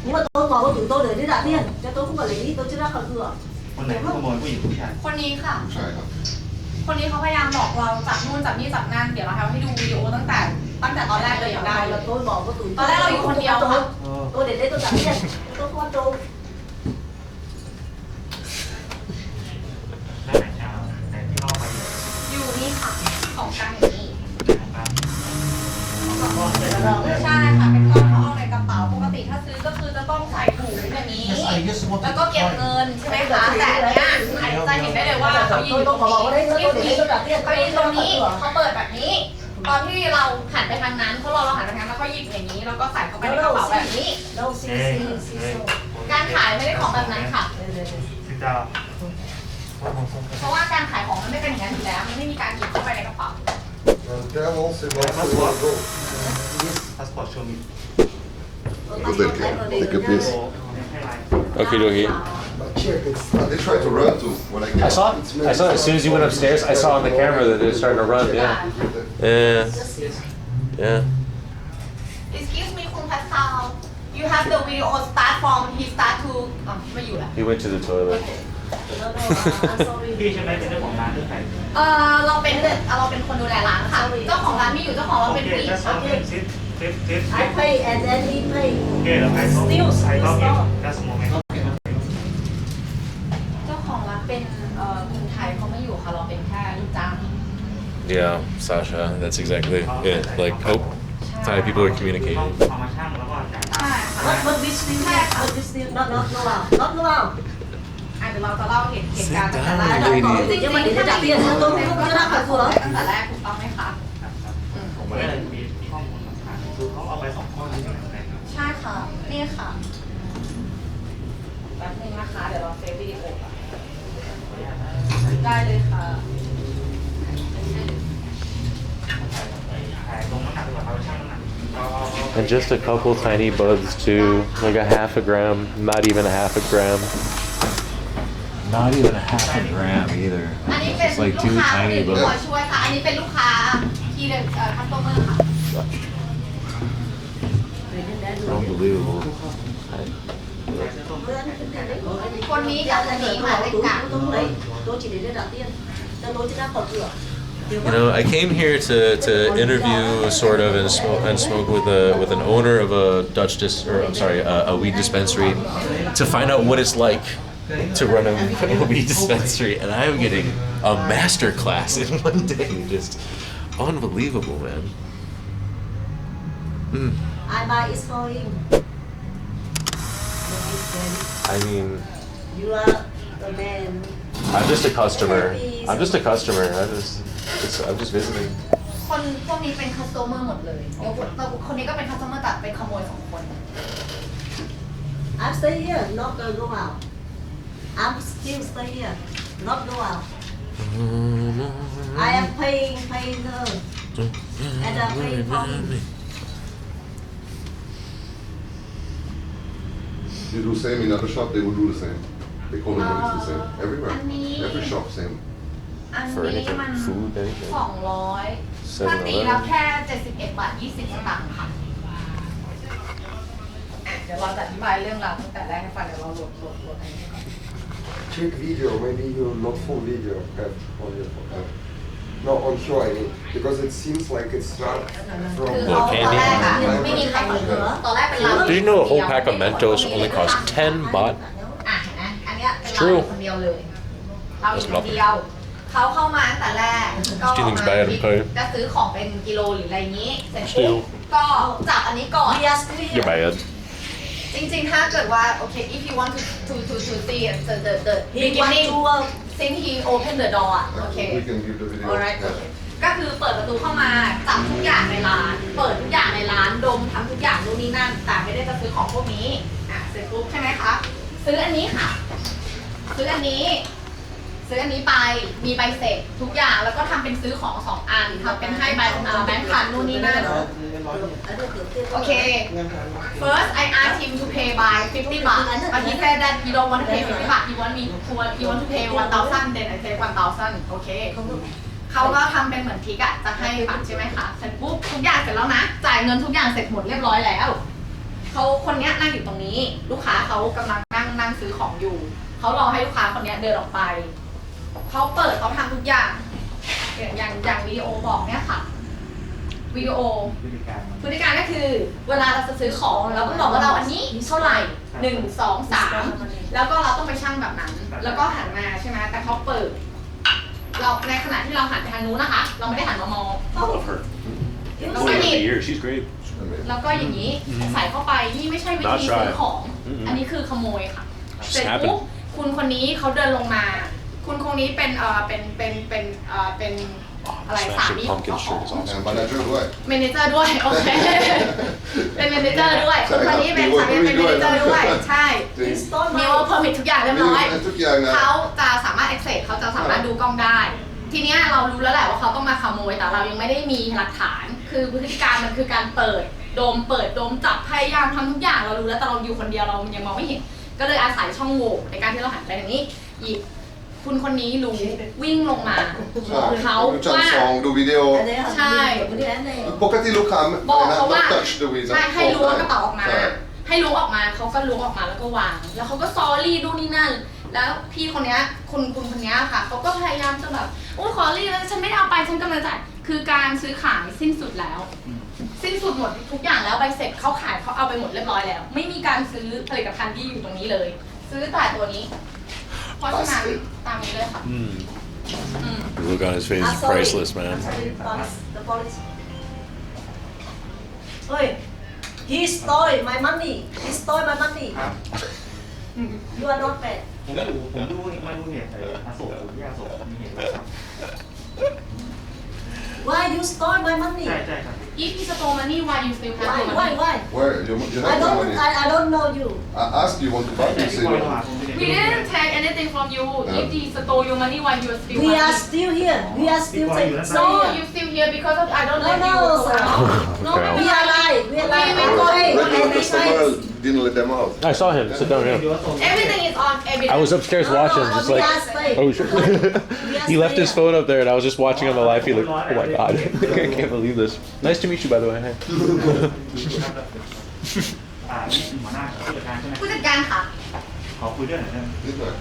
Nhưng mà tôi có tụi tôi để đi trả tiền, cho tôi không phải lấy đi, tôi chưa ra khỏi cửa. คนไหนขโมยผู้หญิงผู้ชาย คนนี้ค่ะ ใช่ครับ คนนี้เขาพยายามบอกเราจับนู่นจับนี่จับนั่นเดี๋ยวเราให้ดูวิดีโอตั้งแต่ตอนแรกเลยยังได้เลย Tôi bỏ có tụi Ở đây là bị con đeo hả? Tôi để đây tôi trả tiền. Tôi không ăn trộm. หน้าไหนชาวไหนที่เข้าไป อยู่นี่ค่ะ ของ แล้วก็เก็บเงินใช่ไหมคะแต่เนี้ยจะเห็นได้เลยว่าเขายืนตรงนี้เขายืนตรงนี้เขาเปิดแบบนี้ ตอนที่เราหันไปทางนั้นเขาเราหันไปทางนั้นแล้วเขาหยิบอย่างนี้แล้วก็ใส่เข้าไปในกระเป๋าแบบนี้การขายไม่ได้ของแบบนั้นค่ะเพราะว่าการขายของมันไม่เป็นอย่างนั้นอยู่แล้วมันไม่มีการหยิบเข้าไปในกระเป๋า passport show me Take a piece. Okay, dokie. They try to run too when I get. I saw as soon as you went upstairs. I saw on the camera that they were starting to run. Yeah. Yeah. Excuse me คุณพัชชา You have the video start from he start to ไม่อยู่แล้ว He went to the toilet. พี่ใช่ไหมเป็นเจ้าของร้านหรือใคร เราเป็นคนดูแลร้านค่ะ เจ้าของร้านไม่อยู่เจ้าของร้านเป็นผู้หญิง that's all sit I pay and then he pay โอเคแล้วไอ้ต้อง still ไอ้ต้อง store that's moment เจ้าของร้านเป็นคนไทยเขาไม่อยู่ค่ะเราเป็นแค่ลูกจ้าง Yeah, Sasha. That's exactly it. Like, oh, Thai people are communicating. เอามาช่างแล้วก็จ่ายตังค์ but we still have but we still not go out เดี๋ยวเราจะเล่าเหตุการณ์ตั้งแต่แรก lady. จริงๆถ้าจะเปลี่ยนตัวก็ได้ค่ะตัวตั้งแต่แรกถูกต้องไหมคะ ผมไม่ได้มีข้อมูลหลักฐานคือเขาเอาไป2 ข้อนี้ใช่ไหม ใช่ค่ะ นี่ค่ะแป๊บนึงนะคะ เดี๋ยวเราเซฟวิดีโอก่อนได้เลยค่ะ ถ่ายลงน้ำหนักดีกว่าเอาไปชั่งน้ำหนัก And just a couple tiny buds too, like a half a gram, not even a half a gram. Not even a half a gram either. อันนี้เป็น Just like ลูก two ค้า tiny ตัว buds. ช่วยค่ะ อันนี้เป็นลูกค้าที่คัสโตเมอร์ค่ะ Unbelievable. คนนี้จะหนีมาเป็นกะ tôi chỉ đến đây đầu tiên cho tôi chỉ ra khỏi cửa You know, I came here to interview sort of and smoke with an owner of a a weed dispensary to find out what it's like to run a weed dispensary, and I'm getting a master class in one day. Just unbelievable, man. I buy is for him I mean, you are the man I'm just a customer. I'm just a customer. I'm just visiting. คนพวกนี้เป็นคัสโตเมอร์หมดเลยยกเว้นคนนี้ก็เป็นคัสโตเมอร์แต่เป็นขโมย2 คน I'm stay here not go out I'm still stay here not go out I am paying her and I'm paying for him You do same in other shop, they will do the same. The economy is the same everywhere. Every shop same. อัน For นี้ anything, มัน food, anything. 200ถ้าตีแล้วแค่71 บาท 20 สตางค์ค่ะเดี๋ยวเราจะอธิบายเรื่องราวตั้งแต่แรกให้ฟังเดี๋ยวเราโหลดอันนี้ก่อน Check video, maybe you not full video have on your phone. No, on show I mean, because it seems like it's not คือ from ตอนแรกอะไม่มีใครเปิดตอนแรกเป็นร้าน Do you know a whole pack of Mentos only costs 10 baht? เห็นไหมอันเนี้ยเป็นเราอยู่คนเดียวเลยเราอยู่คนเดียวเขาเข้ามาตั้งแต่แรกก็จะซื้อของเป็นกิโลหรืออะไรนี้เสร็จปุ๊บก็จับอันนี้ก่อน You're bad. จริงๆถ้าเกิดว่าโอเค if you want to see the beginning since he open the door โอเค We can give the video. alright ก็คือเปิดประตูเข้ามาจับทุกอย่างในร้านเปิดทุกอย่างในร้านดมทำทุกอย่างนู่นนี่นั่นแต่ไม่ได้จะซื้อของพวกนี้เสร็จปุ๊บใช่ไหมคะซื้ออันนี้ค่ะซื้ออันนี้ไปมีใบเสร็จทุกอย่างแล้วก็ทำเป็นซื้อของ2 อันทำเป็นให้แบงค์พันนู่นนี่นั่นโอเค first I asked him to pay by 50 baht but he said that he don't want to pay 50 baht he want to pay 1,000 then I say 1,000 โอเคเขาก็ทำเป็นเหมือนทิกอะจะให้บัตรใช่ไหมคะเสร็จปุ๊บทุกอย่างเสร็จแล้วนะจ่ายเงินทุกอย่างเสร็จหมดเรียบร้อยแล้วเขาคนนี้นั่งอยู่ตรงนี้ลูกค้าเขากำลังนั่งซื้อของอยู่เขารอให้ลูกค้าคนนี้เดินออกไปเขาเปิดเขาทำทุกอย่างอย่างวิดีโอบอกเนี่ยค่ะวิดีโอพฤติการก็คือเวลาเราจะซื้อของเราต้องบอกว่าเราอันนี้เท่าไหร่1 2 3แล้วก็เราต้องไปชั่งแบบนั้นแล้วก็หันมาใช่ไหมแต่เขาเปิดเราในขณะที่เราหันไปทางนู้นนะคะเราไม่ได้หันมามอง I love her. เราก็หยิบ She's great. แล้วก็อย่างนี้ใส่เข้าไปนี่ไม่ใช่วิธีซื้อของอันนี้คือขโมยค่ะ เสร็จปุ๊บคุณคนนี้เขาเดินลงมา คุณคนนี้เป็นอะไรสามีของเจ้าของ มาเนเจอร์ด้วย เมเนเจอร์ด้วยโอเคเป็นเมเนเจอร์ด้วยคุณคนนี้เป็นสามีเป็นเมเนเจอร์ด้วยใช่มีวอลเพอร์มิททุกอย่างเรียบร้อยเขาจะสามารถ access เขาจะสามารถดูกล้องได้ทีเนี้ยเรารู้แล้วแหละว่าเขาต้องมาขโมยแต่เรายังไม่ได้มีหลักฐานคือพฤติการมันคือการเปิดโดมจับพยายามทำทุกอย่างเรารู้แล้วแต่เราอยู่คนเดียวเรายังมองไม่เห็นก็เลยอาศัยช่องโหว่ในการที่เราหันไปทางนี้หยิบคุณคนนี้รู้วิ่งลงมาบอกเขาว่าดูวิดีโอใช่ปกติลูกค้า บอกเขาว่าใช่ให้ล้วงกระเป๋าออกมาให้ล้วงออกมาเขาก็ล้วงออกมาแล้วก็วางแล้วเขาก็ซอรี่ดูนี่นั่นแล้วพี่คนนี้คุณคนนี้ค่ะเขาก็พยายามจะแบบโอ้ขอรี่แล้วฉันไม่ได้เอาไปฉันกำลังจ่ายคือการซื้อขายสิ้นสุดแล้วสิ้นสุดหมดทุกอย่างแล้วใบเสร็จเขาขายเขาเอาไปหมดเรียบร้อยแล้วไม่มีการซื้อผลิตภัณฑ์ที่อยู่ตรงนี้เลยซื้อแต่ตัวนี้เพราะฉะนั้นตามนี้เลยค่ะThe look on his face is priceless, man. The police. Oi, he stole my money. He stole my money. You are not bad. ผมดูไม่รู้เหตุอโศกที่อโศกมีเหตุอะไรครับ Why you stole my money? ใช่ครับ If he stole money, why you still have the money? Why? Where? You have the money. I don't know you. I asked you want to buy. You say no. We didn't take anything from you. If he stole your money, why you are still? We are still here. We are still here. No, you still here because of I don't let you go around. No, We are alive. We are alive. Regular customer didn't let them out. I saw him sit down here. Everything is on evidence. I was upstairs watching, just like, oh shit. He left his phone up there, and I was just watching on the live feed, like, oh my god, I can't believe this. Nice to meet you, by the way. Hey. หัวหน้าผู้จัดการใช่ไหม ผู้จัดการค่ะ ขอคุยด้วยหน่อยได้ไหม นิดหน่อย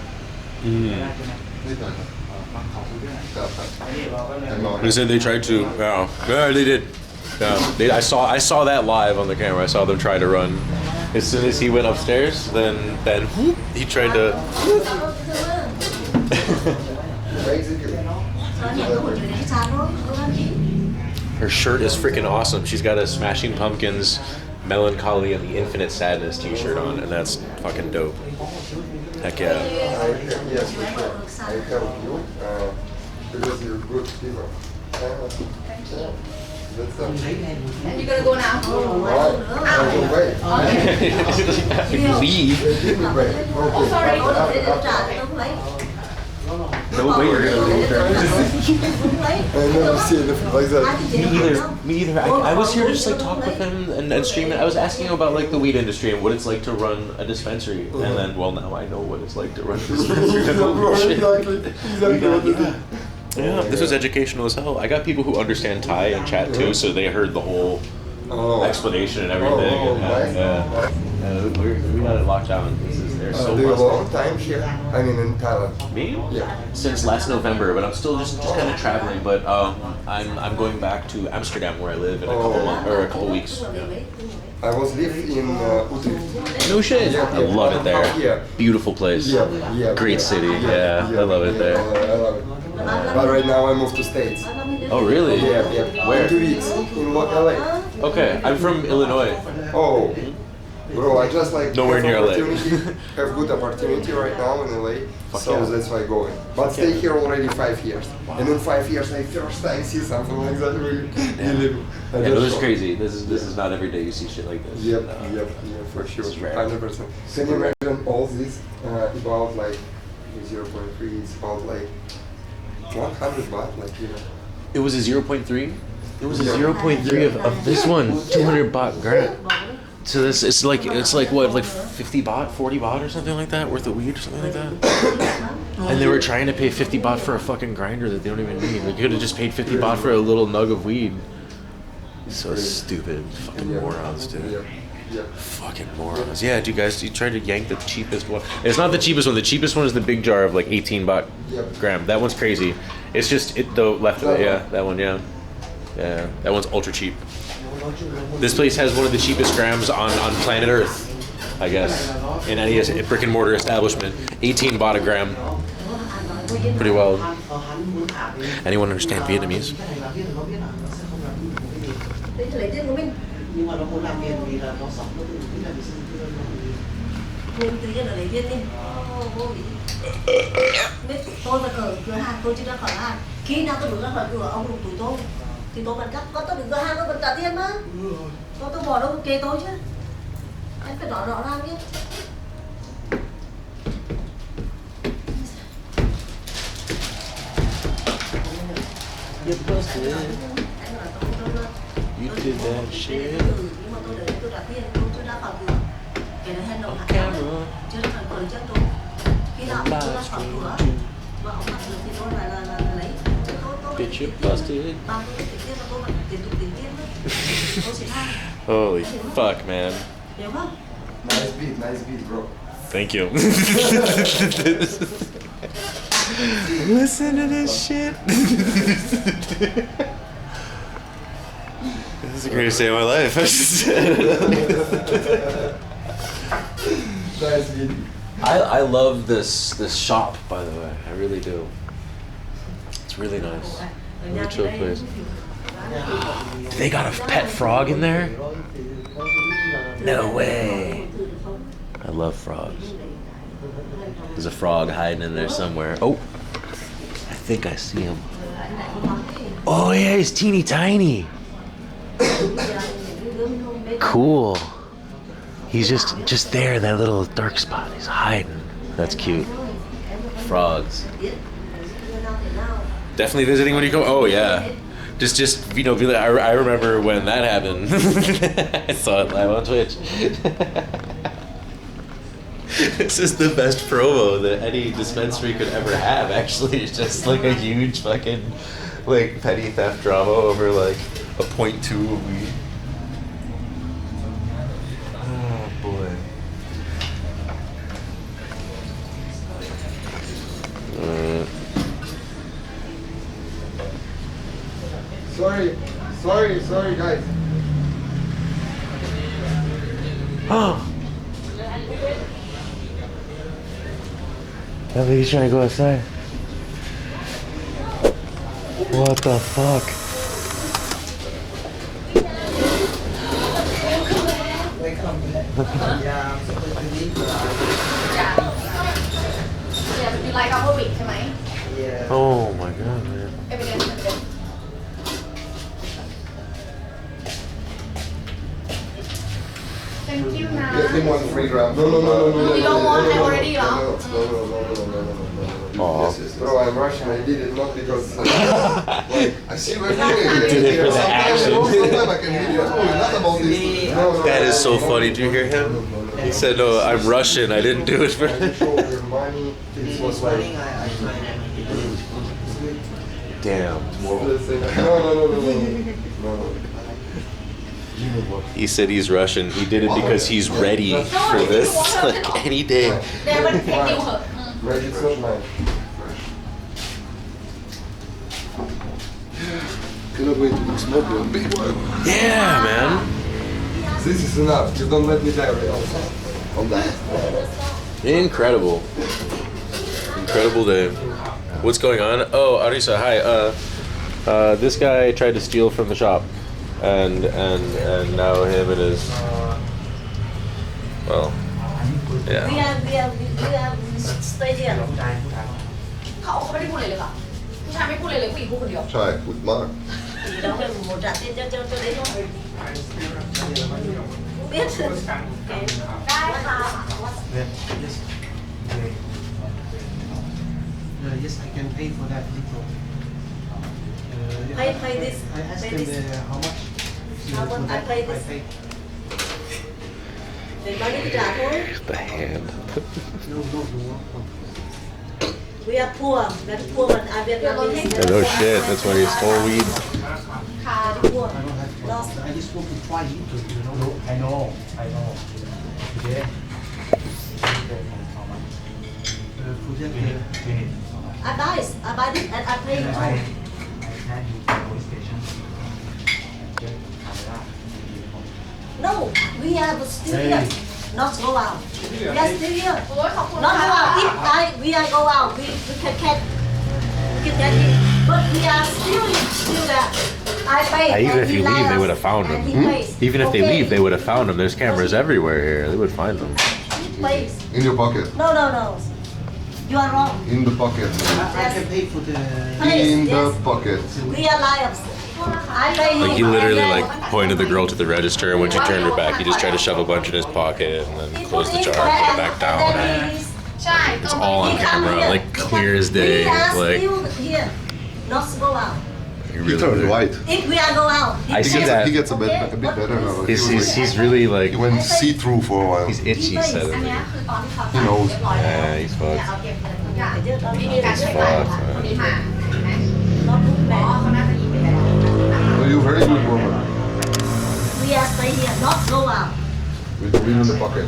ได้ใช่ไหม นิดหน่อยครับ ขอคุยด้วยหน่อย ครับ อันนี้เราก็เลย They said they tried to. Yeah, they did. Yeah, I saw that live on the camera. I saw them try to run. As soon as he went upstairs, then whoop, he tried to. Her shirt is freaking awesome. She's got a Smashing Pumpkins, Melancholy, and the Infinite Sadness T-shirt on, and that's fucking dope. Heck yeah. Yes, for sure. I help you because you're good people. That's And you're gonna go now? Wait. Leave. Oh, sorry. No way you're gonna leave her. I never seen anything like that. Me either. I was here to just like talk with him and stream it. I was asking him about like the weed industry and what it's like to run a dispensary. And then, well, now I know what it's like to run a dispensary. Exactly. Yeah, this was educational as hell. I got people who understand Thai and chat too, so they heard the whole explanation and everything. We got it locked down. They're so do you have a long time here? I mean in Thailand. Me? Yeah. Since last November, but I'm still just kind of traveling. But I'm going back to Amsterdam where I live in a couple months or a couple weeks. Yeah. I was living in Utrecht. No shit. Yeah, I love it there. Yeah. Beautiful place. Yeah. Great city. Yeah, I love it there. I love it. But right now I moved to States. Oh really? Yeah. Where? 2 weeks in LA. Okay, I'm from Illinois. Oh. Bro, I just like Nowhere near LA. have good opportunity right now in LA, so yeah. that's why I'm going. But stay here already 5 years, and in 5 years I first time see something like that. Really, Yeah, no, this is crazy. This is not every day you see shit like this. Yep, for sure, 100%. Can you imagine all this about like 0.3? It's about like 100 baht, like you know. It was a 0.3. It was a 0.3 of this one, 200 baht grant. So this it's like what, like 50 baht, 40 baht or something like that worth of weed or something like that. And they were trying to pay 50 baht for a fucking grinder that they don't even need. They could have just paid 50 baht for a little nug of weed. So stupid, fucking morons, dude. Fucking morons. Yeah, you tried to yank the cheapest one. It's not the cheapest one. The cheapest one is the big jar of like 18 baht gram. That one's crazy. It's just the left of it. Yeah, that one. Yeah, that one's ultra cheap. This place has one of the cheapest grams on planet Earth, I guess, in any brick and mortar establishment. 18 baht a gram. Pretty wild. Anyone understand Vietnamese? Nguyên tí là lấy viên đi. Vô lý. Biết tôi phải ở cửa hàng, tôi chưa ra khỏi hàng. Khi nào tôi bước ra khỏi cửa, ông đụng túi tôi thì tôi vẫn cắt. Con tôi đứng cửa hàng tôi vẫn trả tiền mà. Con tôi bỏ đâu kê tôi chứ. Anh phải nói rõ ràng chứ. You busted. You did that shit. Nhưng mà tôi để tôi trả tiền, tôi chưa ra khỏi cửa. Cái này hành động hẳn chưa ra khỏi cửa trước tôi. Khi nào tôi ra khỏi cửa mà ông bắt được thì tôi lại là lấy. Bitch, you busted. Bao nhiêu tiền tiền mà tôi vẫn tiếp tục tiền tiền nữa. Tôi sẽ thay. Holy fuck, man. Hiểu không? Nice beat, bro. Thank you. Listen to this shit. This is the greatest day of my life. Nice beat. I love this shop, by the way. I really do. It's really nice. Really chill place. They got a pet frog in there? No way. I love frogs. There's a frog hiding in there somewhere. Oh, I think I see him. Oh yeah, he's teeny tiny. Cool. He's just there, that little dark spot. He's hiding. That's cute. Frogs. Definitely visiting when you come. Oh yeah. Just be like, I remember when that happened. I saw it live on Twitch. This is the best promo that any dispensary could ever have. Actually, it's just like a huge fucking like petty theft drama over like a 0.2 of weed. Oh boy. Sorry, guys. Oh. I think he's trying to go outside. What the fuck? You like our hobby, ใช่ไหม Oh my god, man. Evidence. Thank you, na. Get him 1 free gram. No. You don't want it already, No. Aw. Yes. Bro, I'm Russian. I did it not because. I see what you're doing. Did it for the action. Sometimes I can hear you too. Not about this. No, That is so funny. Did you hear him? He said, "No, I'm Russian. I didn't do it for." show your money. It was like. Damn. No. He said he's Russian. He did it because he's ready for this, like any day. เดี๋ยวมันเทคนิวเหอะ Right, it's not mine. Cannot wait to smoke one big one. Yeah, man. This is enough. You don't let me die right now. On that. Incredible. Incredible day. What's going on? Oh, Arisa, hi. This guy tried to steal from the shop, and now him and his. Well, yeah. We are stay here. เขาไม่ได้พูดเลยค่ะผู้ชายไม่พูดเลยผู้หญิงพูดคนเดียว Try with Mark. Đó là một trả tiền cho đấy thôi. Biết. ได้ค่ะ Yes, I can pay for that little. Pay this. I asked Pay him this. how much. How much I pay this? Để bao nhiêu trả thôi. The hand. No. We are poor. Very poor, but I Vietnamese. No shit. That's why he stole weed. Poor. I don't have cost. I just want to try it, you know. No, I know. Okay. For that, I buy this and I pay it too. No, we are still here. Not go out. We are still here. โอ้ยขอบคุณ Not ค่ะ go out. If we are go out, we can get it. But we are still there. I pay. Even if and you he leave, lie they us, would have found and him. he pays. Even if they Okay. leave, they would have found him. There's cameras everywhere here. They would find them. Please. In your pocket. No. You are wrong. In the pocket. I can pay for the. In the pocket. We are liars. I pay Like he literally like pointed the girl to the register, and when she turned her back, he just tried to shove a bunch in his pocket and then closed the jar, put it back down. It's all on camera, like clear as day. We are Like still here, not to go out. He turned white. If we are go out, I see that. He gets a bit better now. He's really like He went see-through for a while. he's itchy suddenly. He knows. Yeah, he's fucked. He's fucked. Man. not good man. Well, you're a very good woman. We are stay here, not go out. With the ring in the pocket.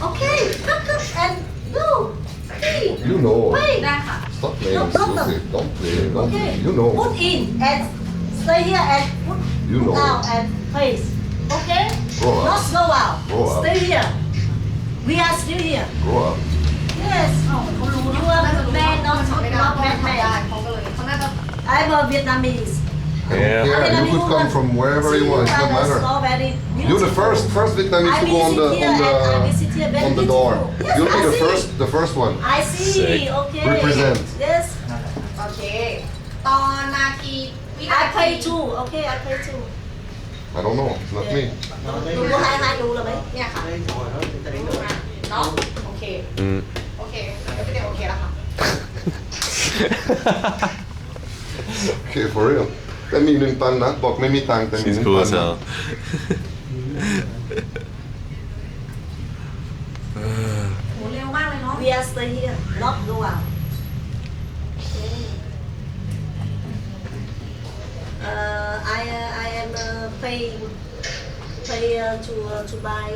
Okay, come and go. Okay. You know. Wait. Stop playing No problem. stupid. Don't play. Don't. Okay. You know. Put in and stay here and put You know. out and place. Okay? Grow up. Not go out. Grow up. Stay here. We are still here. Grow up. Yes. You are good man, not bad man. I'm a Vietnamese. Yeah. Yeah, you could come from wherever you want. It doesn't matter. You're the first Vietnamese to go on the door. Yes, You'll be I see. the first one. I see. Sick. Okay. Represent. Yes. โอเค ตอนนาทีวินา I ที pay too. Okay, I pay too. I don't know. It's not me. ดูว่าให้ดูเลยไหม เนี่ยค่ะเนาะโอเค โอเคไม่ได้โอเคแล้วค่ะ Okay, for real. แต่มีหนึ่งตังค์นะบอกไม่มีตังค์แต่มีห She's นึ่ง cool ตัง as ค์นะ hell. We are stay here, not go out. I am pay to buy.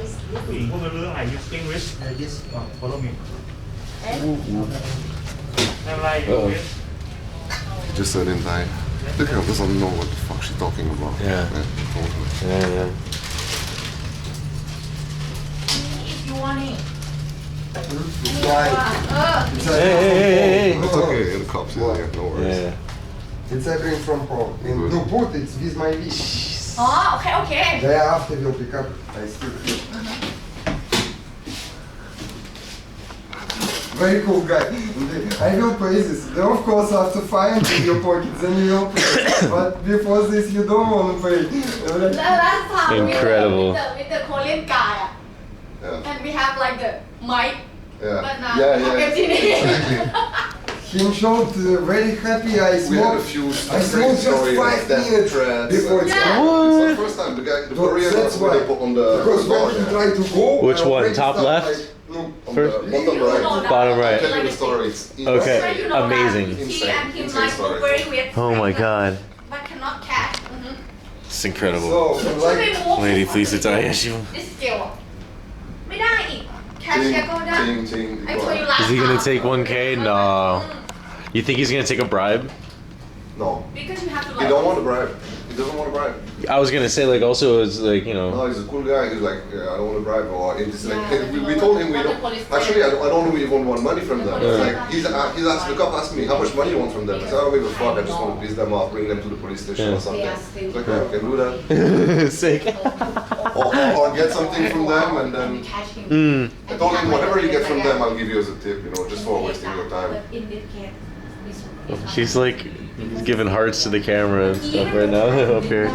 ผู้หญิงพวกนั้นเรื่องอะไร you speak English yes follow me ไม่เป็นไร Just said in Thai. The girl doesn't know what the fuck she's talking about. Yeah. Totally. Yeah. if you want it Hey. It's okay. The cops is there. No worries. Yeah. It's I bring from home. And no, put it's with my wish. อ๋อโอเคโอเค Day after we'll pick up. I still feel. Very cool guy. I will pay this. Then of course I have to find in your pocket, then you will pay. But before this you don't want to pay. last time Incredible. with the Korean guy Yeah. and we have like the mic Yeah. but now Yeah. empty Him showed very happy. I We had a smoked. few I smoked just stories 5 like death minutes threats. before it's Yeah. gone. It's not the first time. The guy, the So Korean that's one, why. they put on the Because when he bar, tried to go, Which I one? already Top started left? like, no, on First- the bottom right. Bottom right. I'll tell you the story. It's Okay. So you know that Amazing. he and him Insane like story. very weird Oh my god. but cannot catch It's incredible. So, ช่วย like, ไปมุก Lady, please sit down. Yeah, she. this skill ไม่ได้อีกแคชเชียร์ก็ได้ Ting. I told you last Is he gonna time. take 1K? No. You think he's gonna take a bribe? No. Because you have to He like don't want a bribe. He doesn't want a bribe. I was gonna say like also it's like you know. No, he's a cool guy. He's like, yeah, I don't want to bribe. Or it's like, Yeah, hey, we told him we but the don't. police Actually, I don't even want money from them. It's Yeah. like he's asked the cop asked me how much money you want from them. I said I don't give a fuck. I just want to piss them off, bring them to the police station Yeah. or something. Yeah, He's like, yeah, I can do that. Sick. Or get something from them and then. catch him I told him whatever you get from them, I'll give you as a tip. You know, just for wasting your time. But in this case She's like giving hearts to the camera and stuff right now up here.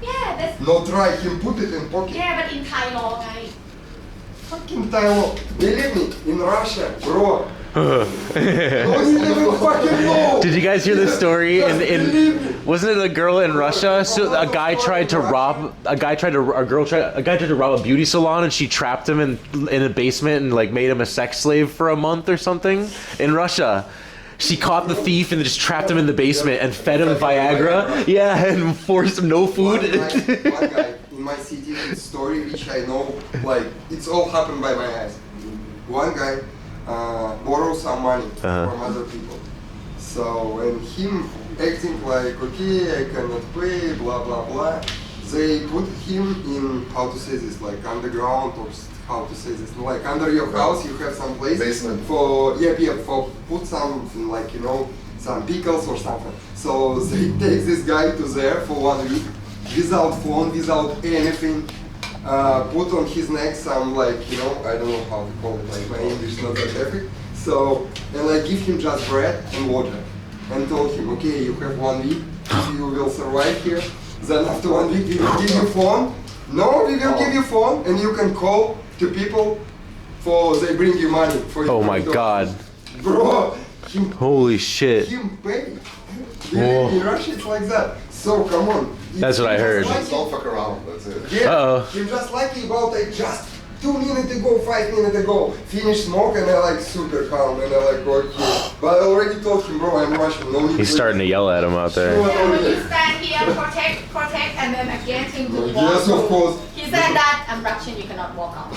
yeah that's no try. Him put it in pocket. yeah but in Thai law ไง Fucking Thailand. Believe me, in Russia, bro. Don't even fucking know. Did you guys hear this story? Wasn't it a girl in Russia? So a guy tried to rob a beauty salon, and she trapped him in a basement and like made him a sex slave for a month or something in Russia. She caught the thief and just trapped him in the basement and fed him Viagra. Yeah, and forced him no food. One guy in my city, this story which I know, like it's all happened by my eyes. One guy borrowed some money from other people. So when him acting like okay, I cannot pay, blah blah blah, they put him in how to say this, like underground or how to say this, like under your house you have some place Basement. for for put something like you know some pickles or something. So they take this guy to there for 1 week without phone, without anything. put on his neck some like, you know, I don't know how to call it, like my English not that perfect. So, and like give him just bread and water. And told him, okay, you have 1 week, you will survive here. Then after 1 week, we will give you phone. No, we will give you phone and you can call to people for they bring you money for you. Oh my god. Bro, holy shit. Him pay. In Russia it's like that. So come on. That's what I heard. Don't fuck around, that's it. Yeah, Uh-oh. him just lucky about it just 2 minutes ago, 5 minutes ago, finish smoke and I like super calm and I like okay. But I already told him, bro, I'm Russian, no need. He's starting to yell at him out there. Yeah, when you stand here, protect, and then against him to walk. Yes, of course. He said that I'm Russian, you cannot walk out.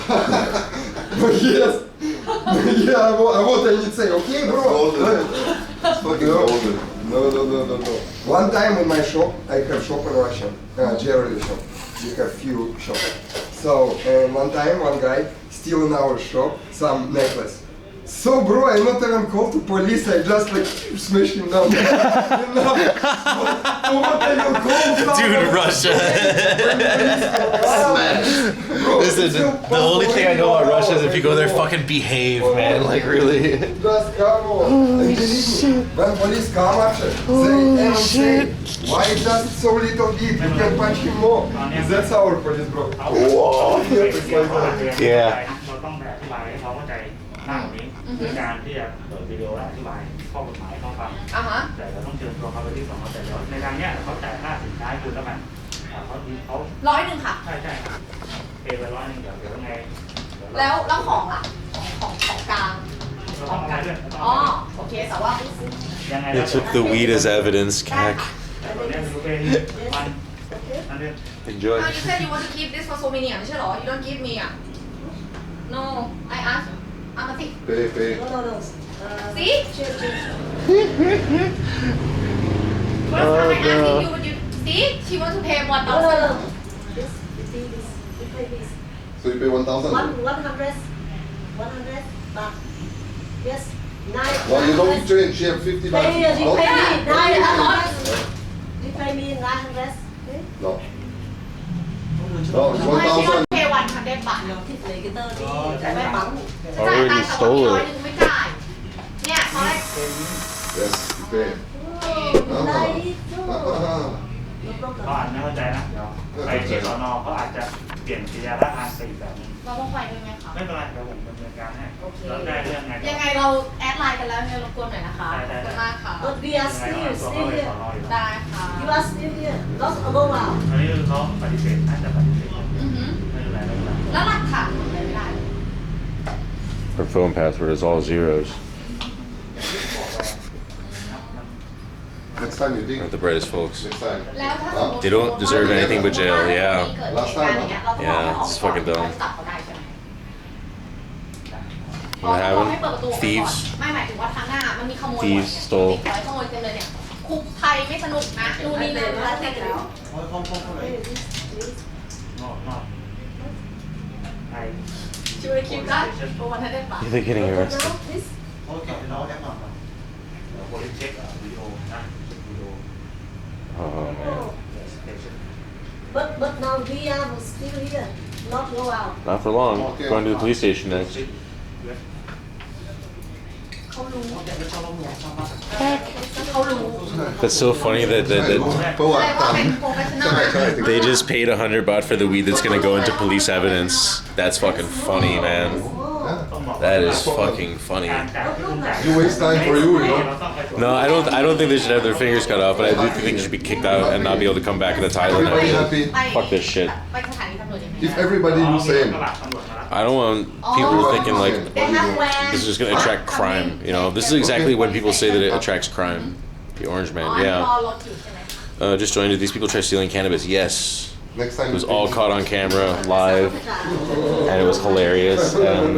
Yes. Yeah, what I need to say, okay, bro? It's fucking golden. No. One time in my shop, I have shop in Russia, jewelry shop. We have few shops. So one time, one guy steal in our shop some necklace. So bro, I not even called to police. I just like smash him down. What I will call Dude, Russia. Bro, Listen, the only thing I know about Russia is if you go there, fucking behave, man. Like, really. Just come on. And believe me, when police come after, they say, why just so little bit? You can punch him more. That's our police, bro. Whoa. Yeah. เราต้องแบบอธิบายให้เขาเข้าใจมากกว่านี้ในการที่จะเปิดวิดีโอและอธิบายข้อกฎหมายให้เขาฟังแต่เราต้องเชิญตัวเขาไปที่สอนอแต่เดี๋ยวในทางเนี้ยเขาจ่ายค่าสินค้าให้คุณแล้วกันเขา100ค่ะ ใช่ครับเปย์ไป100เดี๋ยวไง แล้วของล่ะของกลาง เราต้องเอาไปด้วย อ๋อโอเคแต่ว่า ยังไง They took the weed as evidence, cack. แต่ตัวเนี้ยคือเป็นมันเรื่อง Enjoy. You said you want to keep this for so many ไม่ใช่หรอ You don't give me อ่ะ No I ask เอามาสิ Pay. No. See Chill. First time I asking you see she want to pay 1,000 This. You pay this. So you pay 1,000? 100 baht. Yes. 9. Well, you don't change. You have 50 baht. You No? pay me 900. You pay me 900. No. No, it's 1,000. pay 100 baht Thì lấy cái tờ đi, cái máy bắn. Already stole it. ไม่จ่ายเนี่ยเขาเลย Yes, you pay. Đây. เขาอาจไม่เข้าใจนะเดี๋ยวไปที่สอนอเขาอาจจะเปลี่ยนกิริยาท่าทางไปอีกแบบนึง เราต้องไปด้วยไหมคะ ไม่เป็นไรเดี๋ยวผมดำเนินการให้เราได้เรื่องไง ยังไงเราแอดไลน์กันแล้วเนี่ยรบกวนหน่อยนะคะขอบคุณมากค่ะ But we are still here. ได้ค่ะ You are still here. Not go out. อันนี้คือเขาปฏิเสธน่าจะปฏิเสธ อือหือ ไม่เป็นไร แล้วหลักฐานอะไรไม่ได้ Her phone password is all zeros. Next time you dig. Not the brightest folks. Next time. แล้วถ้าสมมติ They don't deserve anything but jail, yeah. Last time, Yeah, it's fucking dumb. จับเขาได้ใช่ไหม What ให้ happened? เปิดประตู Thieves. ไม่หมายถึงว่าทางหน้ามันมีขโมย Thieves stole. ขโมยเต็มเลยเนี่ยคุกไทยไม่สนุกนะดูนี่เลยแล้วเสร็จแล้ว ช่วยคิดได้ประมาณนั้นได้ปะ They're getting arrested. เขาเก็บน้องแอปหน่อยเดี๋ยวโพลิสเช็ควิดีโอนะวิดีโอ But now we are still here. Not go out. Not for long. Going to the police station next. เขารู้ That's so funny that แสดงว่าเป็นโปรเฟชชั่นอล they just paid 100 baht for the weed that's gonna go into police evidence. That's fucking funny, man. That is fucking funny. You waste time for you, you know? No, I don't think they should have their fingers cut off, but I do think they should be kicked out and not be able to come back into Thailand. Everybody happy. Fuck this shit. ไปสถานีตำรวจยังไง If everybody do same. I don't want people thinking like this is just gonna attract crime. You know, this is exactly when people say that it attracts crime. The Orange Man, รอ yeah. รถอยู่ใช่ไหม Just joined it. These people tried stealing cannabis. Yes. Next time It was all caught on camera, live, and it was hilarious. And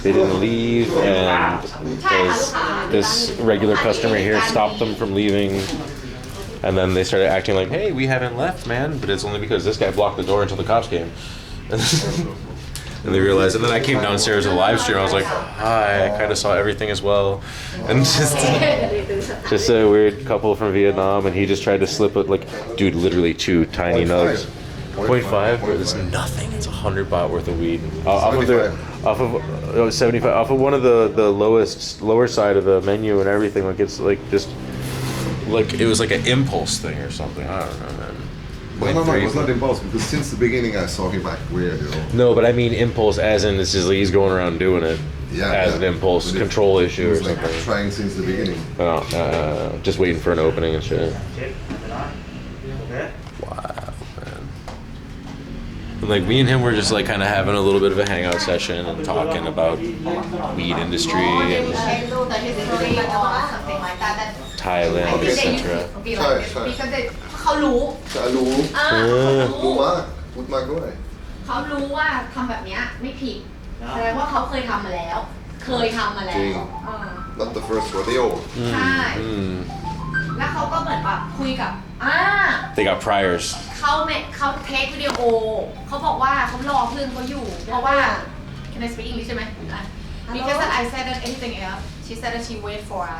they didn't leave, and this regular customer here stopped them from leaving. And then they started acting like, "Hey, we haven't left, man," but it's only because this guy blocked the door until the cops came. And they realized, and then I came downstairs to live stream. I was like, "Hi, I kind of saw everything as well," and just a weird couple from Vietnam, and he just tried to slip it, like, dude, literally 2 tiny nugs. 0.5? It's nothing. It's 100 baht worth of weed. Off of 75. Off of one of the lower side of the menu and everything. Like it's like just like it was like an impulse thing or something. I don't know, man. No, it was not impulse because since the beginning I saw him act weird, you know. No, but I mean impulse as in it's just like he's going around doing it. Yeah, as an impulse control issue or like something. Trying since the beginning. Just waiting for an opening and shit. Wow, man. And like me and him were just like kind of having a little bit of a hangout session and talking about weed industry and Thailand, etc. เขารู้ รู้มากพูดมากด้วย เขารู้ว่าทำแบบเนี้ยไม่ผิดแสดงว่าเขาเคยทำมาแล้ว Not the first rodeo ใช่แล้วเขาก็เหมือนแบบคุยกับThey got priors เขาเทควิดีโอเขาบอกว่าเขารอเพื่อนเขาอยู่เพราะว่า Can I speak English ใช่ไหม Because I said that anything else she said that she wait for a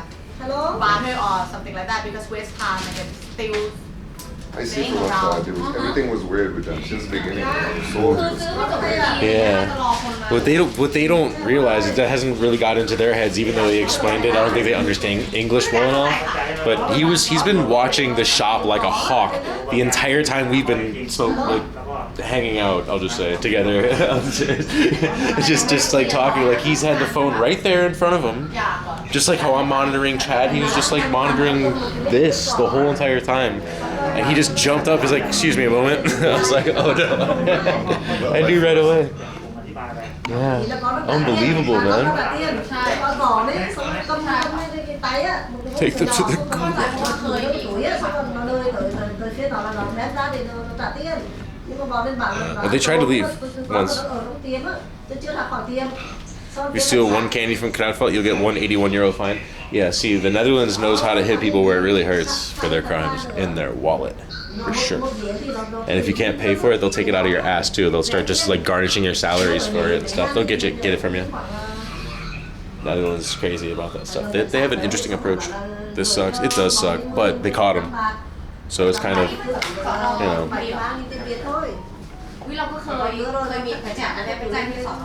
partner or something like that because waste time and then still I see too much now. Everything was weird with them since the beginning. So yeah. What they don't realize is that hasn't really got into their heads, even though they explained it. I don't think they understand English well enough. But he's been watching the shop like a hawk the entire time we've been hanging out. I'll just say together, just like talking. Like he's had the phone right there in front of him, just like how I'm monitoring Chad. He was just like monitoring this the whole entire time. And he just jumped up. He's like, "Excuse me a moment." I was like, "Oh no!" I knew right away. Yeah, unbelievable, man. Take them to the Well, they tried to leave once. If you steal one candy from Kruidvat, you'll get 181 euro fine. Yeah, see, the Netherlands knows how to hit people where it really hurts for their crimes, in their wallet, for sure. And if you can't pay for it, they'll take it out of your ass too. They'll start just like garnishing your salaries for it and stuff. They'll get it from you. Netherlands is crazy about that stuff. They have an interesting approach. This sucks. It does suck, but they caught him. So it's kind of, you know. เราก็เคยมีแผนอะไรไปแจ้งที่สอน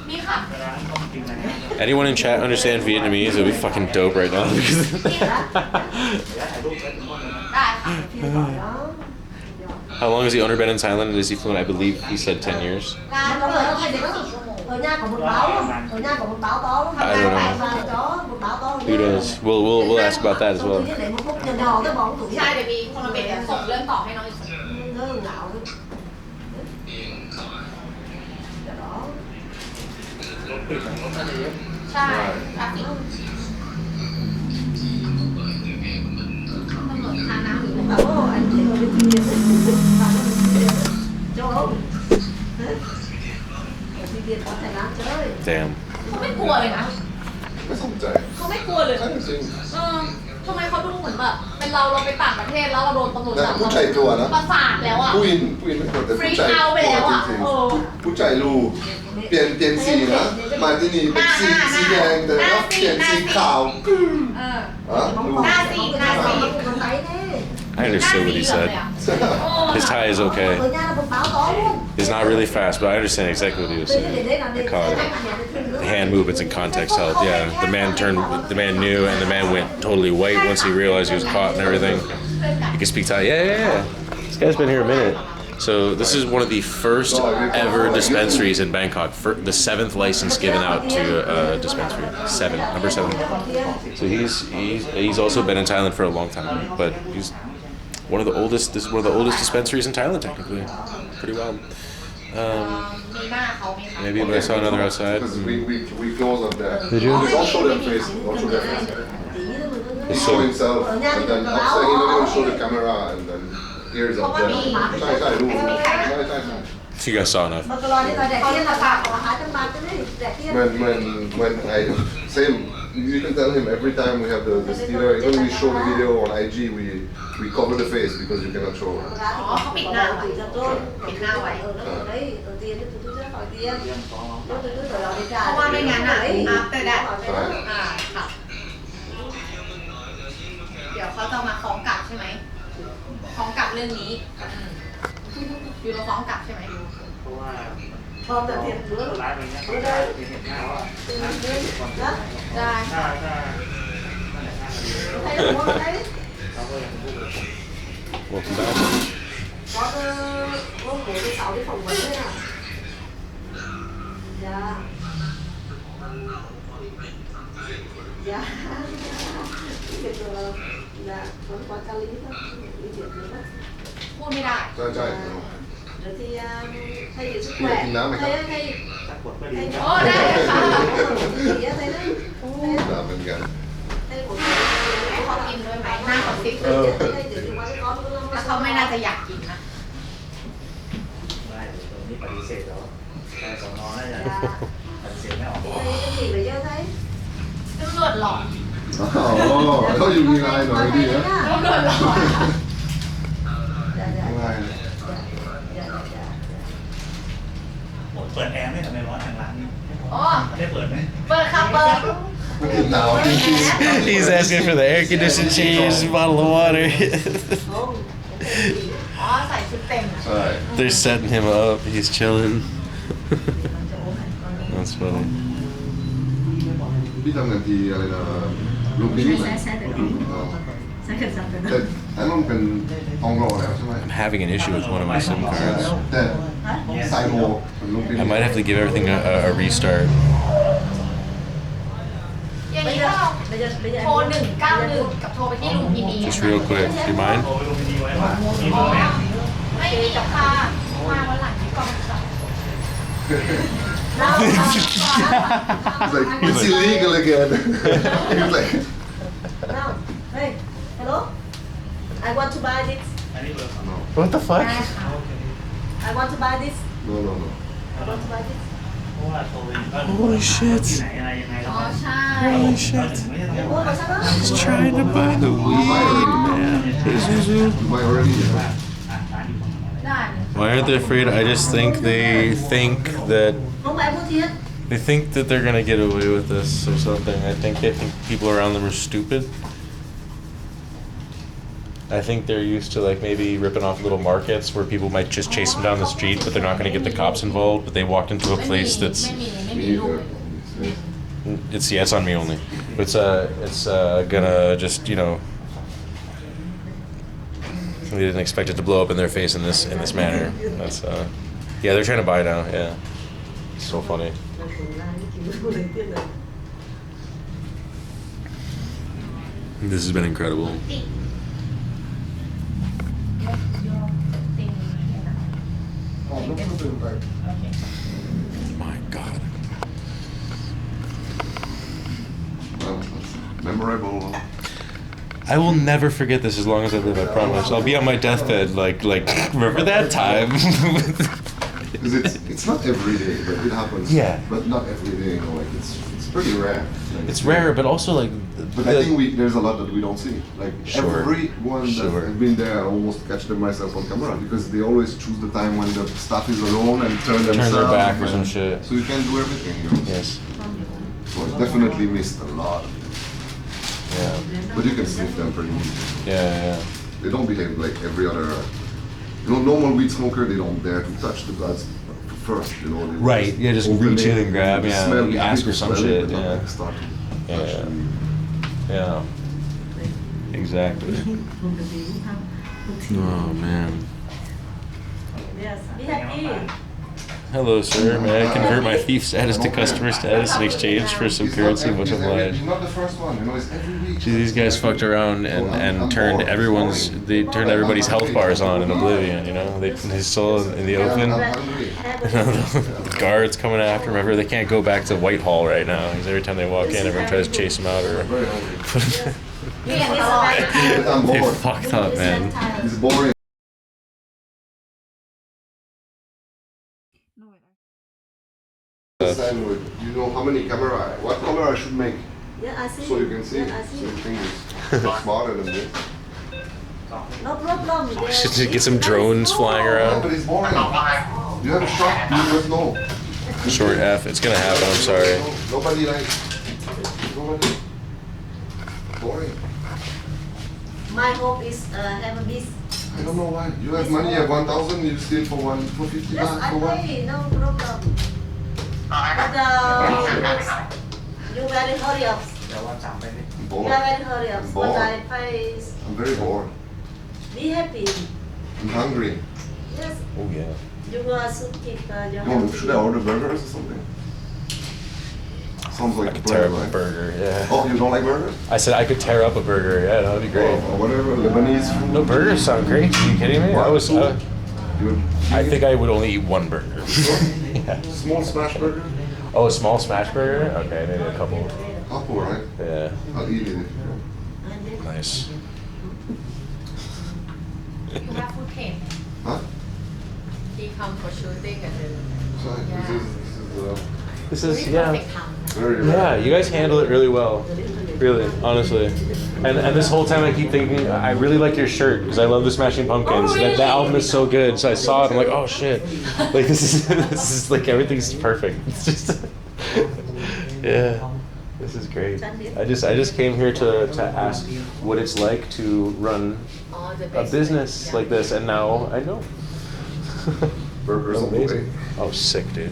มีค่ะ Anyone in chat understand Vietnamese? It would be fucking dope right now. How long has the owner been in Thailand and is he fluent? I believe he said 10 years. I don't know. Who knows? We'll ask about that as well. ใช่เดี๋ยวมีคนมาเป็นส่งเรื่องต่อให้น้องอีกใช่ครับตำรวจทาน้ำหรือเปล่าDamn. เขาไม่กลัวเลยนะเขาไม่กลัวเลยทำไมเขาดูเหมือนแบบเป็นเราไปต่างประเทศแล้วเราโดนตำรวจจับประสาทแล้วอ่ะ ผู้หญิงไม่ควรแต่ ฟรีเอาไปแล้วอ่ะผู้ชายรู้เปลี่ยนสีนะมาที่นี่เป็นสีแดงแต่ว่าเปลี่ยนสีขาวหน้าสี I understood what he said. His Thai is okay. It's not really fast, but I understand exactly what he was saying. I caught it. The hand movements and context helped. Yeah, the man knew, and the man went totally white once he realized he was caught and everything. He can speak Thai. Yeah. This guy's been here a minute. So this is one of the first ever dispensaries in Bangkok. The 7th license given out to a dispensary. Number 7. So he's also been in Thailand for a long time, but he's one of the oldest dispensaries in Thailand, technically. Pretty wild. Maybe I saw another outside. Because we close up there. Did you? Don't show their face. Don't show their face. He show himself, and then outside he don't even show the camera, and then ears up there. You guys saw enough. When I same, you can tell him every time we have the stealer, even when we show the video on IG, we cover the face because you cannot show. เขาปิดหน้าไว้ปิดหน้าไว้เพราะว่าไม่งั้นอ่ะ after that ค่ะเดี๋ยวเขาจะมาฟ้องกลับใช่ไหม เรื่องนี้ยูโรฟ้องกลับใช่ไหม เพราะว่า พร้อมแต่เทียนเนื้อ ร้านอะไรเงี้ยเขาได้เห็นหน้าว่าร้านที่ติดความได้ ได้ ถ้านั่นแหละถ้า thấy được không đấy เขาก็ยังพูด Welcome back. có ngủ đi 6 cái phòng vấn đấy à dạ dạ việc là vẫn qua Cali đó đi chuyện nữa đó พูดไม่ได้ ใช่ใช่ rồi thì thay vì sức khỏe thay thay ถ้ากดไม่ดี thay โอ้ได้เลยค่ะ thì thay đấy ด่าเหมือนกัน thay một ให้เขากินด้วยไหมหน้าเขาซิก thay thì qua cái con nó แล้วเขาไม่น่าจะอยากกินนะ ไม่ตรงนี้ปฏิเสธแล้วแต่สอนอน่าจะปฏิเสธไม่ออก thay cái gì mà chưa thấy ตำรวจหลอก อ๋อเขาอยู่มีลายหน่อยดีนะ ตำรวจหลอก dạ dạ ง่าย dạ dạ เปิดแอร์ไม่ทำไมร้อนทางร้านนี่ อ๋อ ได้เปิดไหม เปิดครับเปิด หนาวจริง He's asking for the air condition change, bottle of water. อ๋อใส่ชุดเต็ม ๆใช่ They're setting him up. He's chilling. That's funny. พี่ทำงานที่อะไรนะลูกนี้ไหมแต่อันนั้นเป็นทองรอแล้วใช่ไหม I'm having an issue with one of my SIM cards. แต่ไซโมเป็นลูกนี้ I might have to give everything a restart. อย่างนี้ก็โทร191กับโทรไปที่ลุมพินี Just real quick. Do you mind? โทรไปลงดีไว้ว่ามีเบอร์ไหม ไม่มีกับค่ะมาวันหลังที่กองจับ He's like, it's illegal again. He's like, now hey hello I want to buy this อันนี้เบอร์ของ What the fuck? I want to buy this no no no I want to buy this เพราะว่าโทรไปก็ Holy shit. ที่ไหนอะไรยังไงแล้ว อ๋อ ก็ ใช่ Holy shit. ไม่ได้ต้อง mua mà sao đó He's trying to buy the weed, man. Hey, Zuzu. you might already ร้านอยู่ตรงไหน ได้ Why aren't they afraid? I just think they think that không phải mua thiệt they think that they're gonna get away with this or something. I think they think people around them are stupid. I think they're used to like maybe ripping off little markets where people might just chase them down the street, but they're not gonna get the cops involved. But they walked into a place that's ไม่มีลูก it's on me only. It's gonna just they didn't expect it to blow up in their face in this manner. That's yeah, they're trying to buy now. Yeah, it's so funny. This has been incredible. My God. well, that's memorable. I will never forget this as long as I live, I promise. I'll be on my deathbed like remember that time? Because it's not every day, but it happens. Yeah. But not every day, like it's pretty rare. Like, It's rare, but also like But I think there's a lot that we don't see. Like Sure. everyone that Sure. has been there, I almost catch them myself on camera because they always choose the time when the staff is alone and turn themselves. their back or and- some shit. So you can do everything. You know? Yes. So I definitely missed a lot. Yeah. But you can sniff them pretty easy. Yeah. They don't behave like every other. Normal weed smoker. They don't dare to touch the buds first. They Right, yeah, just open reach in it, and grab, they yeah, smell you it, ask they her some smell it, shit, but not yeah. like start to Yeah. touch the weed. Yeah. Exactly. Oh man. yes be happy Hello, sir. May I convert my thief status to customer status in exchange for some currency? Much obliged. He's not the first one. It's every week. See, these guys fucked around and turned everybody's health bars on in oblivion. They still in the open. I'm hungry. The guards coming after him. They can't go back to Whitehall right now because every time they walk in, everyone tries to chase them out or. Very hungry. นี่อย่างนี้สบายใจ But I'm They bored. fucked up, man. It's boring. Sandwich. You know how many camera? What color I should make yeah I see so you can see. yeah I So see you think it's smarter than this. no problem We should get some drones flying No, around. but it's boring. You have a shot. You just know. Short F. It's gonna happen. I'm sorry. Nobody like. Nobody. Boring. my hope is have a beach I don't know why. You have money at 1,000, you steal for 50 Yes, baht I for one. pay, no problem. But you very hurry up. เดี๋ยววันสั่งไปนี่ You Bored. are very hurry up. But Bored. I pay. I'm very bored. Be happy. I'm hungry. Yes. Oh yeah. You are so keep your Oh, should I order burgers or something? Sounds like a Tear plan, up a right? burger, yeah. Oh, you don't like burgers? I said I could tear up a burger. Yeah, that would be great. Or whatever, Lebanese food. No, burgers sound great. Are you kidding me? You I think I would only eat one burger. Yeah. Small smash burger? Oh, a small smash burger? Okay, maybe a couple. Couple, right? Yeah. I'll eat it if you want. Nice. You have food came. Huh? He come for shooting and then. Sorry, This is yeah. very Yeah, you guys handle it really well. Really, honestly. And this whole time I keep thinking, I really like your shirt because I love the Smashing Pumpkins. That album is so good. So I saw it, I'm like, oh shit. Like this is like everything's perfect. It's just yeah. This is great. I just came here to ask what it's like to run a business like this, and now I know. Burgers on the way. Oh, sick, dude.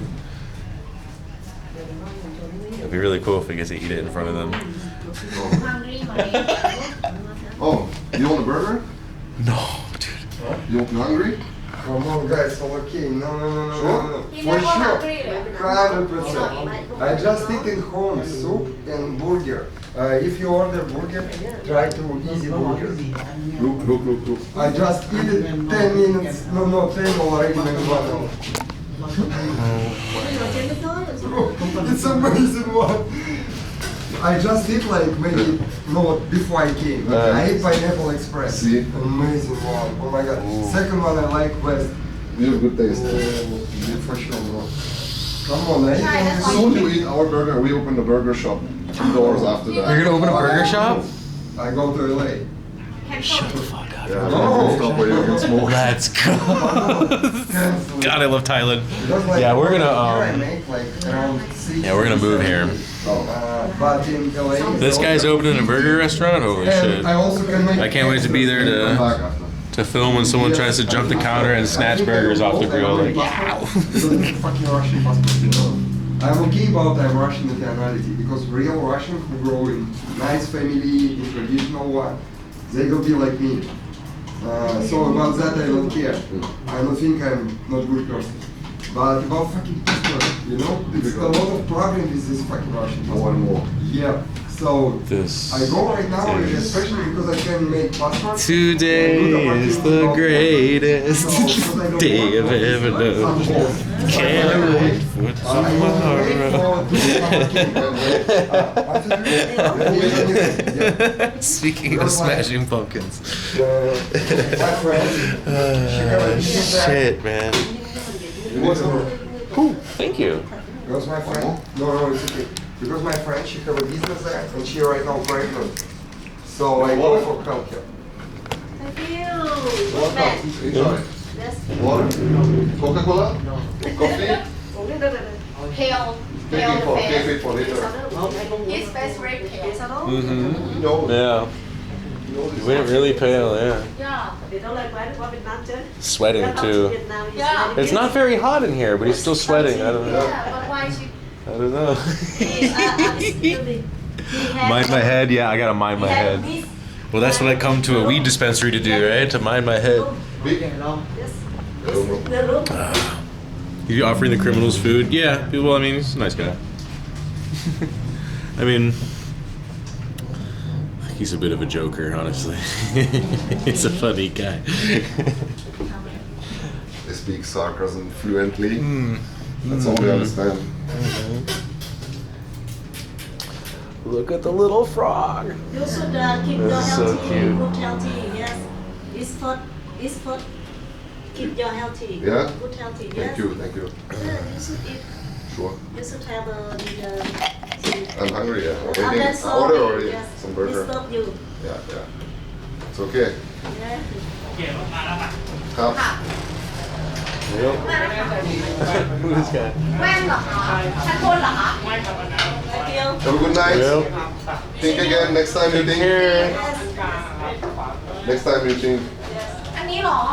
It'd be really cool if we get to eat it in front of them. Oh, you want a burger? No, dude. You hungry? Come on, guys, all okay. No. Sure? For sure. 100%. I just eat in home soup and burger. If you order burger, try to easy burger. Look. I just eat it 10 minutes. No, 10 already. Maybe 1 hour. It's amazing one. I just eat like maybe before I came. I ate Pineapple Express. See? Amazing one. Oh my god. Second one I like best. You have good taste. For sure, bro. Come on, I eat As soon as you eat our burger, we open the burger shop 2 doors after that. You're gonna open a burger shop? I go to LA. Shut the fuck up. Yeah, rooftop where you can smoke. Let's go. God, I love Thailand. Like, Yeah, we're gonna here I make like around 6. yeah, we're gonna move here. But in LA. This guy's opening a burger restaurant. Holy shit! I also can make. I can't wait to be there to film when someone tries to jump the counter and snatch burgers off the grill. Like, yeah. Fucking Russian passport, you know. I'm okay about I'm Russian nationality because real Russian who grow in nice family, in traditional one, they will be like me. So about that I don't care. I don't think I'm not good person. But about fucking passport, you know, it's a lot of problem with this fucking Russian passport. One more. Yeah. So This I go right now, especially because I can make passport. today is the greatest day I've ever known. Can't wait for tomorrow. Speaking of Smashing Pumpkins. Shit, man. Ooh, thank you. Because my friend, no, it's okay. Because my friend, she have a business there, and she right now pregnant. So I go for healthcare. Thank you. Welcome. Enjoy. Water? Coca-Cola? Coffee? Pale. Taking Pale for the cafe face. for later. His face very pale. Mm-hmm. You know. Yeah. You went really pale, yeah. Yeah. Sweating too. Yeah. It's not very hot in here, but he's still sweating. I don't know. Yeah, but why she? I don't know. Mind my head? Yeah, I gotta mind my head. Well, that's what I come to a weed dispensary to do, right? To mind my head. You offering the criminals food? Yeah. Well, I mean, he's a nice guy. I mean, he's a bit of a joker, honestly. He's a funny guy. They speak sarcasm fluently. That's all we understand. Look at the little frog. You should keep your That's so healthy, cute. good healthy. Yes, it's food. Keep your healthy. Yeah? Good healthy. Thank Yes. you, thank you. You should eat. Sure. You should have I'm hungry, yeah. I'm Already. that's I ordered sorry. already Yes. some We burger. stop you. Yeah. It's okay. Yeah. ครับ Who is guy? แว่นเหรอคะชั้นบนเหรอคะ Thank you. Have a good night. Yep. Think again next time you think. Here. Next time you think. อันนี้เหรอ เหรอ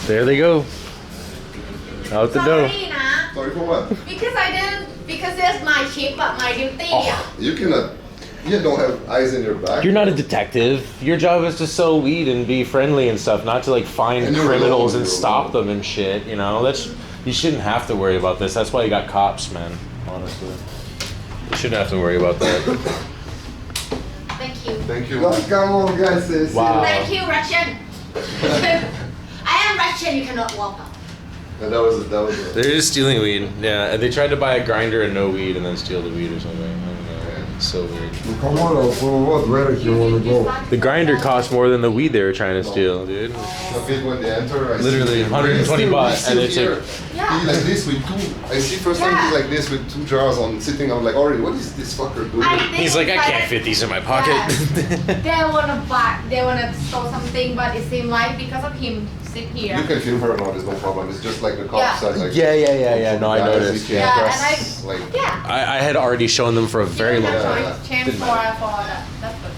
There they go. Out the door. Sorry นะ Sorry for what? because I didn't because that's my ship but my duty อ่ะ You cannot. You don't have eyes in your back. You're not a detective. Your job is to sell weed and be friendly and stuff, not to like find And you're criminals alone, and you're stop alone. them and shit. You know, you shouldn't have to worry about this. That's why you got cops, man. Honestly, you shouldn't have to worry about that. thank you Thank you. No, come on, guys. Wow. thank you Russian I am Russian you cannot walk out And that was. They're just stealing weed. Yeah, and they tried to buy a grinder and no weed, and then steal the weed or something. I don't know. It's so weird. Come on, for what? Where you wanna go? The grinder costs more than the weed they were trying to steal, dude. The bit when they enter, I Literally see 120 baht, and it's here. like, He like this with two. I see first time he's like this with 2 jars on sitting. I'm like, already, what is this fucker doing? I think he's like, I can't fit these in my pocket. they wanna buy they wanna store something but it seems like because of him sit here You can film her now. There's no problem. It's just like the cops Yeah. said. Like, Yeah. No, I guys, noticed. you can't Yeah. press, and I- like, yeah I had already shown them for a very long That's time. right. Change for that that's good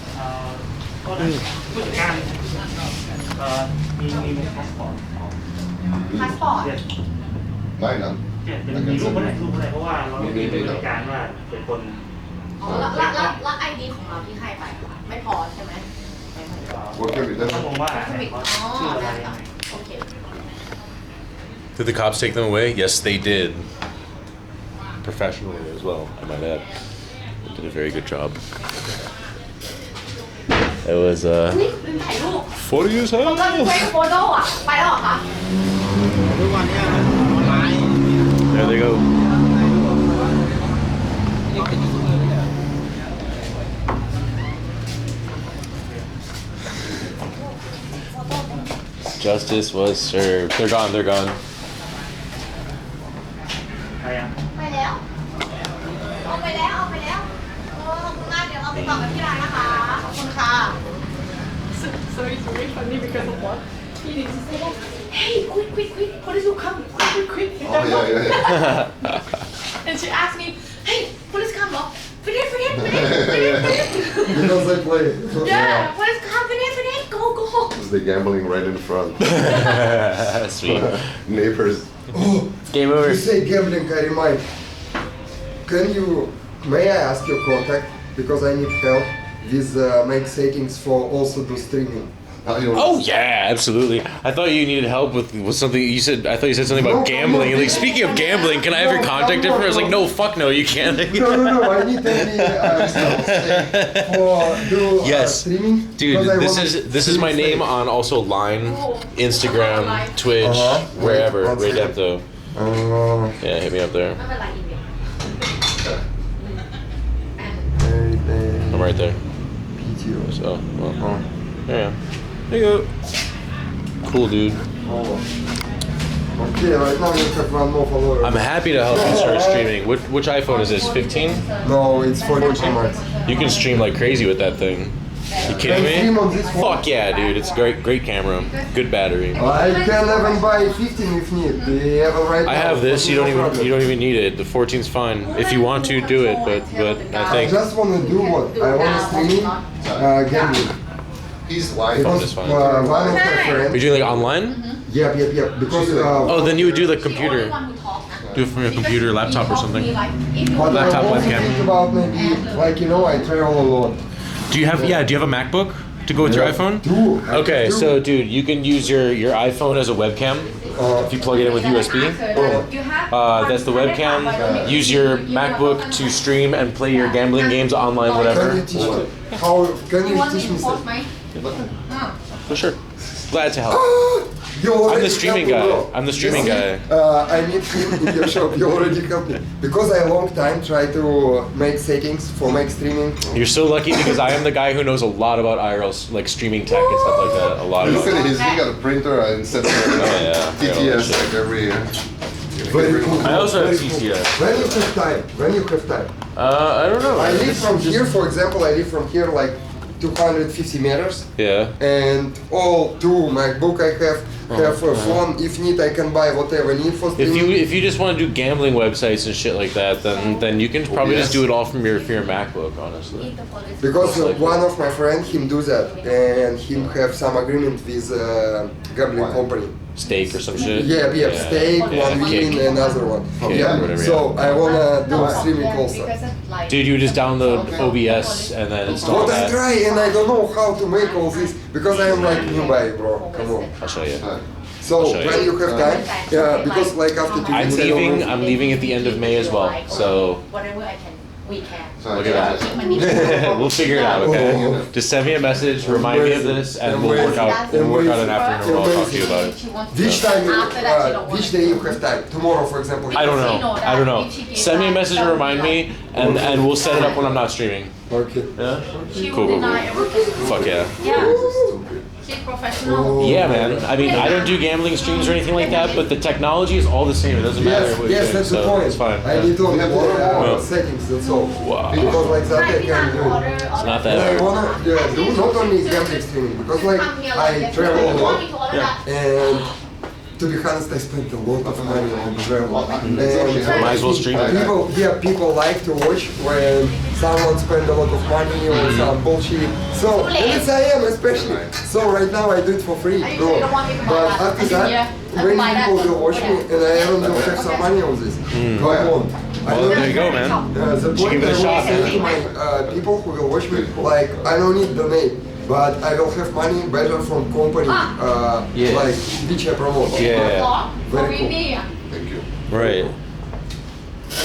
ก็นะผู้จัดการมีพาสปอร์ต passport เนี่ย mine, huh? เนี่ยมีรูปอะไรเพราะว่าเราต้องมีผู้จัดการว่าเป็นคน อ๋อแล้วไอดีของเราที่ให้ไปอะไม่พอใช่ไหม What can we do? ต้องมองว่า ไม่ เขา อ๋อ ชื่ออะไร แล้วโอเค Did the cops take them away? Yes, they did. Professionally as well, I might add. They did a very good job. It was นี่ลืมถ่ายรูป funny as ผมก็ hell. เฟซโฟโต้อะไปแล้วเหรอคะ There they go. Justice was served. They're gone. ใครอ่ะ ไปแล้วเอาไปแล้วขอบคุณมากเดี๋ยวเราไปต่อกันที่ร้านนะคะขอบคุณค่ะ so it's very funny because of what he needs to say that hey quick police will come quick Oh, yeah. and she asked me hey police come เหรอ forget Because I play. yeah police come forget go It's the gambling right in front. Sweet. Neighbors. Oh, Game over. you say gambling, I remind. May I ask your contact? Because I need help with make settings for also do streaming. Oh yeah, absolutely. I thought you needed help with something. I thought you said something about gambling. Like, speaking of gambling, can I have your contact info? I was like, no, fuck no, you can't. No, I need only for do Yes. streaming. Dude, because I want this is my name on also Line, Instagram, Twitch, wherever. One Ray second. Depto. Yeah, hit me up there. ไม่เป็นไรอีเมล I'm right there. PTO. So, well, yeah. There you go. Cool, dude. Okay, right now you have one more follower. I'm happy to help you start streaming. Which iPhone is this? 15? No, it's 14 Max. You can stream like crazy with that thing. You kidding Can stream on me? this phone? Fuck yeah, dude. It's great camera. Good battery. I can even buy 15 if need. They have a right I now, have this. but You no don't problem. even need it. The 14's fine. If you want to, do it. But I I think just want to do what? I want to stream gambling. He's lying. Phone Because is fine. one of my friends. You're doing like online? Yep. Because Oh, then you would do the computer. Do it from your computer, laptop, or something. but Laptop I also webcam. think about maybe like I travel a lot. Do you have a MacBook to go with your iPhone? Okay, so dude, you can use your iPhone as a webcam if you plug it in with USB. That's the webcam. Use your MacBook to stream and play your gambling games online, whatever. Can you teach me? How can you teach me? ไหม For sure. Glad to help. You I'm already the streaming helped me, guy. bro. I'm the streaming You see, guy. I need him in your shop. You already helped me because I long time try to make settings for make streaming. You're so lucky because I am the guy who knows a lot about IRL, like streaming tech and stuff like that. A lot of Look it. at he got a printer and sets yeah. TTS like every. Very cool. I also have Very TTS. When you have time? I don't know. I live from here, for example. I live from here like 250 meters. Yeah. And all 2 MacBook I have. have a phone. If need, I can buy whatever need for streaming. If you just want to do gambling websites and shit like that, then you can probably just do it all from your MacBook, honestly. Because one of my friends, him do that, and him have some agreement with gambling company. Stake or some shit. Yeah, stake, one win, another one. So I wanna do streaming also. Dude, you just download OBS and then install What I that. try and I don't know how to make all this because I am like new guy, bro. Come on. I'll show you. So when you have time, because like after 2 weeks, I'm leaving at the end of May as well. So whatever I can, we can. look at that. We'll figure it out, okay? Just send me a message, remind me of this, and we'll work out an afternoon where I'll talk to you about it. Which time? Which day you have time? Tomorrow, for example. I don't know. Send me a message and remind me, and we'll set it up when I'm not streaming. Okay. Yeah? Cool. Fuck yeah. She's professional. Yeah, man. I mean, I don't do gambling streams or anything like that, but the technology is all the same. It doesn't matter what you're Yes, doing, that's the so point. it's fine. I need to have settings, that's all. Wow. Because like that I can do it. It's not And I that hard. wanna do not only gambling streaming, because like I travel a lot, and to be honest, I spent a lot of money on travel. And Might as well stream it. people like to watch when someone spend a lot of money on some bullshit. So, and it's I am especially. So right now I do it for free, bro. But after that, when people will watch me and I even will have some money on this, come on. Well, there you go, man. The Give point it a I shot, will say to man. my people who will watch me, like I don't need donate. But I will have money better from company, like which I promote. Yeah. Very cool. Thank you. Right.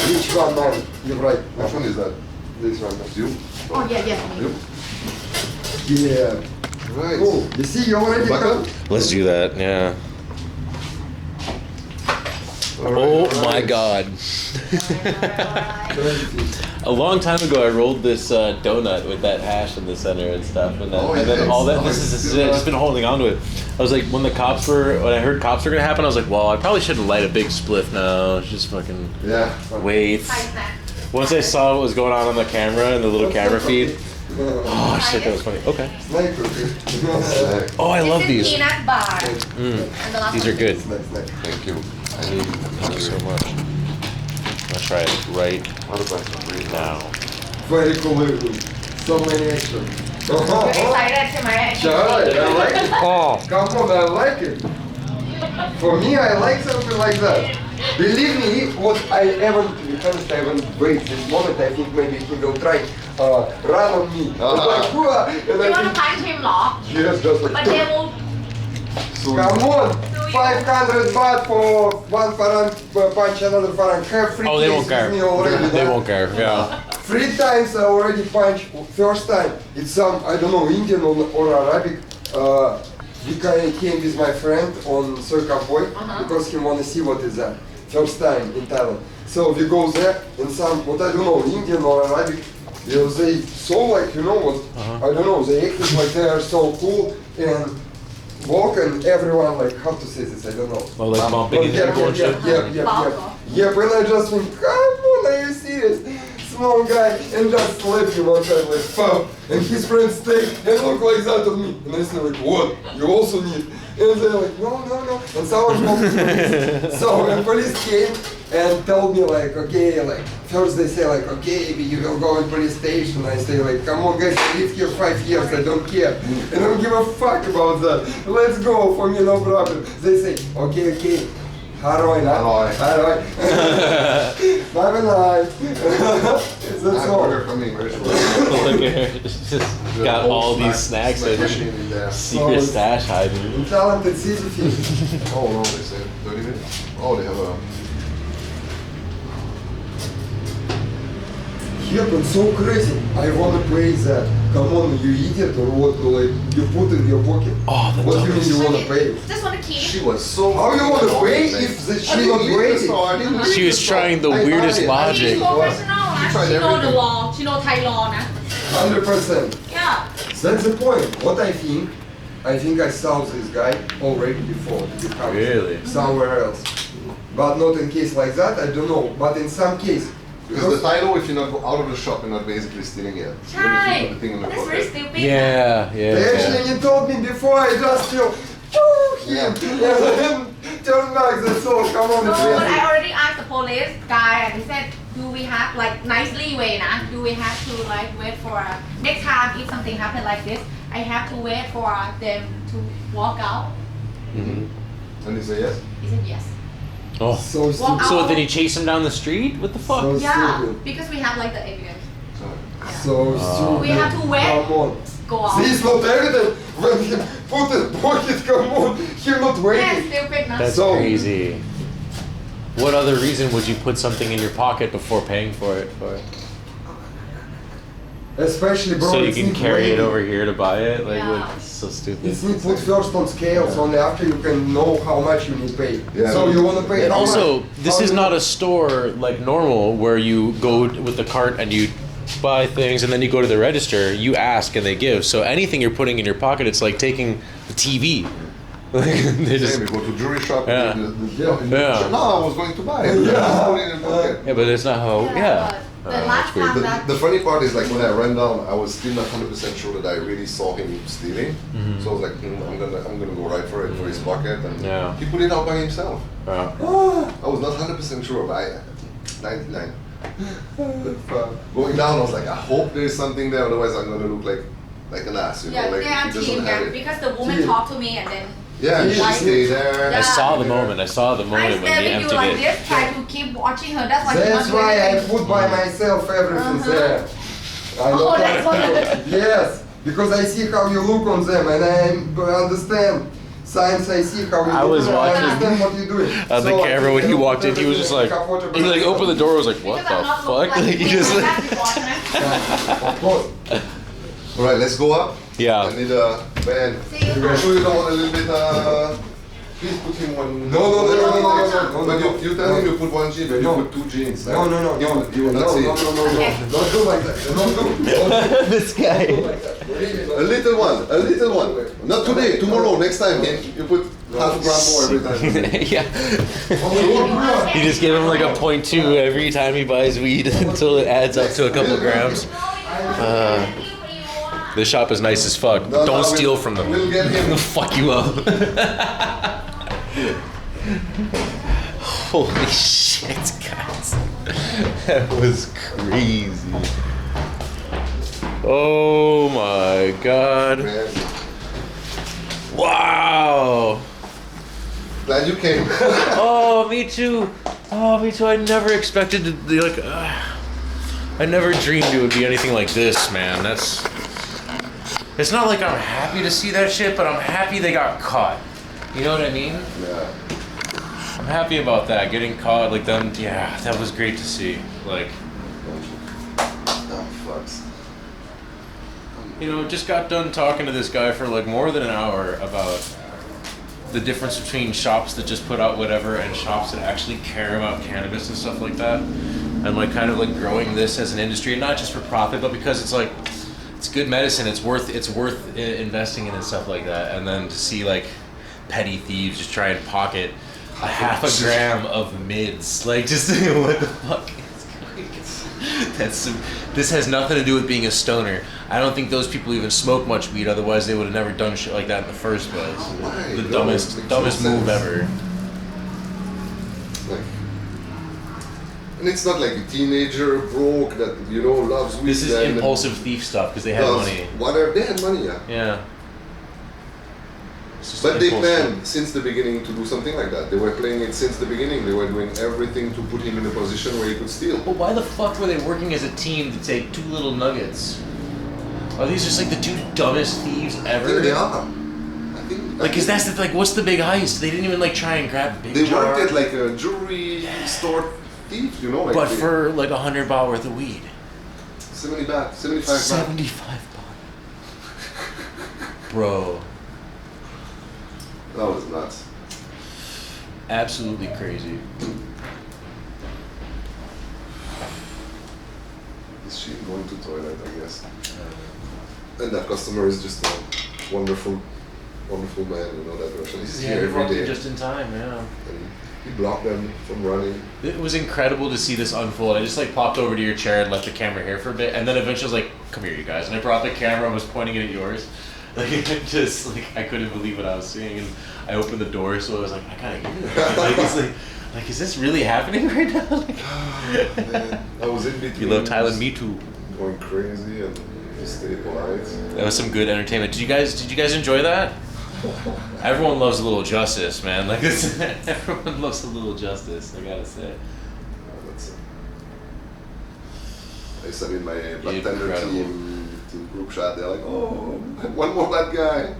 Which one, man? You're right. Which one is that? This one. You? Oh, yeah. You? Yeah. Right. Cool. You see, you already come. Let's do that, yeah. Oh my god. A long time ago I rolled this donut with that hash in the center and stuff, and then all that, this is just been holding on to it. I was like, when I heard cops were gonna happen, I was like, well, I probably shouldn't light a big spliff now, just fucking wait. Once I saw what was going on the camera and the little camera feed, oh shit, that was funny. Okay. Oh, I love these. Peanut bar. These are good. Thank you. Thank you so much. I'll try it right now. Very cool. So many action. Excited ใช่ไหม Sure, I like it. Oh. Come on, I like it. For me, I like something like that. Believe me, what I haven't wait this moment. I think maybe he will try run on me. Like, and You I want to think, punch him เหรอ yes, just like. But they will. Come on, 500 baht for one farang punch another farang. Have free Oh, they case won't care. with me already. They huh? won't care, yeah. 3 times I already punched. First time, it's some, I don't know, Indian or Arabic. We came with my friend on Circa Boy because he want to see what is that. First time in Thailand. So we go there and some, what I don't know, Indian or Arabic, they so like, you know what, I don't know, they acted like they are so cool and walk and everyone like, how to say this, I don't know. Oh, like bumping into people and shit? Yeah, when I just think, come on, are you serious? Small guy, and just slap him on that like, pow. And his friends take and look like that at me. And I say like, what? You also need? And they're like, no. And someone called the police. So when police came and told me like, okay, like, first they say like, okay, you will go in police station. I say like, come on guys, I live here 5 years, I don't care. I don't give a fuck about that. Let's go, for me no problem. They say, okay. Haroy. Have a nice. That's all. Look at her. Just got all these snacks and secret stash hiding. Talented city fish. Oh no, they said 30 minutes. Oh, they have a. Happen so crazy. I wanna play that. Come on, you idiot or what? Like you put in your pocket. Oh, the what do you mean you wanna pay? Just want to keep. She was so. How you wanna pay if she not waiting? She was trying the weirdest logic. She's professional นะ She know the law. She know Thai law นะ 100%. Yeah. That's the point. What I think I saw this guy already before. Really? Somewhere else. But not in case like that, I don't know. But in some case. Because the title, if you not go out of the shop, you're not basically stealing it.ใช่ Even if you put the thing in the That's pocket. very stupid. Yeah. They actually told me before, I just feel, oh, him. And then turn back. That's all. Come on. No, but I already asked the police guy and he said, do we have like nicely way na? Do we have to like wait for next time if something happen like this? I have to wait for them to walk out. And he said yes. He said yes. Oh, So Walk stupid. so out. did he chase him down the street? What the fuck? So Yeah, stupid. because we have like the evidence. So stupid. We have to wait. Come on. Go out. This is not evident. When he put his pocket, come on. Him not Yeah, waiting. stupid na. That's So- crazy. What other reason would you put something in your pocket before paying for it? Especially, bro. So you it's can need carry it waiting. over here to buy it? Like, Yeah. what? So stupid. It's need put first on scales, only after you can know how much you need to pay. Yeah. So you wanna pay And how also, much? this How is you- not a store like normal where you go with the cart and you buy things and then you go to the register. You ask and they give. So anything you're putting in your pocket, it's like taking the TV. They just, Same, we go to jewelry shop. Yeah. Yeah. No, I was going to buy it. Yeah. Just put it in the pocket. yeah, but it's not how. Yeah. but the last time The, that the funny part is like when I ran down, I was still not 100% sure that I really saw him stealing. Mhm. So I was like, I'm gonna go right for it for his pocket, and Yeah. he put it out by himself. Yeah. I was not 100% sure, but I 99. But going down, I was like, I hope there's something there, otherwise I'm gonna look like an ass, you know, yeah, like they are he doesn't team have yeah, it. because the woman Team. talked to me and then Yeah, you should Like- stay there. Yeah. I saw the moment. I saw the I moment when stay he with you emptied like it. this, try to keep watching her. That's why she That's wants to why I everything. put by myself everything Uh-huh. there. I Oh, don't that's have to- Yes, because I see how you look on them and I understand. Signs I see how you I look was and I watching understand what you're doing. On the So I camera when he think walked in, he was just like, he like opened the door. Was like, what Because I'm the not looking fuck? Like he just I like, have to watch her. Of course. All right, let's go up. yeah. I need a man. See you. I'm sure you don't want a little bit. Please put him one. No, no, no, no, no, no, no, But no. you tell him you put one jean, but No. you put two jeans. No, no, no, He no, will- he will no, not see no, it. no, no, no, don't do like that. Don't do. This guy. A little one, a little one. Not today, tomorrow, next time. You put half a gram more every time. Yeah. You just give him like a 0.2 every time he buys weed until it adds up to a couple grams. The shop is nice as fuck. No, Don't no, steal we'll- from them. we'll get him. They'll fuck you up. Holy shit, guys. That was crazy. Oh my god. Man, Wow. glad you came. Oh, me too. Oh, me too. I never expected to be like. I never dreamed it would be anything like this, man. That's. It's not like I'm happy to see that shit, but I'm happy they got caught. You know what I mean? Yeah. I'm happy about that. Getting caught, like them. Yeah, that was great to see. Like, Oh, fucks. you know, just got done talking to this guy for like more than an hour about the difference between shops that just put out whatever and shops that actually care about cannabis and stuff like that, and like kind of like growing this as an industry, and not just for profit, but because it's like it's good medicine. It's worth investing in and stuff like that. And then to see like petty thieves just try and pocket a half a gram of mids, like just what the fuck. This has nothing to do with being a stoner. I don't think those people even smoke much weed, otherwise they would have never done shit like that in the first place. Why? The No, dumbest it makes dumbest no move sense. ever. Like, and it's not like a teenager broke that loves weed. This is and impulsive thief stuff because they had does money. Whatever, they had money, yeah. Yeah. It's just But they impulse planned since the beginning to do something like that. They were playing it since the beginning. They were doing everything to put him in a position where he could steal. But why the fuck were they working as a team to take two little nuggets? Are these just like the two dumbest thieves I ever? think they are. I think. Like, cause that's the like, what's the big heist? They didn't even like try and grab a big They jar. worked at like a jewelry store thieves, like. But for like 100 baht worth of weed. 70 baht, 75 baht. 75 baht. Bro. That was nuts. Absolutely crazy. Is she going to toilet? I guess. And that customer is just a wonderful, wonderful man. That Russian. He's Yeah, here they every walked in day. just in time, yeah. And he blocked them from running. It was incredible to see this unfold. I just like popped over to your chair and left the camera here for a bit, and then eventually I was like, "Come here, you guys," and I brought the camera and was pointing it at yours. Like just like I couldn't believe what I was seeing, and I opened the door, so I was like, I gotta hear this. Like it's like is this really happening right now? Like, Man, I was in between. you love Thailand, me too. Going crazy and just stay polite. That was some good entertainment. Did you guys enjoy that? Everyone loves a little justice, man. Like this, everyone loves a little justice. I gotta say. I said in my bartender team group chat, they're like, oh, one more bad guy.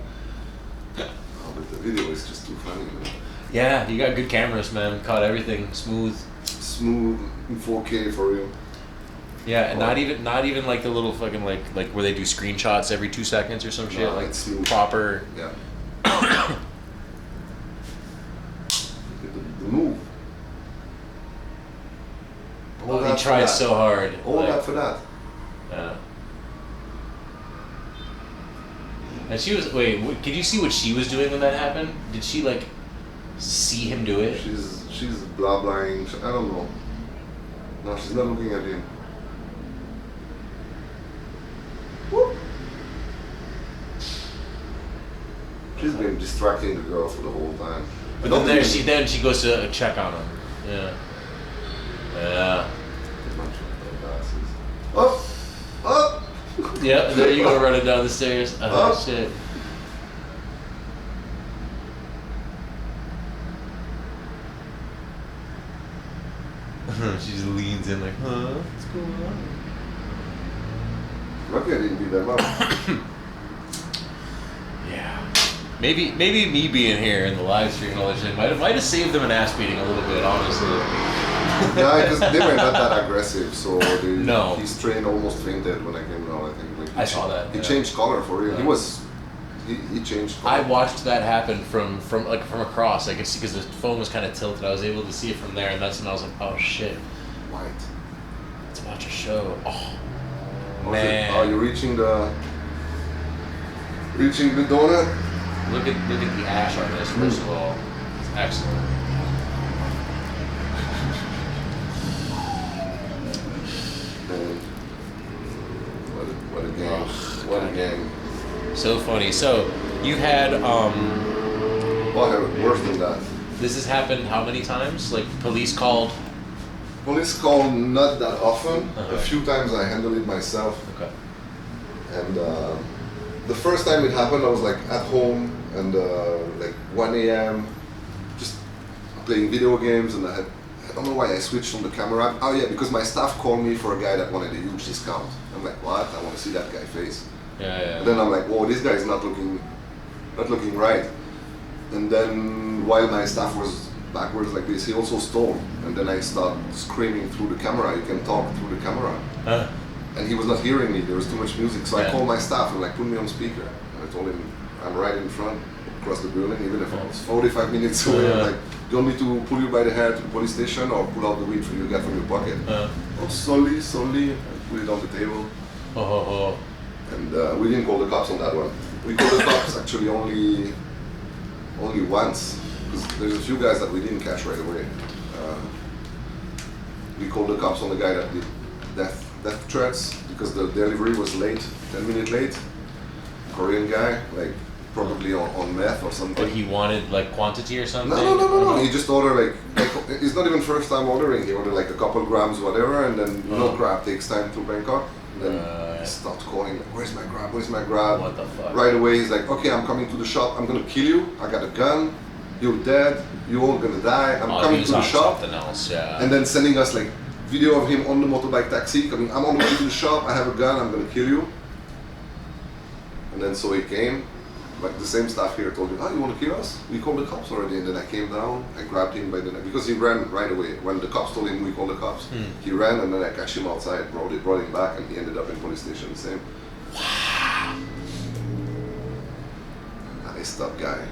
Oh, but the video is just too funny, man. Yeah, you got good cameras, man. Caught everything smooth. Smooth in 4K for real. Yeah, and not even like the little fucking like where they do screenshots every 2 seconds or some shit. No, Like it's smooth. proper. Yeah. the move. All He that for tried that. so hard. All like, that for that. Yeah. And she was wait. Did you see what she was doing when that happened? Did she like see him do it? She's blah blahing. I don't know. No, she's not looking at him. Whoop. She's been distracting the girl for the whole time. But then she goes to check on him. Yeah. Yeah. Up! Up! Yeah, there you go running down the stairs. Oh shit. She just leans in like, huh? What's going on? Lucky I didn't beat them up. Yeah. Maybe me being here in the live stream and all that shit might have saved them an ass beating a little bit, honestly. Yeah, because they were not that aggressive, so No. his train almost fainted when I came down, I think. Like, I saw that. He Yeah. changed color for real. Yeah. He changed color. I watched that happen from across. I could see because the phone was kind of tilted. I was able to see it from there, and that's when I was like, "Oh shit, White. let's watch a show." Oh Oh, man, are you reaching the donut? look at the ash on this. First of all, it's excellent. Man, what a gang! What a gang! So funny. So you've had Worse than that. this has happened how many times? Like police called. Police call not that often. Uh-huh. A few times I handled it myself. Okay. And the first time it happened, I was like at home and like 1 a.m. just playing video games, and I don't know why I switched on the camera. Oh yeah, because my staff called me for a guy that wanted a huge discount. I'm like, what? I want to see that guy face. Yeah. And then I'm like, whoa, this guy is not looking right. And then while my staff was backwards like this, he also stole. And then I start screaming through the camera. You can talk through the camera. And he was not hearing me. There was too much music. So I called my staff and like, put me on speaker. And I told him, I'm right in front, across the building, even if I was 45 minutes away. I'm like, do you want me to pull you by the hair to the police station or pull out the weed for you get from your pocket? Oh, slowly, I put it on the table. And we didn't call the cops on that one. We called the cops actually only once, because there's a few guys that we didn't catch right away. We called the cops on the guy that did death threats because the delivery was late, 10 minutes late. Korean guy, like probably on meth or something. But he wanted like quantity or something? No. He just ordered like it's not even first time ordering. He ordered like a couple grams, whatever, and then grab takes time to Bangkok. And then he stopped calling, like, where's my grab? Where's my grab? What the fuck? Right away, he's like, okay, I'm coming to the shop. I'm gonna kill you. I got a gun. You're dead. You're all gonna die. I'm coming to the shop. Something else, yeah. And then sending us like video of him on the motorbike taxi coming. I'm on the way to the shop. I have a gun. I'm gonna kill you. And then so he came. Like the same staff here told him, oh, you want to kill us? We called the cops already. And then I came down, I grabbed him by the neck, because he ran right away. When the cops told him we called the cops, he ran, and then I catch him outside, brought him back, and he ended up in police station the same. Wow. Nice tough guy.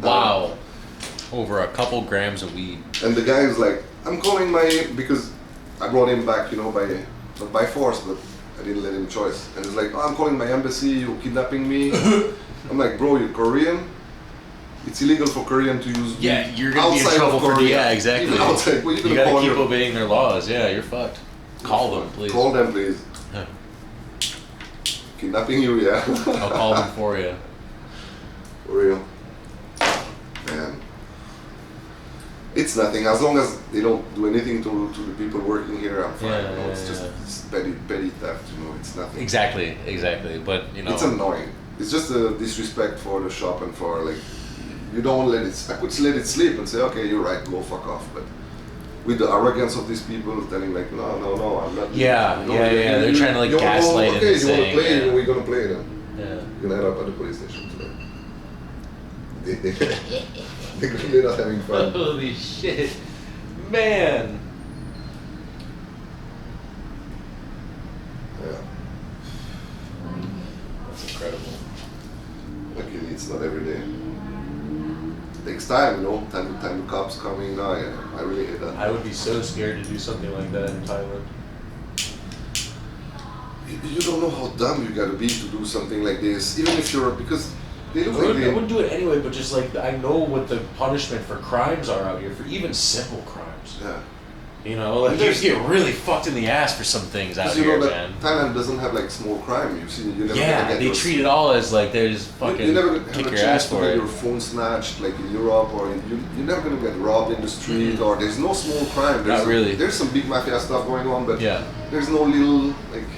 Wow. Over a couple grams of weed. And the guy was like, I'm calling because I brought him back, not by force, but I didn't let him choice. And he's like, oh, I'm calling my embassy, you're kidnapping me. I'm like, bro, you're Korean? It's illegal for Korean to use weed you're gonna be in trouble for exactly. Even outside, well, you gotta keep obeying their laws. Yeah, you're fucked. Call them, please. Call them, please. Kidnapping you, yeah. I'll call them for you. For real. Man. It's nothing. As long as they don't do anything to the people working here, I'm fine. Yeah, you know, it's just it's petty theft, you know, it's nothing. Exactly. But you know. It's annoying. It's just a disrespect for the shop and for like, you don't let it, I could let it sleep and say, okay, you're right, go fuck off. But with the arrogance of these people telling like, no, I'm not. Yeah, they're trying to like gaslight okay, it. You want to play, we're going to play then. Yeah. You're going to end up at the police station today. They're not having fun. Holy shit. Man. Yeah. That's incredible. Luckily, it's not every day. It takes time, you know, time the cops coming. No, yeah, I really hate that. I would be so scared to do something like that in Thailand. You don't know how dumb you gotta be to do something like this, even if you're, because they look like I wouldn't do it anyway, but just like, I know what the punishment for crimes are out here, for even simple crimes. Yeah. You know, like you get really fucked in the ass for some things out here, man. Thailand doesn't have like small crime. You see, you never get they treat it all as like they're just fucking you never kick have a your ass chance to for get it. your phone snatched like in Europe, or you're never gonna get robbed in the street, or there's no small crime. Not really. There's some big mafia stuff going on, but there's no little like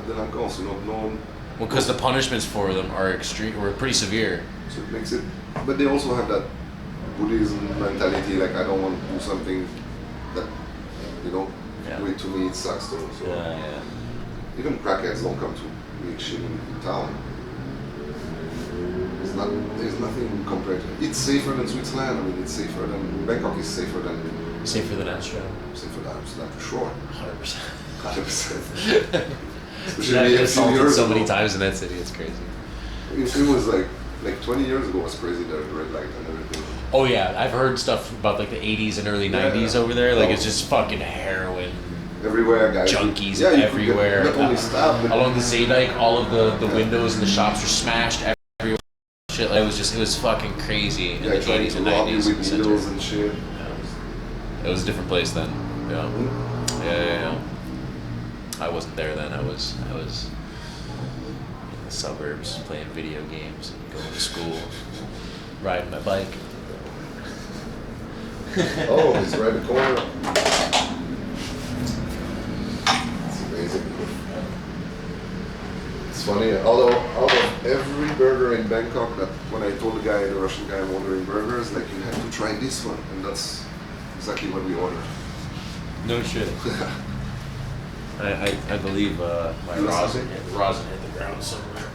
delinquents, you know, no. Well, because the punishments for them are extreme, or pretty severe. So it makes it, but they also have that Buddhism mentality, like I don't want to do something that, you know, do it to me, it sucks too. So even crackheads don't come to make shit in town. There's nothing compared to it. It's safer than Switzerland. I mean, it's safer than Bangkok is safer than Amsterdam. Safer than Amsterdam for sure. 100%. 100%. Especially I've been assaulted so many times in that city. It's crazy. It was like 20 years ago was crazy, the red light and everything. Oh yeah, I've heard stuff about like the 80s and early 90s over there. Like it's just fucking heroin. Everywhere, guys. Junkies everywhere. Not only staff, but along the Zaydijk, all of the windows in the shops were smashed everywhere. Shit, like, it was fucking crazy in the 80s and 90s. With needles and shit. It was a different place then. Yeah. I wasn't there then. I was in the suburbs playing video games and going to school, riding my bike. Oh, he's right in the corner. It's amazing. It's funny, out of every burger in Bangkok, that when I told the Russian guy I'm ordering burgers, like, you have to try this one, and that's exactly what we ordered. No shit. I believe my rosin hit the ground somewhere.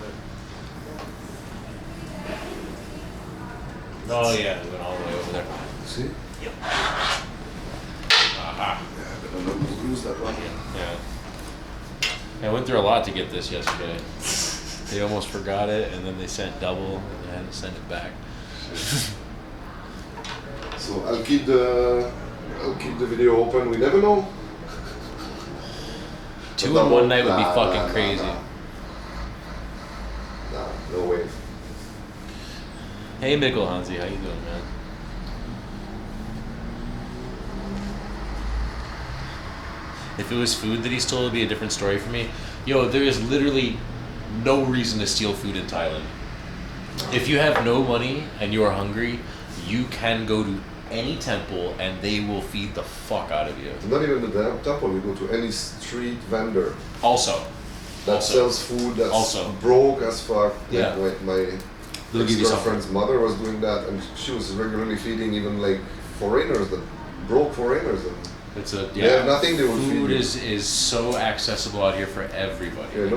But... Oh yeah, it went all the way over there. See? Yep. Aha. Yeah, but I'm not lose that one. Yeah. I went through a lot to get this yesterday. They almost forgot it, and then they sent double, and they had to send it back. So I'll keep the video open. We never know. 2 in one night would be fucking crazy. Nah, no way. Hey Mikkel Hansi, how you doing, man? If it was food that he stole, it'd be a different story for me. Yo, there is literally no reason to steal food in Thailand. If you have no money and you are hungry, you can go to any temple and they will feed the fuck out of you. Not even the temple, you go to any street vendor. That sells food that's broke as fuck. Yeah. Like my ex-girlfriend's mother was doing that, and she was regularly feeding even like foreigners, that broke foreigners. And they have nothing, they will feed food you. is so accessible out here for everybody. Yeah,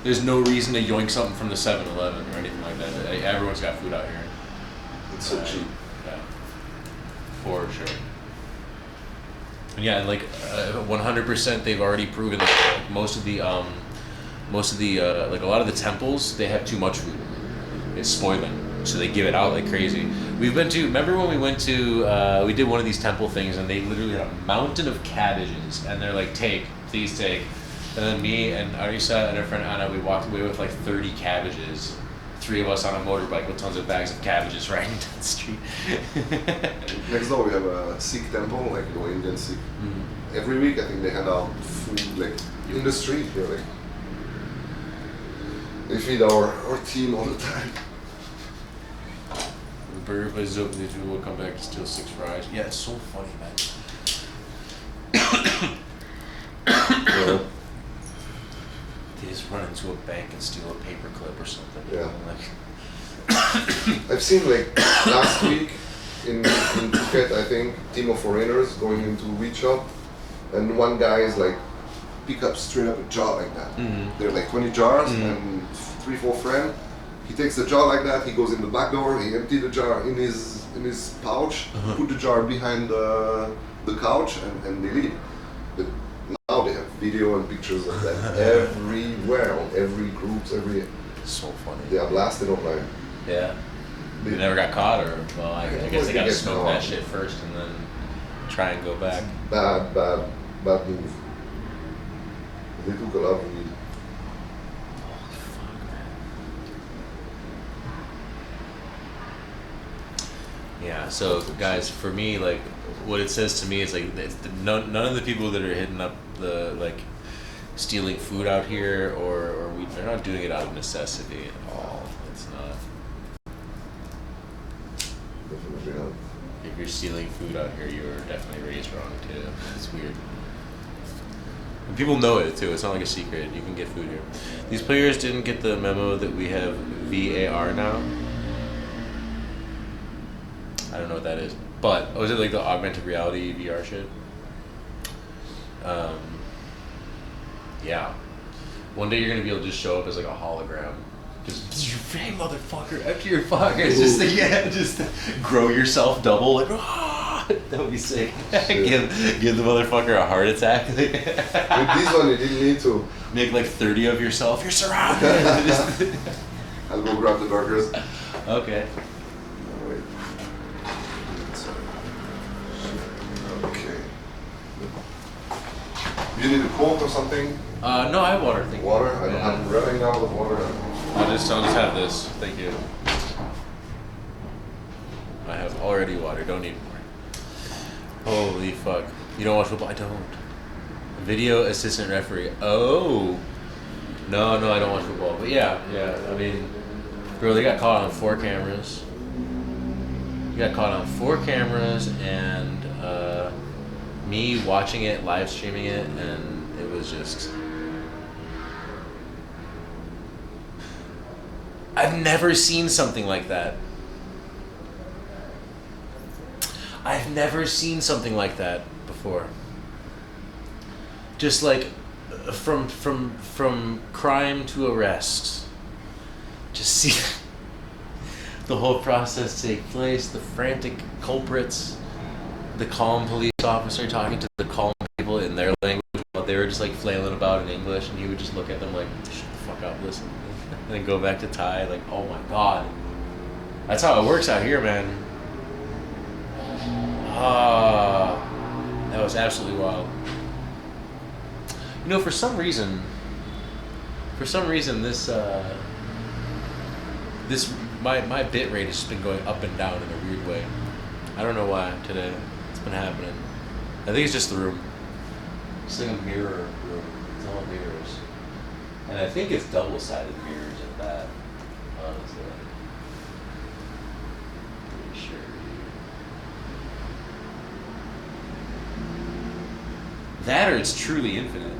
There's no reason to yoink something from the 7-Eleven or anything like that. Everyone's got food out here. It's so cheap. Yeah, for sure. And yeah, like 100%, they've already proven that most of the like a lot of the temples, they have too much food. It's spoiling, so they give it out like crazy. Remember when we went to, we did one of these temple things, and they literally had a mountain of cabbages, and they're like, please take. And then me and Arisa and our friend Anna, we walked away with like 30 cabbages. 3 of us on a motorbike with tons of bags of cabbages riding down the street. Next door we have a Sikh temple, like Indian Sikh. Every week I think they hand out food like in the street, really. They feed our team all the time. The burger place is open. These people will come back to steal 6 fries. Yeah, it's so funny, man. Yeah. They just run into a bank and steal a paperclip or something. Yeah. Like, I've seen like last week in Phuket, I think, team of foreigners going into a weed shop, and one guy is like pick up straight up a jar like that. There are like 20 jars and 3-4 friends. He takes the jar like that. He goes in the back door. He empties the jar in his pouch. Put the jar behind the couch and they leave. But now they have video and pictures of that everywhere on every groups, every. so funny. They are blasted online. Yeah. They never got caught, or well, I guess they got to smoke that shit first and then try and go back. Bad move. They took a lot of weed. Yeah, so guys, for me, like, what it says to me is like, none of the people that are hitting up the, like, stealing food out here or weed, they're not doing it out of necessity at all. It's not. Definitely not. If you're stealing food out here, you're definitely raised wrong too. It's weird. And people know it too. It's not like a secret. You can get food here. These players didn't get the memo that we have VAR now. I don't know what that is. But was it like the augmented reality VR shit? Yeah. One day you're gonna be able to just show up as like a hologram. Just hey motherfucker, after your fucker. It's just like, yeah, just grow yourself double. Like, that would be sick. give the motherfucker a heart attack. With this one, you didn't need to. Make like 30 of yourself. You're surrounded. I'll go grab the burgers. Okay. Wait. Okay. You need a Coke or something? No, I have water. Thank you. Water? I'm running out of water. I'll just have this. Thank you. I have already water. Don't need more. Holy fuck! You don't watch football? I don't. Video assistant referee. Oh. No, I don't watch football. But yeah. I mean, bro, they got caught on 4 cameras. You got caught on 4 cameras, and me watching it, live streaming it, and it was just. I've never seen something like that. I've never seen something like that before. Just like from crime to arrest. Just see the whole process take place, the frantic culprits, the calm police officer talking to the calm people in their language while they were just like flailing about in English, and he would just look at them like, shut the fuck up, listen. And then go back to Thai, like, oh my god. That's how it works out here, man. That was absolutely wild. You know, for some reason, this my bit rate has just been going up and down in a weird way. I don't know why today. It's been happening. I think it's just the room. It's like a mirror room. It's all mirrors. And I think it's double-sided mirrors at that, honestly. Pretty sure. That or it's truly infinite.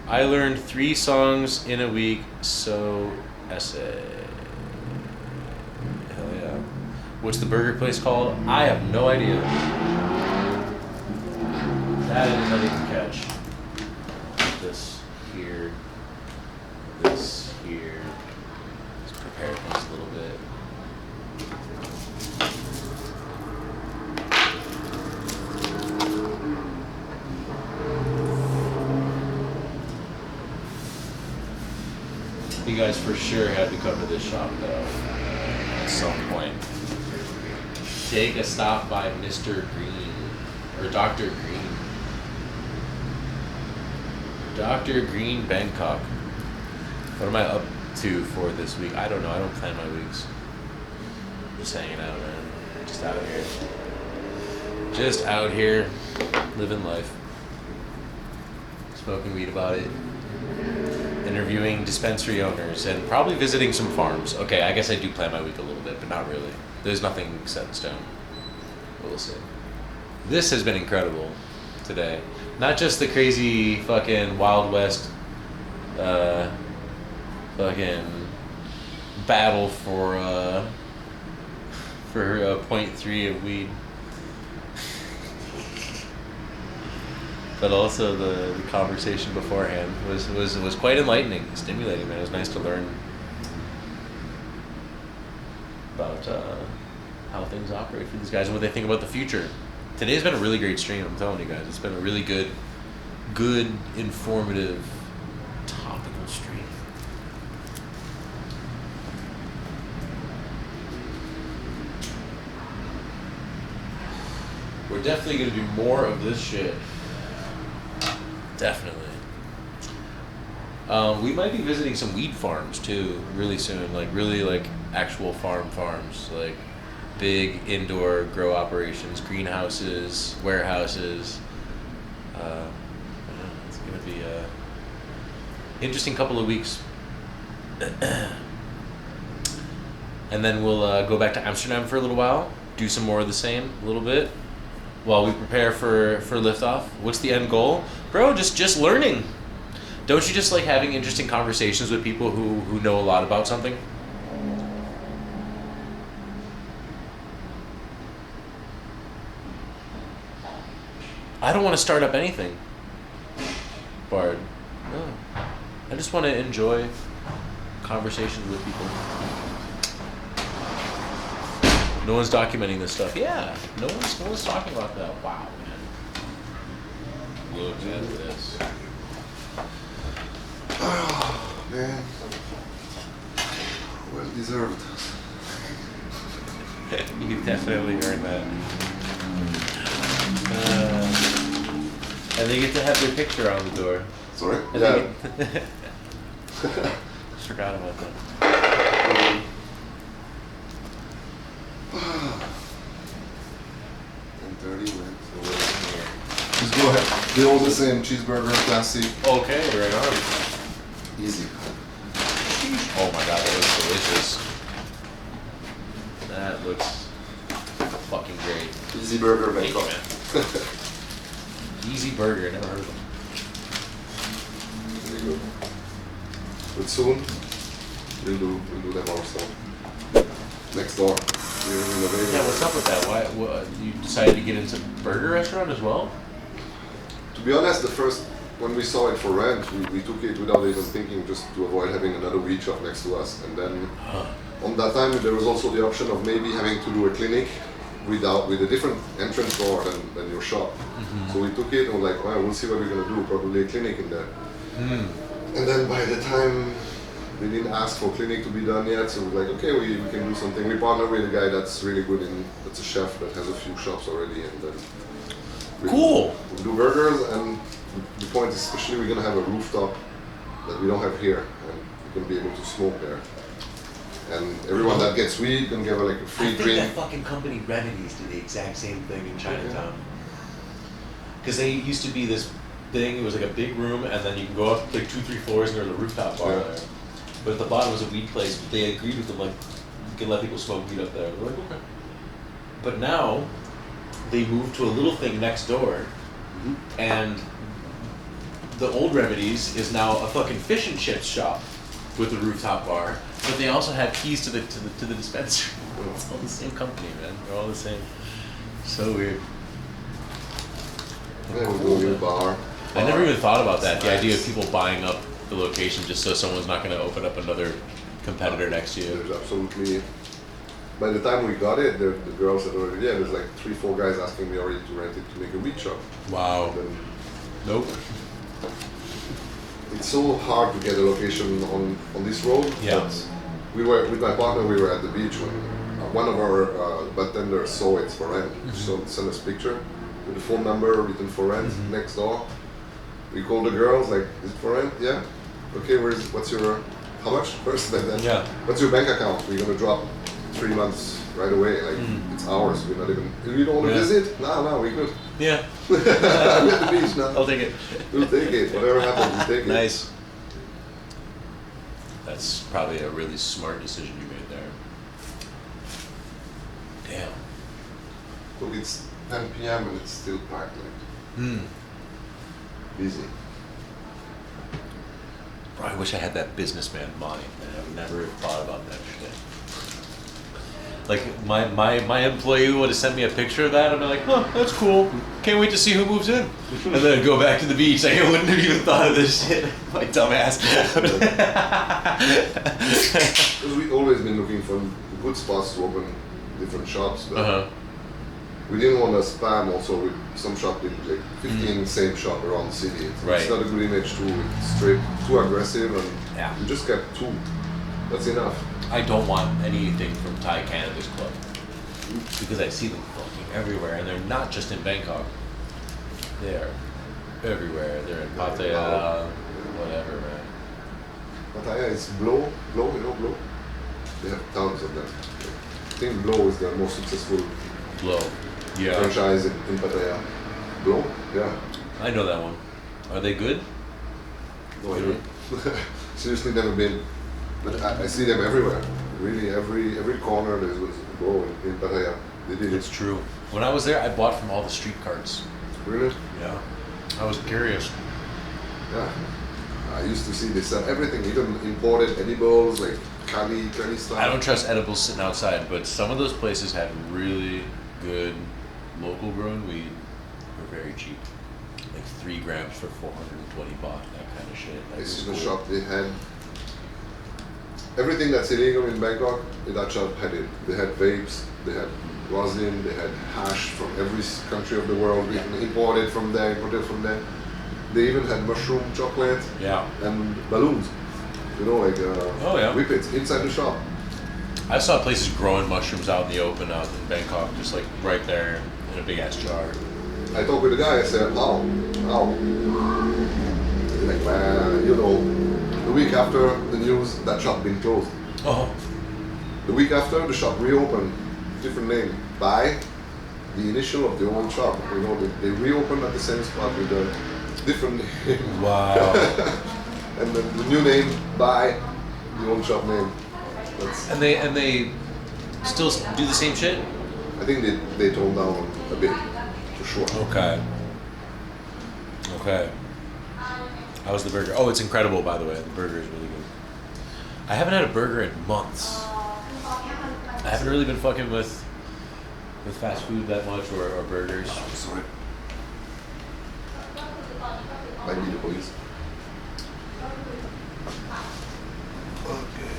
I learned 3 songs in a week, so essay. Hell yeah. What's the burger place called? I have no idea. That I didn't catch. This here. This here. Let's prepare things a little bit. You guys for sure had to come to this shop though, at some point. Take a stop by Mr. Green, or Dr. Green. Dr. Green, Bangkok. What am I up to for this week? I don't know. I don't plan my weeks. Just hanging out, man. Just out here. Just out here, living life. Smoking weed about it. And interviewing dispensary owners, and probably visiting some farms. Okay, I guess I do plan my week a little bit, but not really. There's nothing set in stone. We'll see. This has been incredible today. Not just the crazy fucking Wild West fucking battle for 0.3 of weed, but also the conversation beforehand was quite enlightening, stimulating, man. It was nice to learn about how things operate for these guys and what they think about the future. Today's been a really great stream, I'm telling you guys. It's been a really good, informative, topical stream. We're definitely going to do more of this shit. Definitely. We might be visiting some weed farms too really soon, like really like actual farms, like big indoor grow operations, greenhouses, warehouses. I don't know, it's gonna be a interesting couple of weeks. And then we'll go back to Amsterdam for a little while, do some more of the same a little bit while we prepare for liftoff. What's the end goal? Bro, just learning. Don't you just like having interesting conversations with people who know a lot about something? I don't want to start up anything, Bard. No. I just want to enjoy conversations with people. No one's documenting this stuff. Yeah, no one's talking about that. Wow, man. Look at this. Oh, man. Well deserved. You definitely earned that. And they get to have their picture on the door. Sorry? And yeah. Just forgot about that. 10:30, man. Just go ahead. They're all the same. Cheeseburger, classic. Okay, right on. Easy. Oh my god, that looks delicious. That looks fucking great. Easy Burger, Bangkok. Easy Burger, never heard of them. Very good. But soon, we'll do them ourselves. Next door. Yeah, what's up with that? Why you decided to get into burger restaurant as well? To be honest, when we saw it for rent, we took it without even thinking, just to avoid having another weed shop next to us. And then on that time, there was also the option of maybe having to do a clinic with a different entrance door than your shop. Mm-hmm. So we took it and we're like, well, we'll see what we're gonna do, probably a clinic in there. Mm. And then by the time they didn't ask for clinic to be done yet, so we're like, okay, we can do something. We partnered with a guy that's really good that's a chef that has a few shops already, and then we'll do burgers. And the point is, especially we're gonna have a rooftop that we don't have here, and we're gonna be able to smoke there. And everyone that gets weed can get like a free drink. That fucking company Remedies did the exact same thing in Chinatown. Because they used to be this thing, it was like a big room, and then you can go up like 2-3 floors and there's a rooftop bar there. But at the bottom was a weed place, but they agreed with them, like, you can let people smoke weed up there. They're like, okay. But now, they moved to a little thing next door, and the old Remedies is now a fucking fish and chips shop with a rooftop bar, but they also have keys to the dispensary. It's all the same company, man. They're all the same. So weird. Yeah, we'll do a bar. I never even thought about that. The idea of people buying up the location just so someone's not going to open up another competitor next to you. There's absolutely. By the time we got it, the girls had already. Yeah, there's like 3-4 guys asking me already to rent it to make a weed shop. Wow. And then, nope. It's so hard to get a location on this road. Yeah. We were with my partner. We were at the beach when one of our bartenders saw it for rent. So sent us a picture with the phone number written for rent next door. We called the girls like, is it for rent? Yeah. Okay, what's your, how much first? Then yeah. What's your bank account? We're gonna drop 3 months right away. Like it's ours. We're not even. You don't want to visit? No, we good. Yeah. We're at the beach now. I'll take it. We'll take it. Whatever happens, we'll take it. Nice. That's probably a really smart decision you made there. Damn. Look, it's 10 p.m. and it's still packed. Like, busy. Bro, I wish I had that businessman mind, man. I would never have thought about that shit. Like, my employee would have sent me a picture of that, and I'd be like, huh, that's cool. Can't wait to see who moves in. And then I'd go back to the beach. Like, I wouldn't have even thought of this shit. My dumbass. Because we've always been looking for good spots to open different shops, but we didn't want to spam also with some shop with like 15 same shop around the city. It's not a good image too aggressive, and we just kept 2. That's enough. I don't want anything from Thai Cannabis Club because I see them fucking everywhere, and they're not just in Bangkok. They are everywhere. They're in Pattaya, whatever, man. Pattaya is Blow, you know Blow? They have tons of them. I think Blow is the most successful franchise in Pattaya. Blow? Yeah. I know that one. Are they good? No, I don't. Seriously, never been. But I see them everywhere. Really, every corner there's a Blow in Pattaya. They did It's true. When I was there, I bought from all the street carts. Really? Yeah. I was curious. Yeah. I used to see they sell everything, even imported edibles, like candy stuff. I don't trust edibles sitting outside, but some of those places had really good local grown weed for very cheap. Like 3 grams for 420 baht, that kind of shit. I see the shop, they had everything that's illegal in Bangkok, in that shop had it. They had vapes, they had rosin, they had hash from every country of the world, imported from there, imported from there. They even had mushroom chocolate and balloons, you know, like whippets inside the shop. I saw places growing mushrooms out in the open out in Bangkok, just like right there in a big ass jar. I talked with the guy, I said, how? Like, man, you know, the week after the news, that shop been closed. Oh. The week after, the shop reopened, different name, by the initial of the old shop. You know, they reopened at the same spot with a different name. Wow. And then the new name by the old shop name. And they still do the same shit? I think they toned down a bit, for sure. Okay. How was the burger? Oh, it's incredible, by the way. The burger is really good. I haven't had a burger in months. I haven't really been fucking with fast food that much or burgers. Sorry. Might be the police. Okay.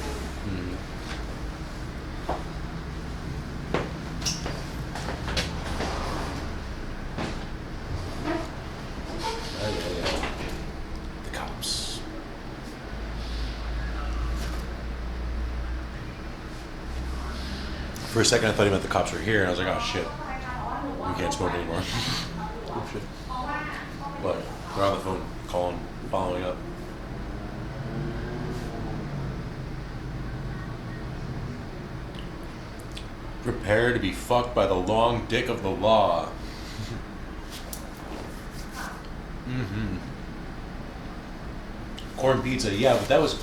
The cops. For a second, I thought he meant the cops were here, and I was like, oh shit, we can't smoke anymore. Oh shit. But they're on the phone, calling, following up. Prepare to be fucked by the long dick of the law. Corn pizza, yeah, but that was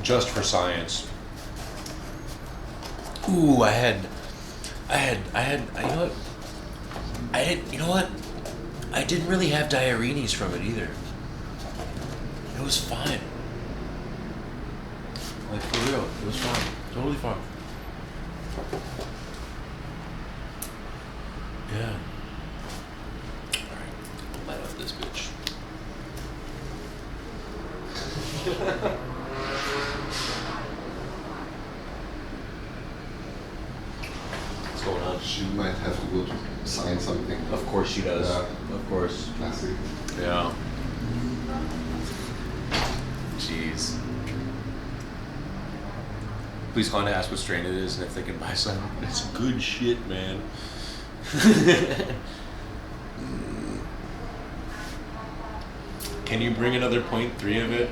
just for science. Ooh, you know what? I didn't really have diarrhees from it either. It was fine. Like, for real, it was fine. Totally fine. Yeah. Alright, light up this bitch. What's going on? She might have to go to sign something. Of course she does. Yeah. Of course. Classic. Yeah. Jeez. Please call in to ask what strain it is and if they can buy some. It's good shit, man. Can you bring another 0.3 of it?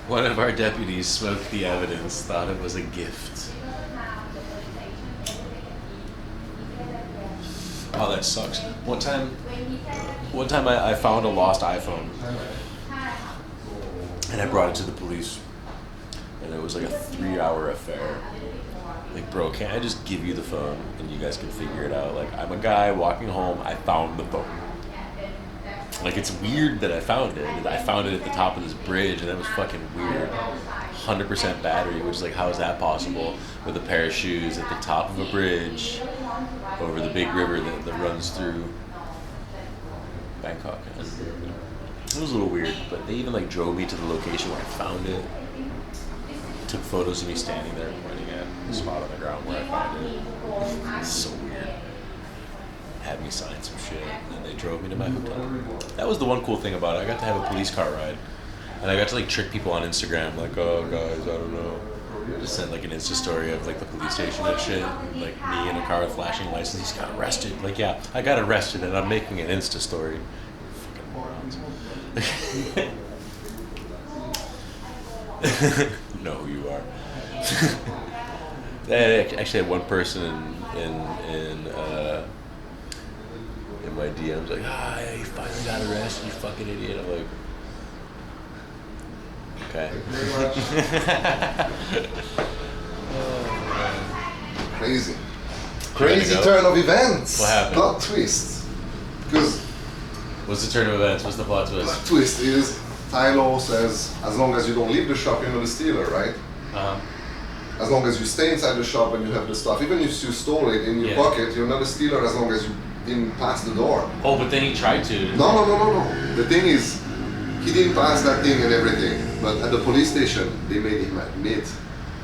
One of our deputies smoked the evidence, thought it was a gift. Oh, that sucks. One time I found a lost iPhone. And I brought it to the police, and it was like a 3-hour affair. Like, bro, can't I just give you the phone and you guys can figure it out? Like, I'm a guy walking home, I found the phone. Like, it's weird that I found it. I found it at the top of this bridge, and that was fucking weird. 100% battery, which is like, how is that possible? With a pair of shoes at the top of a bridge over the big river that runs through Bangkok. And it was a little weird, but they even like drove me to the location where I found it. Took photos of me standing there pointing at the spot on the ground where I found it. It's so weird. Had me sign some shit, and then they drove me to my hotel. That was the one cool thing about it. I got to have a police car ride. And I got to like trick people on Instagram, like, oh guys, I don't know. Just sent like an Insta story of like the police station and shit. Like me in a car with flashing lights, and he's got arrested. Like, yeah, I got arrested and I'm making an Insta story. Fucking morons. Know who you are. I actually had one person in my DMs like, yeah, you finally got arrested, you fucking idiot. I'm like, okay. Crazy turn of events. What happened? Plot twist. Because what's the turn of events? What's the plot twist? Plot twist is Thai law says as long as you don't leave the shop, you're not a stealer, right? As long as you stay inside the shop and you have the stuff, even if you stole it in your pocket, you're not a stealer as long as you didn't pass the door. Oh, but then he tried to. No. The thing is, he didn't pass that thing and everything, but at the police station, they made him admit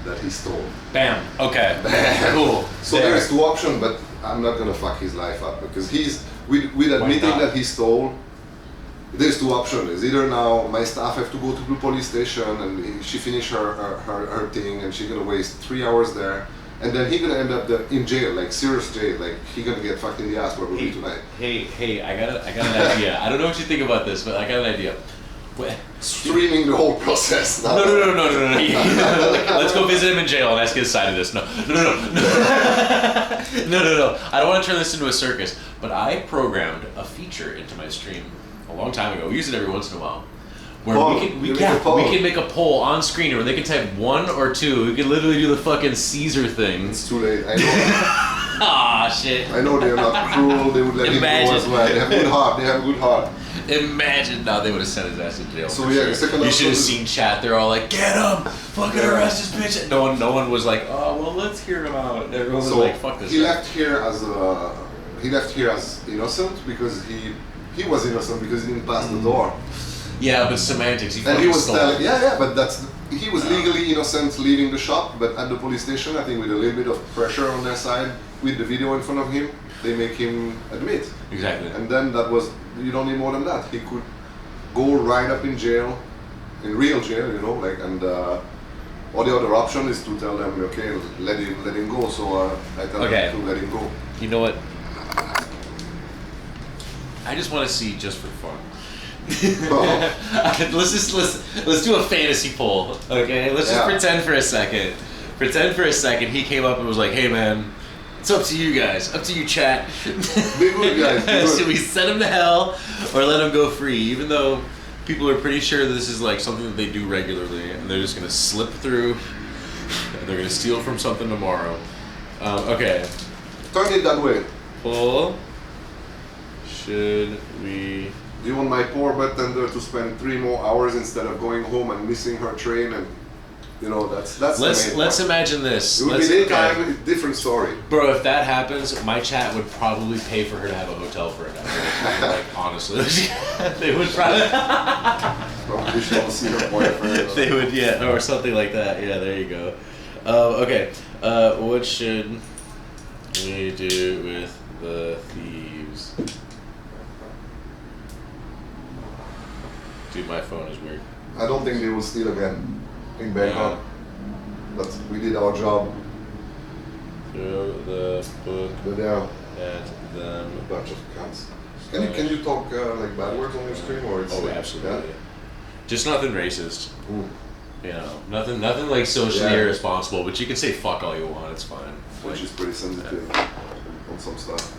that he stole. Bam. Okay. Bam. Cool. So there's two options, but I'm not gonna fuck his life up because he's with admitting that he stole. There's two options. It's either now my staff have to go to the police station and she finish her thing and she's gonna waste 3 hours there, and then he gonna end up in jail, like serious jail, like he gonna get fucked in the ass probably tonight. Hey, I got an idea. I don't know what you think about this, but I got an idea. Streaming the whole process. No. Let's go visit him in jail and ask his side of this. No. I don't want to turn this into a circus, but I programmed a feature into my stream a long time ago. We use it every once in a while. Where we can make a poll on screen where they can type 1 or 2. We can literally do the fucking Caesar thing. It's too late. I know. Ah, shit. I know they're not cruel. They would let him go as well. They have good heart. Imagine, no, they would have sent his ass to jail. So yeah, sure. You should have seen chat. They're all like, "Get him! Fucking arrest this bitch!" No one was like, "Oh, well, let's hear him out." Everyone was like, "Fuck this." He left here as innocent because he was innocent because he didn't pass the door. Yeah, but semantics. He was telling, but he was legally innocent leaving the shop, but at the police station, I think with a little bit of pressure on their side, with the video in front of him, they make him admit. Exactly. And then you don't need more than that. He could go right up in jail, in real jail, and or the other option is to tell them, okay, let him go. So I tell them to let him go. You know what? I just want to see just for fun. Let's do a fantasy poll, okay? Let's just pretend for a second. He came up and was like, "Hey man, it's up to you guys, up to you chat. Be good guys. Should we send him to hell or let him go free?" Even though people are pretty sure this is like something that they do regularly, and they're just gonna slip through. And they're gonna steal from something tomorrow. Okay. Turn it that way. Poll. Should we? Do you want my poor bartender to spend 3 more hours instead of going home and missing her train? And that's let's imagine this. It would be daytime, different story. Bro, if that happens, my chat would probably pay for her to have a hotel for a night. Like, honestly, they would probably. Probably she won't see her boyfriend. They would, or something like that. Yeah, there you go. Okay, what should we do with the thieves? Dude, my phone is weird. I don't think they will steal again in Bangkok. But we did our job. Throw the book at them. A bunch of cunts. Can you talk like bad words on your stream or it's absolutely. Just nothing racist. Nothing like socially irresponsible. But you can say fuck all you want. It's fine. Which is pretty sensitive on some stuff.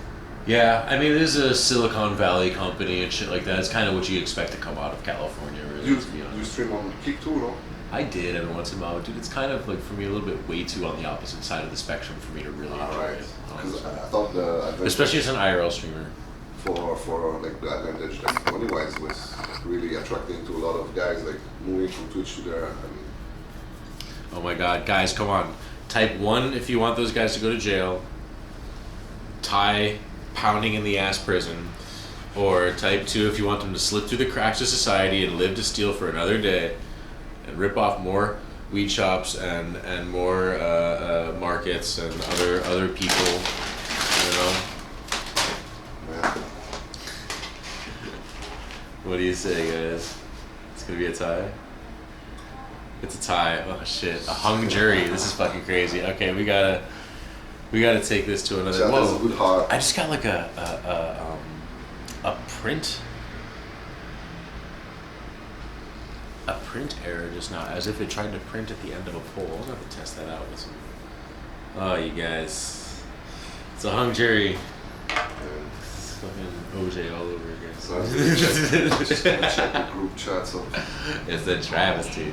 Yeah, I mean, it is a Silicon Valley company and shit like that. It's kind of what you expect to come out of California, really. You stream on Kick too, no? I did every once in a while, dude. It's kind of like for me a little bit way too on the opposite side of the spectrum for me to really enjoy it. Because I thought the advantage, especially as an IRL streamer, for like the advantage that money wise was really attracting to a lot of guys like moving from Twitch to there. Oh my God, guys, come on! Type 1 if you want those guys to go to jail. Thai pounding in the ass prison, or type 2 if you want them to slip through the cracks of society and live to steal for another day. And rip off more weed shops and more markets and other people, you know. What do you say, guys? It's gonna be a tie. It's a tie. Oh shit! A hung jury. This is fucking crazy. Okay, we gotta take this to another. Whoa! I just got like a print. A print error just now, as if it tried to print at the end of a poll. I'll have to test that out with some. Oh, you guys. It's a hung jury. It's fucking OJ all over again. Just check the group chat. So. It's a travesty.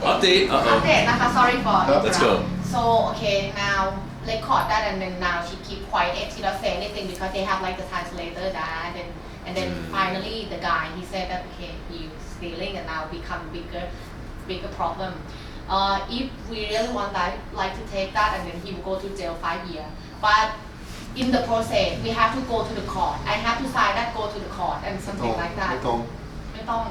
Update. Update นะคะ sorry for Let's go. So okay, now record that and then now she keep quiet. She don't say anything because they have like the translator that and then finally the guy he said that okay he's stealing and now become bigger problem. If we really want that like to take that and then he will go to jail 5 years. But in the process we have to go to the court. I have to sign that go to the court and something like that. ไม่ต้อง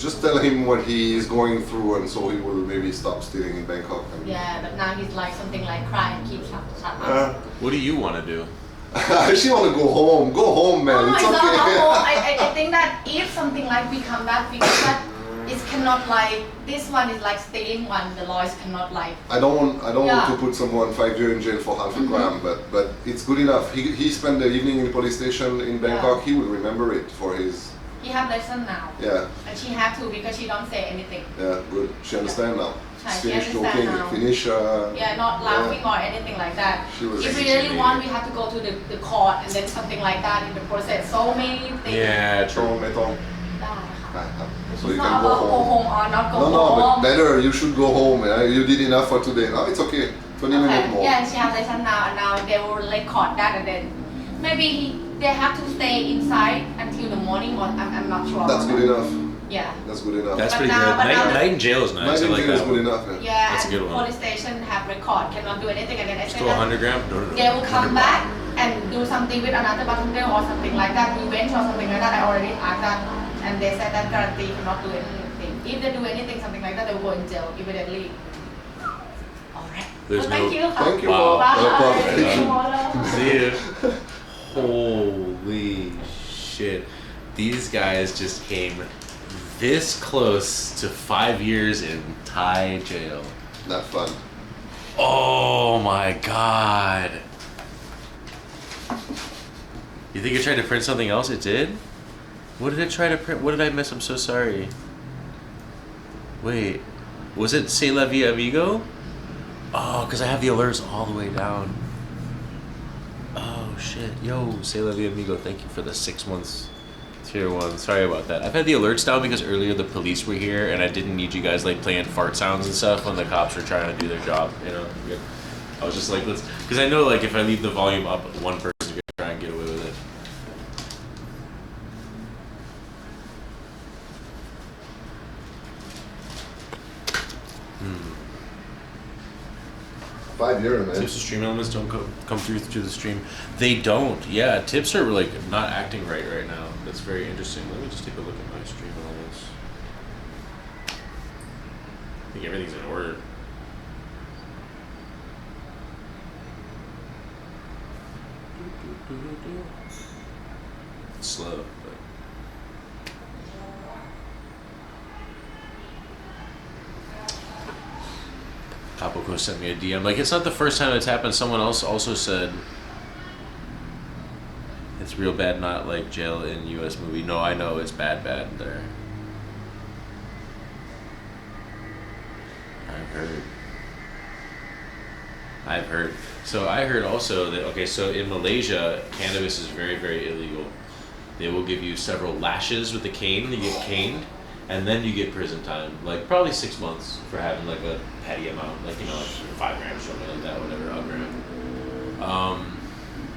Just tell him what he is going through and so he will maybe stop stealing in Bangkok. Yeah, but now he's like something like cry and keep shut up. What do you want to do? I actually want to go home. Go home, man. No, it's not okay. home. I think that if something like become that because that it cannot like this one is like stealing one. The lawyers cannot like. I don't want to put someone 5 years in jail for half a gram, but it's good enough. He spent the evening in the police station in Bangkok. He will remember it for his. He have lesson now. Yeah. And she have to because she don't say anything. Yeah, good. She understand now. She Finish understand joking. now. Finish. Yeah, not laughing or anything like that. If we really want, we have to go to the court and then something like that in the process. So many things. Yeah, true. So it's you not can go about go home or not go home. No, but better. You should go home. You did enough for today. No, it's okay. 20 minutes more. Yeah, she has lesson now, and now they will record that, and then maybe they have to stay inside until the morning. Or I'm not sure. That's good enough. Yeah. That's good enough. That's pretty good. Night in jail is nice. Night in jail is good enough. Yeah, that's a good and one. police station have record, cannot do anything, and then I said Still 100 gram? No. they will come back and do something with another bartender or something like that, revenge or something like that. I already asked that, and they said that guarantee cannot do anything. If they do anything, something like that, they will go in jail immediately. Alright. There's Thank you. Thank you. Wow. Bye. See you. Holy shit. These guys just came this close to 5 years in Thai jail. Not fun. Oh my God. You think it tried to print something else? It did? What did it try to print? What did I miss? I'm so sorry. Wait. Was it C'est la vie amigo? Oh, because I have the alerts all the way down. Oh shit. Yo, C'est la vie amigo. Thank you for the 6 months. Tier 1. Sorry about that. I've had the alerts down because earlier the police were here and I didn't need you guys like playing fart sounds and stuff when the cops were trying to do their job, you know. I was just like, let's, because I know like if I leave the volume up, one person's gonna try and get away with it. Hmm. 5 years, man. Tips to stream elements don't come through to the stream. They don't. Yeah, tips are like not acting right now. That's very interesting. Let me just take a look at my stream elements. I think everything's in order. It's slow, but. Capoko sent me a DM. Like, it's not the first time it's happened. Someone else also said it's real bad, not like jail in US movie. No, I know it's bad there. I've heard. I've heard. So I heard also that, okay, so in Malaysia, cannabis is very, very illegal. They will give you several lashes with a cane, you get caned, and then you get prison time. Like probably 6 months for having like a petty amount, like, you know, like 5 grams, something like that, whatever, a gram.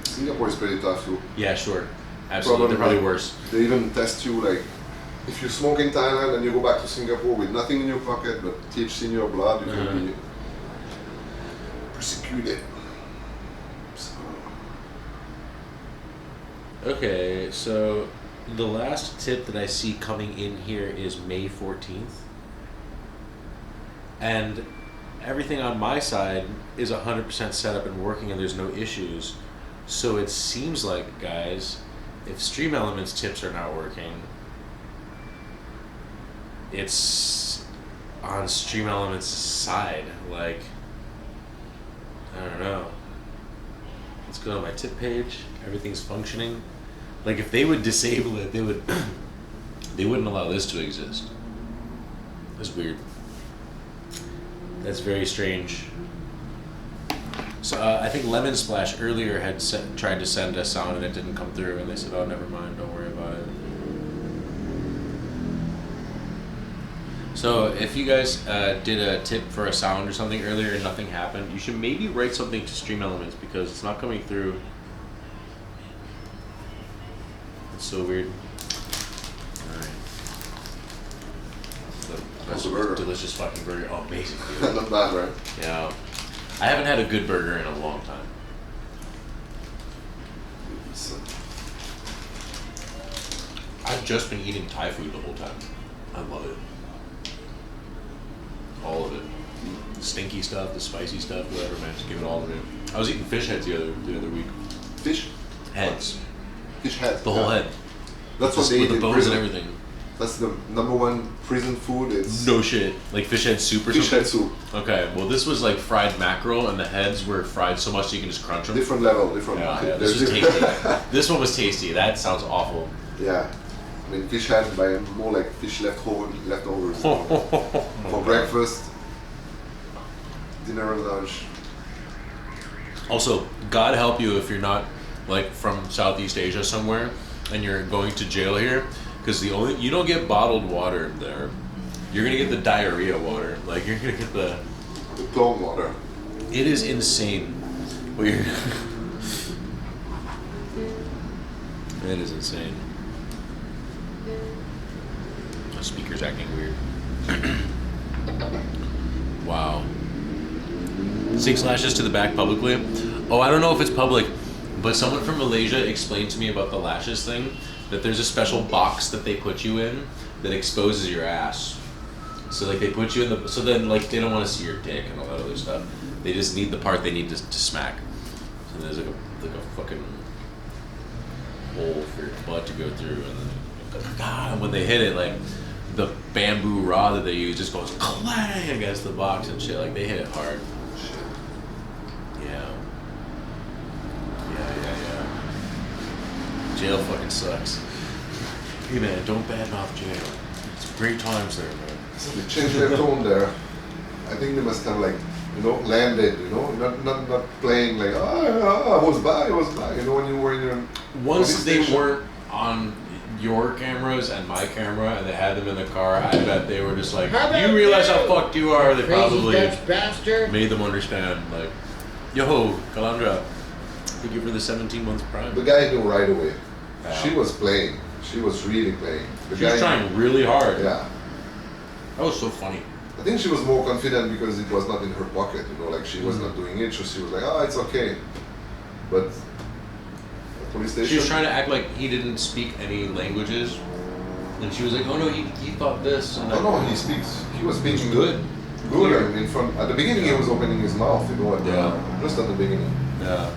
Singapore is pretty tough too. Yeah, sure. Absolutely. They're probably worse. They even test you, like, if you smoke in Thailand and you go back to Singapore with nothing in your pocket but THC in your blood, you can be persecuted. So. Okay, so the last tip that I see coming in here is May 14th. And everything on my side is 100% set up and working and there's no issues. So it seems like, guys, if Stream Elements tips are not working, it's on Stream Elements' side. Like, I don't know. Let's go to my tip page. Everything's functioning. Like, if they would disable it, they would. They wouldn't allow this to exist. That's weird. That's very strange. So I think Lemon Splash earlier had tried to send a sound and it didn't come through, and they said, "Oh, never mind. Don't worry about it." So if you guys did a tip for a sound or something earlier and nothing happened, you should maybe write something to Stream Elements because it's not coming through. It's so weird. Alright. That's a delicious fucking burger. Oh, amazing. Not bad, right? Yeah. I haven't had a good burger in a long time. I've just been eating Thai food the whole time. I love it. All of it. The stinky stuff, the spicy stuff, whatever, man. Just give it all to me. I was eating fish heads the other week. Fish? Heads. Fish heads. The whole head. That's what they with eat the bones prison. and everything. That's the #1 prison food. It's no shit. Like fish head soup or fish something? head soup. Okay, well this was like fried mackerel and the heads were fried so much you can just crunch them. Different level, different. Yeah, this was tasty. This one was tasty. That sounds awful. Yeah. I mean, fish head, by more like fish leftovers. For breakfast, dinner and lunch. Also, God help you if you're not like from Southeast Asia somewhere and you're going to jail here, because you don't get bottled water there. You're gonna get the diarrhea water. Like you're gonna get the clone water. It is insane. What you're It is insane. The speaker's acting weird. Wow. 6 lashes to the back publicly. Oh, I don't know if it's public, but someone from Malaysia explained to me about the lashes thing, that there's a special box that they put you in that exposes your ass. So like they put you in the, so then like they don't want to see your dick and all that other stuff. They just need the part they need to smack. So there's like a fucking hole for your butt to go through, and then when they hit it, like the bamboo rod that they use just goes clang against the box and shit. Like they hit it hard. Yeah. Jail fucking sucks. Hey man, don't badmouth jail. It's great times there, man. So they changed their tone there. I think they must have like, landed, not playing like, I was by, when you were in your... Once they weren't on your cameras and my camera and they had them in the car, I bet they were just like, you realize how fucked you are? They probably made them understand, like, yo, Kalandra, thank you for the 17 months prime. The guy knew right away. Yeah. She was playing. She was really playing. She was trying really hard. Yeah. That was so funny. I think she was more confident because it was not in her pocket, like she was not doing it, so she was like, it's okay. But at police station, she was trying to act like he didn't speak any languages, and she was like, oh no, he thought this. And he was speaking good. In front, at the beginning he was opening his mouth, just at the beginning. Yeah.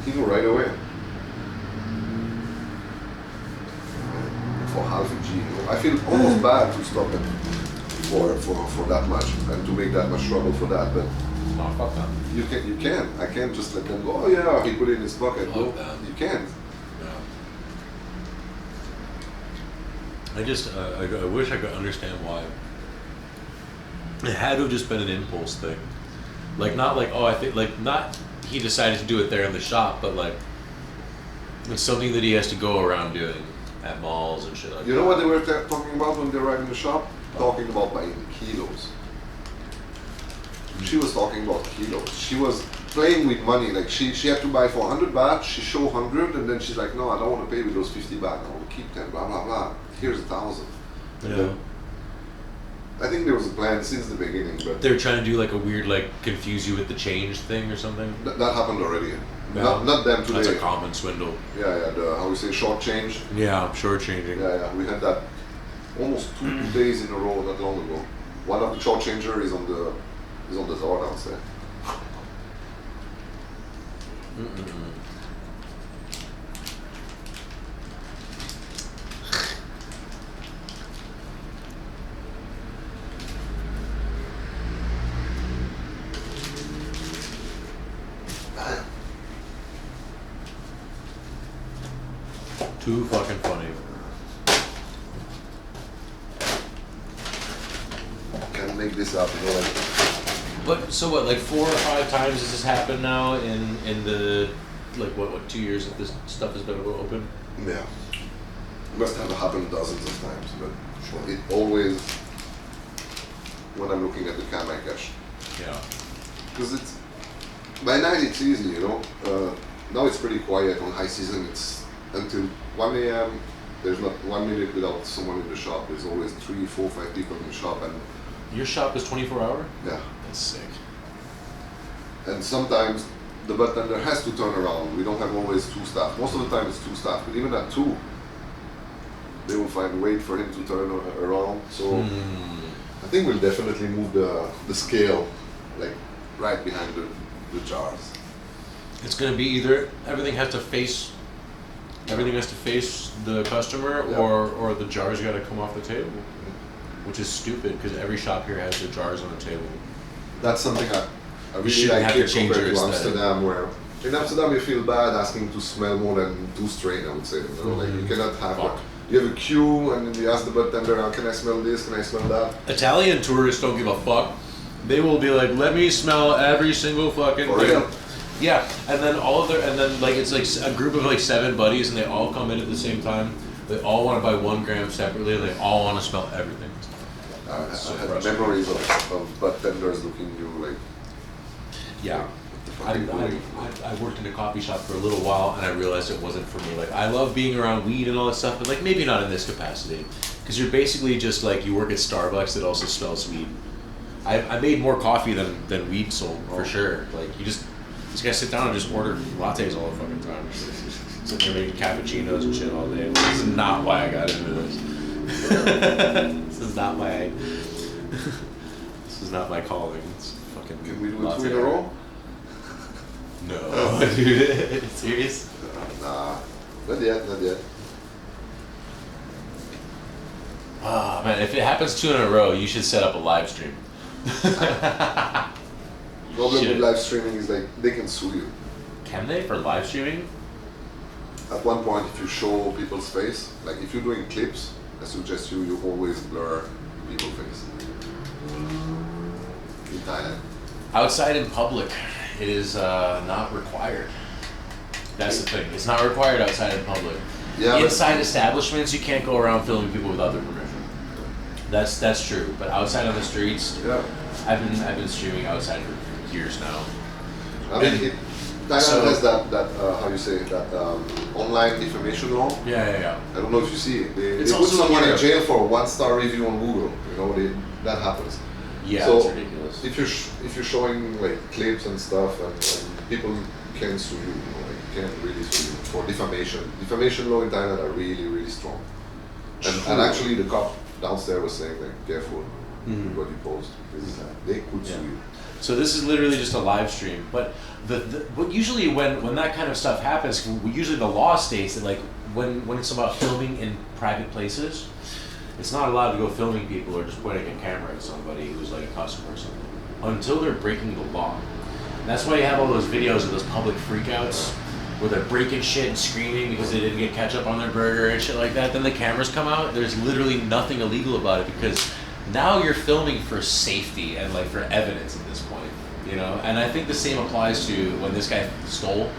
He knew right away. For half a G, I feel almost bad to stop it for that much and to make that much trouble for that, but fuck that. You can. I can't just let them go. Oh yeah, he put it in his pocket. No, you can't. I wish I could understand why. It had to have just been an impulse thing. Like, not like, oh, I think, like, not he decided to do it there in the shop, but like, it's something that he has to go around doing at malls and shit like that. You know what they were talking about when they arrived in the shop? Talking about buying kilos. She was talking about kilos. She was playing with money. Like she had to buy for 100 baht. She showed 100, and then she's like, no, I don't want to pay with those 50 baht. I want to keep 10. Blah blah blah. Here's 1,000. Yeah. I think there was a plan since the beginning, but they're trying to do like a weird, like, confuse you with the change thing or something. That happened already. Yeah. Not them today. That's a common swindle. Yeah. The how we say short change. Yeah, short changing. Yeah. We had that almost 2 days in a row not long ago. One of the short changer is on the door downstairs. Too fucking funny. Can't make this up, you know, like. But so what? Like 4 or 5 times has this happened now in the like what 2 years that this stuff has been open? Yeah. It must have happened dozens of times, but it always when I'm looking at the cam I catch. Yeah. Because it's by night it's easy, you know. Now it's pretty quiet on high season. It's until 1 a.m. There's not 1 minute without someone in the shop. There's always 3, 4, 5 people in the shop, and your shop is 24 hour? Yeah. That's sick. And sometimes the bartender has to turn around. We don't have always 2 staff. Most of the time it's 2 staff, but even at 2, they will wait for him to turn around. So I think we'll definitely move the scale, like right behind the jars. It's gonna be either everything has to face the customer, Yeah. or the jars got to come off the table, which is stupid because every shop here has the jars on the table. That's something I really shouldn't like have here to change compared your to aesthetic. Amsterdam, where in Amsterdam you feel bad asking to smell more than 2 strain, I would say. You know, like you cannot have you have a queue and then you ask the bartender, can I smell this, can I smell that? Italian tourists don't give a fuck. They will be like, let me smell every single fucking For real? Yeah, and then like it's like a group of like 7 buddies, and they all come in at the same time. They all want to buy 1 gram separately, and they all want to smell everything. I had memories of bartenders looking at you like. Yeah. I worked in a coffee shop for a little while, and I realized it wasn't for me. Like, I love being around weed and all that stuff, but like maybe not in this capacity, because you're basically just like you work at Starbucks that also smells weed. I made more coffee than weed sold for sure. Like you just gotta sit down and just order lattes all the fucking time. Sit there making cappuccinos and shit all day. This is not why I got into this. This is not this is not my calling. It's fucking. Can we do latte 2 in a row? No, dude. Serious? Nah, not yet. Ah, man, if it happens 2 in a row, you should set up a live stream. Problem with live streaming is like they can sue you. Can they for live streaming? At one point, if you show people's face, like if you're doing clips, I suggest you always blur people's face. In Thailand. Outside in public, it is not required. That's the thing. It's not required outside in public. Yeah, Inside establishments, you can't go around filming people without their permission. That's true. But outside on the streets, yeah. I've been streaming outside for years now. I mean, Thailand has that how you say that online defamation law. Yeah. I don't know if you see it. They It's put also someone in Europe. jail for a 1-star review on Google. You know, that happens. Yeah, so it's ridiculous. If you're showing like clips and stuff, and people can sue you, you know, like can't really sue you for defamation. Defamation law in Thailand are really, really strong. And actually, the cop downstairs was saying like, careful with what you post, because they could sue you. So this is literally just a live stream, but what usually when that kind of stuff happens, usually the law states that like when it's about filming in private places, it's not allowed to go filming people or just pointing a camera at somebody who's like a customer or something until they're breaking the law. And that's why you have all those videos of those public freakouts where they're breaking shit and screaming because they didn't get ketchup on their burger and shit like that. Then the cameras come out. There's literally nothing illegal about it because now you're filming for safety and like for evidence at this point, you know. And I think the same applies to when this guy stole.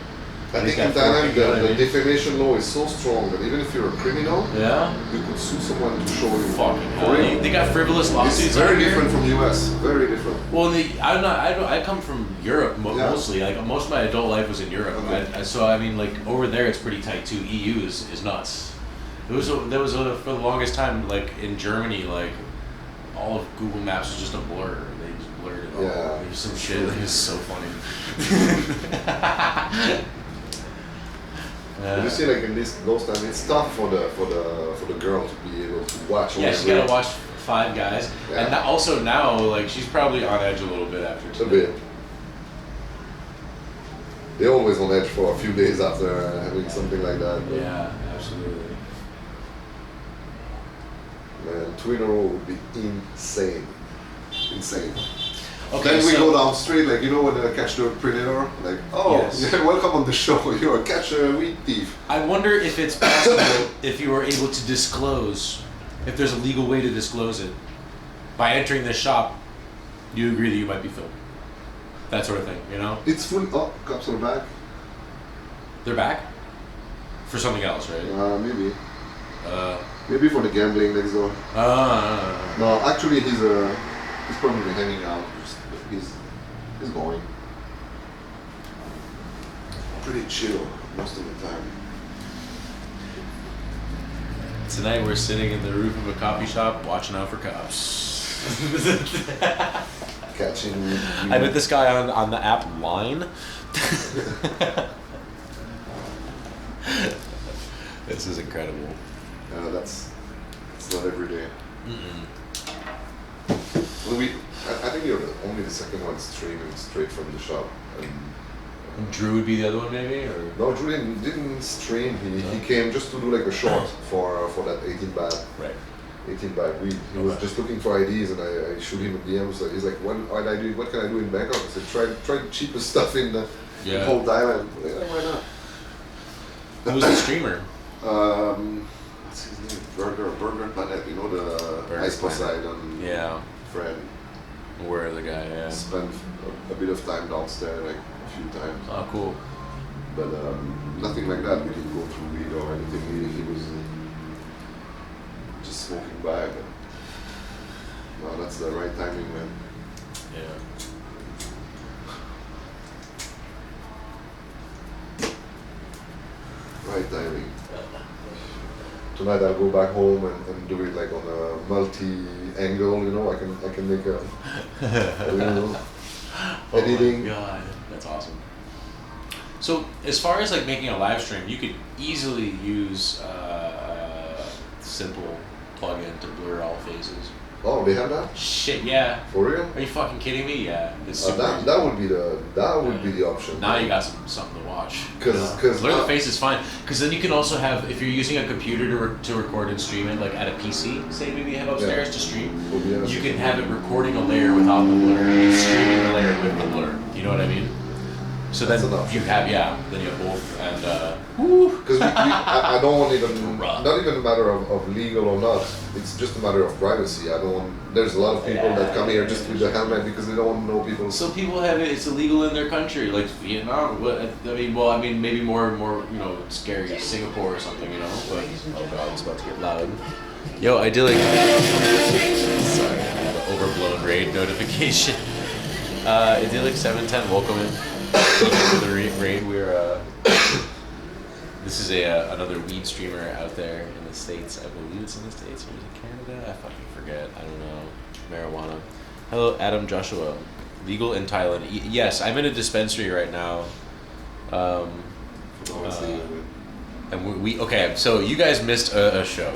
I think in Thailand the defamation law is so strong that even if you're a criminal, you could sue someone to show you. Fucking hell. They got frivolous lawsuits. It's very different from the US. Very different. Well, I come from Europe mostly. Like most of my adult life was in Europe. Okay. So I mean, like over there, it's pretty tight too. EU is nuts. There was for the longest time, like in Germany, like all of Google Maps was just a blur. They just blurred it all. Yeah. There's some shit. Like, it's so funny. You see, like in those times, it's tough for the girl to be able to watch. Yeah, she's gotta watch 5 guys, and also now, like she's probably on edge a little bit after today. A bit. They're always on edge for a few days after having something like that. Yeah, absolutely. Man, Twitter would be insane. Insane. Okay, then we go down street, like, you know, when they catch the predator, like, oh, yes. Yeah, welcome on the show, you're a catch a weed thief. I wonder if it's possible if you were able to disclose, if there's a legal way to disclose it. By entering this shop, you agree that you might be filmed. That sort of thing, you know? It's full, oh, cops are back. They're back? For something else, right? Maybe. Maybe for the gambling next door. No, actually he's probably hanging out. He's going. Pretty chill most of the time. Tonight we're sitting in the roof of a coffee shop watching out for cops. Catching. I met this guy on the app Line. This is incredible. It's not every day. Well, I think you're only the second one streaming straight from the shop. And Drew would be the other one, maybe? Or? No, Drew didn't stream. He came just to do like a short for that 18 baht. Right. 18 baht weed. He was just looking for IDs, and I shoot him a DM. So he's like, "What can I do in Bangkok?" I said, "Try the cheapest stuff in the whole Thailand." Like, why not? Who's the streamer? What's his name? Burger Planet. You know the Ice Poseidon friend. Where the guy? Yeah. Spent a bit of time downstairs, like a few times. Oh, cool. But nothing like that. We didn't go through weed or anything. He was just smoking by. But no, that's the right timing, man. Yeah. Right timing. Tonight I'll go back home and do it like on a multi-angle, you know. I can make a little editing. Oh my god, that's awesome. So as far as like making a live stream, you could easily use a simple plugin to blur all faces. Oh, they have that? Shit, yeah. For real? Are you fucking kidding me? Yeah. It's super that would be the option. Now you got something to watch. Because blur the face is fine. Because then you can also have, if you're using a computer to record and stream it, like at a PC, say maybe you have upstairs to stream, you can have it recording a layer without the blur and streaming the layer with the blur. You know what I mean? So then you have then you have both, and because I don't want even not even a matter of legal or not. It's just a matter of privacy. I don't want. There's a lot of people that come here just with the helmet because they don't want to know people. So people have it. It's illegal in their country, like Vietnam. I mean, maybe more scary Singapore or something, you know. But oh god, it's about to get loud. Yo, idyllic. Sorry, I had an overblown raid notification. Idyllic 710, welcome in. Welcome to the raid. We're this is another weed streamer out there in the States. I believe it's in the States or is it Canada? I fucking forget. I don't know. Marijuana. Hello, Adam Joshua. Legal in Thailand. Yes, I'm in a dispensary right now. And we okay. So you guys missed a show.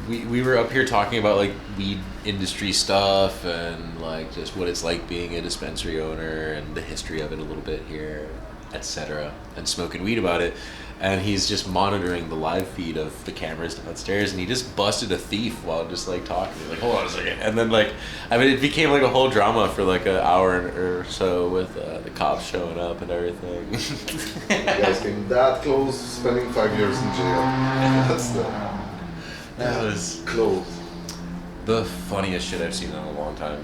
We were up here talking about like weed industry stuff and like just what it's like being a dispensary owner and the history of it a little bit here, etc. And smoking weed about it. And he's just monitoring the live feed of the cameras downstairs, and he just busted a thief while just like talking. He's like, hold on a second. And then like, I mean, it became like a whole drama for like an hour or so with the cops showing up and everything. You guys came that close, spending 5 years in jail. That was close. the funniest shit I've seen in a long time.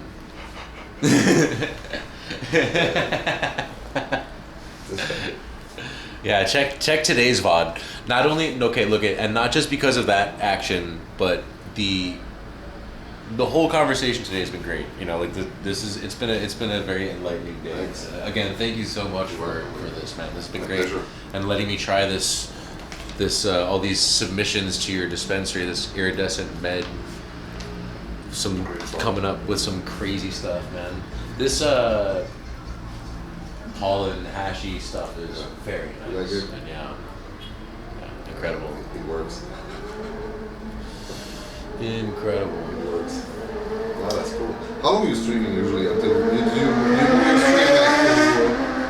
Yeah, check today's VOD. Not only and not just because of that action, but the whole conversation today has been great. You know, like it's been a very enlightening day. Again, thank you so much for this, man. This has been great, and letting me try this all these submissions to your dispensary, this iridescent med. Coming up with some crazy stuff, man. This pollen hashy stuff is very nice. And yeah, incredible. It works. Incredible. It works. Wow, that's cool. How long are you streaming usually? Until you stream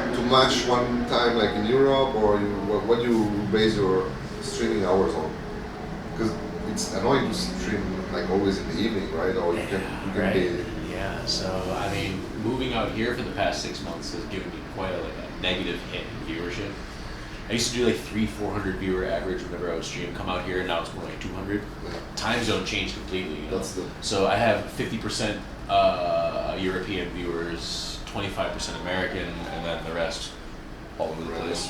like to match one time like in Europe, or what do you base your streaming hours on? Because it's annoying to stream like always in the evening, right? Or you can right. be. Yeah. So I mean, moving out here for the past 6 months has given me quite a negative hit in viewership. I used to do like 300-400 viewer average whenever I was streaming. Come out here, and now it's more like 200. Yeah. Time zone changed completely. You know? That's So I have 50% European viewers, 25% American, and then the rest all over the place.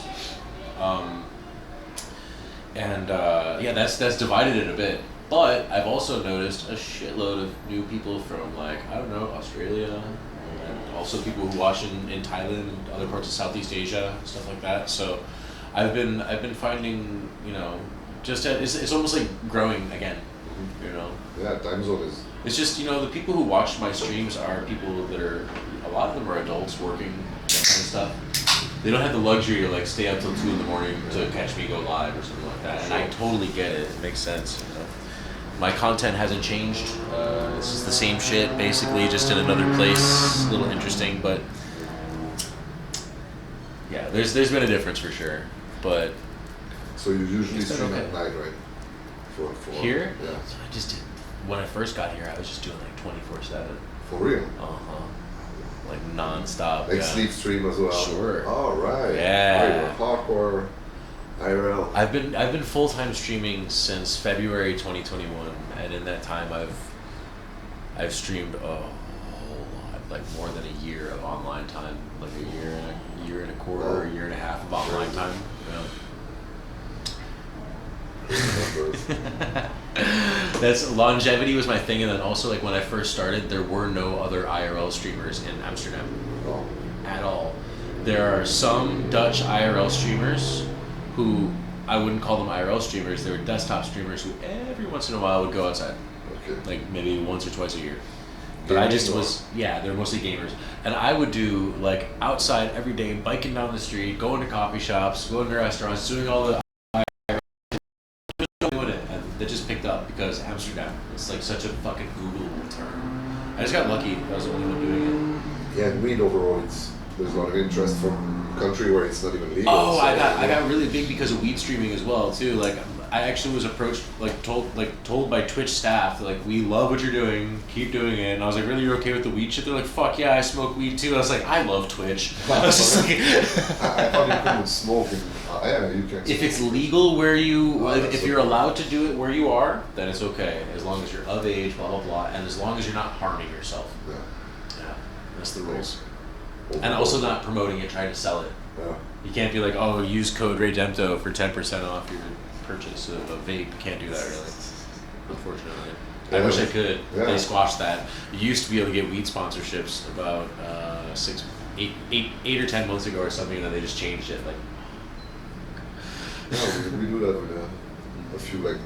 Yeah, that's divided it a bit. But I've also noticed a shitload of new people from like, I don't know, Australia, and also people who watch in Thailand and other parts of Southeast Asia, stuff like that. So I've been finding, you know, just it's almost like growing again, you know. Yeah, time zone is. It's just, you know, the people who watch my streams are people that are, a lot of them are adults working, that kind of stuff. They don't have the luxury to like stay up till 2 a.m. to catch me go live or something like that. And I totally get it. It makes sense, you know. My content hasn't changed. It's just the same shit, basically, just in another place. A little interesting, but yeah, there's been a difference for sure. But so you usually stream okay. at night, right? For here? Yeah. So I just did. When I first got here, I was just doing like 24/7. For real? Like non-stop. Like sleep stream as well. Sure. All right. Yeah. Hardcore. IRL. I've been full-time streaming since February 2021, and in that time I've streamed a whole lot, like more than a year of online time, like a year and a quarter, a year and a half of online time. Yeah. That's longevity was my thing, and then also like when I first started, there were no other IRL streamers in Amsterdam at all. There are some Dutch IRL streamers who I wouldn't call them IRL streamers. They were desktop streamers who every once in a while would go outside, like maybe once or twice a year. But I just was, they're mostly gamers. And I would do like outside every day, biking down the street, going to coffee shops, going to restaurants, doing all the doing it, and that just picked up because Amsterdam, it's like such a fucking Googleable term. I just got lucky. I was the only one doing it. Yeah, and weed overall, there's a lot of interest from country where it's not even legal. Oh, so, I got really big because of weed streaming as well too. Like I actually was approached, told by Twitch staff, like, we love what you're doing, keep doing it. And I was like, really, you're okay with the weed shit? They're like, fuck yeah, I smoke weed too. I was like, I love Twitch. I was just like, I thought you couldn't smoke. Yeah, you can. If it's legal where you, if you're allowed to do it where you are, then it's okay, as long as you're of age, blah blah blah, and as long as you're not harming yourself. Yeah, that's the rules. And also not promoting it, trying to sell it. Yeah. You can't be like, oh, use code RADEMPTO for 10% off your purchase of a vape. You can't do that, really, unfortunately. I wish I could. Yeah. They squashed that. You used to be able to get weed sponsorships about 8 or 10 months ago or something, and then they just changed it. Like, yeah, we do that with a few like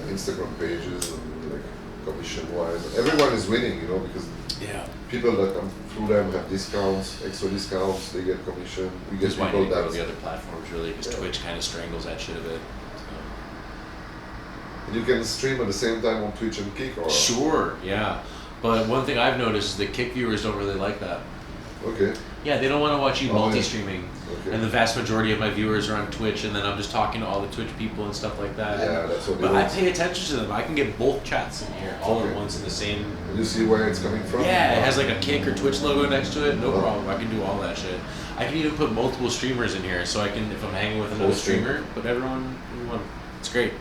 Instagram pages and like commission wise. Everyone is winning, you know, because people that come through them have discounts, extra discounts. They get commission. We get people that go to the other platforms really, because Twitch kind of strangles that shit a bit. And you can stream at the same time on Twitch and Kick, or sure, yeah. But one thing I've noticed is that Kick viewers don't really like that. Okay. Yeah, they don't want to watch you multi-streaming. Okay. And the vast majority of my viewers are on Twitch, and then I'm just talking to all the Twitch people and stuff like that. Yeah, that's what. But I pay attention to them. I can get both chats in here all at once in the same. And you see where it's coming from. Yeah, it has like a Kick or Twitch logo next to it. No problem. I can do all that shit. I can even put multiple streamers in here, so I can, if I'm hanging with another streamer, put everyone in one. It's great.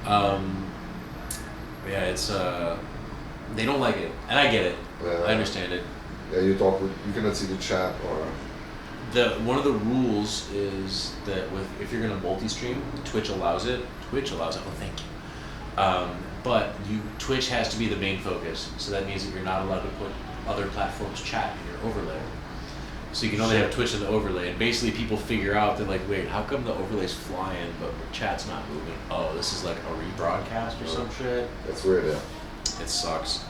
Yeah, it's They don't like it, and I get it. I understand it. Yeah, you cannot see the chat or. One of the rules is that if you're gonna multi-stream, Twitch allows it. Oh, thank you. But Twitch has to be the main focus, so that means that you're not allowed to put other platforms chat in your overlay. So you can only have Twitch in the overlay, and basically people figure out, they're like, wait, how come the overlay's flying but the chat's not moving? Oh, this is like a rebroadcast or some shit. That's weird, yeah. It sucks.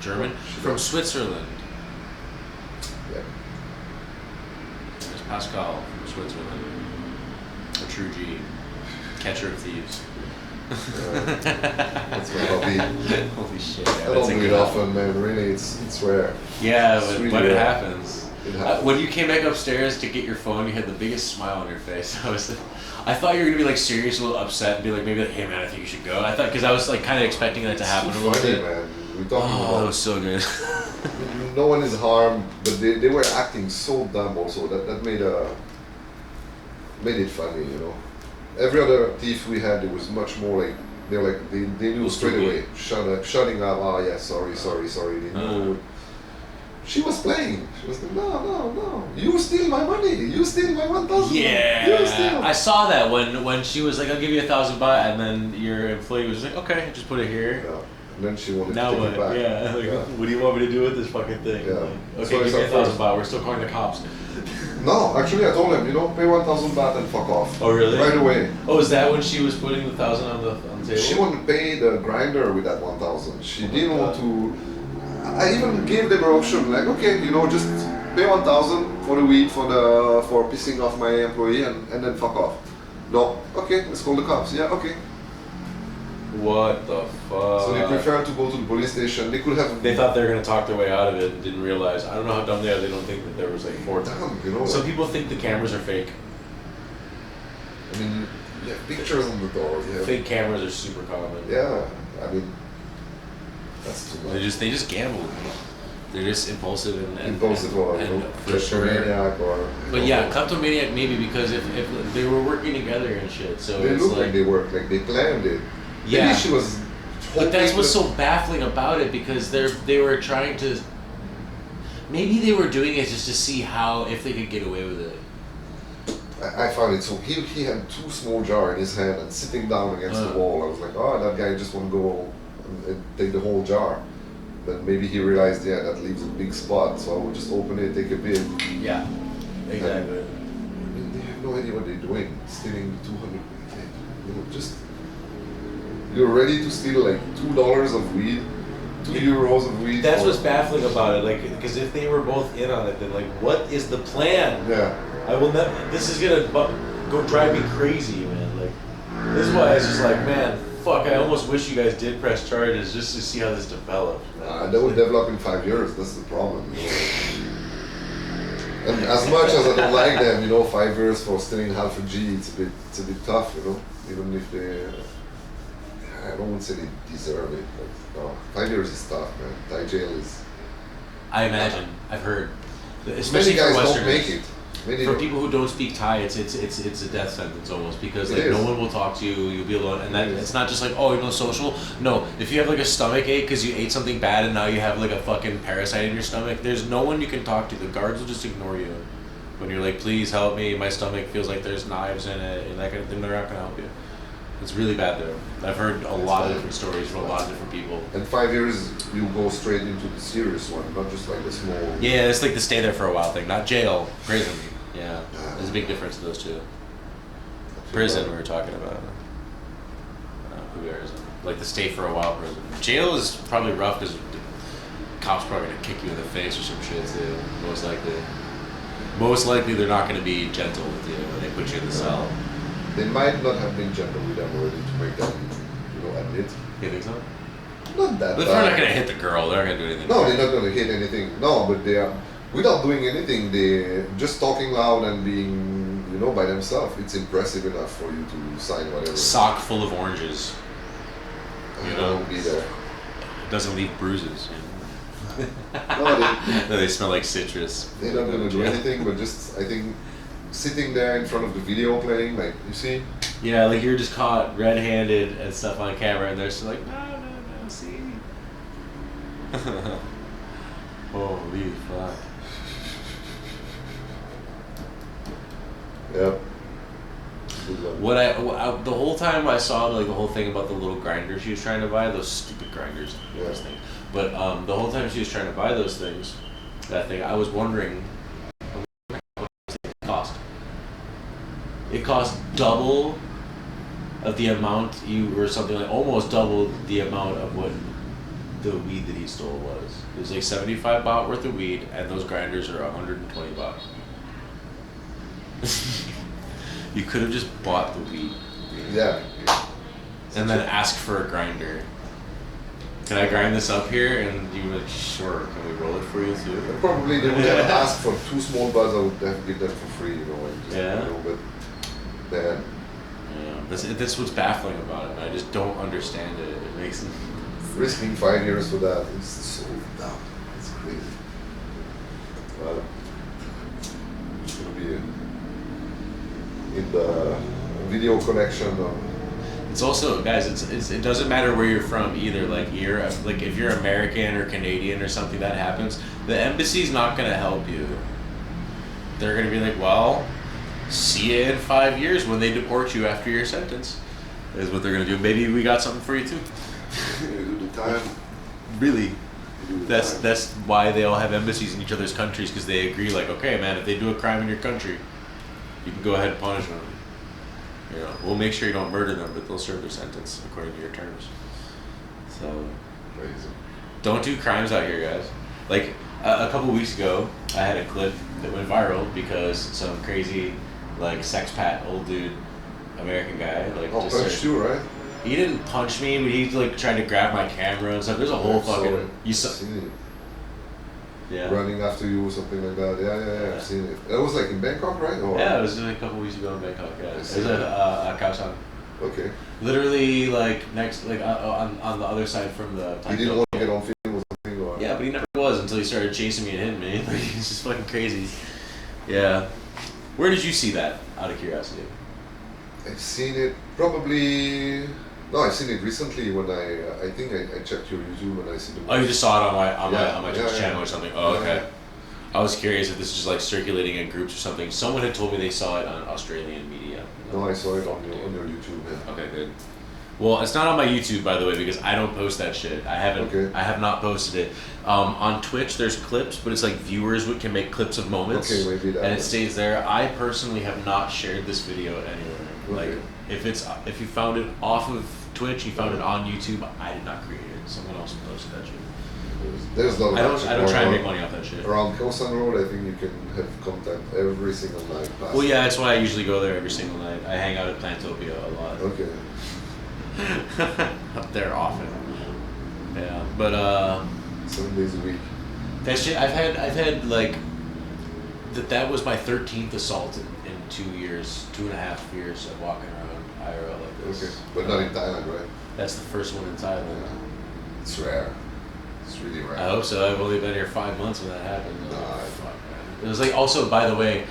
German? From Switzerland. Yeah. There's Pascal from Switzerland. A true G. Catcher of thieves. That's my hobby. Holy shit. I don't do it often, man. Really, it's rare. Yeah, it's but really it rare. happens. It happens. When you came back upstairs to get your phone, you had the biggest smile on your face. I thought you were gonna be like serious, a little upset, and be like, maybe like, hey man, I think you should go. Because I was like kind of expecting that to happen a little funny, bit. Man. We're talking about. That was so good. No one is harmed, but they were acting so dumb also. That made it funny, you know. Every other thief we had, it was much more like they knew straight away. Shutting up. Oh yeah, sorry. They knew. She was playing. She was like, no. You steal my money. You steal my 1,000. Yeah. You steal. I saw that when she was like, I'll give you 1,000 baht, and then your employee was like, okay, just put it here. Yeah. And then she wanted now to take what? it back. Yeah. Like, Yeah. what do you want me to do with this fucking thing? Yeah. Like, So okay, give me it's 1,000 baht. We're still calling the cops. No, actually, I told him, pay 1,000 baht and fuck off. Oh really? Right away. Oh, is that when she was putting the 1,000 on the table? She wanted to pay the grinder with that 1,000. She didn't want to. I even gave them an option, like, okay, just pay 1,000 for the weed for pissing off my employee and then fuck off. No, okay, let's call the cops. Yeah, okay. What the fuck? So they prefer to go to the police station. They could have. They thought they were gonna talk their way out of it and didn't realize. I don't know how dumb they are. They don't think that there was like 4 times. Some people think the cameras are fake. I mean, you have pictures on the door. Fake cameras are super common. Yeah, I mean, that's too much. They just gamble. They're just impulsive and for sure. But yeah, kleptomaniac maybe because if they were working together and shit. So they it's look like they work, like they planned it. Yeah. Maybe she was. But that's what's so baffling about it because they were trying to. Maybe they were doing it just to see if they could get away with it. I found it so he had 2 small jars in his hand and sitting down against the wall. I was like, oh, that guy just want to go and take the whole jar. But maybe he realized, that leaves a big spot, so I would just open it, take a bit. Yeah, exactly. They have no idea what they're doing. Stealing 200. You're ready to steal like $2 of weed, €2 of weed. That's what's baffling about it, like, because if they were both in on it, then like, what is the plan? Yeah. I will never. This is gonna go drive me crazy, man. Like, this is why I was just like, man, fuck. I almost wish you guys did press charges just to see how this develops. That would develop in 5 years. That's the problem. And as much as I don't like them, 5 years for stealing half a G, it's a bit tough, Even if they, I don't want to say they deserve it, but no, 5 years is tough, man. Thai jail is. I imagine. I've heard, especially many guys for don't Westerners. make it. For people who don't speak Thai, it's a death sentence almost because like no one will talk to you. You'll be alone, and that it's not just like social. No, if you have like a stomach ache because you ate something bad and now you have like a fucking parasite in your stomach, there's no one you can talk to. The guards will just ignore you when you're like, please help me. My stomach feels like there's knives in it, and that kind of thing. They're not gonna help you. It's really bad there. I've heard a lot of different stories from a lot of different people. And 5 years, you go straight into the serious one, not just like the small. Yeah, it's like the stay there for a while thing, not jail, prison. Yeah, there's a big difference in those two. Prison, we were talking about. Like the stay for a while prison. Jail is probably rough because the cops probably gonna kick you in the face or some shit too. Most likely. Most likely they're not gonna be gentle with you when they put you in the cell. They might not have been gentle with them already to make them, admit. You think so? Not that. But they're not gonna hit the girl. They're not gonna do anything. No, they're not gonna hit anything. No, but they are. Without doing anything, they just talking loud and being, by themselves. It's impressive enough for you to sign whatever. Sock full of oranges. Be there. Doesn't leave bruises. No, they smell like citrus. They're not gonna do anything, but just I think sitting there in front of the video playing, like you see, Yeah, like you're just caught red-handed and stuff on camera, and they're just like, no, see. Holy fuck. Yep. The whole time I saw like the whole thing about the little grinders she was trying to buy, those stupid grinders, those things. But the whole time she was trying to buy those things, that thing, I was wondering how much it cost. It cost double of the amount or something like almost double the amount of what the weed that he stole was. It was like 75 baht worth of weed, and those grinders are 120 baht. You could have just bought the weed. Yeah. And then asked for a grinder. Can I grind this up here? And you were like, sure. Can we roll it for you too? And probably they would have asked for 2 small buds. I would have given them for free, you know. And just a little bit. Then. Yeah. That's what's baffling about it. I just don't understand it. It makes me risking 5 years for that. It's so dumb. It's crazy. But it's gonna be in the video connection. It's also, guys. It doesn't matter where you're from either. Like if you're American or Canadian or something that happens, the embassy's not gonna help you. They're gonna be like, well, see you in 5 years when they deport you after your sentence. Is what they're gonna do. Maybe we got something for you too. Time. Really. That's why they all have embassies in each other's countries, because they agree, like, okay, man, if they do a crime in your country, you can go ahead and punish them. You know, we'll make sure you don't murder them, but they'll serve their sentence according to your terms. So, crazy. Don't do crimes out here, guys. Like a couple weeks ago, I had a clip that went viral because some crazy, like, sex pat old dude, American guy, like, just punched you, right? He didn't punch me, but he like tried to grab my camera and stuff. There's a whole fucking. You saw. Yeah. Running after you or something like that. Yeah. I've seen it. That was like in Bangkok, right? Or? Yeah, it was a couple weeks ago in Bangkok. Yeah, it was at Khao San. Okay. Literally, like next, like on the other side from the. He didn't want to get on film or something, or. Yeah, but he never was until he started chasing me and hitting me. Like, he's just fucking crazy. Yeah. Where did you see that? Out of curiosity. I've seen it probably. No, I've seen it recently when I think I checked your YouTube and I see the. Oh, you just saw it on my Twitch channel or something. Oh, okay. Yeah. I was curious if this is just like circulating in groups or something. Someone had told me they saw it on Australian media. No, I saw it on your YouTube. Yeah. Okay, good. Well, it's not on my YouTube, by the way, because I don't post that shit. I haven't. Okay. I have not posted it. On Twitch, there's clips, but it's like viewers can make clips of moments. Okay, maybe that. And it stays there. I personally have not shared this video anywhere. Okay. Like, if you found it off of Twitch, you found it on YouTube, I did not create it. Someone else posted that shit. There's no. I don't try and make money off that shit. Around Khao San Road, I think you can have content every single night. Well, yeah, that's why I usually go there every single night. I hang out at Plantopia a lot. Okay. Up there often. Yeah, but 7 days a week. That shit, I've had like that was my 13th assault in 2 years, 2.5 years of walking around IRL like this. Okay, but not in Thailand, right? That's the first one in Thailand. It's rare. It's really rare. I hope so. I've only been here 5 months when that happened. Nah, Fuck, man. It was like, also, by the way,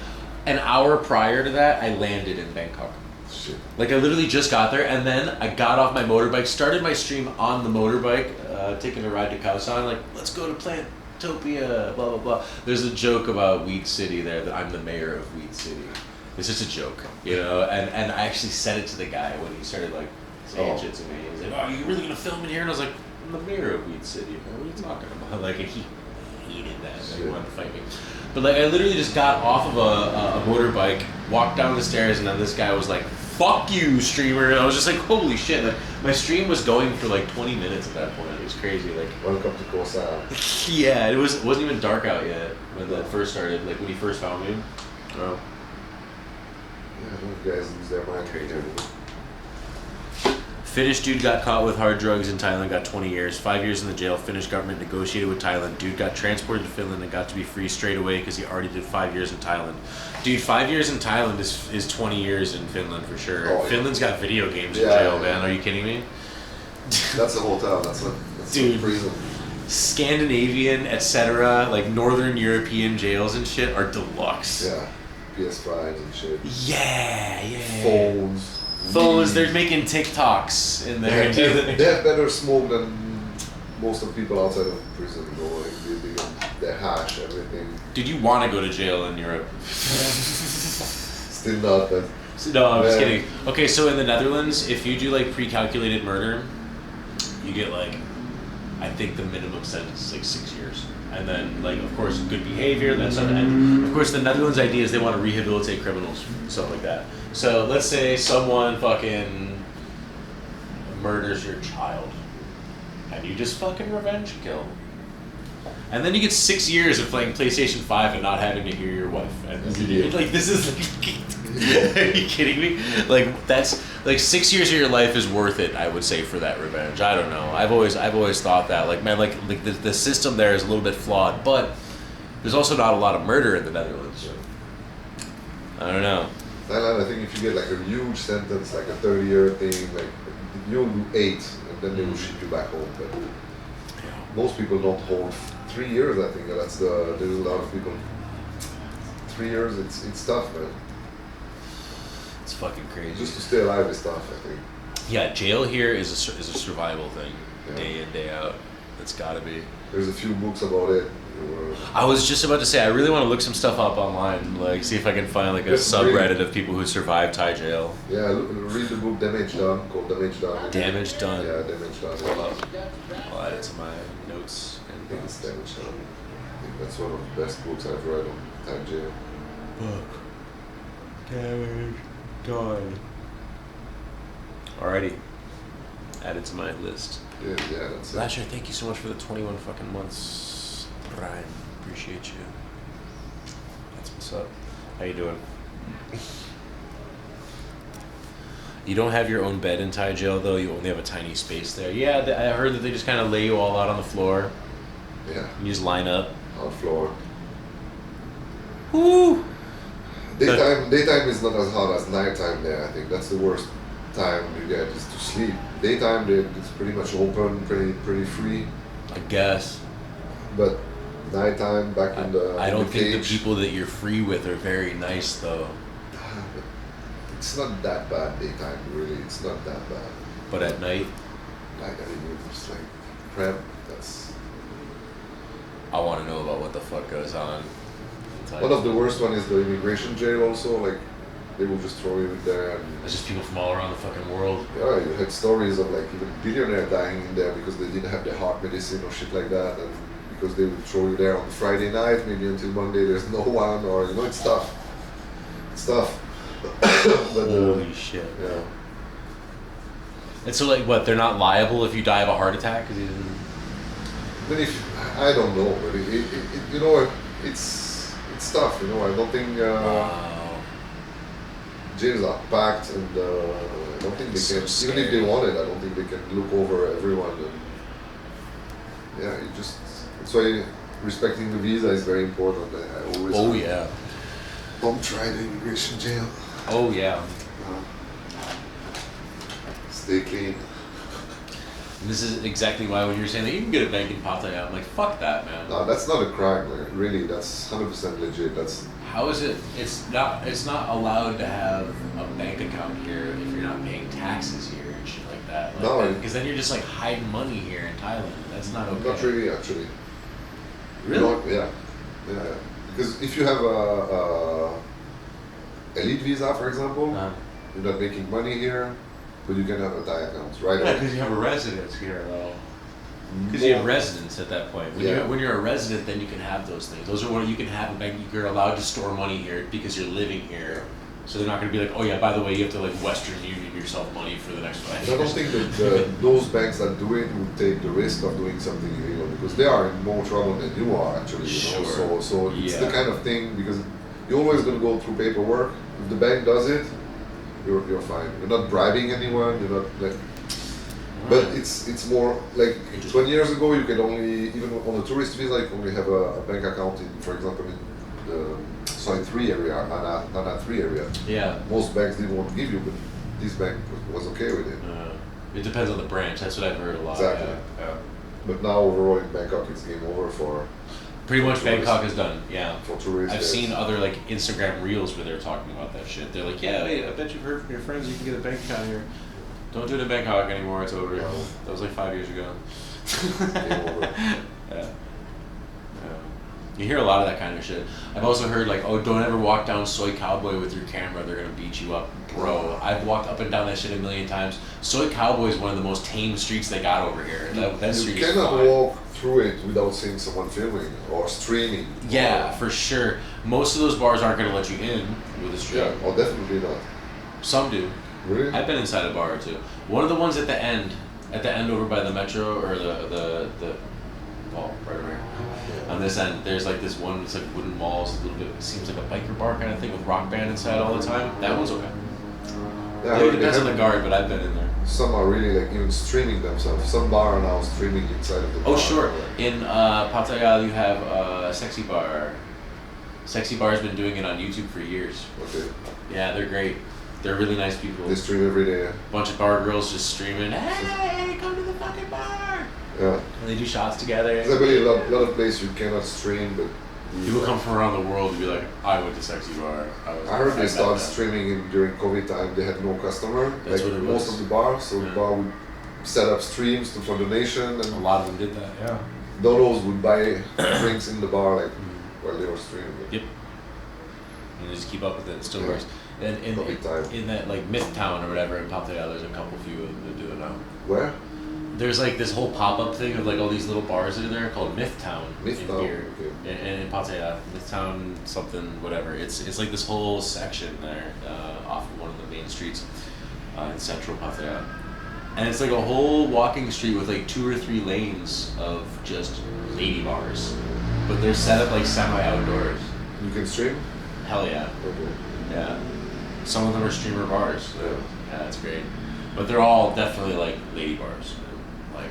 an hour prior to that, I landed in Bangkok. Shit. Like, I literally just got there, and then I got off my motorbike, started my stream on the motorbike, taking a ride to Khao San, like, let's go to Plantopia, blah, blah, blah. There's a joke about Weed City there, that I'm the mayor of Weed City. It's just a joke, you know? And I actually said it to the guy when he started, like, saying shit to me. He was like, oh, are you really going to film in here? And I was like, I'm the mayor of Weed City. What are you talking about? Like, he hated that. Like, he wanted to fight me. But, like, I literally just got off of a motorbike, walked down the stairs, and then this guy was like, fuck you, streamer. And I was just like, holy shit. Like, my stream was going for, like, 20 minutes at that point. It was crazy. Like, welcome to Khao San. Yeah, it wasn't even dark out yet when that first started, like, when he first found me. Oh. Yeah, those guys lose their mind. Crazy. Finnish dude got caught with hard drugs in Thailand, got 20 years. 5 years in the jail. Finnish government negotiated with Thailand. Dude got transported to Finland and got to be free straight away because he already did 5 years in Thailand. Dude, 5 years in Thailand is 20 years in Finland for sure. Oh, yeah. Finland's got video games in jail, man. Are you kidding me? That's a hotel. That's Dude, a prison. Scandinavian, etc., like Northern European jails and shit are deluxe. Yeah. PS5s and shit. Yeah. Phones. phones. They're making TikToks in there. They have better smoke than most of the people outside of prison. You know, like they hash everything. Dude, you want to go to jail in Europe? Still not, but no, I'm just kidding. Okay, so in the Netherlands, if you do like pre-calculated murder, you get like, I think the minimum sentence is like 6 years. And then, like, of course, good behavior, that's something. And of course, the Netherlands idea is they want to rehabilitate criminals, stuff like that. So let's say someone fucking murders your child, and you just fucking revenge kill. And then you get 6 years of playing PlayStation 5 and not having to hear your wife. And like, this is are you kidding me? Like, that's like 6 years of your life is worth it, I would say, for that revenge. I don't know. I've always thought that. Like, man, like the system there is a little bit flawed, but there's also not a lot of murder in the Netherlands. I don't know. Thailand, I think if you get like a huge sentence, like a 30-year thing, like you'll do 8, and then they will ship you back home. But most people don't hold 3 years. I think there's a lot of people. 3 years, it's tough, man. It's fucking crazy. Just to stay alive is tough, I think. Yeah, jail here is a survival thing, day in, day out. It's gotta be. There's a few books about it. I was just about to say, I really want to look some stuff up online, like see if I can find like a subreddit of people who survived Thai jail. Yeah, read the book Damage Done, called Damage Done. Damage Done. Yeah, Damage Done. I'll add it to my notes. I think it's Damage Done. I think that's one of the best books I've read on Thai jail. Book. Damage Done. Alrighty. Added to my list. Yeah, that's it. Lasher, thank you so much for the 21 fucking months. Brian, appreciate you. That's what's up. How you doing? You don't have your own bed in Thai jail, though. You only have a tiny space there. Yeah, I heard that they just kind of lay you all out on the floor. Yeah. You just line up. On the floor. Woo! Daytime is not as hot as nighttime there. I think that's the worst time you get is to sleep. Daytime, it's pretty much open, pretty free. I guess. But nighttime, back in the I don't think cage, the people that you're free with are very nice, though. It's not that bad daytime, really. It's not that bad. But at night? I mean, it's like cramp. That's. I want to know about what the fuck goes on. One of the worst one is the immigration jail. Also, like they will just throw you in there. And there's just people from all around the fucking world. Yeah, you had stories of like even billionaires dying in there because they didn't have the heart medicine or shit like that, and because they would throw you there on Friday night, maybe until Monday there's no one, or you know, it's tough. It's tough. But, holy shit. Yeah. And so, like, what? They're not liable if you die of a heart attack? Cause you didn't... But I don't know, but you know, it's tough. You know, I don't think jails are packed, and I don't think they can. Even if they wanted, I don't think they can look over everyone. And yeah, that's why respecting the visa is very important. I always. Oh yeah. Don't try the immigration jail. Oh yeah. Stay clean. And this is exactly why when you're saying that you can get a bank in Pattaya, I'm like, fuck that, man. No, that's not a crime, man. Really, that's 100% legit. That's. How is it? It's not allowed to have a bank account here if you're not paying taxes here and shit like that. Like no, because then you're just like hiding money here in Thailand. That's not okay. Not really, actually. Really? Yeah. Because if you have a elite visa, for example, you're not making money here, but you can have a Thai account, right? Yeah, because you have a residence here, though. Because you have residence at that point. When you're a resident, then you can have those things. Those are what you can have a bank. You're allowed to store money here because you're living here. So they're not going to be like, oh yeah, by the way, you have to like Western Union yourself money for the next 5 years. I don't think that those banks that do it would take the risk of doing something illegal because they are in more trouble than you are actually. You know? So it's the kind of thing because you're always going to go through paperwork. If the bank does it, you're fine. You're not bribing anyone. You're not like. But it's more like 20 years ago you could only, even on a tourist visa, you could only have a bank account in, for example, in the Soi 3 area, Nana 3 area. Yeah. Most banks didn't want to give you, but this bank was okay with it. It depends on the branch. That's what I've heard a lot. Exactly. Yeah. But now overall in Bangkok it's game over for Pretty much Bangkok is done, yeah. For tourists. I've seen other like Instagram reels where they're talking about that shit. They're like, yeah, wait, I bet you've heard from your friends you can get a bank account here. Don't do it in Bangkok anymore, it's over. That was like 5 years ago. Yeah. You hear a lot of that kind of shit. I've also heard like, oh, don't ever walk down Soy Cowboy with your camera, they're gonna beat you up. Bro, I've walked up and down that shit a million times. Soy Cowboy is one of the most tame streets they got over here. That street you is cannot fine. walk through it without seeing someone filming or streaming. Yeah, for sure. Most of those bars aren't gonna let you in with a stream. Yeah, oh, definitely not. Some do. Really? I've been inside a bar or two. One of the ones at the end over by the metro or the oh, right over here. On this end, there's like this one. It's like wooden walls. A little bit seems like a biker bar kind of thing with rock band inside all the time. That one's okay. Yeah, It depends on the guard, but I've been in there. Some are really like even streaming themselves. Some bar are now streaming inside of the bar. Oh sure. In Pattaya you have Sexy Bar. Sexy Bar's been doing it on YouTube for years. Okay. Yeah, they're great. They're really nice people. They stream every day. Bunch of bar girls just streaming. Hey, come to the fucking bar. Yeah. And they do shots together. There's I believe a lot of places you cannot stream, but people come from around the world to be like, I went to Sexy Bar. I heard they started streaming during COVID time. They had no customer. That's like what it most was. of the bars, so the bar would set up streams for donation, and a lot of them did that. Yeah. Dodos would buy drinks in the bar like while they were streaming. Yep. And they just keep up with it. It still works. And in that like Myth Town or whatever in Pattaya, there's a couple few of them that do it now. Where? There's like this whole pop-up thing of like all these little bars that are there called Myth Town in Town, here, okay. and in Pattaya, Myth Town something whatever. It's like this whole section there off of one of the main streets in central Pattaya, and it's like a whole walking street with like 2 or 3 lanes of just lady bars, but they're set up like semi-outdoors. You can stream? Hell yeah. Okay. Yeah. Some of them are streamer bars. So Yeah. that's great. But they're all definitely like lady bars. Like,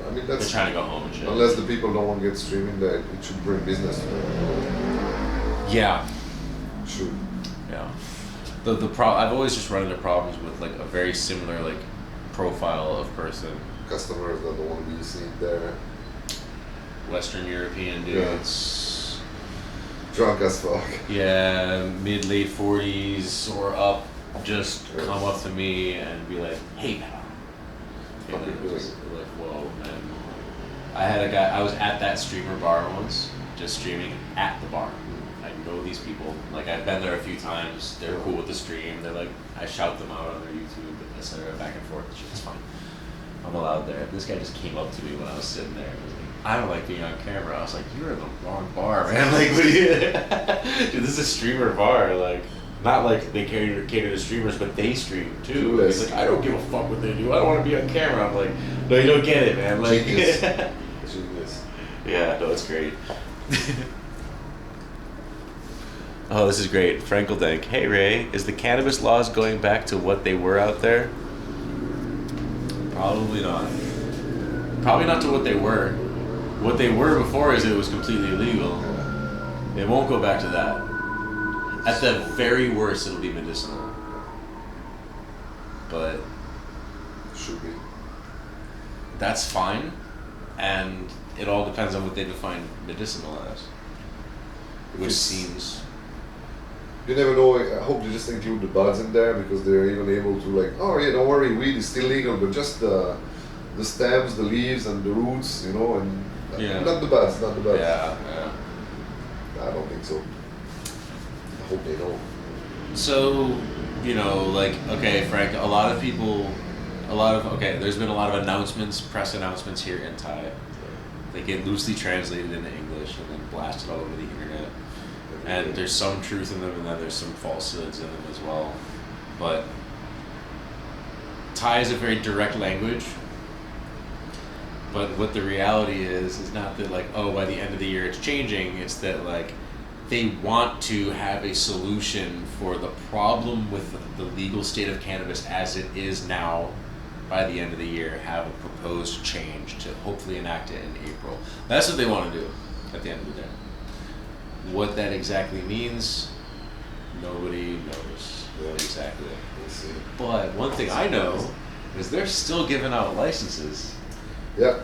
I mean, they're that's trying to go home and shit. unless the people don't want to get streaming, that it should bring business to them. Yeah. It should. Yeah. I've always just run into problems with like a very similar like profile of person. Customers that don't want to be seen there. Western European dudes. Drunk as fuck. Yeah, mid-late 40s or up, just come up to me and be like, hey pal. And then just like, whoa, man. I had a guy, I was at that streamer bar once, just streaming at the bar. I know these people, like I've been there a few times, they're cool with the stream, they're like, I shout them out on their YouTube, etc., back and forth, shit's fine. I'm allowed there. This guy just came up to me when I was sitting there and was like, I don't like being on camera. I was like, you're in the wrong bar, man. Like, what are you? Dude, this is a streamer bar. Like, not like they cater to streamers, but they stream too. He's like, I don't give a fuck what they do. I don't want to be on camera. I'm like, no, you don't get it, man. Like, Genius. Yeah, no, it's great. Oh, this is great. Frankeldank. Hey, Ray, is the cannabis laws going back to what they were out there? Probably not. Probably not to what they were. What they were before is it was completely illegal. It won't go back to that. At the very worst, it'll be medicinal. But should be. That's fine, and it all depends on what they define medicinal as. Which seems. You never know. I hope they just include the buds in there because they're even able to like, oh yeah, don't worry, weed is still legal, but just the stems, the leaves, and the roots, you know, and not the buds, not the buds. Yeah. I don't think so. I hope they don't. So, like, okay, Frank, there's been a lot of announcements, press announcements here in Thai. They get loosely translated into English and then blasted all over the internet. And there's some truth in them, and then there's some falsehoods in them as well. But Thai is a very direct language. But what the reality is not that like, oh, by the end of the year it's changing. It's that like they want to have a solution for the problem with the legal state of cannabis as it is now. By the end of the year, have a proposed change to hopefully enact it in April. That's what they want to do at the end of the day. What that exactly means, nobody knows exactly. We'll see. But one thing I know is they're still giving out licenses. Yeah.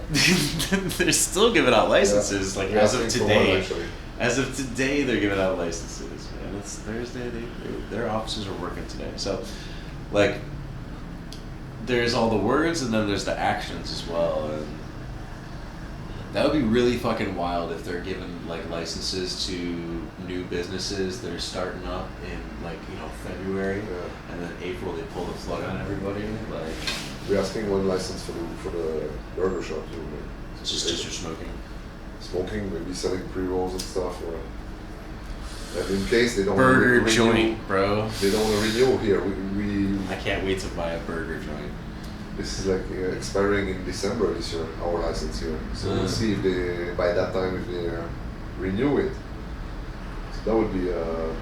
They're still giving out licenses. Like Yeah, as I of think for one, today. actually. As of today, they're giving out licenses. Man, it's Thursday. Their officers are working today. So, like, there's all the words and then there's the actions as well. And that would be really fucking wild if they're giving like licenses to new businesses that are starting up in like, you know, February, and then April they pull the plug on everybody. Like, we're asking one license for the burger shop too. Just for smoking. Smoking, maybe selling pre-rolls and stuff, or and in case they don't burger renew, joint, bro. They don't want to renew here. We I can't wait to buy a burger joint. This is like expiring in December this year, our license here. So we'll see if they, by that time, if they renew it. So that would be a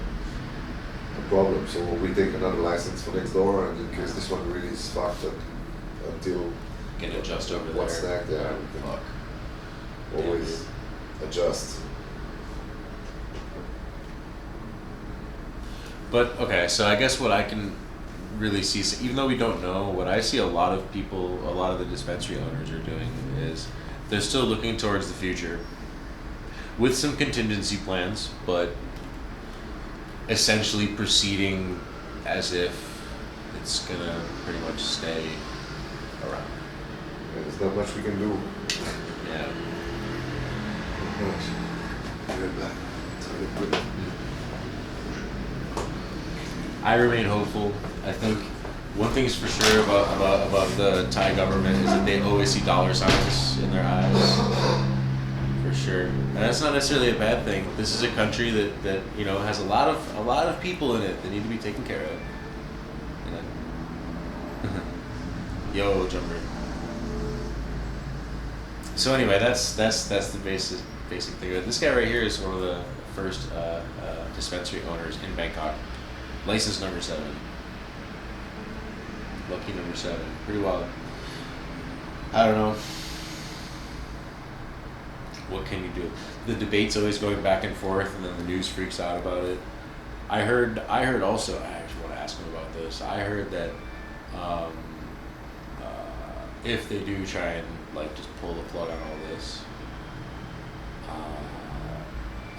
problem. So we take another license for next door, and in case this one really is fucked up until can adjust over what's there. next, yeah, we can always adjust. But okay, so I guess what I can really see, so even though we don't know, what I see a lot of people, a lot of the dispensary owners are doing is they're still looking towards the future with some contingency plans, but essentially proceeding as if it's gonna pretty much stay around. Yeah, there's not much we can do. Yeah. I remain hopeful. I think one thing's for sure about the Thai government is that they always see dollar signs in their eyes. For sure. And that's not necessarily a bad thing. This is a country that you know has a lot of people in it that need to be taken care of. You know? Yo, Jumper. So anyway, that's the basic thing. This guy right here is one of the first dispensary owners in Bangkok. License number 7. Lucky number 7. Pretty wild. I don't know. What can you do? The debate's always going back and forth, and then the news freaks out about it. I heard also, I actually want to ask him about this. I heard that if they do try and like just pull the plug on all this,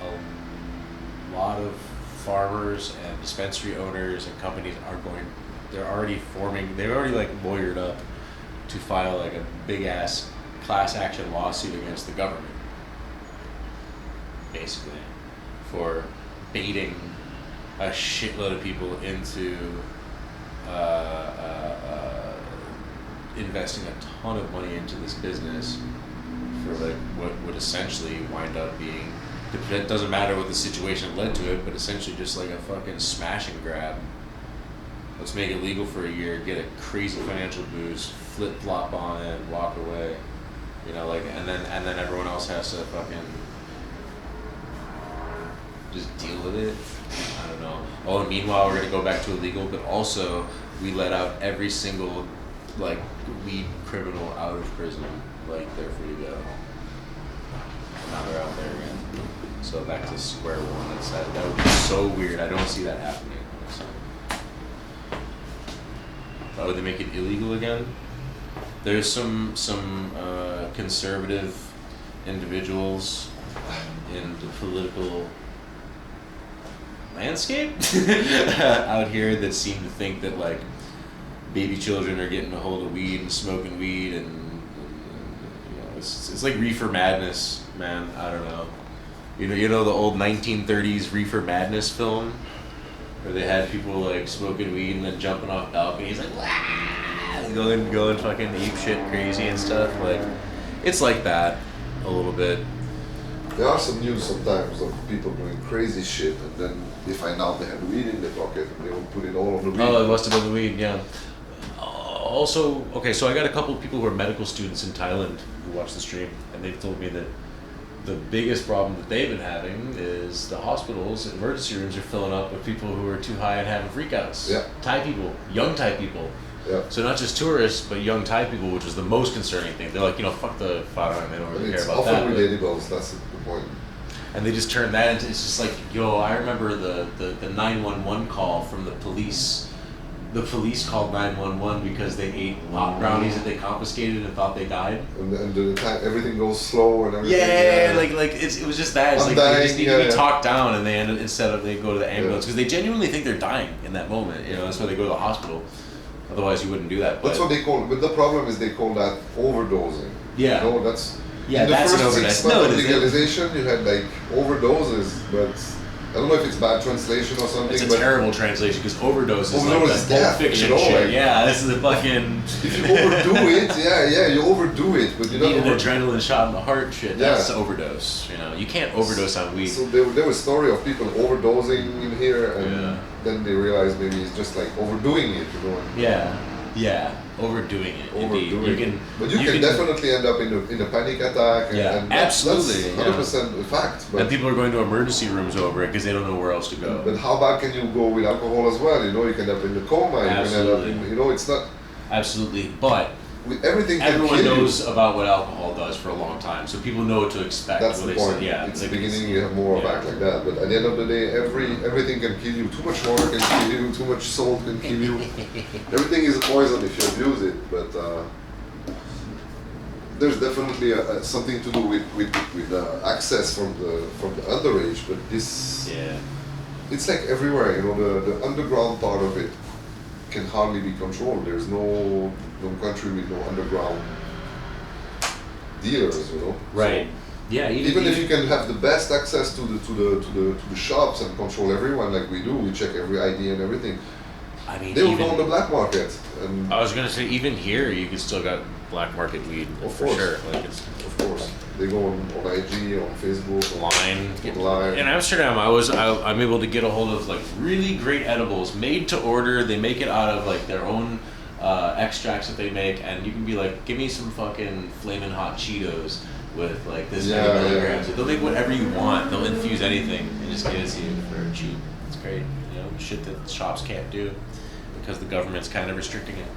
a lot of farmers and dispensary owners and companies they're already like lawyered up to file like a big ass class action lawsuit against the government, basically, for baiting a shitload of people into investing a ton of money into this business for like what would essentially wind up being, it doesn't matter what the situation led to it, but essentially just like a fucking smash and grab. Let's make it legal for a year, get a crazy financial boost, flip flop on it, walk away. You know, like, and then everyone else has to fucking just deal with it. I don't know. Oh, and meanwhile we're gonna go back to illegal, but also we let out every single like weed criminal out of prison. Like they're free to go. Now they're out there again. So back to square one. That would be so weird. I don't see that happening. So. Why would they make it illegal again? There's some conservative individuals in the political landscape out here that seem to think that like baby children are getting a hold of weed and smoking weed, and you know it's like reefer madness, man. I don't know. You know the old 1930s reefer madness film where they had people like smoking weed and then jumping off balconies like wah! going fucking ape shit crazy and stuff. Like it's like that a little bit. There are some news sometimes of people doing crazy shit, and then they find out they had weed in their pocket and they will put it all on the weed. Oh, it must have been the weed, yeah. Also, okay, so I got a couple of people who are medical students in Thailand who watch the stream, and they've told me that the biggest problem that they've been having is the hospitals, emergency rooms are filling up with people who are too high and having freakouts. Yeah. Thai people, young Thai people. Yeah. So not just tourists, but young Thai people, which was the most concerning thing. They're like, you know, fuck the Farang, they don't really care about that. It's often relatables, that's the point. And they just turn that into, it's just like, yo, I remember the 911 call from the police the police called 911 because they ate pot brownies that they confiscated and thought they died. And the time everything goes slow and everything. Yeah, like it was just that. It's like they just need to be talked down, and they go to the ambulance because they genuinely think they're dying in that moment. You know, that's why they go to the hospital. Otherwise, you wouldn't do that. But that's what they call. But the problem is they call that overdosing. Yeah. You know, that's. Yeah, in the that's first an 6 overdose. months of legalization, you had like overdoses, but I don't know if it's bad translation or something. It's a but terrible translation because overdose is overdose like is that Pulp death, Fiction you know, shit. like- Yeah, this is a fucking. If you overdo it, you overdo it, but you need don't. an adrenaline shot in the heart. Shit, Yeah. that's overdose. You know, you can't overdose on weed. So there was a story of people overdosing in here, and then they realized maybe it's just like overdoing it, you know. Yeah, overdoing it. Overdoing You can, it. But you can definitely end up in a panic attack. And absolutely. That's 100% a fact. But and people are going to emergency rooms over it because they don't know where else to go. But how bad can you go with alcohol as well? You know, you can end up in the coma. You can end up in, you know, it's not. Absolutely, but with everything can everyone kill knows about what alcohol does for a long time, so people know what to expect. That's when the they point. say, yeah, it's like the beginning. You have more of act like that, but at the end of the day, everything can kill you. Too much water can kill you. Too much salt can kill you. Everything is a poison if you abuse it. But there's definitely something to do with access from the underage. But this, it's like everywhere. You know, the underground part of it can hardly be controlled. There's no country with no underground dealers, you know. Right. So yeah. even if you can have the best access to the shops and control everyone like we do, we check every ID and everything. I mean, they will go on the black market. And I was gonna say, even here, you can still got black market weed for sure. Like of course, they go on IG, on Facebook, online. In Amsterdam, I'm able to get a hold of like really great edibles made to order. They make it out of like their own extracts that they make, and you can be like, give me some fucking flaming hot Cheetos with like this many milligrams. They'll make whatever you want. They'll infuse anything and just give it to you for cheap. It's great. You know, shit that shops can't do because the government's kind of restricting it.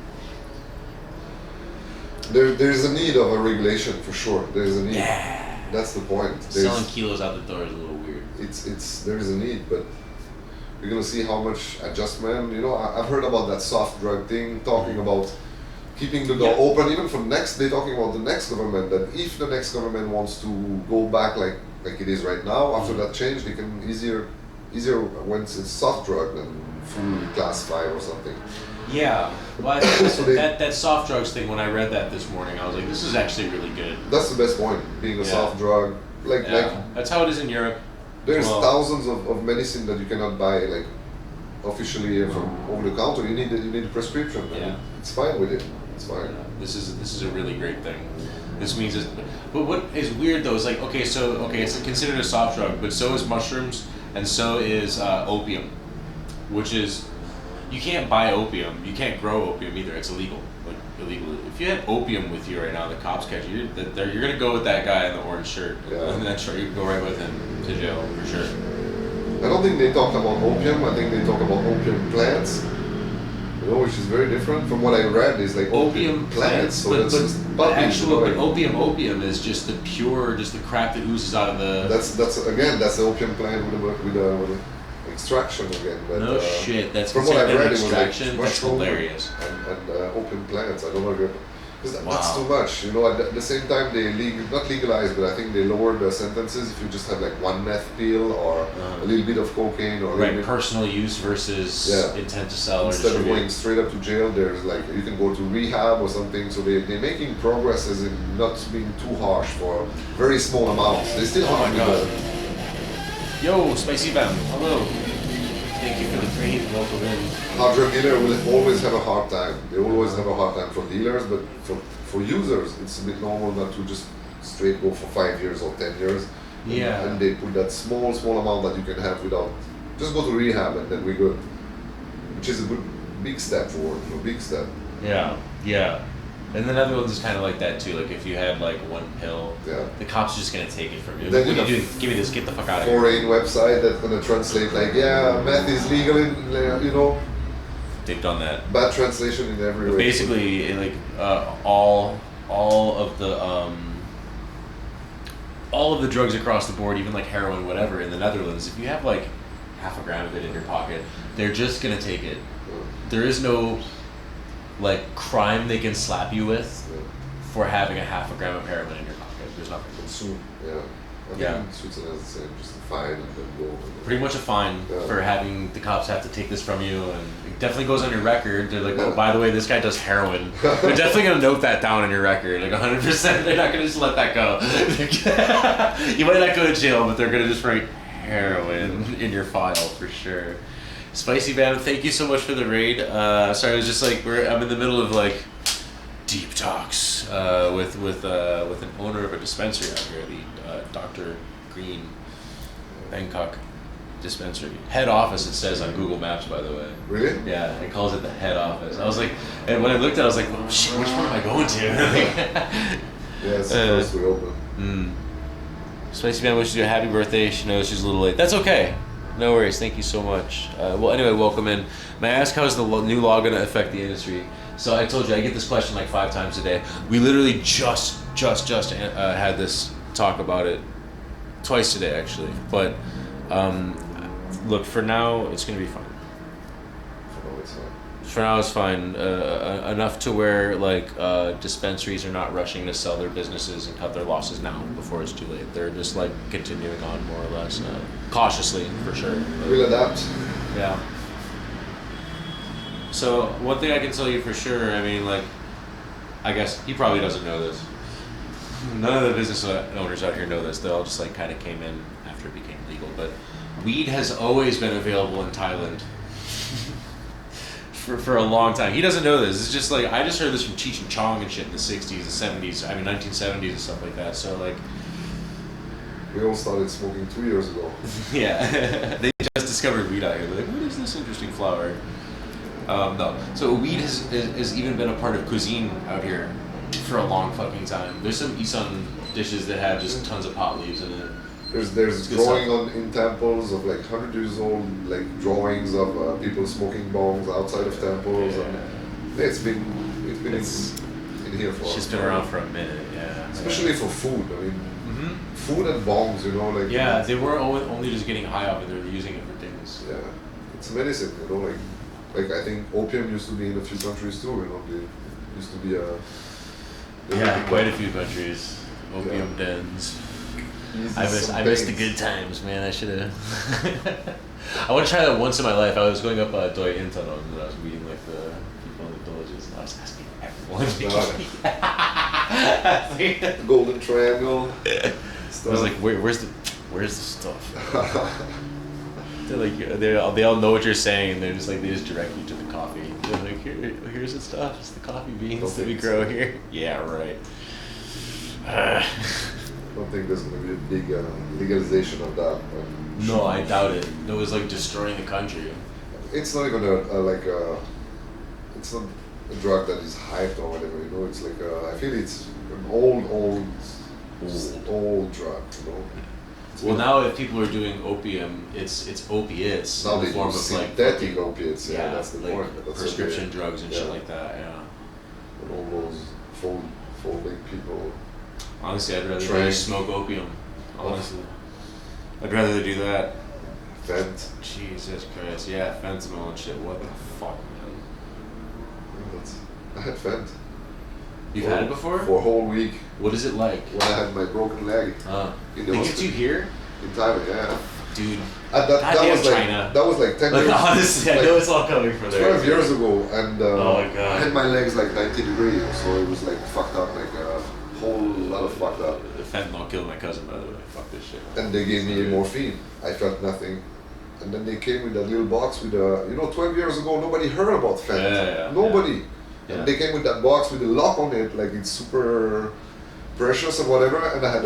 There's a need of a regulation for sure. There's a need. Yeah. That's the point. Selling kilos out the door is a little weird. There is a need, but we're gonna see how much adjustment. You know, I've heard about that soft drug thing, talking about keeping the door open, even for next. They're talking about the next government, that if the next government wants to go back like it is right now, after that change, they can easier when it's soft drug than full class 5 or something. Yeah, well, I think that soft drugs thing, when I read that this morning, I was like, this is actually really good. That's the best point, being a soft drug. Like that's how it is in Europe. There's thousands of medicine that you cannot buy like officially from over the counter. You need a prescription. Yeah. It's fine with it. It's fine. Yeah. This is a really great thing. This means but what is weird though is like, it's considered a soft drug, but so is mushrooms and so is opium, which is, you can't buy opium, you can't grow opium either, it's illegal. Like illegal. If you had opium with you right now, the cops catch you, you're gonna go with that guy in the orange shirt. And that's right, you go right with him to jail for sure. I don't think they talked about opium, I think they talk about opium plants. You know, which is very different from what I read. Is like opium plants. So but opium is just the pure, just the crap that oozes out of the. That's the opium plant with a extraction again. But, no shit, that's from what I read. Extraction. It was like that's hilarious. And opium plants. I don't know if that's too much. You know, at the same time they not legalized, but I think they lowered the sentences if you just have like one meth pill or a little bit of cocaine or personal use versus intent to sell. Instead of going straight up to jail, there's like you can go to rehab or something. So they're making progress as in not being too harsh for very small amounts. They still harm you. Yo, Spicy Bam, hello. Thank you for the great welcome in. Hard drug dealer will always have a hard time. They always have a hard time for dealers, but for users, it's a bit normal not to just straight go for 5 years or 10 years. Yeah. And they put that small amount that you can have without, just go to rehab and then we're good. Which is a big step forward, a big step. Yeah, yeah. And the Netherlands is kind of like that too. Like if you had like one pill, the cops are just gonna take it from you. Like, what are you doing? Give me this. Get the fuck out of here. Foreign website that's gonna translate like, meth is legal in, you know. They've done that. Bad translation in every way. Basically, like all of the drugs across the board, even like heroin, whatever, in the Netherlands, if you have like half a gram of it in your pocket, they're just gonna take it. there is no like crime they can slap you with for having a half a gram of heroin in your pocket. There's nothing. Soon, yeah. I think in Switzerland it's the same, just a fine and then go. Pretty much a fine for having the cops have to take this from you, and it definitely goes on your record. They're like, oh, by the way, this guy does heroin. They're definitely gonna note that down on your record, like 100%. They're not gonna just let that go. You might not go to jail, but they're gonna just write heroin in your file for sure. Spicy Bam, thank you so much for the raid. Sorry, I was just like, I'm in the middle of like deep talks with an owner of a dispensary out here, the Dr. Green Bangkok dispensary. Head office, it says on Google Maps, by the way. Really? Yeah, it calls it the head office. I was like, and when I looked at it, I was like, well, shit, which one am I going to? Yeah, it's the first we open. Spicy Man wishes you a happy birthday. She knows she's a little late. That's okay. No worries. Thank you so much. Well, anyway, welcome in. May I ask, how is the new law going to affect the industry? So I told you, I get this question like 5 times a day. We literally just had this talk about it twice today, actually. But look, for now, it's going to be fine. For now, it's fine. Enough to where like dispensaries are not rushing to sell their businesses and cut their losses now before it's too late. They're just like continuing on more or less, cautiously for sure. We'll adapt. Yeah. So one thing I can tell you for sure, I mean, like, I guess he probably doesn't know this. None of the business owners out here know this. They all just like kind of came in after it became legal. But weed has always been available in Thailand. For a long time. He doesn't know this. It's just like, I just heard this from Cheech and Chong and shit in the 60s and 70s, I mean 1970s and stuff like that. So like, we all started smoking 2 years ago. Yeah. They just discovered weed out here. They're like, what is this interesting flower? No. So weed has even been a part of cuisine out here for a long fucking time. There's some Isan dishes that have just tons of pot leaves in it. There's drawing in temples of like 100 years old, like drawings of people smoking bongs outside of temples. Yeah. And it's been in here for. It's been around for a minute, yeah. Especially for food. I mean, food and bongs, you know, like. Yeah, they were only just getting high up, and they were using it for things. Yeah, it's medicine, you know, like I think opium used to be in a few countries too, you know, they used to be a. Yeah, quite a few countries. Opium dens. I miss the good times, man. I should have. I want to try that once in my life. I was going up Doi Intan and I was meeting like the people in the villages, and I was asking everyone. The Golden Triangle. I was like, where's the stuff? They're like, they all know what you're saying, and they just direct you to the coffee. They're like, here's the stuff. It's the coffee beans that we grow here. Yeah, right. I don't think there's going to be a big legalization of that. No, I doubt it. It was like destroying the country. It's not even it's not a drug that is hyped or whatever, you know. It's like I feel it's an old drug, you know. Well, now if people are doing opium, it's opiates. Now in they the form do of synthetic opiates. Yeah, that's the like point. That's prescription drugs and shit like that. Yeah. And all those folding people. Honestly, I'd rather smoke opium. Honestly, I'd rather do that. Fent. Jesus Christ, yeah, fentanyl and shit. What the fuck, man? I had Fent. You've had it before? For a whole week. What is it like? When I had my broken leg. They get you here? In Thailand, yeah. Dude. That was like China. That was like 10 years. Honestly, I know it's all coming from there. 12 years ago, and oh my God. I had my legs like 90 degrees, so it was like fucked up, like a whole lot of fucked up. The fentanyl killed my cousin, by the way. Fuck this shit. And they gave me morphine. I felt nothing. And then they came with that little box with a, 12 years ago, nobody heard about Fent. Yeah, nobody. Yeah. And they came with that box with a lock on it, like it's super precious or whatever, and I had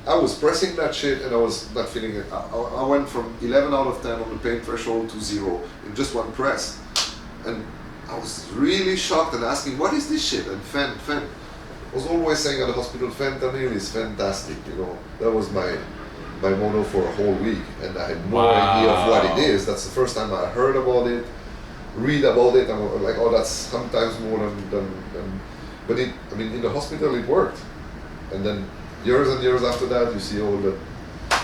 I was pressing that shit and I was not feeling it. I went from 11 out of 10 on the pain threshold to 0 in just one press. And I was really shocked and asking, what is this shit? And Fent. I was always saying at the hospital, fentanyl is fantastic, That was my motto for a whole week, and I had no idea of what it is. That's the first time I heard about it, read about it, and I'm like, oh, that's sometimes more than but in the hospital it worked. And then years and years after that, you see all the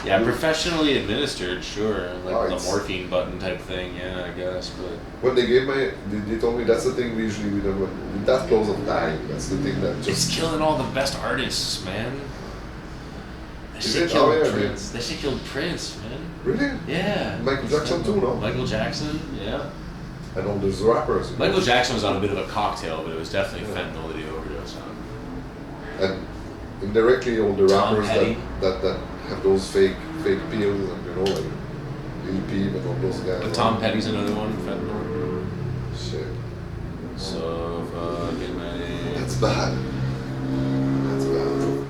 Yeah, professionally administered, sure, like Oh, the it's- morphine button type thing. Yeah, I guess, but When they gave they told me that's the thing we usually we don't with that close of time. That's the thing that it's just killing all the best artists, man. That Is shit it? killed Oh, yeah, Prince. That shit killed Prince, man. really. Yeah. Michael Jackson too, no? Michael Jackson, yeah. And all those rappers. you know. Michael Jackson was on a bit of a cocktail, but it was definitely fentanyl that he overdosed on. And indirectly all the Tom rappers Petty. that have those fake pills and you know like Lil Peep and all those guys. But Tom Petty's another one, fentanyl. Shit. So fucking many. That's bad. That's bad.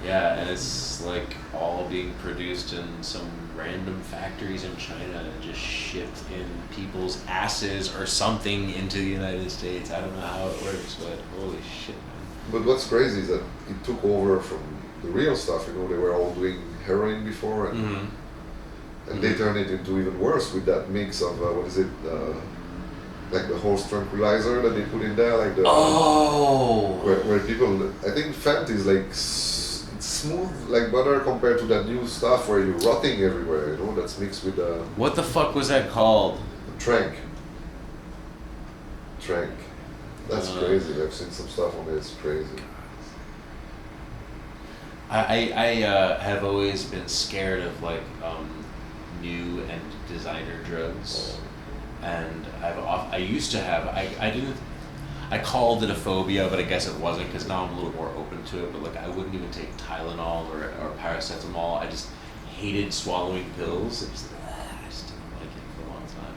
Yeah, and it's like all being produced in some random factories in China and just shipped in people's asses or something into the United States. I don't know how it works, but holy shit, man. But what's crazy is that it took over from the real stuff. You know, they were all doing heroin before, and and they turned it into even worse with that mix of what is it, like the horse tranquilizer that they put in there, like the where people. I think Fent is like it's smooth like butter compared to that new stuff where you're rotting everywhere. You know, that's mixed with the What the fuck was that called? Trank. That's crazy. I've seen some stuff on it. It's crazy. I have always been scared of like new and designer drugs, and I used to have I called it a phobia, but I guess it wasn't because now I'm a little more open to it. But like I wouldn't even take Tylenol or paracetamol. I just hated swallowing pills. I just didn't like it for a long time.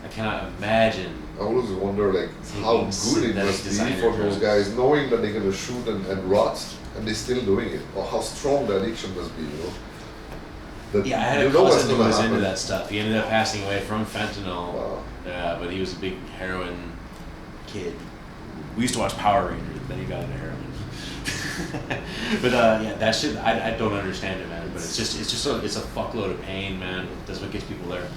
I cannot imagine. I always wonder like how good it must be for those guys knowing that they're gonna shoot and rot and they're still doing it, or how strong the addiction must be, you know. That Yeah, I had a you know what's cousin who gonna was into happen. that stuff. He ended up passing away from fentanyl. Wow. Yeah, but he was a big heroin kid. We used to watch Power Rangers, then he got into heroin. But yeah, that shit, I don't understand it, man. But it's a fuckload of pain, man. That's what gets people there.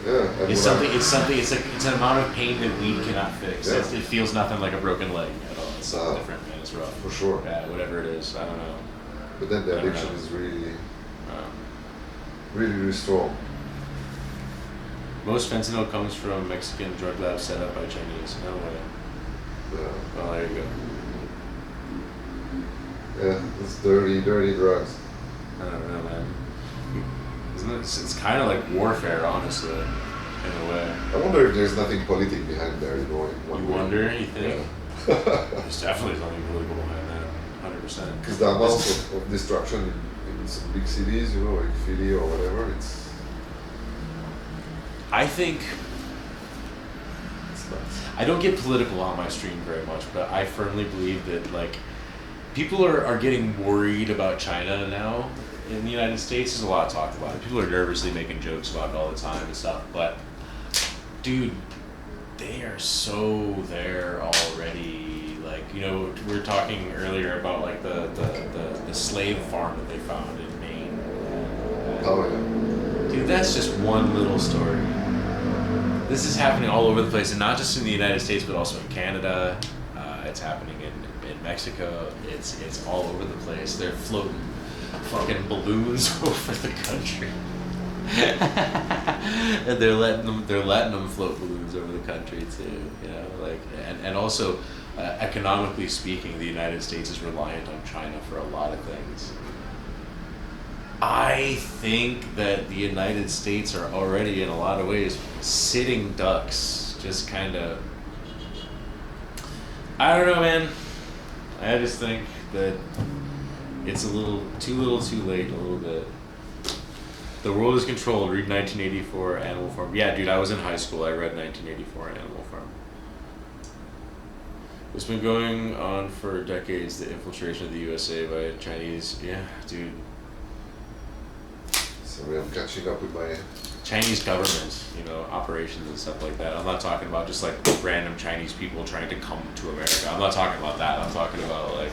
Yeah, It's an amount of pain that weed cannot fix. Yeah. It feels nothing like a broken leg at all. It's something different, man. It's rough. For sure. Yeah, whatever it is, I don't know. But then the I don't addiction know. is really strong. Most fentanyl comes from Mexican drug labs set up by Chinese. No way. Yeah. Well, there you go. Yeah, it's dirty drugs. I don't know, man. Isn't it? It's kind of like warfare, honestly, in a way. I wonder if there's nothing politic behind there, you know. You wonder? You think? Yeah. There's definitely something political behind that. 100%. Because the amount of destruction in some big cities, you know, like Philly or whatever, it's I think I don't get political on my stream very much, but I firmly believe that like people are getting worried about China now in the United States. There's a lot of talk about it. People are nervously making jokes about it all the time and stuff, but dude, they are so there already. Like, you know, we were talking earlier about like the slave farm that they found in Maine. Oh yeah. Dude, that's just one little story. This is happening all over the place, and not just in the United States, but also in Canada. It's happening in Mexico. It's all over the place. They're floating fucking balloons over the country, and they're letting them float balloons over the country too. You know, like and also economically speaking, the United States is reliant on China for a lot of things. I think that the United States are already, in a lot of ways, sitting ducks. Just kind of, I don't know, man. I just think that it's a little too late, a little bit. The world is controlled. Read 1984 Animal Farm. Yeah, dude, I was in high school. I read 1984 Animal Farm. It's been going on for decades, the infiltration of the USA by Chinese. Yeah, dude. Sorry, I'm catching up with my Chinese government, you know, operations and stuff like that. I'm not talking about just like random Chinese people trying to come to America. I'm not talking about that. I'm talking about like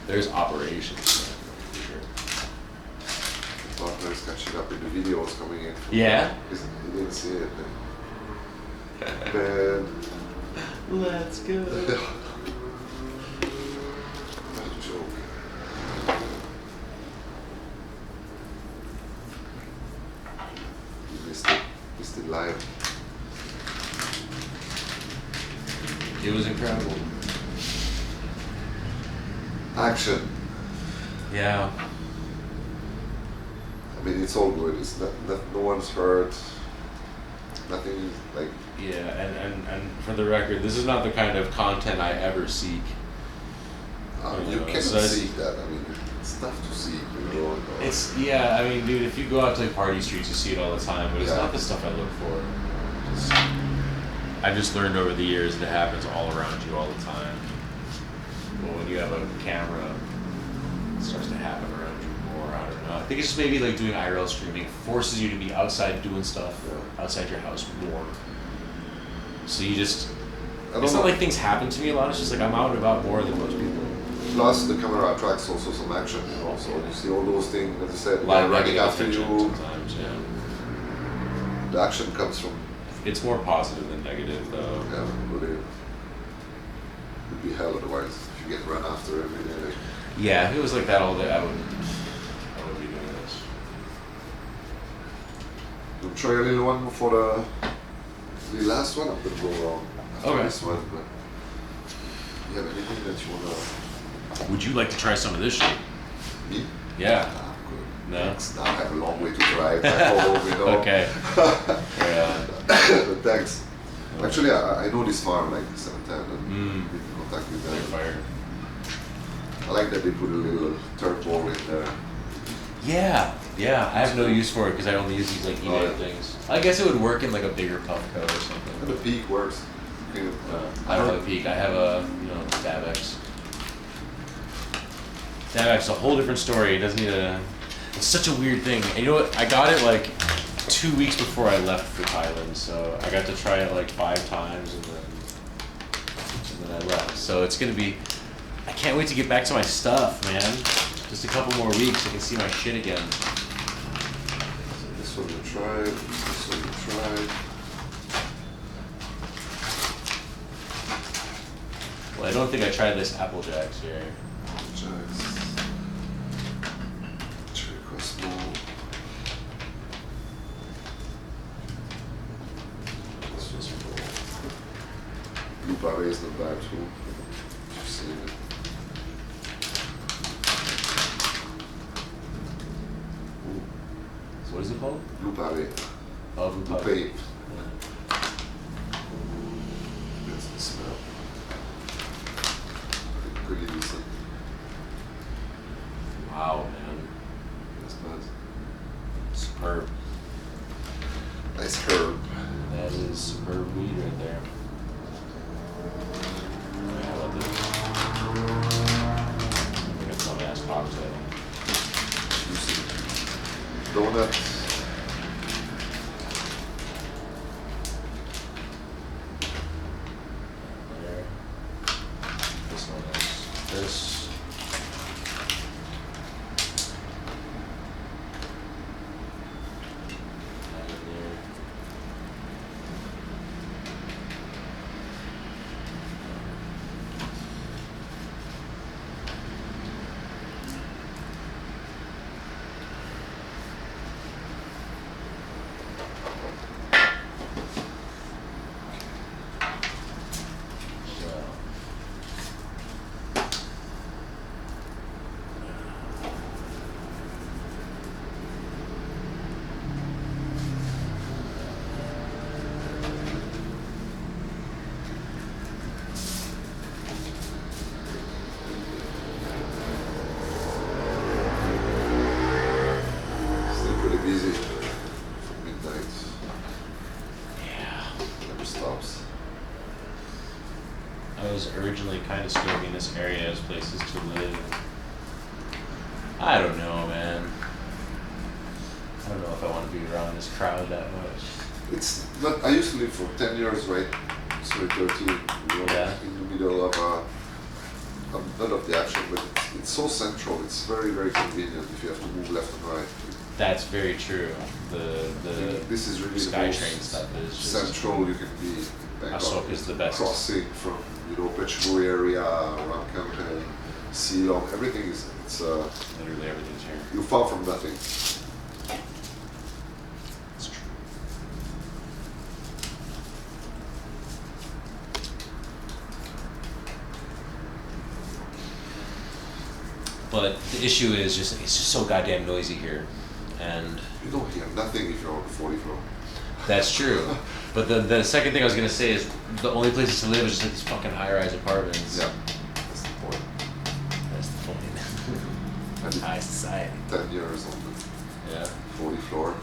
there's operations for sure. partner's catching up with the videos coming in. Yeah. You didn't see it. Man. Let's go. What a joke. live. It was incredible. Action. Yeah. I mean, it's all good. It's not no one's hurt. Nothing is like. Yeah, and for the record, this is not the kind of content I ever seek. You cannot seek that. I mean, it's tough to seek. It's yeah. I mean, dude, if you go out to like party streets, you see it all the time, but it's not the stuff I look for. I've just learned over the years that it happens all around you all the time. But when you have a camera, it starts to happen around you more. I don't know. I think it's just maybe like doing IRL streaming forces you to be outside doing stuff outside your house more. So you just. It's not like things happen to me a lot. It's just like I'm out and about more than most people. Plus, the camera attracts also some action, you know. So you see all those things, as I said, Live running after you. Sometimes, yeah. The action comes from. It's more positive than negative, though. Yeah, but it would be hell otherwise if you get run after every day. Yeah, if it was like that all day, I would be doing this. We'll try a little one for the last one. I'm gonna go wrong after this one. But you have anything that you wanna? Would you like to try some of this shit? Me? Yeah. No. No. Now I have a long way to drive back home, you know. Okay. Yeah. But thanks. Actually, I know this farm like 710 and been in contact with them. Fire. I like that they put a little turf ball in there. Yeah, yeah. I have no use for it because I only use these like eBay things. I guess it would work in like a bigger Puffco or something. And the peak works. I don't have a peak. I have a DAVX. DAVX is a whole different story. It doesn't need a. It's such a weird thing. And you know what? I got it like 2 weeks before I left for Thailand, so I got to try it like 5 times, and then I left. So it's gonna be. I can't wait to get back to my stuff, man. Just a couple more weeks, I can see my shit again. So this one you tried. This one you tried. Well, I don't think I tried this Apple Jacks here. Jacks. Cherry Cosmo. This was for Blue Barret is not bad too. You've seen it. So what is it called? Blue Barret. Oh, Blue Blue Barret. Pape. That's the smell. Pretty decent. Wow, man. That's nice. Superb. Nice herb. That is superb weed right there. How about this? Like a dumbass cocktail. Juicy. Donuts. There. This one is this. That in there. Still pretty busy for midnight. Yeah. Never stops. I was originally kind of scoping this area as places to live. I don't know, man. I don't know if I want to be around this crowd that much. It's not. I used to live for 10 years, right? Sorry, 13. Yeah. In the middle of not of the action, but it's so central. It's very, very convenient if you have to move left and right. That's very true. This is really the SkyTrain most stuff is just central you can be in Bangkok. Bangkok is the best. Crossing from Pechuru area, around Campaign, Silong, everything is literally everything's here. you're far from nothing. It's true. issue is it's just so goddamn noisy here, and you don't hear nothing if you're on the 40th floor. That's true. But the second thing I was gonna say is the only places to live is just like these fucking high-rise apartments. Yeah, that's the point. That's the point. High society. 10 years on the 40th floor.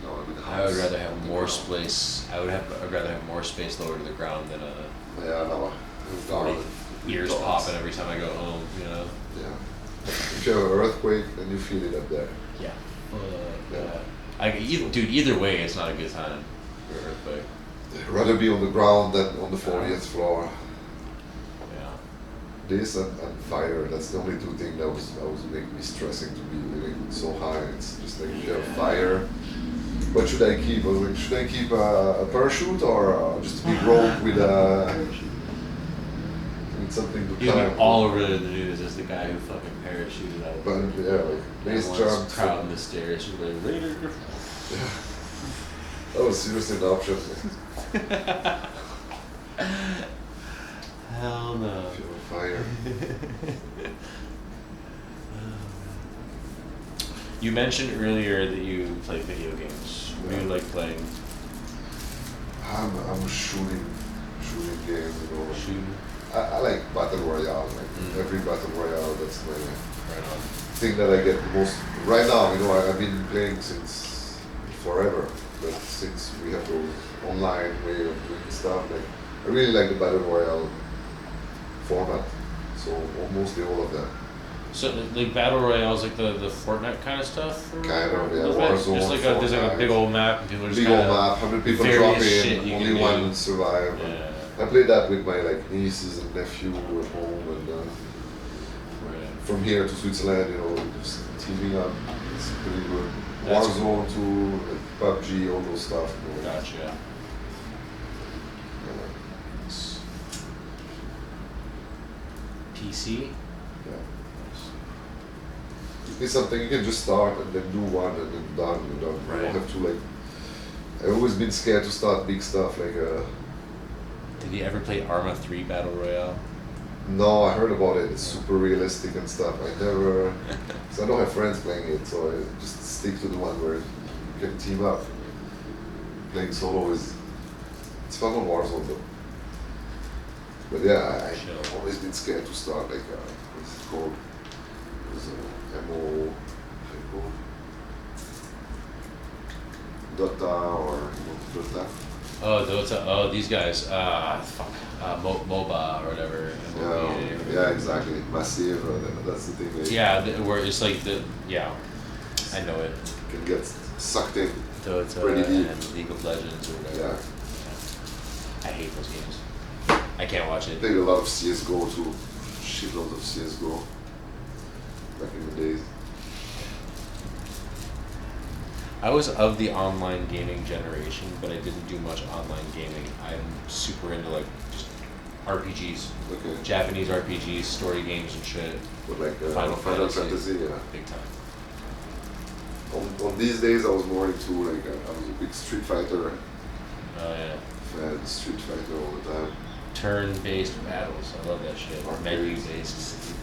No, I would rather have more space. I'd rather have more space lower to the ground than a 40 ears popping every time I go home. You know. Yeah. If you have an earthquake, then you feel it up there. Yeah. Dude, either way, it's not a good time for an earthquake. I'd rather be on the ground than on the 40th floor. Yeah. This and fire, that's the only two things that was making me stressing to be living so high. It's just like if you have fire, what should I keep? I was like, should I keep a parachute or just a big rope with something to You'll climb? be all over the news as the guy who fucking parachuted out. But yeah, like base jump. Crowding the stairs. You're like, later. Yeah. That was seriously an option. Hell no. If you're on fire. You mentioned earlier that you play video games. What do you like playing? I'm a shooting game, you know. Shooting? I like Battle Royale, every Battle Royale, that's my thing that I get the most. Right now, you know, I've been playing since forever, but since we have those online way of doing stuff, like, I really like the Battle Royale format, so mostly all of them. So like Battle Royale is like the Fortnite kind of stuff? Kind of, yeah. Warzone, just like there's like a big old map and people are just big old map, 100 people drop in, only one survive. Yeah. I played that with my nieces and nephew at home, and from here to Switzerland, you know, just teaming up. It's pretty good. Warzone too, like PUBG, all those stuff. You know. Gotcha. PC? Yeah. It's something you can just start and then do one and then done. You don't have to like. I've always been scared to start big stuff like. Did you ever play Arma 3 Battle Royale? No, I heard about it. It's super realistic and stuff. I never, because I don't have friends playing it, so I just stick to the one where you can team up. Playing solo it's fun on Warzone though. But yeah, I've always been scared to start like, what's it called? It was MO, Dota or Dota. Oh, Dota. Oh, these guys. MOBA or whatever. Yeah, exactly. Massive. That's the thing. Where it's like I know it. Can get sucked in. Dota pretty deep. And League of Legends or whatever. Yeah. I hate those games. I can't watch it. Played a lot of CS:GO too. Shitloads of CS:GO. Back in the days. I was of the online gaming generation, but I didn't do much online gaming. I'm super into like just RPGs, Japanese RPGs, story games and shit. But like Final Fantasy, yeah. Big time. On these days, I was more into like I was a big Street Fighter. Oh yeah. Fan Street Fighter all the time. Turn-based battles, I love that shit. Or menu-based.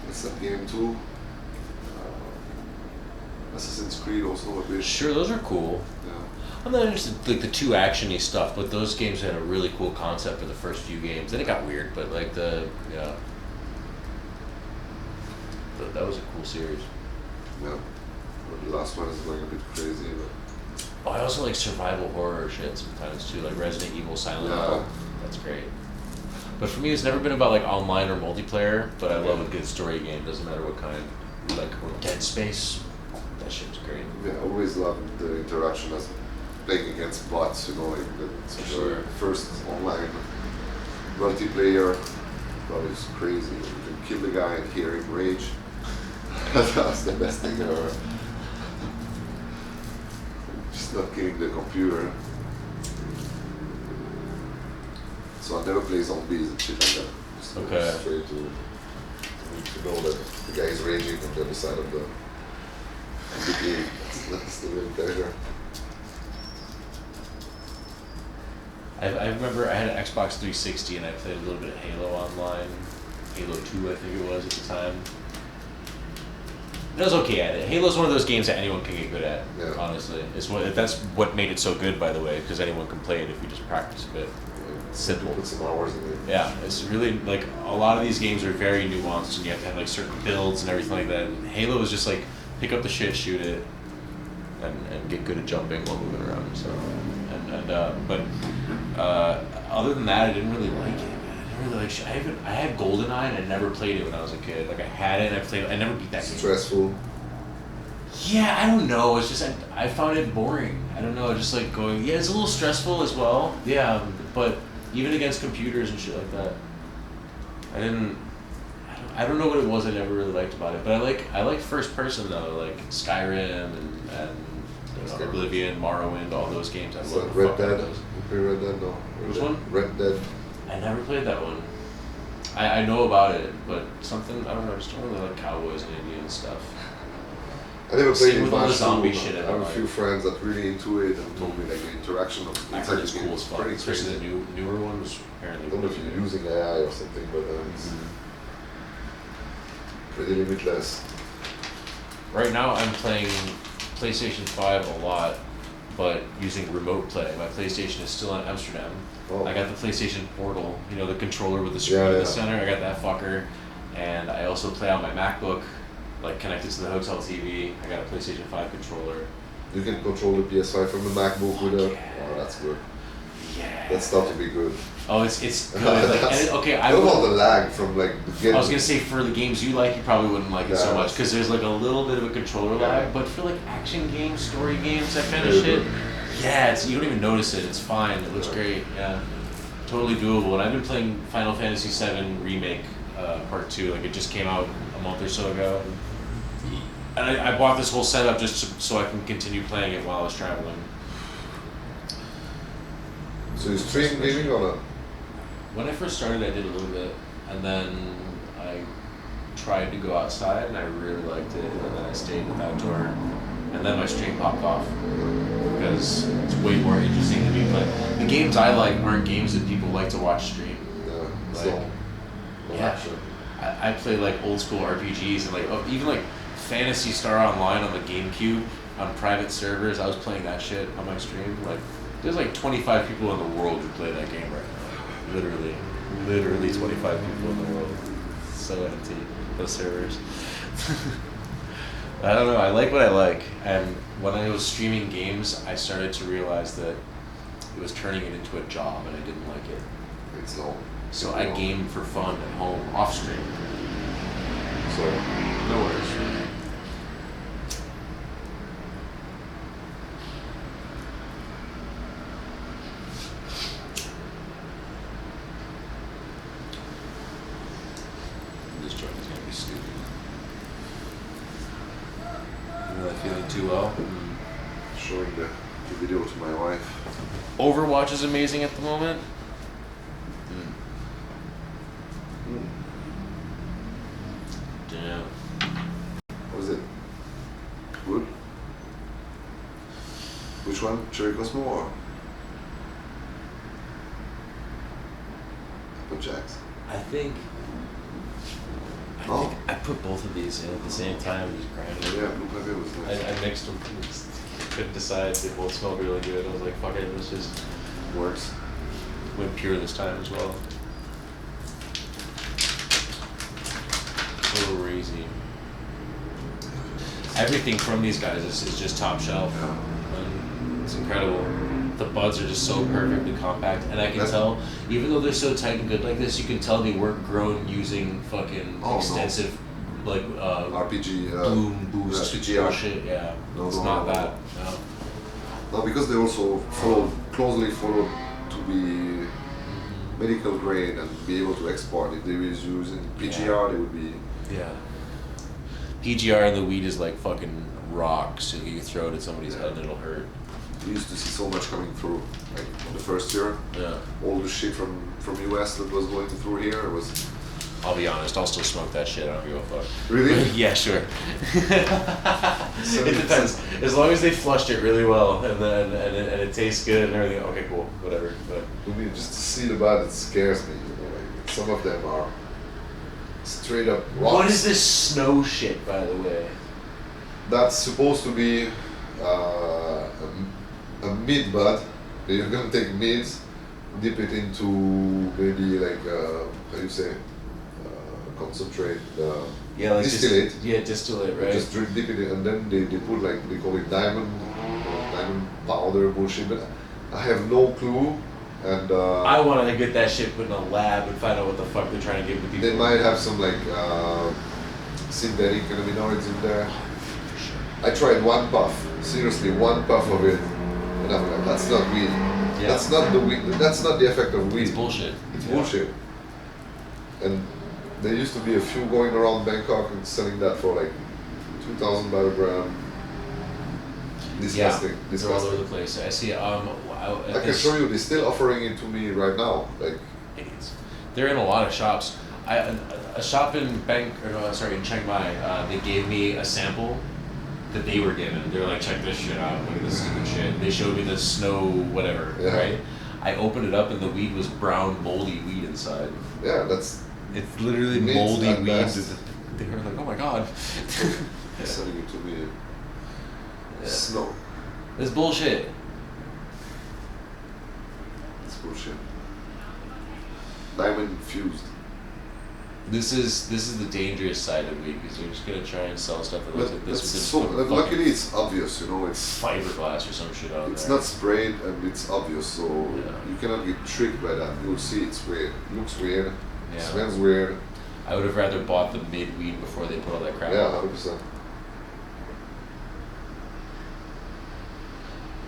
What's that game too? Assassin's Creed also a bit. Sure, those are cool. Yeah. I'm not interested in like the too actiony stuff, but those games had a really cool concept for the first few games. Then it got weird, but like that was a cool series. Yeah. Well, the last one is going a bit crazy, but. Oh, I also like survival horror shit sometimes too, like Resident Evil, Silent Hill. That's great. But for me, it's never been about like online or multiplayer. But I love a good story game. Doesn't matter what kind. Like Dead Space. That shit's great. Yeah, I always loved the interaction as playing against bots. You know, like the first online multiplayer. That was crazy. You can kill the guy and hear him rage. That's the best thing ever. Just not killing the computer. So I never play zombies and shit like that. Just straight to know that the guy is raging on the other side of the game. That's the real pleasure. I remember I had an Xbox 360 and I played a little bit of Halo online. Halo 2, I think it was at the time. I was okay at it. Halo's one of those games that anyone can get good at, honestly. That's what made it so good, by the way, because anyone can play it if you just practice a bit. It's simple. Put some hours in it. Yeah, it's really, like, a lot of these games are very nuanced and you have to have, like, certain builds and everything like that. And Halo is just, like, pick up the shit, shoot it, and get good at jumping while moving around. So, but other than that, I didn't really like it. Really like I had GoldenEye and I never played it when I was a kid. Like I had it and I played it. I never beat that game. Stressful. Yeah, I don't know. It's just I found it boring. I don't know. Just like going. Yeah, it's a little stressful as well. Yeah, but even against computers and shit like that, I don't know what it was I never really liked about it. But I like first person though, like Skyrim and Oblivion, Morrowind, all those games. I love Red Dead. You play Red Dead? No. Which one? Red Dead. I never played that one. I know about it, but something, I don't know, I just don't really like cowboys and Indian stuff. I never played it with all the much zombie too. shit. I have a few friends that really into it and told me like the interaction of I heard it's cool as fuck, pretty especially crazy. the newer ones. Apparently, I don't know if you're using AI or something, but it's pretty limitless. Right now, I'm playing PlayStation 5 a lot, but using remote play. My PlayStation is still in Amsterdam. Oh. I got the PlayStation Portal, you know, the controller with the screen in the center. I got that fucker, and I also play on my MacBook, like connected to the hotel TV. I got a PlayStation 5 controller. You can control the PS5 from the MacBook with a. Oh, that's good. Yeah. That's stuff to be good. Oh, it's good. Like, I don't want the lag from like the beginning. I was gonna say for the games you like, you probably wouldn't like it so much because there's like a little bit of a controller lag. But for like action games, story games, that kind of shit, yeah, you don't even notice it. It's fine. It looks great. Yeah, totally doable. And I've been playing Final Fantasy VII Remake Part 2. Like it just came out a month or so ago. And I bought this whole setup just so I can continue playing it while I was traveling. So you stream gaming or not? When I first started, I did a little bit, and then I tried to go outside, and I really liked it, and then I stayed with outdoor, and then my stream popped off because it's way more interesting to me. But the games I like aren't games that people like to watch stream. I play like old school RPGs and like even like Phantasy Star Online on the GameCube on private servers. I was playing that shit on my stream. Like there's like 25 people in the world who play that game right now. Literally 25 people in the world. It's so empty, those servers. I don't know, I like what I like. And when I was streaming games, I started to realize that it was turning it into a job and I didn't like it. So I gamed for fun at home, off stream. So, no worries. This joint is gonna be stupid. You're not feeling too well? Showing the video to my wife. Overwatch is amazing at the moment. Damn. Was it good? Which one? Cherry Cosmo or Apple Jacks? I think I put both of these in at the same time and just grinded it. Yeah, Blue Pepper was nice. I mixed them. Couldn't decide. They both smelled really good. I was like, fuck it, this just works. Went pure this time as well. Crazy. Everything from these guys is just top shelf. And it's incredible. The buds are just so perfectly compact, and I can tell, even though they're so tight and good like this, you can tell they weren't grown using fucking extensive like RPG boom boost shit. Yeah, it's not that. No, because they also closely followed to be medical grade and be able to export. If they were using PGR, they would be. Yeah. PGR in the weed is like fucking rock, so you throw it at somebody's head and it'll hurt. We used to see so much coming through, like the first year. Yeah. All the shit from US that was going through here was I'll be honest, I'll still smoke that shit. I don't give a fuck. Really? Yeah, sure. It depends. As long as they flushed it really well and then and it tastes good and everything. Okay, cool, whatever. But I mean, just to see the bud, it scares me. You know, like some of them are straight up rocks. What is this snow shit, by the way? That's supposed to be a mid bud. You're gonna take mids, dip it into maybe like how you say concentrate. Yeah, like distillate. Distillate, right? Just dip it in, and then they put like they call it diamond powder bullshit. But I have no clue. And I want to get that shit put in a lab and find out what the fuck they're trying to give the people. They might have some like synthetic cannabinoids in there. I tried one puff, seriously, one puff of it, and I'm like, that's not weed. Yeah. That's not the weed. That's not the effect of weed. It's bullshit. It's bullshit. And there used to be a few going around Bangkok and selling that for like 2,000 baht a gram. Disgusting. Yeah, disgusting. they're all over the place. I see. I can show you. They're still offering it to me right now. Like idiots. They're in a lot of shops. A shop in in Chiang Mai. They gave me a sample that they were given. They were like, check this shit out. Look at this stupid shit. They showed me the snow whatever. Yeah. Right. I opened it up and the weed was brown, moldy weed inside. Yeah, it's literally moldy weed. They were like, oh my god. They're selling it to me. Snow. It's bullshit. It's bullshit. Diamond infused. This is the dangerous side of weed because they're just gonna try and sell stuff that looks like this. Luckily, it's obvious. You know, it's fiberglass or some shit out there. It's not sprayed and it's obvious, so you cannot get tricked by that. You'll see it's weird. It looks weird. Yeah. Smells weird. I would have rather bought the mid weed before they put all that crap. Yeah, 100%.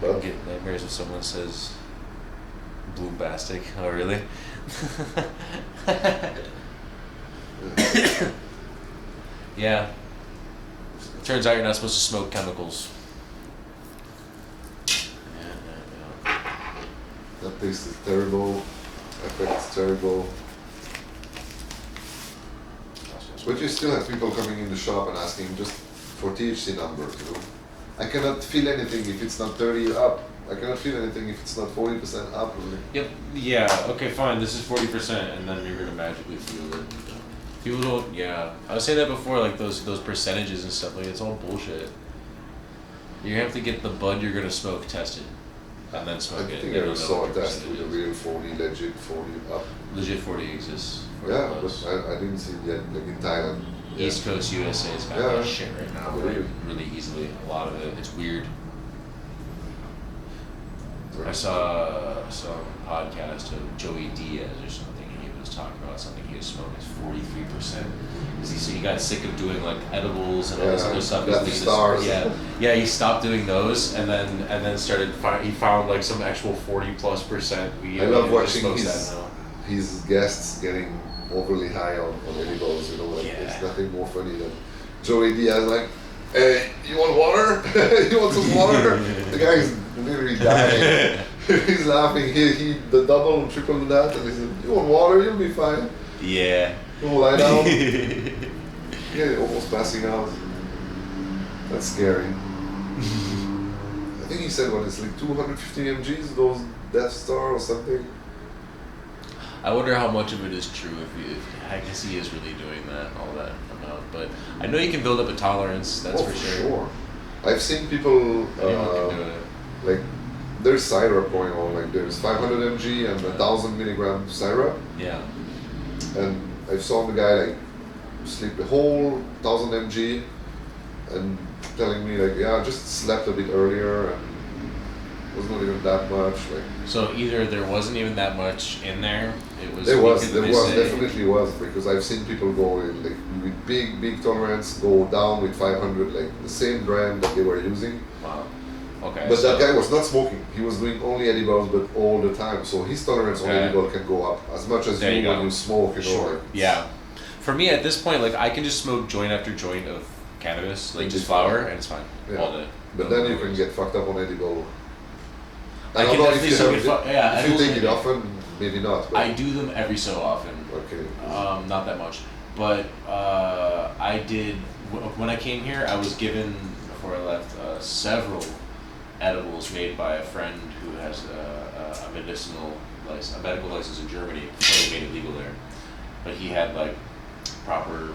I get nightmares if someone says boombastic. Oh, really? Yeah. Turns out you're not supposed to smoke chemicals. That taste is terrible. Effect's terrible. But you still have people coming in the shop and asking just for THC numbers, you know. I cannot feel anything if it's not 30 up. I cannot feel anything if it's not 40% up. Yep. Yeah. Okay. Fine. This is 40%, and then you're gonna magically feel it. People don't. Yeah. I was saying that before, like those percentages and stuff. Like it's all bullshit. You have to get the bud you're gonna smoke tested, and then smoke it. I think I ever saw a test with a real 40, legit 40 up. Legit 40 exists. Yeah, but I didn't see it yet. Like in Thailand. East Coast USA has got that shit right now, like, really easily. A lot of it. It's weird. I saw some podcast of Joey Diaz or something, and he was talking about something he was smoking. It's 43%. Because he got sick of doing like edibles and all this other stuff. Yeah, he stopped doing those, and then started. He found like some actual 40+% weed. I love watching his guests getting overly high on edibles, you know, like there's nothing more funny than Joey Diaz like, hey, you want water? You want some water? The guy's literally dying. He's laughing. He the double, triple that, and he said, you want water? You'll be fine. Yeah. Go lie down. Yeah, almost passing out. That's scary. I think he said what, it's like 250 mgs, those Death Star or something. I wonder how much of it is true if I guess he is really doing that, all that amount. But I know you can build up a tolerance, that's for sure. I've seen people, Anyone can do it. like, there's syrup going on, like there's 500 mg and 1,000 milligram syrup. Yeah. And I saw the guy like sleep the whole 1,000 mg and telling me like, yeah, I just slept a bit earlier and it was not even that much. Like, so either there wasn't even that much in there, it was. There definitely was, because I've seen people go in, like with big tolerance go down with 500, like the same brand that they were using. Wow. Okay. But that guy was not smoking. He was doing only edibles, but all the time. So his tolerance on edible can go up as much as you when you smoke. You know, like, yeah. For me, at this point, like I can just smoke joint after joint of cannabis, like just flower, and it's fine all day. But then you can get fucked up on edible. I can definitely if you take it often, maybe not. But I do them every so often. Okay. Not that much, but I did when I came here. I was given before I left several edibles made by a friend who has a medical license in Germany before they made it legal there. But he had like proper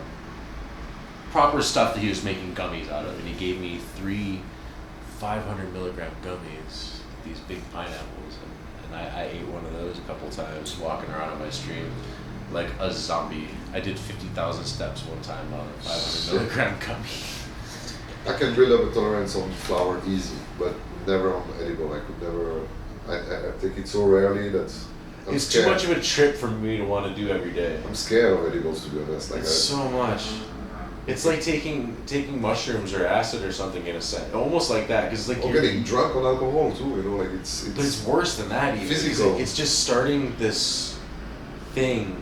stuff that he was making gummies out of, and he gave me 3 500 milligram gummies, these big pineapples, and I ate one of those a couple times walking around on my stream like a zombie. I did 50,000 steps one time on a 500 milligram gummy. I can build up a tolerance on flower easy, but never on edible. I could never. I take it so rarely that I'm It's scared. too much of a trip for me to want to do every day. I'm scared of edibles, to be honest. Like It's so much. It's like taking mushrooms or acid or something in a sense, almost like that, because like or you're getting drunk on alcohol too. You know, like it's. But it's worse than that. Even. Physical. It's just starting this thing,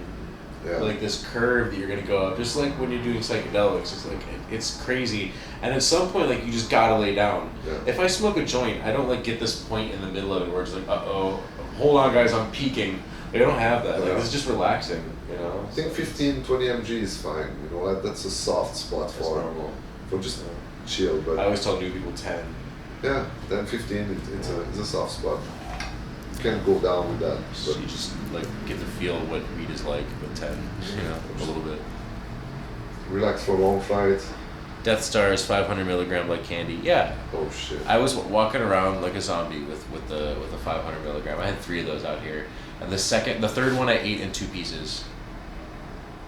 like this curve that you're gonna go up. Just like when you're doing psychedelics, it's like it's crazy. And at some point, like you just gotta lay down. Yeah. If I smoke a joint, I don't like get this point in the middle of it where it's like, hold on, guys, I'm peaking. Like, I don't have that. Like it's just relaxing. You know. I think 15, 20 mg is fine. You know, that's a soft spot for just chill. But I always tell new people 10. Yeah, 10, 15, it's a soft spot. You can't go down with that. But you just like get to feel what weed is like with 10. You know, a little bit. Relax for a long flight. Death Star is 500 milligram like candy. Yeah. Oh shit. I was walking around like a zombie with the 500 milligram. I had 3 of those out here, and the third one I ate in 2 pieces.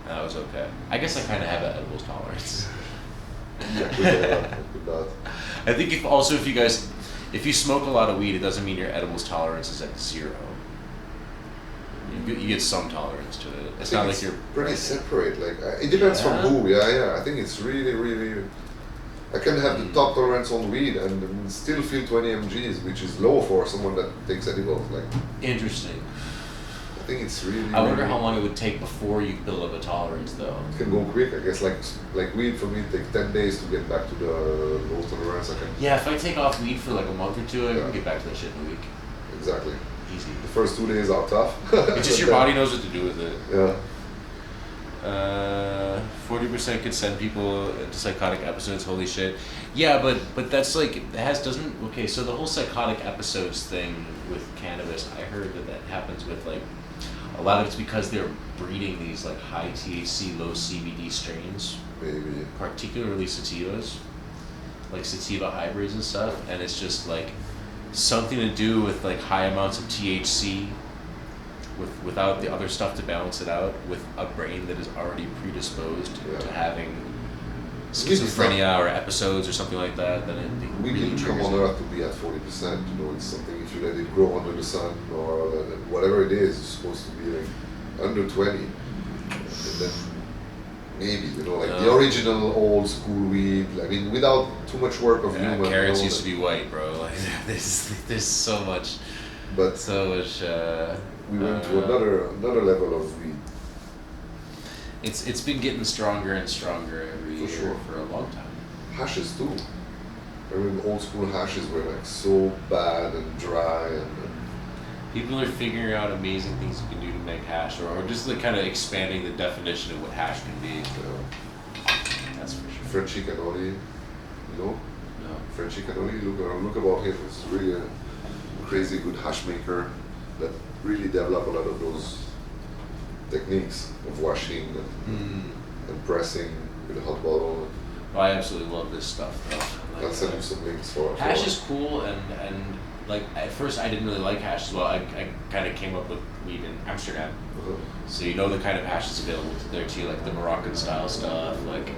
And that was okay. I guess I kind of have an edibles tolerance. I think if you smoke a lot of weed, it doesn't mean your edibles tolerance is at 0. You get some tolerance to it. It's not like you're pretty separate. Like it depends from who. Yeah. I think it's really. I can have the top tolerance on weed and still feel 20 mgs, which is low for someone that takes edibles. Like interesting. I think it's really. I wonder how long it would take before you build up a tolerance, though. It can go quick, I guess. Like weed for me, it takes 10 days to get back to the low tolerance. Yeah, if I take off weed for like a month or 2, I can get back to that shit in a week. Exactly. Easy. The first 2 days are tough. It's just your body knows what to do with it. Yeah. 40% could send people into psychotic episodes. Holy shit. Yeah, but that's like okay. So the whole psychotic episodes thing with cannabis, I heard that happens with like a lot of it's because they're breeding these like high THC, low CBD strains. Maybe. Particularly sativas, like sativa hybrids and stuff, and it's just like something to do with like high amounts of THC. Without the other stuff to balance it out, with a brain that is already predisposed to having schizophrenia or episodes or something like that, then it we really can come triggers on it. Earth to be at 40%. You know, it's something if you let it grow under the sun or whatever it is, it's supposed to be like under 20, and then maybe the original old school weed. I mean, without too much work of human. Carrots used to be white, bro. Like there's so much. But so much. We went to another level of weed. It's been getting stronger and stronger every year for a long time. Hashes too. I mean, old school hashes were like so bad and dry and. People are figuring out amazing things you can do to make hash, or just like kind of expanding the definition of what hash can be. That's for sure. Frenchy cannoli, you know? No. Frenchy cannoli, look about him. It's really a crazy good hash maker that really develop a lot of those techniques of washing and pressing with a hot bottle. Oh, I absolutely love this stuff though. I'll send you some links for hash is cool, and like at first I didn't really like hash as well. I kind of came up with weed in Amsterdam, so you know the kind of hash is available there too, like the Moroccan style stuff, like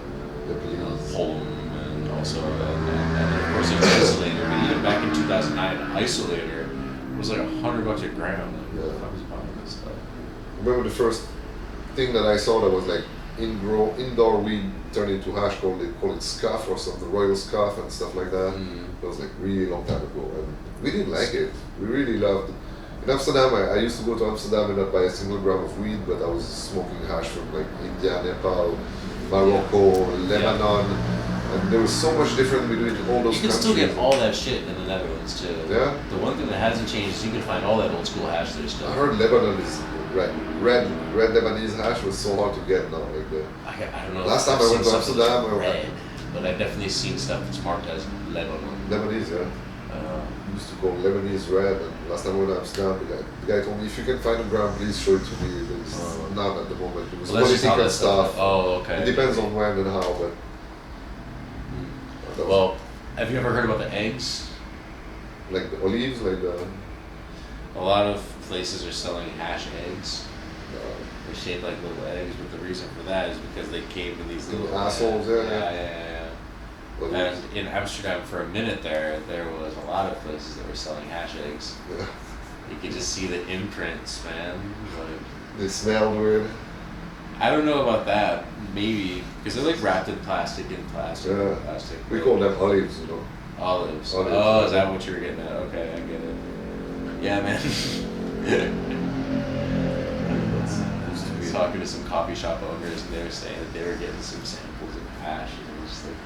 Holm, and also and of course it's isolator. But even back in 2009, isolator was like $100 a gram. Remember the first thing that I saw that was like indoor weed turned into hash, they call it scuff or something, royal scuff and stuff like that. It was like really long time ago, and we didn't like it. We really loved. In Amsterdam, I used to go to Amsterdam and not buy a single gram of weed, but I was smoking hash from like India, Nepal, Morocco, Lebanon, And there was so much different between all those You can countries. still get all that shit in the Netherlands too. Yeah. The one thing that hasn't changed is you can find all that old school hash there still. I heard Lebanon is red Lebanese hash was so hard to get now. Like I don't know. Last time I went to Amsterdam, red, but I've definitely seen stuff that's marked as Lebanon. Lebanese, yeah. Used to go Lebanese red, and last time I went to Amsterdam, the guy told me, if you can find a gram, please show it to me. It's not at the moment. It was political stuff. Oh, okay. It depends on when and how, but. Well, have you ever heard about the eggs? Like the olives, like the. A lot of places are selling hash eggs. They're shaped like little eggs, but the reason for that is because they came in these little assholes. Yeah. And in Amsterdam, for a minute there was a lot of places that were selling hash eggs. Yeah. You could just see the imprints, man. Like, they smelled weird. I don't know about that. Maybe because they're like wrapped in plastic Yeah. plastic. We call them olives, you know. Olives. Oh, is that what you were getting at? Okay, I get it. Yeah, man. I was talking to some coffee shop owners, and they were saying that they were getting some samples of hash, and it was just like,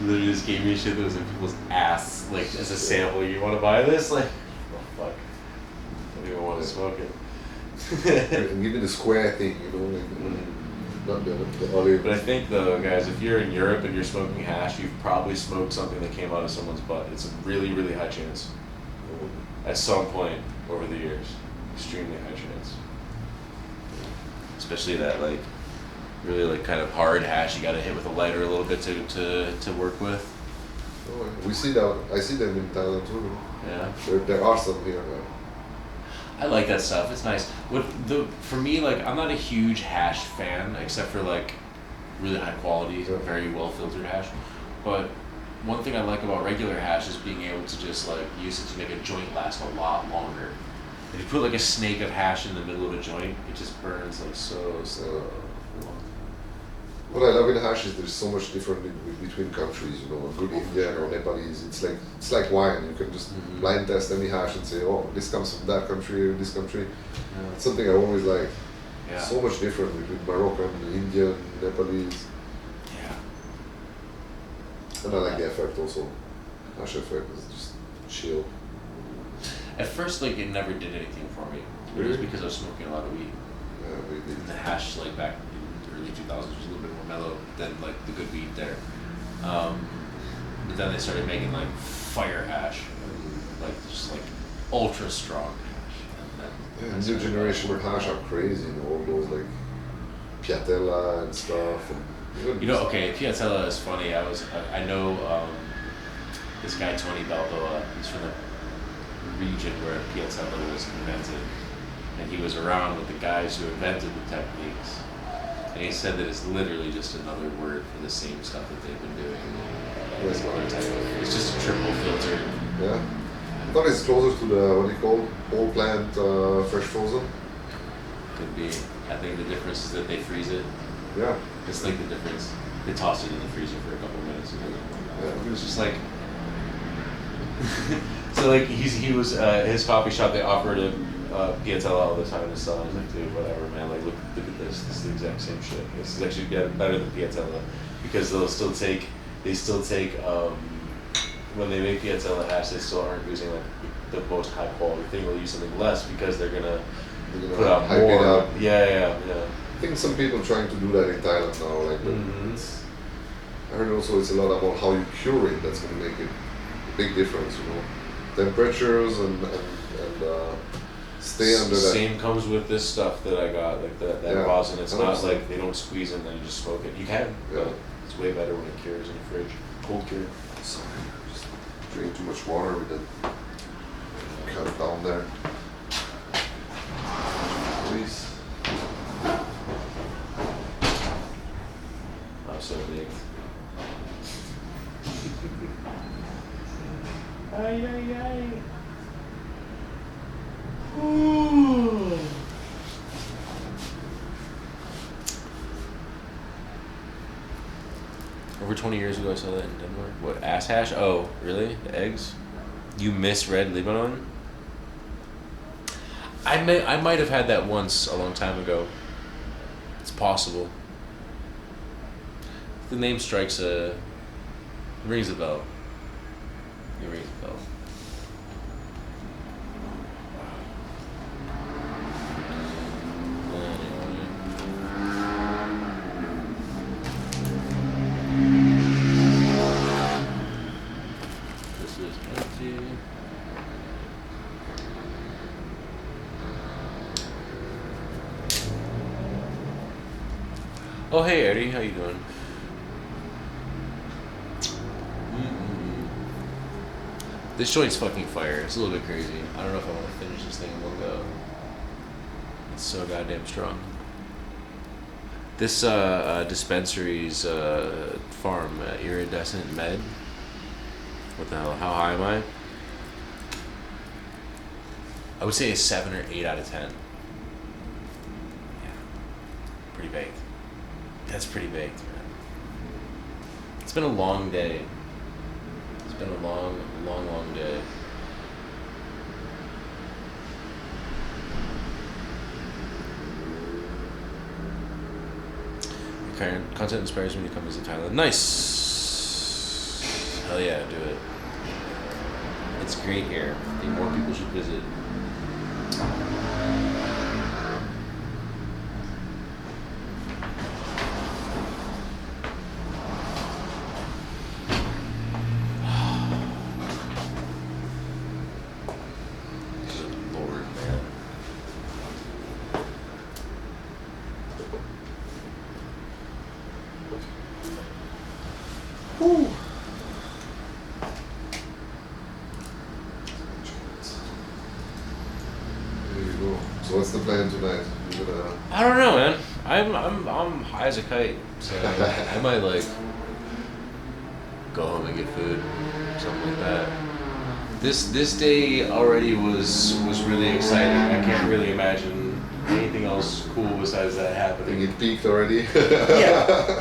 literally just gave me shit that was in people's ass, like as a sample. You want to buy this? Like, oh fuck, I don't even want to smoke it. And give me the square thing, you know, like not the olive. But I think though, guys, if you're in Europe and you're smoking hash, you've probably smoked something that came out of someone's butt. It's a really, really high chance. At some point over the years, extremely high chance. Especially that like really like kind of hard hash you got to hit with a lighter a little bit to work with. Oh, we see that. I see them in Thailand too. Yeah. There are some here. I like that stuff. It's nice. For me, like I'm not a huge hash fan, except for like really high quality, very well filtered hash. But one thing I like about regular hash is being able to just like use it to make a joint last a lot longer. If you put like a snake of hash in the middle of a joint, it just burns like so slow. What I love in hash is there's so much different between countries. You know, a good Indian or Nepalese, it's like wine. You can just blind test any hash and say, oh, this comes from that country or this country. Yeah. It's something I always like. Yeah. So much different between Moroccan, Indian, Nepalese. Yeah. And I like the effect also. Hash effect is just chill. At first, like it never did anything for me. It was because I was smoking a lot of weed. Yeah, and the hash, like back in the early 2000s, was a little bit more mellow than like the good weed there. But then they started making like fire hash, like just like ultra strong hash. And new generation of hash are crazy. You know, all those like Piatella and stuff. And you know, okay, Piatella is funny. I know this guy Tony Balboa. He's from the region where Piatella was invented, and he was around with the guys who invented the techniques, and he said that it's literally just another word for the same stuff that they've been doing. It's just a triple filter. Yeah, I thought it's closer to the what do you call whole plant fresh frozen. Could be. I think the difference is that they freeze it. Yeah, it's like the difference. They toss it in the freezer for a couple of minutes. It was just like. So like he was his coffee shop, they offered him Piatella all the time to sell. I was like, dude, whatever, man. Like look at this. This is the exact same shit. This is actually better than Piatella because they still take when they make Piatella hash, they still aren't using like the most high quality thing. They'll use something less because they're gonna put out hype more. it up. Yeah. I think some people trying to do that in Thailand now. Like, I heard also it's a lot about how you cure it. That's gonna make it a big difference. You know, temperatures and stay under that. Same comes with this stuff that I got, like that rosin. It's not like they don't squeeze it and then you just smoke it. You can, but it's way better when it cures in the fridge. Cold cure. Sorry, just drink too much water with that. Cut it down there. Please. I'm so big. Ay, ay, ay. Ooh. Over 20 years ago, I saw that in Denmark. What, ass hash? Oh, really? The eggs? You miss red Lebanon? I might have had that once a long time ago. It's possible. The name strikes a Rings a bell. It rings a bell. This is empty. Oh hey Eddie, how you doing? This joint's fucking fire. It's a little bit crazy. I don't know if I want to finish this thing in one go. It's so goddamn strong. This dispensary's farm, Iridescent Med. What the hell? How high am I? I would say a 7 or 8 out of 10. Yeah. Pretty baked. That's pretty baked, man. It's been a long day. It's been a long day. Your current content inspires me to come visit Thailand. Nice! Hell yeah, do it. It's great here. I think more people should visit. So what's the plan tonight? You gonna... I don't know, man. I'm high as a kite, so I might like go home and get food, something like that. This day already was really exciting. I can't really imagine anything else cool besides that happening. It peaked already.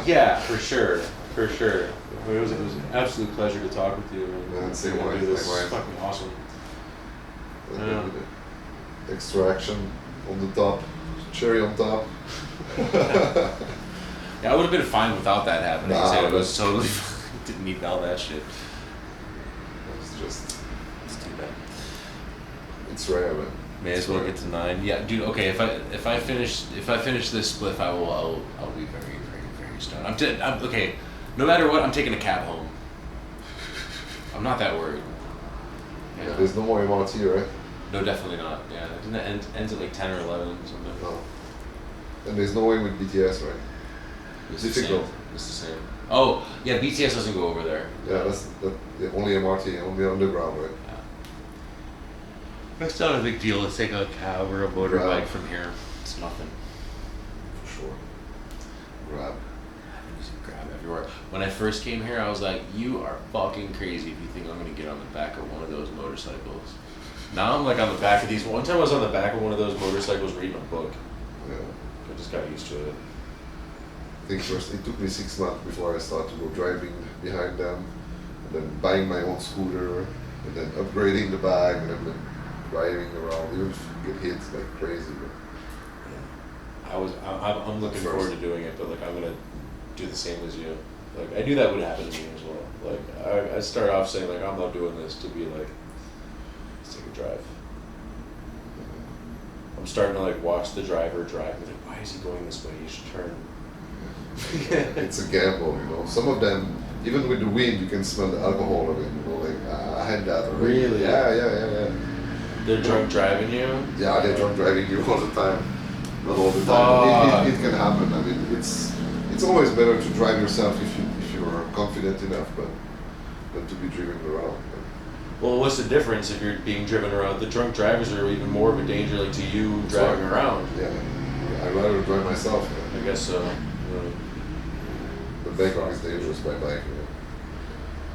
yeah, for sure. It was an absolute pleasure to talk with you. Man, same way. This is fucking awesome. Yeah. Extraction on the top, cherry on top. Yeah, I would have been fine without that happening. Nah, It was totally didn't need all that shit. It's too bad. It's rare, man. May as well get to 9. Yeah, dude. Okay, if I finish this spliff, I'll be very stoned. I'm okay. No matter what, I'm taking a cab home. I'm not that worried. Yeah, there's no more MRT, right? No, definitely not. Yeah, it ends at like 10 or 11 or something. No. And there's no way with BTS, right? It's difficult. It's the same. Oh, yeah, BTS doesn't go over there. Yeah, that's only MRT, only underground, right? Yeah. That's not a big deal. Let's take a cab or a motorbike from here. It's nothing. For sure. Grab. Grab everywhere. When I first came here, I was like, you are fucking crazy if you think I'm going to get on the back of one of those motorcycles. Now I'm like on the back of these. One time I was on the back of one of those motorcycles reading a book. Yeah. I just got used to it. I think first it took me 6 months before I started to go driving behind them, and then buying my own scooter, and then upgrading the bag, and then driving around. Even if you get hit like crazy. But I'm looking forward to doing it, but like I'm gonna do the same as you. Like I knew that would happen to me as well. Like I start off saying like I'm not doing this to be like, let's take a drive. I'm starting to like watch the driver drive. I'm like, why is he going this way? He should turn. It's a gamble, you know. Some of them, even with the wind, you can smell the alcohol of it. You know, like I had that already. Really? Yeah. They're drunk driving you? Yeah, they're drunk driving you all the time. Not all the time. It can happen. I mean, it's always better to drive yourself if you're confident enough, but than to be driven around. Well, what's the difference if you're being driven around? The drunk drivers are even more of a danger, like to you driving around. Yeah, I'd rather drive myself. I guess so. But Bangkok is dangerous by bike.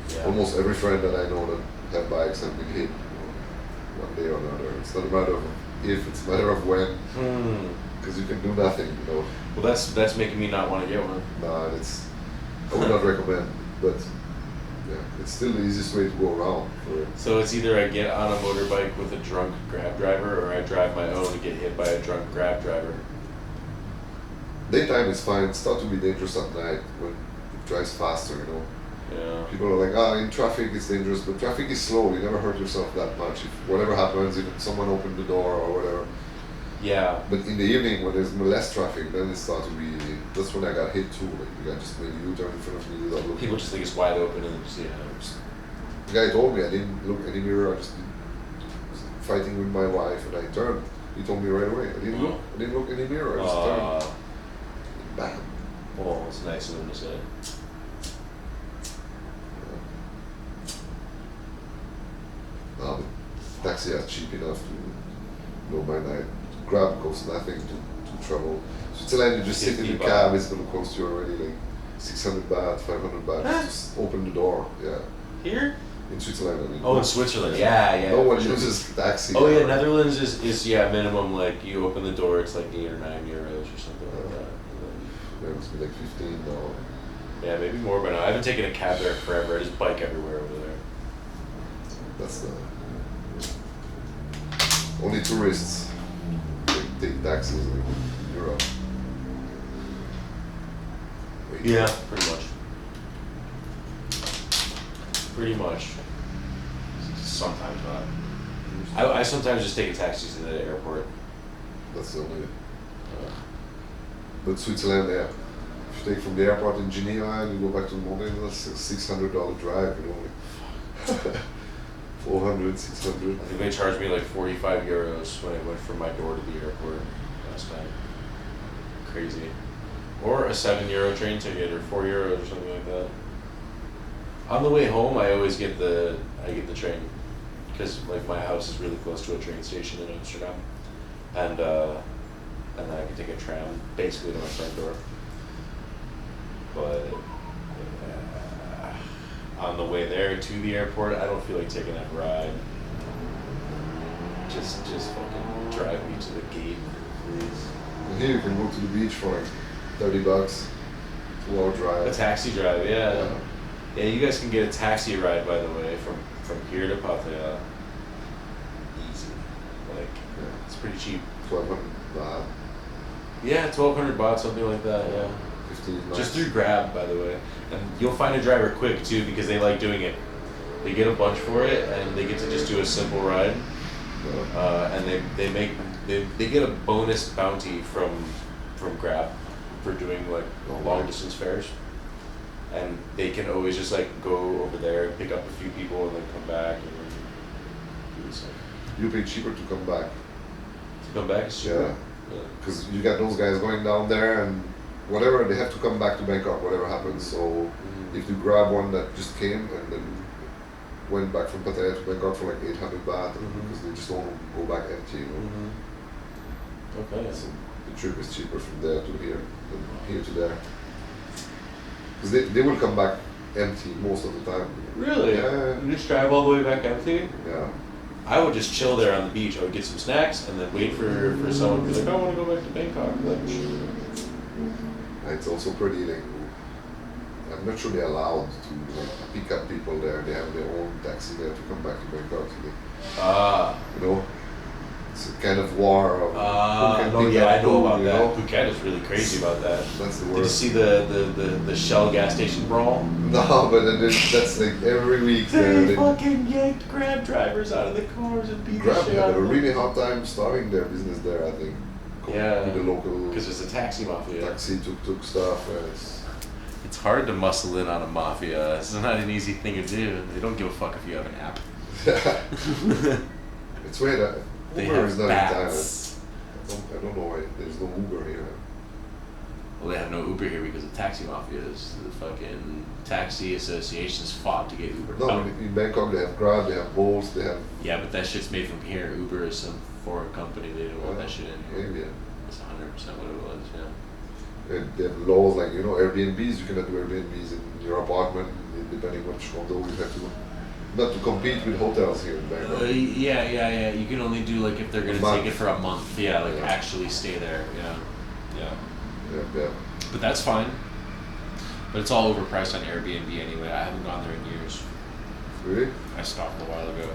Yeah. Almost every friend that I know that have bikes have been hit, one day or another. It's not a matter of if, it's a matter of when. Because you can do nothing, you know. Well, that's making me not want to get one. Nah, I would not recommend, but yeah, it's still the easiest way to go around. So it's either I get on a motorbike with a drunk Grab driver, or I drive my own and get hit by a drunk Grab driver. Daytime is fine. It starts to be dangerous at night when it drives faster, you know. Yeah. People are like, in traffic it's dangerous, but traffic is slow. You never hurt yourself that much. If whatever happens, if someone opened the door or whatever. Yeah. But in the evening when there's less traffic, then it starts to be. That's when I got hit too. Like the guy just made a U-turn in front of me without looking. People just think it's wide open and just The guy told me I didn't look any mirror. I just was fighting with my wife and I turned. He told me right away. I didn't look any mirror. I just turned. Bam. Well, it's nice of him to say. No, but taxi are cheap enough to go by night. Grab costs nothing to travel. Switzerland, you just sit in the cab, it's going to cost you already like 600 baht, 500 baht. Just open the door. Yeah. Here? In Switzerland, I mean. Oh, in Switzerland, yeah. No one uses taxi. Oh yeah, Netherlands is minimum, like you open the door, it's like 8 or 9 euros or something like that. Yeah, it must be like 15 now. Yeah, maybe more, but no, I haven't taken a cab there forever. I just bike everywhere over there. That's the only tourists take taxis in Europe. Yeah, pretty much. Pretty much. Sometimes not. I sometimes just take a taxi to the airport. That's the only. But Switzerland, yeah. If you take from the airport in Geneva and you go back to the mountain, that's a $600 drive, you know. 400, 600. I think they charged me like 45 euros when I went from my door to the airport last time. Crazy. Or a €7 train ticket or €4 or something like that. On the way home, I always get the train because like my house is really close to a train station in Amsterdam, and then I can take a tram basically to my front door. But on the way there to the airport, I don't feel like taking that ride. Just fucking drive me to the gate, please. And here you can go to the beach for like $30, 2-hour drive. A taxi drive, yeah. Yeah, you guys can get a taxi ride, by the way, from here to Pattaya. Easy. Like, it's pretty cheap. 1,200 baht. Yeah, 1,200 baht, something like that, yeah. 15 Just through Grab, by the way. And you'll find a driver quick, too, because they like doing it. They get a bunch for it, and they get to just do a simple ride. And they get a bonus bounty from Grab for doing, like, long-distance fares. And they can always just like go over there, pick up a few people, and then come back and then do the same. You pay cheaper to come back. To come back is cheaper? Yeah. Because you got those guys going down there and whatever, they have to come back to Bangkok, whatever happens. So if you grab one that just came and then went back from Pattaya to Bangkok for like 800 baht, because they just don't go back empty, you know. Okay. So the trip is cheaper from there to here than here to there. Because they will come back empty most of the time. Really? Yeah. You just drive all the way back empty? Yeah. I would just chill there on the beach. I would get some snacks and then wait for someone to be like, I want to go back to Bangkok. It's also pretty like, I'm not sure they're allowed to like pick up people there. They have their own taxi there to come back to Bangkok. So you know, it's a kind of war of who can pick up I know who, about you that. know? Phuket is really crazy about that. That's the Did word. you see the Shell gas station brawl? No, but that's like every week. They fucking yanked Grab drivers out of the cars and beat the Grab shit had out a of them. really hard time starting their business there, I think. Yeah, with the local. Because it's a taxi mafia. Taxi tuk stuff. It's hard to muscle in on a mafia. It's not an easy thing to do. They don't give a fuck if you have an app. It's weird. They Uber have is not bats. in Thailand. I don't know why there's no Uber here. Well, they have no Uber here because of taxi mafias. The fucking taxi associations fought to get Uber. No, in Bangkok they have Grab, they have Bolt, they have. Yeah, but that shit's made from here. Uber is some foreign company. They didn't want that shit in here. Maybe. That's 100% what it was. Yeah. They have laws like Airbnbs. You cannot do Airbnbs in your apartment, depending which condo you have to. Not to compete with hotels here in Bangkok. Yeah. You can only do like if they're gonna take it for a month. Yeah, like actually stay there. Yeah. But that's fine. But it's all overpriced on Airbnb anyway. I haven't gone there in years. Really? I stopped a while ago.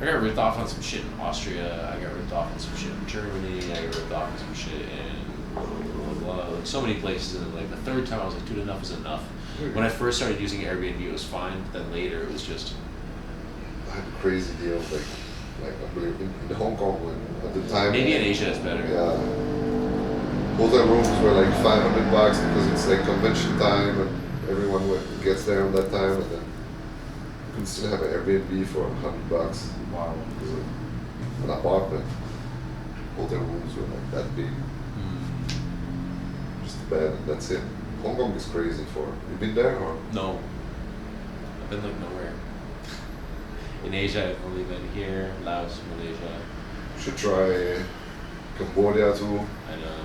I got ripped off on some shit in Austria. I got ripped off on some shit in Germany. I got ripped off on some shit in blah, blah, blah, blah. Like so many places. And like the third time I was like, dude, enough is enough. When I first started using Airbnb, it was fine. But then later, it was just. I had crazy deals like unbelievable in Hong Kong when at the time. Maybe in Asia it's better. Yeah. Hotel rooms were like $500 because it's like convention time and everyone gets there on that time, and then you can still have an Airbnb for $100. Wow. An apartment. Hotel rooms were like that big. Just a bed and that's it. Hong Kong is crazy for. You been there or? No. I've been like nowhere. In Asia, I've only been here, Laos, Malaysia. You should try Cambodia too. I know.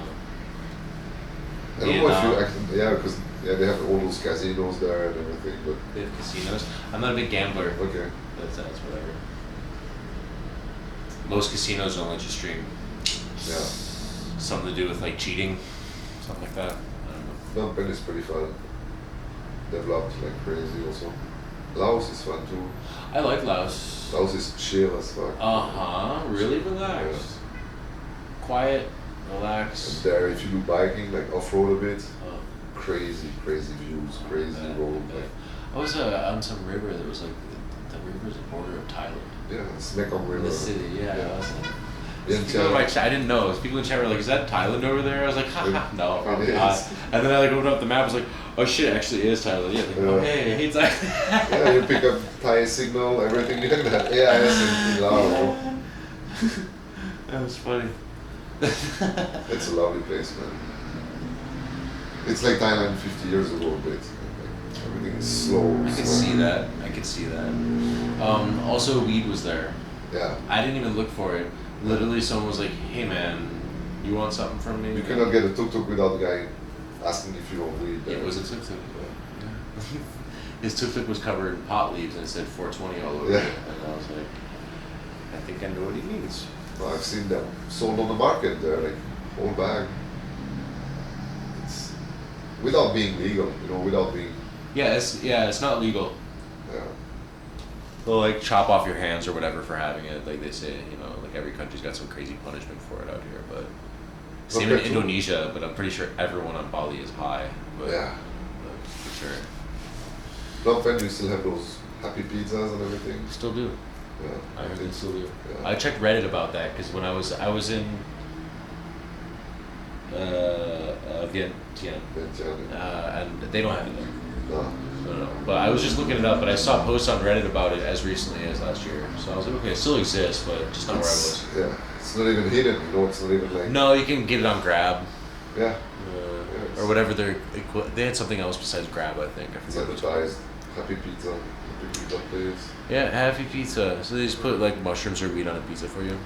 I don't know if you actually, because they have all those casinos there and everything, but they have casinos. I'm not a big gambler. Okay. That's whatever. Most casinos don't let you stream. Yeah. Something to do with like cheating, something like that. I don't know. Phnom Penh is pretty fun. Developed like crazy also. Laos is fun too. I like Laos. Laos is chill as fuck. Really relaxed. Yeah. Quiet, relaxed. And there, if you do biking, like off-road a bit, crazy views, crazy road. Like. I was on some river that was like, the river's the border of Thailand. Yeah, it's Mekong River. In the city, yeah. I was like, I didn't know. People in chat were like, "Is that Thailand over there?" I was like, "Ha no, probably not." And then I like opened up the map. I was like, "Oh shit, it actually is Thailand." Yeah, like, oh hey, it's like. Yeah, you pick up Thai signal, everything. You can have AIS in Laos. That was funny. It's a lovely place, man. It's like Thailand 50 years ago, a bit. Like, everything is slow. I could see that. Also, weed was there. Yeah. I didn't even look for it. Literally, someone was like, "Hey man, you want something from me?" You cannot get a tuk-tuk without the guy asking if you want weed. It was a tuk-tuk. Yeah. His tuk-tuk was covered in pot leaves and it said 420 all over it. And I was like, I think I know what he means. Well, I've seen them sold on the market there, like whole bag. It's without being legal, without being. Yeah, it's not legal. Yeah. They'll like chop off your hands or whatever for having it. Like they say, like every country's got some crazy punishment for it out here. But same in Indonesia, but I'm pretty sure everyone on Bali is high. But, yeah. But for sure. Phnom Penh, you still have those happy pizzas and everything? Still do. Yeah. I heard they still do. Yeah. I checked Reddit about that because when I was in Vientiane, and they don't have it there. No. But I was just looking it up, but I saw posts on Reddit about it as recently as last year. So I was like, okay, it still exists, but just not where I was. Yeah, it's not even hidden. It's not even like. No, you can get it on Grab. Yeah. Or whatever they had something else besides Grab, I think. I It's forget. advertised. Happy pizza place. Yeah, happy pizza. So they just put like mushrooms or weed on a pizza for you.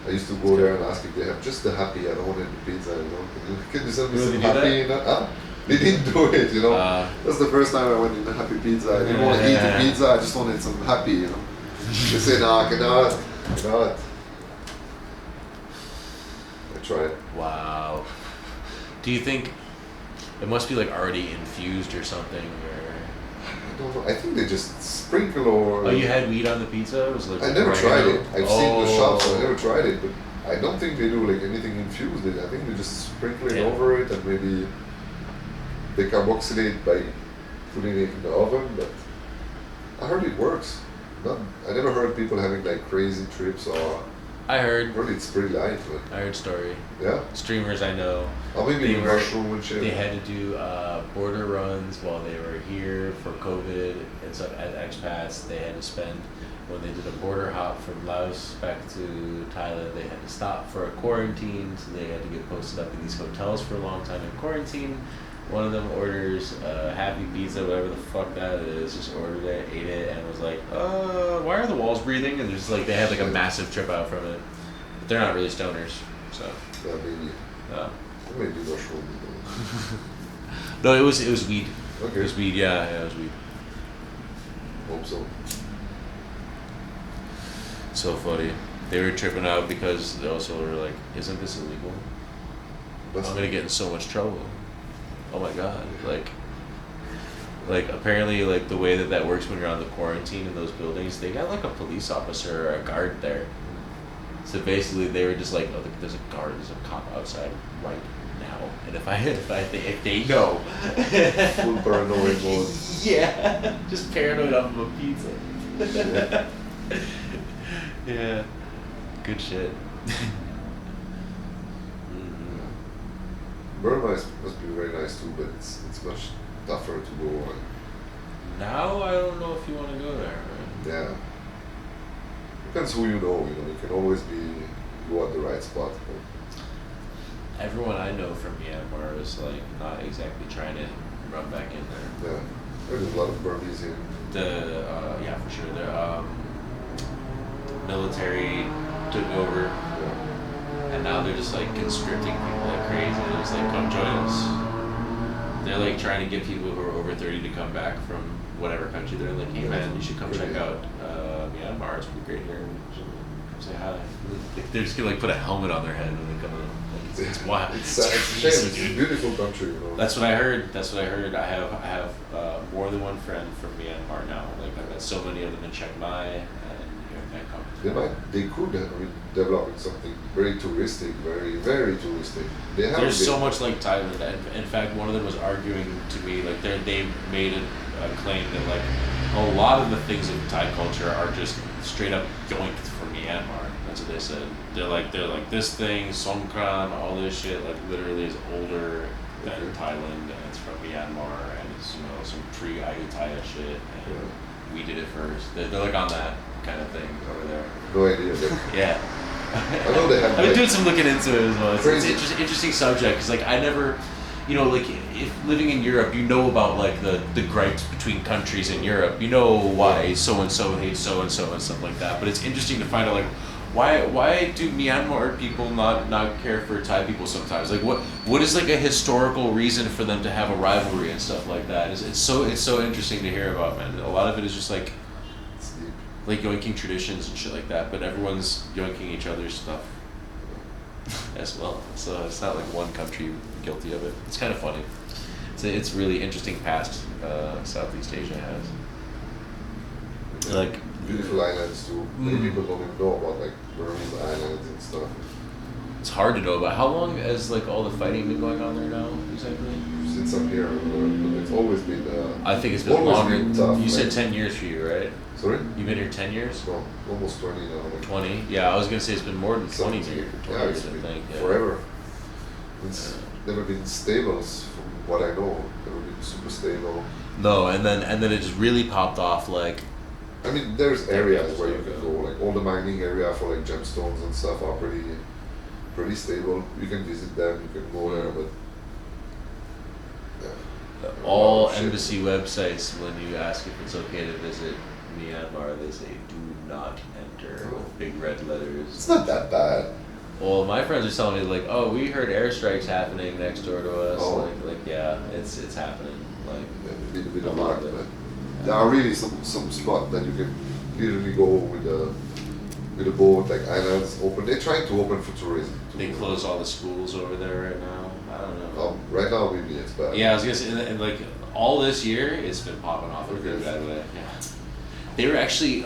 I used to go there and ask if they have just the happy. I don't want any pizza. Can you send me some happy? They didn't do it. That's the first time I went into Happy Pizza. I didn't want to eat the pizza. I just wanted some happy. They say no, I cannot. I tried. Wow. Do you think it must be like already infused or something? I don't know. I think they just sprinkle or. Oh, you had weed on the pizza? It was like I never tried it. I've seen the shops. I never tried it, but I don't think they do like anything infused. I think they just sprinkle it over it and maybe they carboxylate by putting it in the oven. But I heard it works. I never heard people having like crazy trips or. I heard it's pretty light. But I heard story. Yeah. Streamers I know. Oh, maybe mushroom and shit. They had to do border runs while they were here for COVID and stuff as expats. They had to spend when they did a border hop from Laos back to Thailand. They had to stop for a quarantine, so they had to get posted up in these hotels for a long time in quarantine. One of them orders happy pizza, whatever the fuck that is, just ordered it, ate it, and was like, why are the walls breathing? And just like they had like a massive trip out from it. But they're not really stoners, so. Yeah, maybe. Maybe mushroom. No, it was weed. Okay. It was weed, yeah, it was weed. Hope so. So funny. They were tripping out because they also were like, isn't this illegal? I'm gonna get in so much trouble. Oh my god, like apparently like the way that works when you're on the quarantine in those buildings, they got like a police officer or a guard there. So basically they were just like, oh, there's a cop outside right now. now, and if they know, Full paranoid mode. yeah, just paranoid off of a pizza. Yeah, good shit. Burma must be very nice too, but it's much tougher to go on. Now I don't know if you want to go there. Right? Yeah. Depends who you know. You can always go at the right spot. Everyone I know from Myanmar is like not exactly trying to run back in there. Yeah, there's a lot of Burmese here. Yeah, for sure. The military took over, and now they're just like conscripting people like crazy. They're just like, come join us. They're like trying to get people who are over 30 to come back from whatever country they're like, hey man, you should come check out Myanmar. It's pretty great here. Come say hi. Like, they're just gonna like put a helmet on their head when they come in. It's wild. It's a shame. It's a beautiful country. That's what I heard. I have more than one friend from Myanmar now. Like I've met so many of them in Chiang Mai and here in Bangkok. They could develop something very touristic, very very touristic. There's so much like Thailand. In fact, one of them was arguing to me like they made a claim that like a lot of the things of Thai culture are just straight up yoinked from Myanmar. That's what they said. They're like this thing, Songkran, all this shit like literally is older than Thailand, and it's from Myanmar, and it's some pre-Ayutthaya shit, and we did it first. They're like on that kind of thing over there. No idea. Yeah. I know they have. I've been doing some looking into it as well. It's an interesting subject because like I never, like if living in Europe, you know about like the gripes between countries in Europe. You know why so and so hates so and stuff like that. But it's interesting to find out like why do Myanmar people not care for Thai people sometimes? Like what is like a historical reason for them to have a rivalry and stuff like that? It's so interesting to hear about, man. A lot of it is just like yoinking traditions and shit like that, but everyone's yoinking each other's stuff as well. So it's not like one country guilty of it. It's kind of funny. It's really interesting past Southeast Asia has. Like beautiful islands too. Many people don't even know about like Burmese islands and stuff. It's hard to know about. How long has like all the fighting been going on there now exactly? Since I'm here, but it's always been. I think it's been longer. Tough, you said 10 years for you, right? Sorry? You've been here 10 years? No, almost 20 now. 20? Yeah, I was gonna say it's been more than 20 years. It's been forever. It's never been stable from what I know. Never been super stable. No, and then it just really popped off like. I mean, there's areas where you can go, like all the mining area for like gemstones and stuff are pretty stable. You can visit them, you can go there, but all embassy websites, when you ask if it's okay to visit Myanmar, they say do not enter with big red letters. It's not that bad. Well, my friends are telling me like, oh, we heard airstrikes happening next door to us. Oh. Like yeah, it's happening. Like a bit of luck, but there are really some spots that you can literally go with a boat, like islands open. They're trying to open for tourism. They close all the schools over there right now. I don't know. Right now, maybe it's bad. Yeah, I was gonna say, and like all this year, it's been popping off in a good bad way. Yeah. They were actually,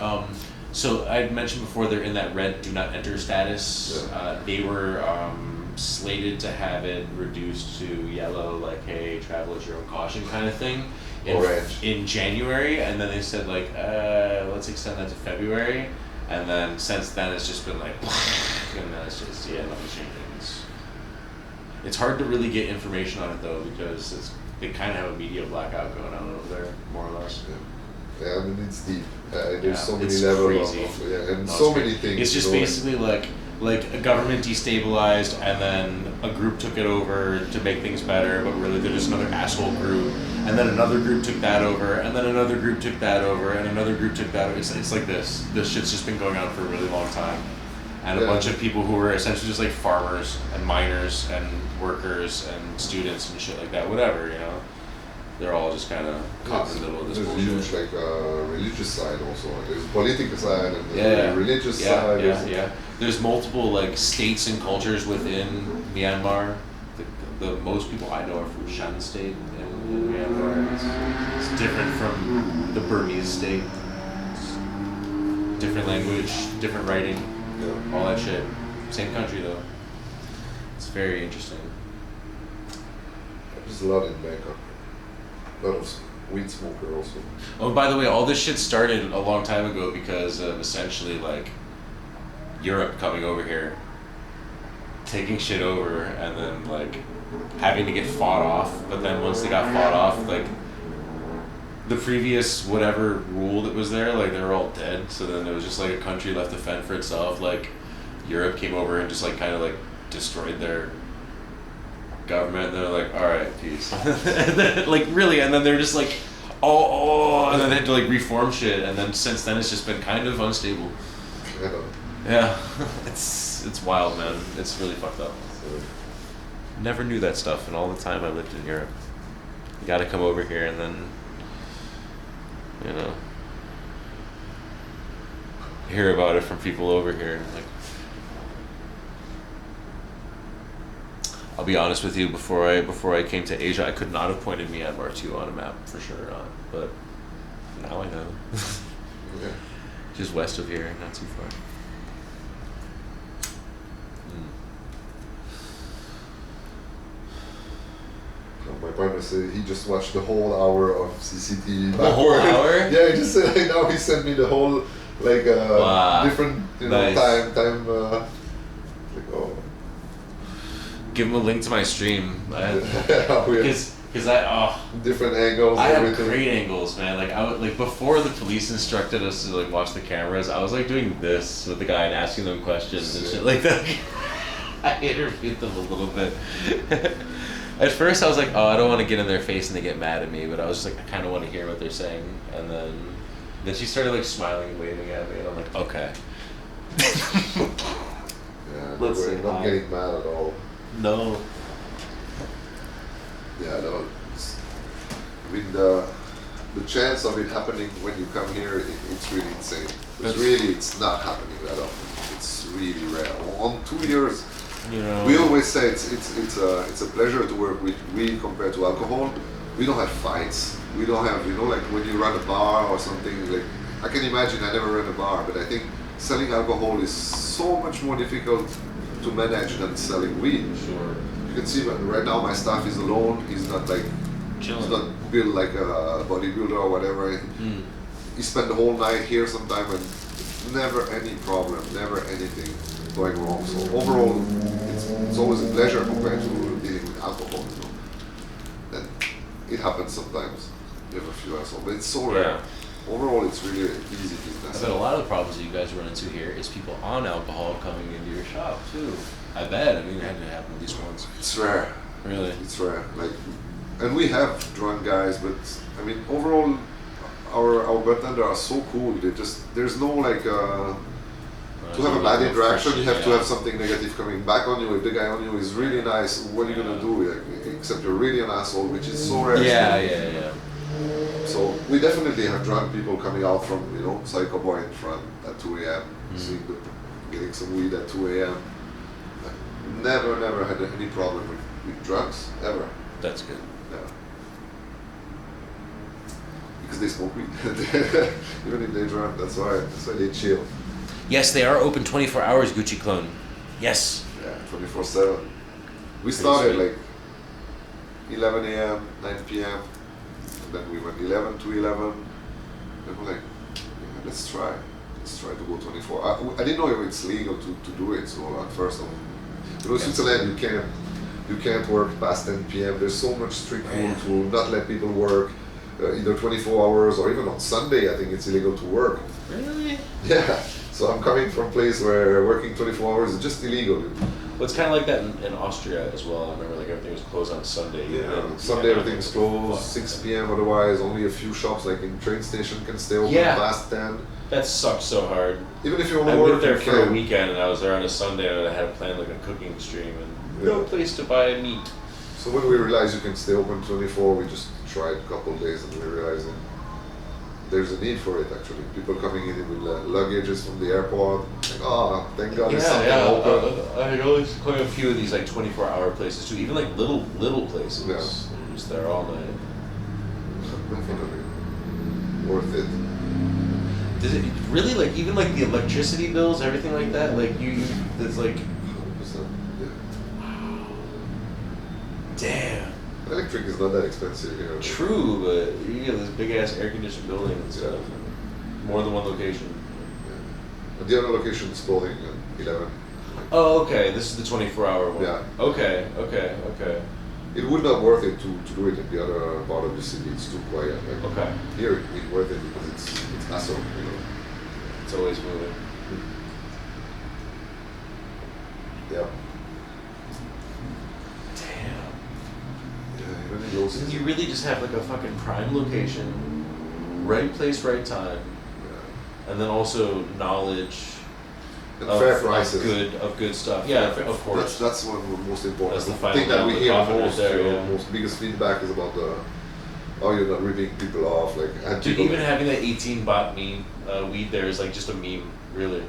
so I mentioned before they're in that red do not enter status. Yeah. They were slated to have it reduced to yellow, like hey, travel at your own caution kind of thing. In January, and then they said like, let's extend that to February, and then since then it's just been like, and then it's just nothing's changing. It's hard to really get information on it though because they kind of have a media blackout going on over there, more or less. Yeah, I mean it's deep. There's so many levels and so many things. It's just basically like a government destabilized, and then a group took it over to make things better, but really they're just another asshole group. And then another group took that over, and then another group took that over, and another group took that over. It's like this. This shit's just been going on for a really long time. And a bunch of people who were essentially just like farmers and miners and workers and students and shit like that, whatever, they're all just kind of caught in the middle of this bullshit. There's a huge religious side also. There's a political side and the religious side. Yeah. There's multiple like states and cultures within Myanmar. The most people I know are from Shan State in Myanmar. It's different from the Burmese state. It's different language, different writing, all that shit. Same country though. It's very interesting. There's a lot in Bangkok. A lot of weed smoker also. Oh, by the way, all this shit started a long time ago because of essentially like Europe coming over here, taking shit over, and then like having to get fought off. But then once they got fought off, like the previous whatever rule that was there, like they were all dead. So then it was just like a country left to fend for itself. Like Europe came over and just like kind of like destroyed their government. They're like, all right, peace. And then, like really, and then they're just like, oh, and then they had to like reform shit. And then since then, it's just been kind of unstable. Yeah, it's wild, man. It's really fucked up. Never knew that stuff, and all the time I lived in Europe. You got to come over here, and then you know hear about it from people over here. And like, I'll be honest with you, before I came to Asia, I could not have pointed Myanmar to you on a map for sure, but now I know. Yeah. Just west of here, not too far. My partner said he just watched the whole hour of CCTV. The whole hour? Yeah, he just said now he sent me the whole like wow. different Nice. time like oh. Give him a link to my stream. Oh, yeah. Because I different angles. I have everything. great angles, man. Like I would, like before the police instructed us to like watch the cameras, I was like doing this with the guy and asking them questions and shit like that. I interviewed them a little bit. At first I was like, oh, I don't want to get in their face and they get mad at me, but I was just like, I kind of want to hear what they're saying. And then she started like smiling and waving at me, and I'm like, okay. Yeah, Let's we're say not hi. getting mad at all. No. Yeah, no. I mean, the chance of it happening when you come here, it's really insane. It's not happening that often. It's really rare. On 2 years, you know, we always say it's a pleasure to work with weed compared to alcohol. We don't have fights. We don't have, like when you run a bar or something. Like I can imagine, I never ran a bar, but I think selling alcohol is so much more difficult to manage than selling weed. Sure. You can see, but right now my staff is alone. He's not like, chilling. he's not built like a bodybuilder or whatever. He spent the whole night here sometime and never any problem, never anything going wrong. So overall, it's always a pleasure compared to dealing with alcohol. Then it happens sometimes. You have a few assholes, but it's so rare. Yeah. Overall, it's really an easy I business. bet a lot of the problems that you guys run into here is people on alcohol coming into your shop too. I bet. I mean, it had to happen at least once. It's rare. Really? It's rare. Like, and we have drunk guys, but I mean, overall, our bartenders are so cool. There's no like to have a bad interaction. You have to have something negative coming back on you. If the guy on you is really nice, what are you gonna do? Like, except you're really an asshole, which is so rare. Yeah. So we definitely have drunk people coming out from Psycho Boy in front at 2 a.m. Getting some weed at 2 a.m. Never had any problem with drugs ever. That's good. Yeah. Because they smoke weed. Even if they're drunk, that's why they chill. Yes, they are open 24 hours, Gucci Clone. Yes. Yeah, 24/7. We started like 11 a.m., 9 p.m. And then we went 11 to 11. And we're like, yeah, let's try to go 24. I didn't know it's legal to do it. So at first, Switzerland you can't work past 10 p.m. There's so much strict rule to not let people work either 24 hours or even on Sunday. I think it's illegal to work. Really? Yeah. So I'm coming from a place where working 24 hours is just illegal. Well, it's kind of like that in Austria as well. I remember like everything was closed on Sunday. Yeah, Sunday everything's closed, 6 p.m. Otherwise, only a few shops like in train station can stay open past 10. That sucks so hard. Even if you want to I work, went there you for a can. weekend, and I was there on a Sunday, and I had planned like a cooking stream, and no place to buy meat. So when we realized you can stay open 24, we just tried a couple of days, and we realized there's a need for it actually. People coming in with luggages from the airport, like, thank God there's something open. I know there's quite a few of these like 24-hour places too, even like little places. Yeah. They're just there all night. Definitely worth it. Does it really, like, even like the electricity bills, everything like that? Like it's like 100%. Yeah. Damn. Electric is not that expensive here. True, but you get this big ass air conditioned building and stuff. More than one location. And the other location is closing at 11. Oh, okay. This is the 24-hour one. Yeah. Okay. It would not worth it to do it in the other part of the city. It's too quiet. Like, Okay. Here it's worth it because it's hassle, It's always moving. Yeah. Damn. Yeah, You really just have like a fucking prime location, right place, right time, and then also knowledge and fair prices. Of good stuff. Yeah, of course. That's one of the most important. That's the thing that we hear most. there, Most biggest feedback is about you're not ripping people off. Like, and Dude, people, even having that 18 baht meme weed there is like just a meme, really.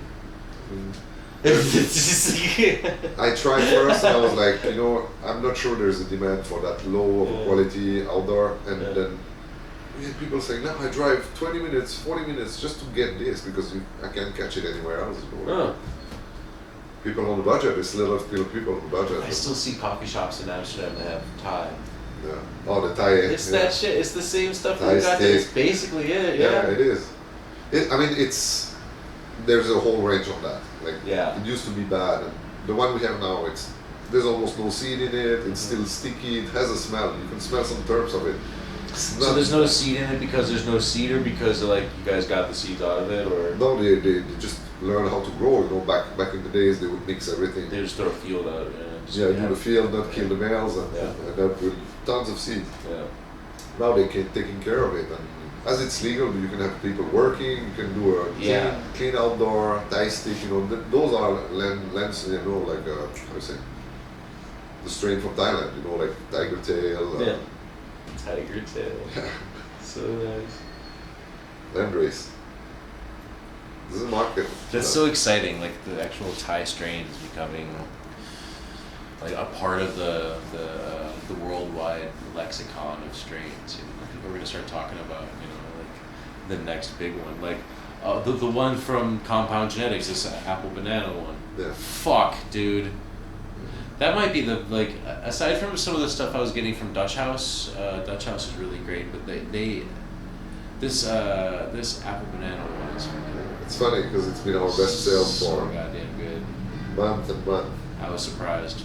I tried first and I was like, I'm not sure there's a demand for that low of a quality outdoor, and then we had people saying, no, I drive 20 minutes, 40 minutes just to get this because I can't catch it anywhere else. People on the budget, there's a lot of people on the budget. I still see coffee shops in Amsterdam that have Thai. Yeah. Oh, the Thai. It's that shit. It's the same stuff Thai we got. steak. It's basically it. Yeah, it is. There's a whole range on that. Like, it used to be bad, and the one we have now, there's almost no seed in it. It's still sticky. It has a smell. You can smell some terps of it. So there's no seed in it because there's no seed, or because like you guys got the seeds out of it, or no? They just learn how to grow. Back in the days, they would mix everything. They just throw a field out. Do the field, not kill the males, and that with tons of seed. Yeah. Now they can taking care of it, and as it's legal, you can have people working. You can do a clean outdoor Thai stick. Those are lens. Like how do you say? The strain from Thailand. Like tiger tail. Yeah. Tiger tail. So nice. Landrace. This is a market. That's so exciting. Like the actual Thai strain is becoming like a part of the worldwide lexicon of strains. People are gonna start talking about like the next big one. Like the one from Compound Genetics, this apple banana one. Yeah. Fuck, dude. That might be aside from some of the stuff I was getting from Dutch House. Dutch House is really great, but this apple banana one is. It's funny because it's been our best sale for goddamn good. Month and month. I was surprised.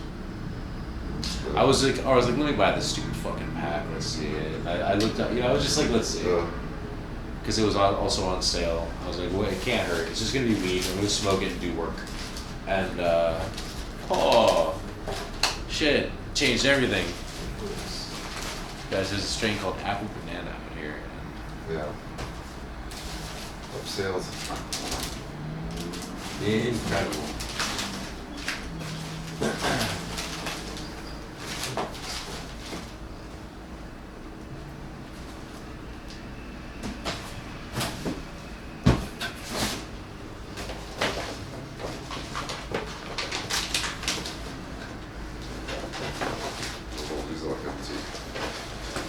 I was like, let me buy this stupid fucking pack. Let's see it. I looked up, I was just like, let's see. Because it was also on sale. I was like, well, it can't hurt. It's just gonna be weed. I'm gonna smoke it and do work. And shit, changed everything. Guys, there's a strain called apple banana out here. Yeah. Top sales. Incredible.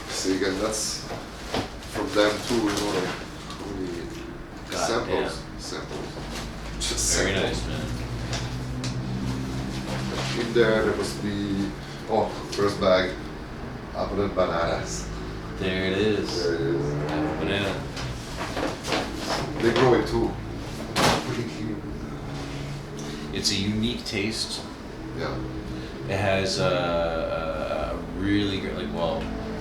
See again, that's from them too, like samples. Just Very samples. nice, man. In there must be first bag, apple and bananas. There it is. There it is. Apple banana. They grow it too. Pretty cute. It's a unique taste. Yeah. It has a really good,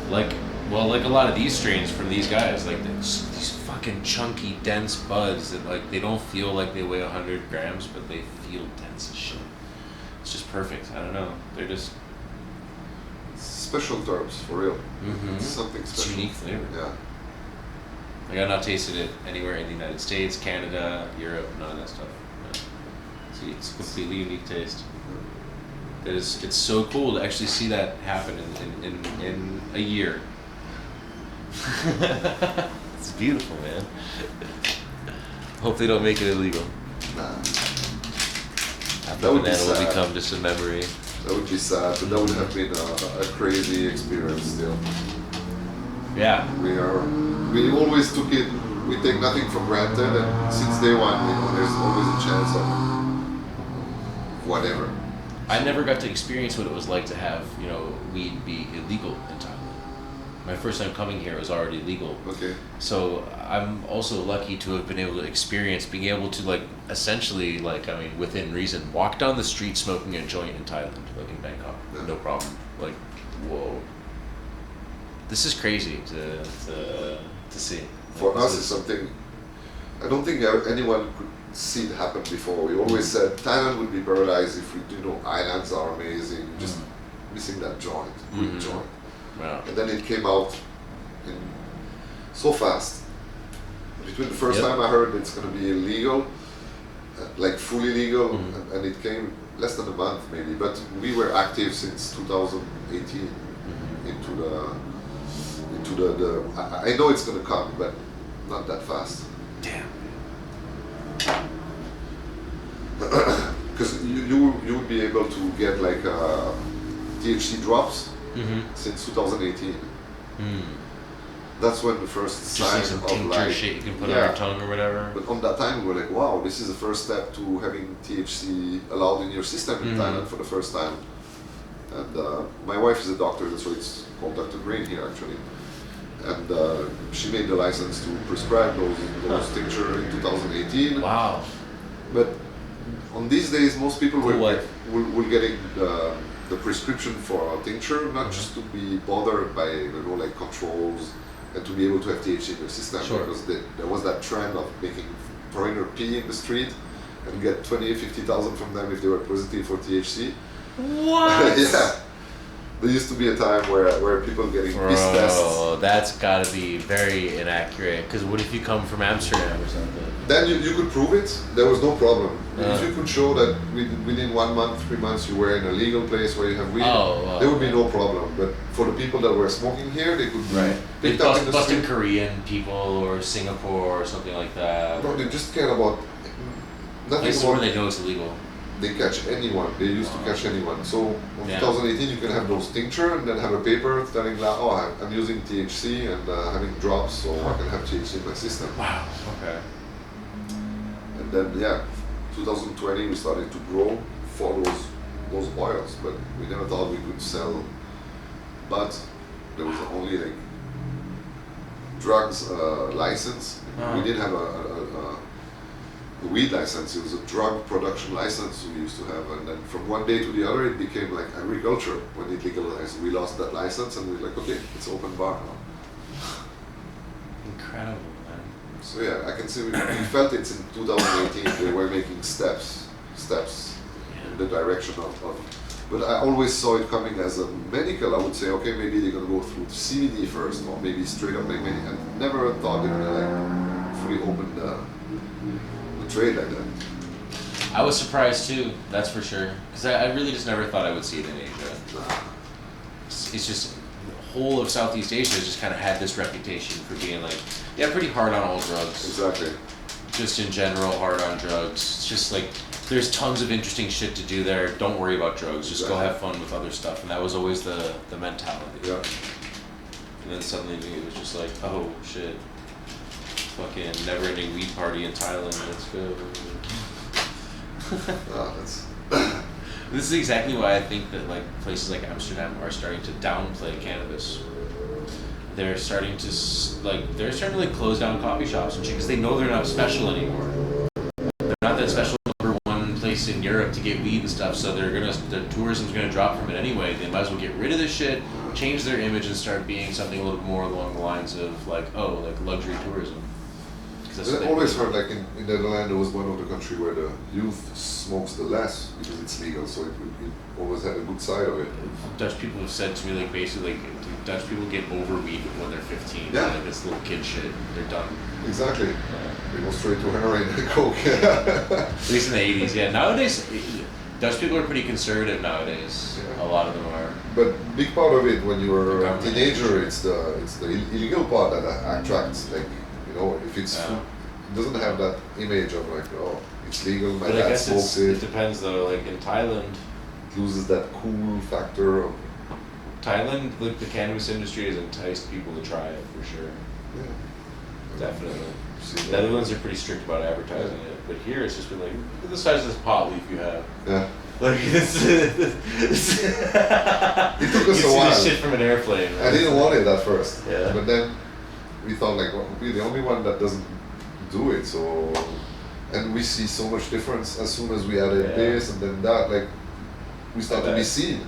like a lot of these strains from these guys, like these fucking chunky, dense buds that they don't feel like they weigh 100 grams, but they feel dense as shit. It's just perfect. I don't know. They're just special terms for real. Mm-hmm. It's something special. It's unique flavor. Yeah. Like I've not tasted it anywhere in the United States, Canada, Europe, none of that stuff. No. See, it's a completely unique taste. It's so cool to actually see that happen in a year. It's beautiful, man. Hope they don't make it illegal. Nah. That banana will become just a memory. That would be sad, but that would have been a crazy experience still. Yeah. We always took it, we take nothing for granted, and since day one, there's always a chance of whatever. I never got to experience what it was like to have, weed be illegal in Thailand. My first time coming here, it was already legal. Okay. So I'm also lucky to have been able to experience being able to like essentially like I mean within reason walk down the street smoking a joint in Thailand, like in Bangkok, no problem. Like, whoa. This is crazy to see. For us, it's something. I don't think anyone could see it happen before. We always said Thailand would be paradise if we, islands are amazing. Just missing that joint, good joint. Wow. And then it came out so fast. Between the first time I heard it's going to be illegal, like fully legal, and it came less than a month maybe. But we were active since 2018 into the. I know it's going to come, but not that fast. Damn. Because you would be able to get like THC drops since 2018. That's when the first just sign like some of tincture shit you can put on your tongue or whatever. But on that time we were like, wow, this is the first step to having THC allowed in your system in Thailand for the first time. And my wife is a doctor, that's why it's called Dr. Green here actually. And she made the license to prescribe those tincture in 2018. Wow. But on these days, most people will getting the prescription for a tincture, not just to be bothered by like controls and to be able to have THC in their system, because there was that trend of making foreigner pee in the street and get 20, 50,000 from them if they were positive for THC. What? Yeah. There used to be a time where people getting piss tests. Oh, that's gotta be very inaccurate. Because what if you come from Amsterdam or something? Then you could prove it. There was no problem. If you could show that within 1 month, 3 months, you were in a legal place where you have weed, there would be no problem. But for the people that were smoking here, they could be picked up in the busting street. Korean people or Singapore or something like that. No, they just care about nothing. Places about, where they know it's illegal. They catch anyone. They used to catch anyone. So in 2018, you can have those tincture and then have a paper telling that, oh, I'm using THC and having drops, so I can have THC in my system. Wow. Okay. And then 2020 we started to grow for those oils, but we never thought we could sell. But there was only like drugs license. We didn't have a weed license. It was a drug production license we used to have, and then from one day to the other it became like agriculture when it legalized. We lost that license and we were like, okay, it's open bar now. Incredible, man. So yeah, I can say we felt it in 2018. They were making steps in the direction of. But I always saw it coming as a medical. I would say, okay, maybe they're gonna go through CBD first, or maybe straight up like medical. I never thought they were gonna like fully open the trade like that. I was surprised too, that's for sure. Because I really just never thought I would see it in Asia. It's just, the whole of Southeast Asia has just kind of had this reputation for being like, pretty hard on all drugs. Exactly. Just in general, hard on drugs. It's just like, there's tons of interesting shit to do there. Don't worry about drugs. Just go have fun with other stuff. And that was always the mentality. Yeah. And then suddenly it was just like, oh shit. Fucking never-ending weed party in Thailand. Let's go. This is exactly why I think that like places like Amsterdam are starting to downplay cannabis. They're starting to close down coffee shops and shit because they know they're not special anymore. They're not that special number one place in Europe to get weed and stuff. So the tourism's gonna drop from it anyway. They might as well get rid of this shit, change their image, and start being something a little more along the lines of like luxury tourism. I always heard like in Netherlands it was one of the countries where the youth smokes the less because it's legal, so it always had a good side of it. Dutch people have said to me like basically like Dutch people get over weed when they're 15. Yeah. Like this little kid shit. They're done. Exactly. They go straight to heroin and coke. At least in the 80s, yeah. Nowadays Dutch people are pretty conservative nowadays. Yeah. A lot of them are. But big part of it when you're a teenager, it's the illegal part that attracts, like, you know, if it's it doesn't have that image of like, oh, it's legal, my dad smokes it. It depends though, like in Thailand it loses that cool factor of Thailand, like the cannabis industry has enticed people to try it for sure. Yeah. Definitely. The Netherlands are pretty strict about advertising it, but here it's just been like, look at the size of this pot leaf you have. Yeah. Like this. It took us a while. This shit from an airplane. I didn't want it at first. Yeah. But then we thought like, well, we're the only one that doesn't do it. So, and we see so much difference as soon as we added this and then that. Like, we start to be seen.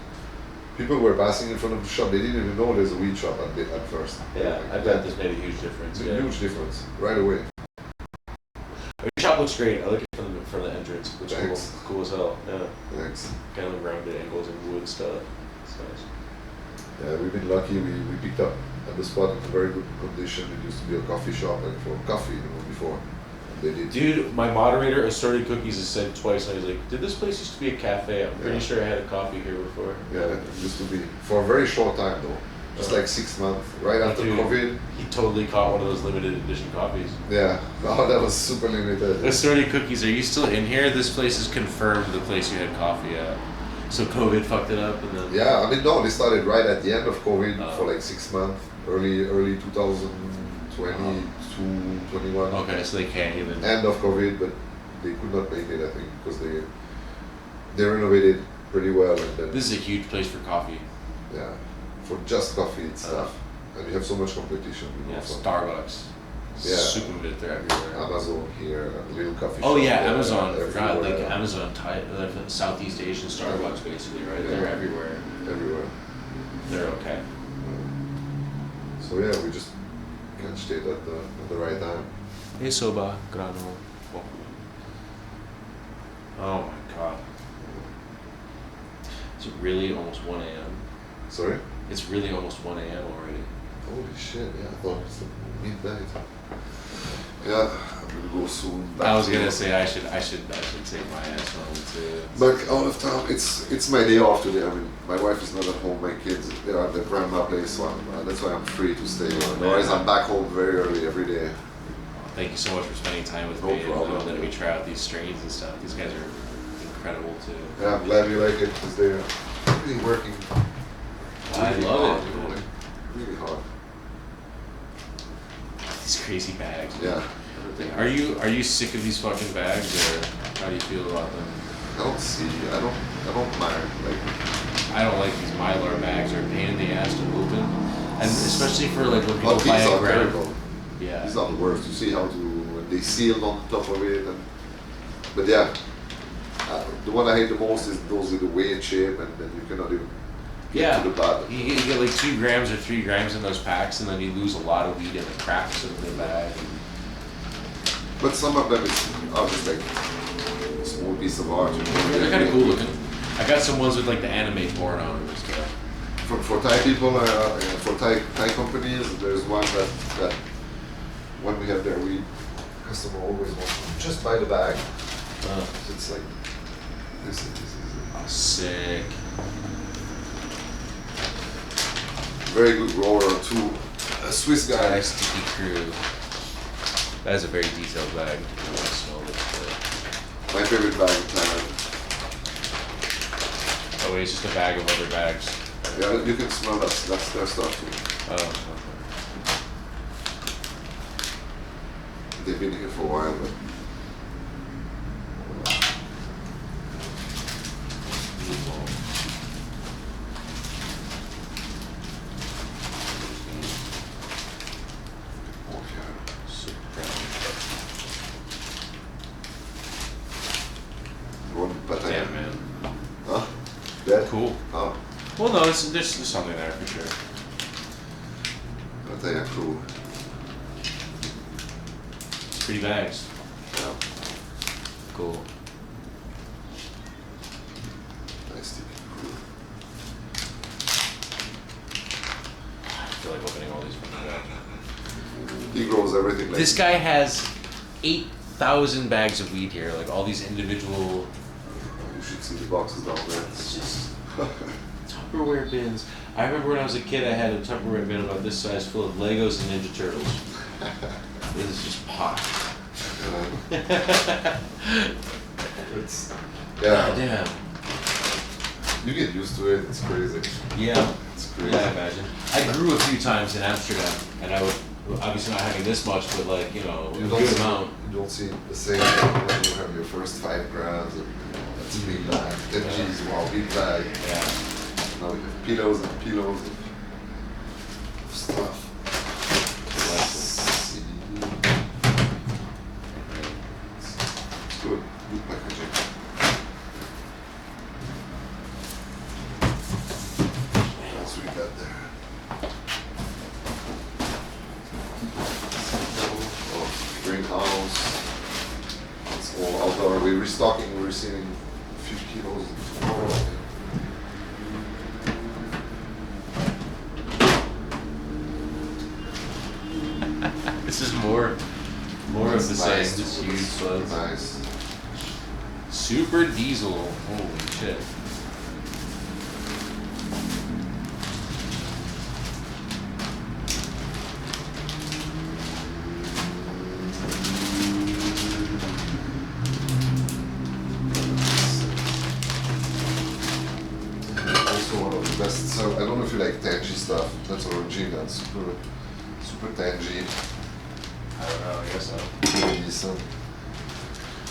People were passing in front of the shop. They didn't even know there's a weed shop at first. Yeah, like, I bet this made a huge difference. A huge difference right away. Your shop looks great. I like it from the entrance. Looks Thanks. cool as hell. Yeah. Thanks. Kind of rounded angles and wood stuff. It's nice. Yeah, we've been lucky. We picked up at the spot in very good condition. It used to be a coffee shop, like for coffee, before. They did. Dude, my moderator, Assorted Cookies, has said twice, and I was like, did this place used to be a cafe? I'm pretty sure I had a coffee here before. Yeah, it used to be. For a very short time, though. Just like 6 months, right after COVID. He totally caught one of those limited edition coffees. Yeah, oh, that was super limited. Assorted Cookies, are you still in here? This place is confirmed the place you had coffee at. So COVID fucked it up, and then. Yeah, I mean, no, they started right at the end of COVID for like 6 months, early 2020, 21. Okay, so they can't even. End of COVID, but they could not make it, I think, because they renovated pretty well. And then, this is a huge place for coffee. Yeah, for just coffee and stuff. And you have so much competition. Yeah, Starbucks. Yeah. Superbit, they're everywhere. Amazon here, little coffee Oh shop. yeah, Amazon. I forgot, like everywhere. Amazon, Southeast Asian Starbucks, basically, right? Yeah. They're everywhere. Everywhere. They're okay. So yeah, we just catched it at the right time. Hey soba, grano. Oh my god. Is it really almost 1 a.m.? Sorry? It's really almost 1 a.m. already. Holy shit, yeah, I thought it was midnight. Yeah, I'm gonna go soon. I was gonna say I should take my ass home too. Back out of town. It's my day off today. I mean, my wife is not at home. My kids, they're at their grandma place, so that's why I'm free to stay. Otherwise, I'm back home very early every day. Thank you so much for spending time with me and letting me try out these strains and stuff. These guys are incredible too. Yeah, I'm glad you like it because they're really working. I really love hard, it, you know, dude. like, really hard. These crazy bags. Yeah. Are you sick of these fucking bags, or how do you feel about them? I don't mind. Like, I don't like these Mylar bags. They're a pain in the ass to open, and especially for like when people but buy these a are gram. terrible. Yeah. These are the worst. You see how they sealed on top of it, but yeah. The one I hate the most is those with the weight shape, and then you cannot even get to the bottom. You get like 2 grams or 3 grams in those packs, and then you lose a lot of weed in the cracks of the bag. But some of them are just like a small piece of art. You know? They're kind of cool looking. I got some ones with like the anime porn on them and stuff. For Thai people, for Thai companies, there's one that when we have their weed, customer always wants to just buy the bag. So it's like this is sick. Very good grower too. A Swiss guy. Sticky Crew. That is a very detailed bag. I want to smell this. My favorite bag in Thailand. Oh wait, it's just a bag of other bags. Yeah, you can smell that. That's their stuff too. Oh. They've been here for a while, but. Damn, man. Huh? Dead? Cool. Oh. Well, no, there's something there for sure. Pattaya crew. Pretty bags. Yeah. Cool. Nice sticky crew. I feel like opening all these fucking bags. He grows everything like This guy has 8,000 bags of weed here, like all these individual. You should see the boxes down there. It's just Tupperware bins. I remember when I was a kid, I had a Tupperware bin about this size full of Legos and Ninja Turtles. This is just pot. It's, yeah. Damn. You get used to it. It's crazy. Yeah. It's crazy. Yeah, I imagine. I grew a few times in Amsterdam, and I would obviously not having this much, but like a good amount. You don't see the same when you have your first 5 grams. That's a big bag. 10 G's, wow, big bag. Yeah. Now we have pillows and pillows of stuff. It's good. Good packaging. What else we got there? Oh, greenhouse. It's all outdoor. We're restocking. We're receiving a few kilos tomorrow. This is more of the same. Nice. This huge buds. Nice. Super diesel. Holy shit. Also one of the best. So I don't know if you like tangy stuff. That's orangina. That's super tangy. I don't know, I guess so. Really decent.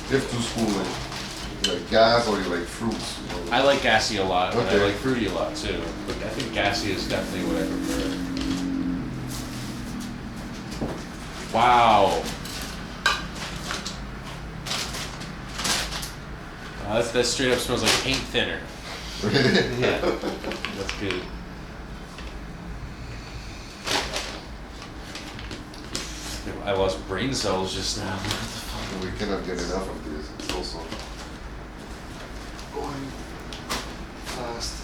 You have two schools, like you like gas or you like fruits. You know? I like gassy a lot, and Okay. I like fruity a lot too. But I think gassy is definitely what I prefer. Wow. That straight up smells like paint thinner. Really? Yeah. That's good. I lost brain cells just now. What the fuck? We cannot get enough of this. It's also going fast.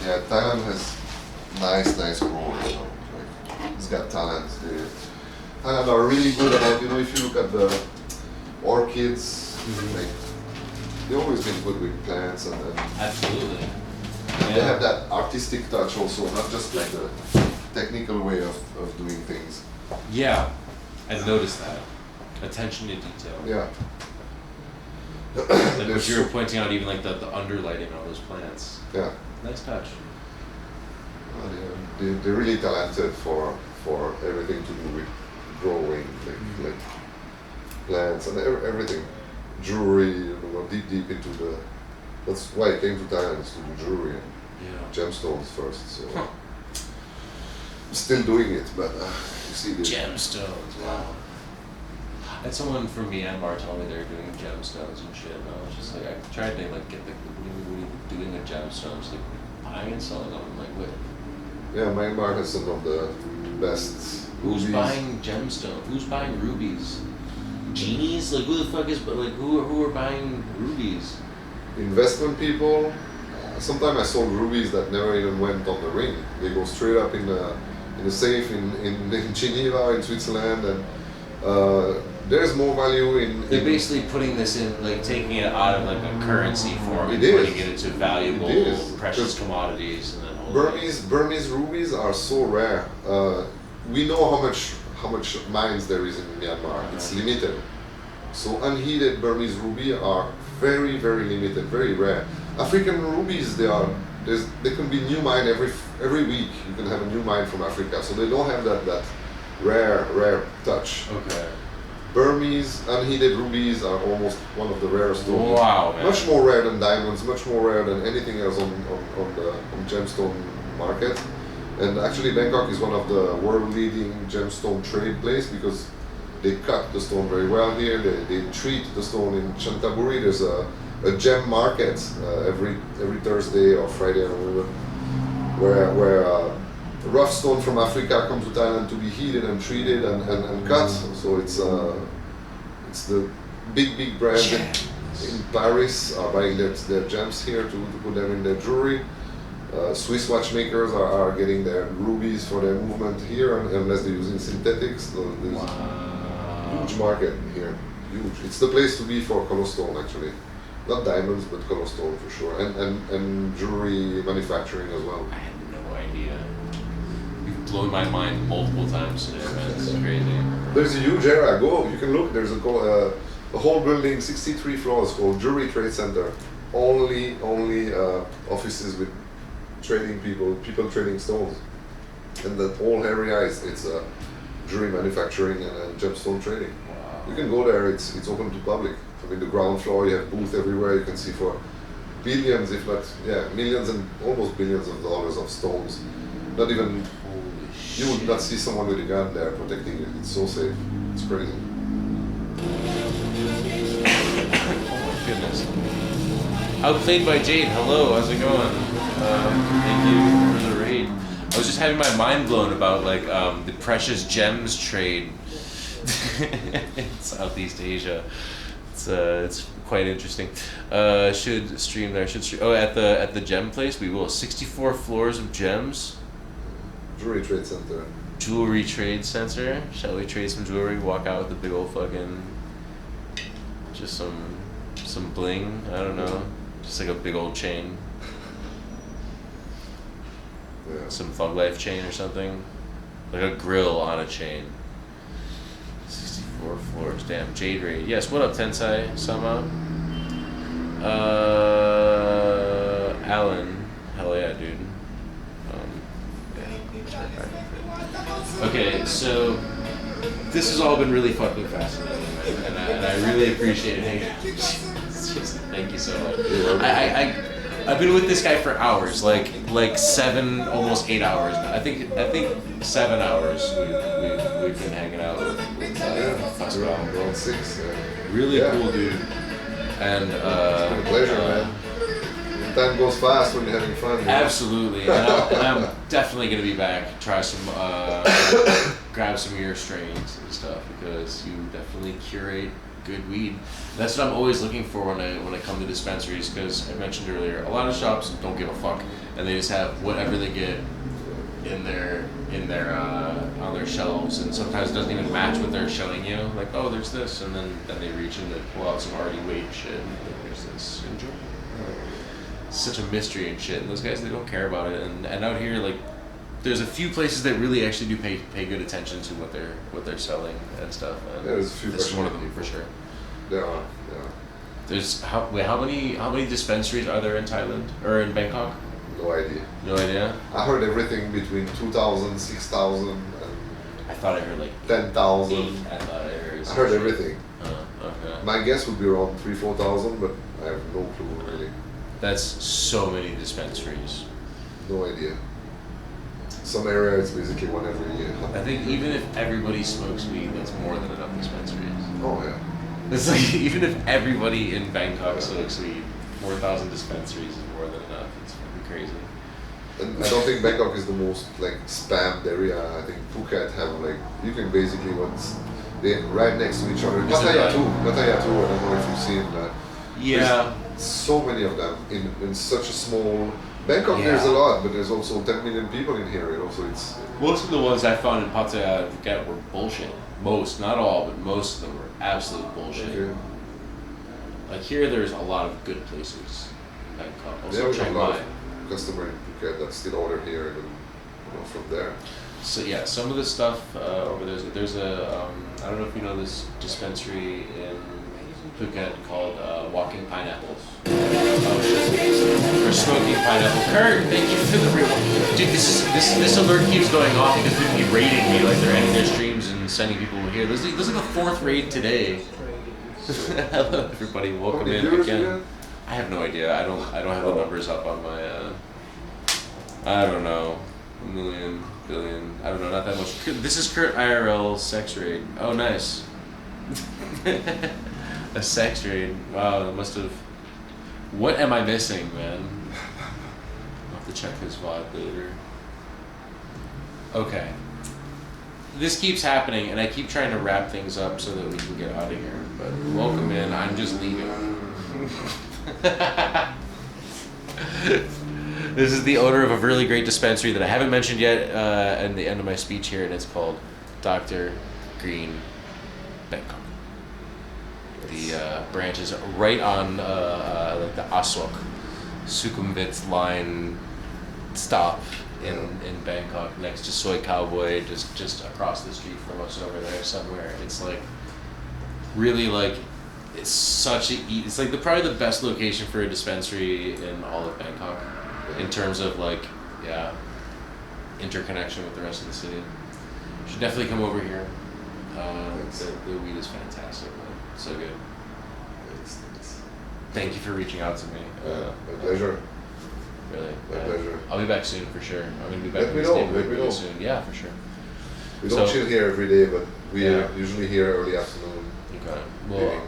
Yeah, Thailand has nice growers. So, like, it's got talent. Thailand are really good about, you know, if you look at the orchids, like, they've always been good with plants and Absolutely. they have that artistic touch also, not just like the technical way of doing things. Yeah, I've noticed that. Attention to detail. Yeah. Like what you were pointing out, even like the underlighting on those plants. Yeah. Nice touch. They're really talented for everything to do with growing, like plants and everything. Jewelry, you know, deep into the. That's why I came to Thailand, is to do jewelry and gemstones first. So I'm still doing it, but you see the Gemstones. Wow. I had someone from Myanmar tell me they're doing gemstones and shit, and I was just like, I tried to like get the what are you doing with gemstones, like buying and selling them. I'm like, wait. Yeah, Myanmar has some of the best. Who's rubies. buying gemstone? Who's buying rubies? Genies? Like who the fuck is? But like who are buying rubies? Investment people. Sometimes I sold rubies that never even went on the ring. They go straight up in the safe in Geneva in Switzerland, and there's more value in. They're basically putting this in, like taking it out of like a currency form and It is. putting it into valuable, It is. precious 'Cause commodities, and then holding it. Burmese rubies are so rare. We know how much mines there is in Myanmar. It's limited. So unheated Burmese ruby are very limited, very rare. African rubies, there can be new mine every week. You can have a new mine from Africa. So they don't have that rare touch. Okay. Burmese unheated rubies are almost one of the rarest stones. Wow, man. Much more rare than diamonds, much more rare than anything else on the gemstone market. And actually Bangkok is one of the world leading gemstone trade place because they cut the stone very well here. They treat the stone in Chantaburi. There's a gem market every Thursday or Friday or whatever, where rough stone from Africa come to Thailand to be heated and treated and cut. So it's the big brands in Paris are buying their gems here to put them in their jewelry. Swiss watchmakers are getting their rubies for their movement here, unless they're using synthetics. So there's huge market here, huge. It's the place to be for color stone actually. Not diamonds, but color stone for sure, and jewelry manufacturing as well. I had no idea. You've blown my mind multiple times today, man. This is crazy. There's a huge area. You can look. There's a whole building, 63 floors, called Jewelry Trade Center. Only offices with trading people trading stones. And the whole area it's jewelry manufacturing and gemstone trading. Wow. You can go there. It's open to public. I mean, the ground floor, you have booth everywhere. You can see for billions, if not millions and almost billions of dollars of stones. Not even you would not see someone with a gun there protecting it. It's so safe. It's crazy. Oh my goodness. Outplayed by Jade. Hello, how's it going? Thank you for the raid. I was just having my mind blown about like the precious gems trade in Southeast Asia. It's quite interesting. Should stream there. Should stream. Oh, at the gem place we will. 64 floors of gems. Jewelry trade center. Jewelry trade center. Shall we trade some jewelry? Walk out with a big old fucking, just some bling. I don't know. Just like a big old chain. Yeah. Some Thug Life chain or something. Like a grill on a chain. 64 floors. Damn. Jade raid. Yes. What up, Tensai? Sama. Alan. Hell yeah, dude. Okay, so this has all been really fucking fascinating, and I really appreciate it. Thank you so much. I've been with this guy for hours, like 7, almost 8 hours. I think 7 hours we've been hanging out with around 6. Really cool dude, and it's been a pleasure, man. Time goes fast when you're having fun. Absolutely, and I'm definitely gonna be back. Try some, grab some of your strains and stuff because you definitely curate good weed. That's what I'm always looking for when I come to dispensaries, because I mentioned earlier, a lot of shops don't give a fuck and they just have whatever they get in their on their shelves, and sometimes it doesn't even match what they're showing you. Like, oh, there's this, and then they reach and they pull out some already weighed shit. Like, there's this. Enjoy. Such a mystery and shit, and those guys, they don't care about it. And out here, like, there's a few places that really actually do pay good attention to what they're selling and stuff. And there's a few. This is one of them for sure. There are. There's how many dispensaries are there in Thailand or in Bangkok? No idea. No idea. I heard everything between 2,000, 6,000, and I thought I heard like 10,000. I heard everything. Okay. My guess would be around 3,000-4,000, but I have no clue really. That's so many dispensaries. No idea. Some area it's basically one every year. I think even if everybody smokes weed, that's more than enough dispensaries. Oh yeah. It's like even if everybody in Bangkok smokes weed, 4,000 dispensaries is more than enough. It's fucking crazy. And I don't think Bangkok is the most like spammed area. I think Phuket have like you can basically they right next to each other. Pattaya too. I don't know if you've seen that. Yeah. There's so many of them in such a small. Bangkok there's a lot, but there's also 10 million people in here. You know, so it's. Most of the ones I found in Pattaya and Phuket were bullshit. Most, not all, but most of them were absolute bullshit. Okay. Like here, there's a lot of good places in Bangkok. Also, we have a lot of customer in Phuket that still order here, and from there. So yeah, some of the stuff over there's a I don't know if you know this dispensary in Phuket called Walking Pineapples. Or Smoking Pineapple. Kurt, thank you for the reward. Dude, this alert keeps going off because people keep raiding me, like they're ending their streams and sending people here. This is like the 4th raid today. Hello everybody, welcome in again. I have no idea. I don't have the numbers up on my I don't know. A million, billion, I don't know, not that much. This is Kurt IRL sex raid. Oh nice. A sex raid. Wow, that must have. What am I missing, man? I'll have to check his VOD later. Okay. This keeps happening, and I keep trying to wrap things up so that we can get out of here. But welcome in. I'm just leaving. This is the owner of a really great dispensary that I haven't mentioned yet at the end of my speech here, and it's called Dr. Green Bangkok. The branch is right on like the Asok Sukhumvit line stop in Bangkok, next to Soy Cowboy, just across the street from us over there somewhere. It's like really like it's such it's like probably the best location for a dispensary in all of Bangkok in terms of like interconnection with the rest of the city. You should definitely come over here. The weed is fantastic, man. So good. Thank you for reaching out to me. My pleasure. Really. My pleasure. I'll be back soon for sure. I'm gonna be back Let in me this know, neighborhood let me really know. soon. Yeah, for sure. We don't chill here every day, but we Yeah. are usually here early afternoon. Okay. Well,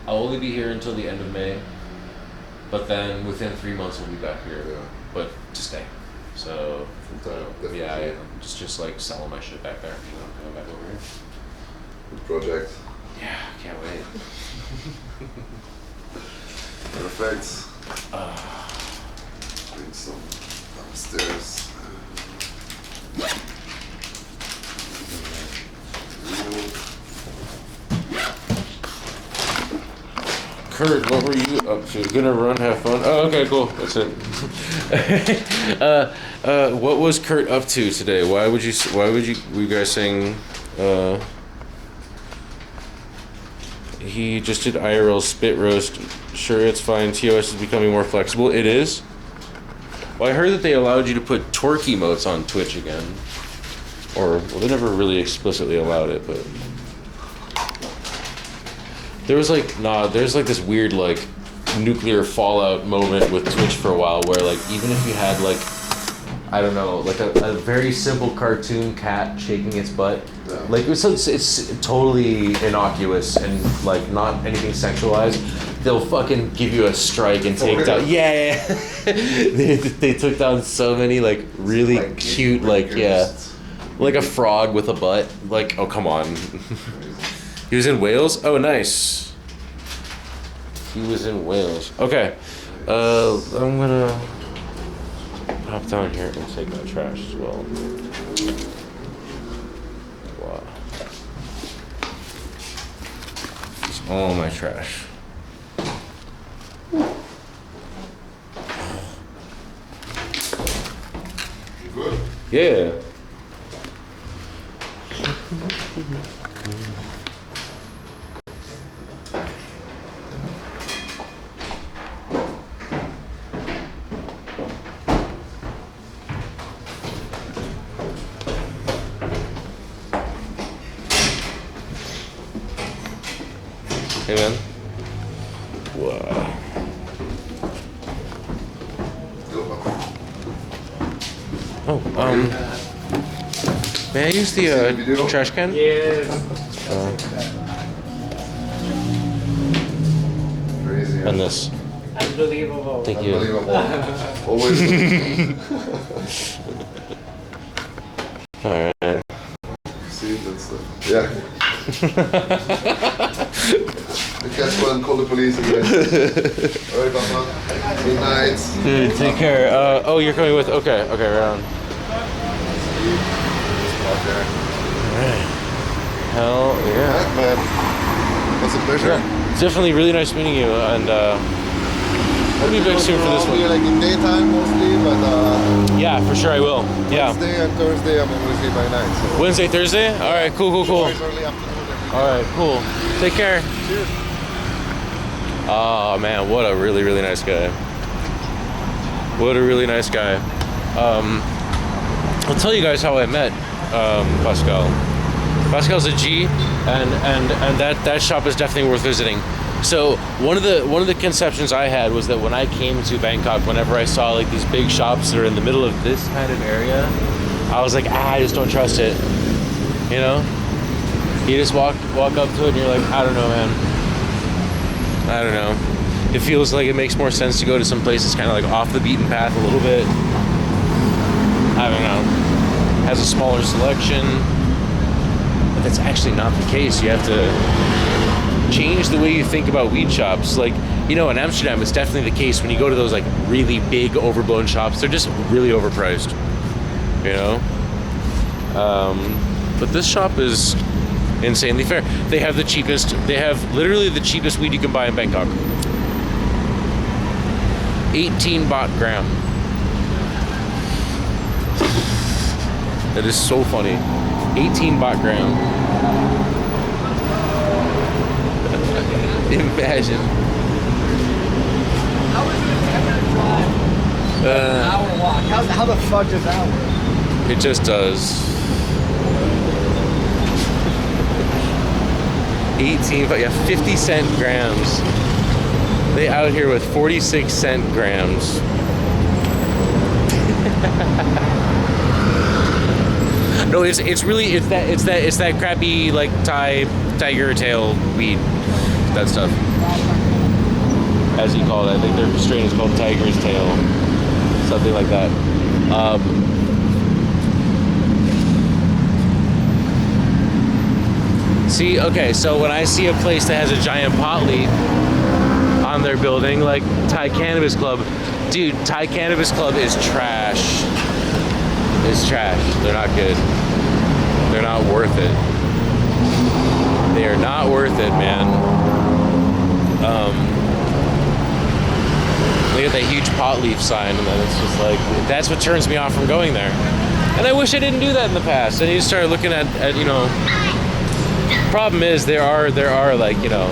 I'll only be here until the end of May, but then within 3 months we'll be back here. Yeah. But to stay. So definitely. yeah, just like selling my shit back there. Coming back over here. Good project. Yeah, can't wait. Perfect. Bring some downstairs. Kurt, what were you up to? Gonna run, have fun? Oh, okay, cool. That's it. What was Kurt up to today? Why would you guys saying, he just did IRL spit roast. Sure, it's fine. TOS is becoming more flexible. It is. Well, I heard that they allowed you to put twerk emotes on Twitch again. Or, well, they never really explicitly allowed it, but... there's like this weird like nuclear fallout moment with Twitch for a while where like even if you had like I don't know like a very simple cartoon cat shaking its butt, like it's totally innocuous and like not anything sexualized, they'll fucking give you a strike and take down. Yeah. they took down so many like really cute like like a frog with a butt. Like, oh come on. He was in Wales? Oh, nice. He was in Wales. Okay. I'm gonna hop down here and take my trash as well. Wow. It's all my trash. Good. Yeah. Hey man. Wow. Oh, may I use the trash can? Yes. Crazy. And this. Unbelievable. Thank you. Unbelievable. Always. All right. See, that's yeah. Catch one, call the police again. Alright, Papa. Good night. Dude, take care. Oh, you're coming with. Okay, right on. Okay. Alright. Hell yeah. Alright, man. That's a pleasure. Yeah, it's definitely really nice meeting you, and I'll be back soon for this one. Like in daytime mostly, but yeah, for sure I will. Yeah. Wednesday and Thursday I'm always here by night. So. Wednesday, Thursday? Alright, cool. Always early afternoon. Alright, cool. Take care. Cheers. Oh man, what a really, really nice guy. What a really nice guy. I'll tell you guys how I met Pascal. Pascal's a G, and that shop is definitely worth visiting. So one of the conceptions I had was that when I came to Bangkok, whenever I saw like these big shops that are in the middle of this kind of area, I was like, I just don't trust it. You know? You just walk up to it and you're like, I don't know, man. I don't know. It feels like it makes more sense to go to some place that's kind of like off the beaten path a little bit. I don't know. Has a smaller selection. But that's actually not the case. You have to change the way you think about weed shops. Like, you know, in Amsterdam, it's definitely the case when you go to those like really big overblown shops, they're just really overpriced. You know? But this shop is insanely fair. They have literally the cheapest weed you can buy in Bangkok. 18 baht gram. That is so funny. 18 baht gram. Imagine. How is it a 10-minute drive? An hour walk. How the fuck does that work? It just does. 50 cent grams. They out here with 46 cent grams. No, it's that crappy like tiger tail weed, that stuff. As you call it, I think their strain is called tiger's tail, something like that. See, okay, so when I see a place that has a giant pot leaf on their building, like Thai Cannabis Club, dude, Thai Cannabis Club is trash. It's trash. They're not good. They're not worth it. They are not worth it, man. They got that huge pot leaf sign, and then it's just like, that's what turns me off from going there. And I wish I didn't do that in the past. And you start looking at you know, problem is there are like, you know,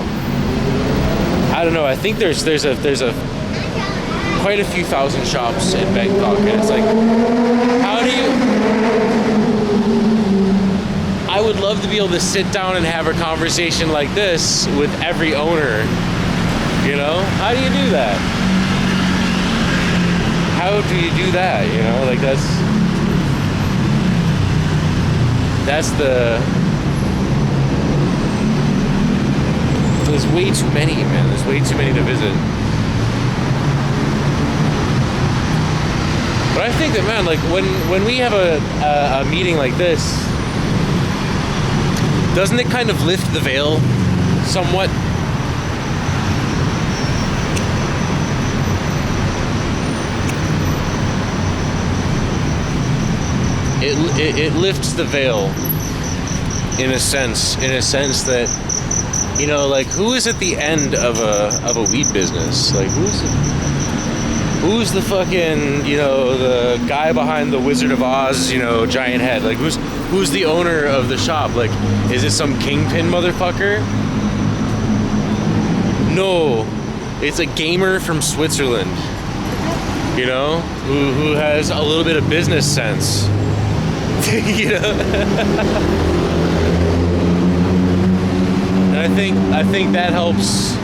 I don't know, I think there's a quite a few thousand shops in Bangkok, and it's like, how do you, I would love to be able to sit down and have a conversation like this with every owner, you know? How do you do that? How do you do that, you know? Like there's way too many, man. There's way too many to visit. But I think that, man, like when we have a meeting like this, doesn't it kind of lift the veil somewhat? It lifts the veil in a sense that, you know, like, who is at the end of a weed business? Like, who's the fucking, you know, the guy behind the Wizard of Oz, you know, giant head? Like, who's the owner of the shop? Like, is it some kingpin motherfucker? No, it's a gamer from Switzerland, you know, who has a little bit of business sense. You know? And I think that helps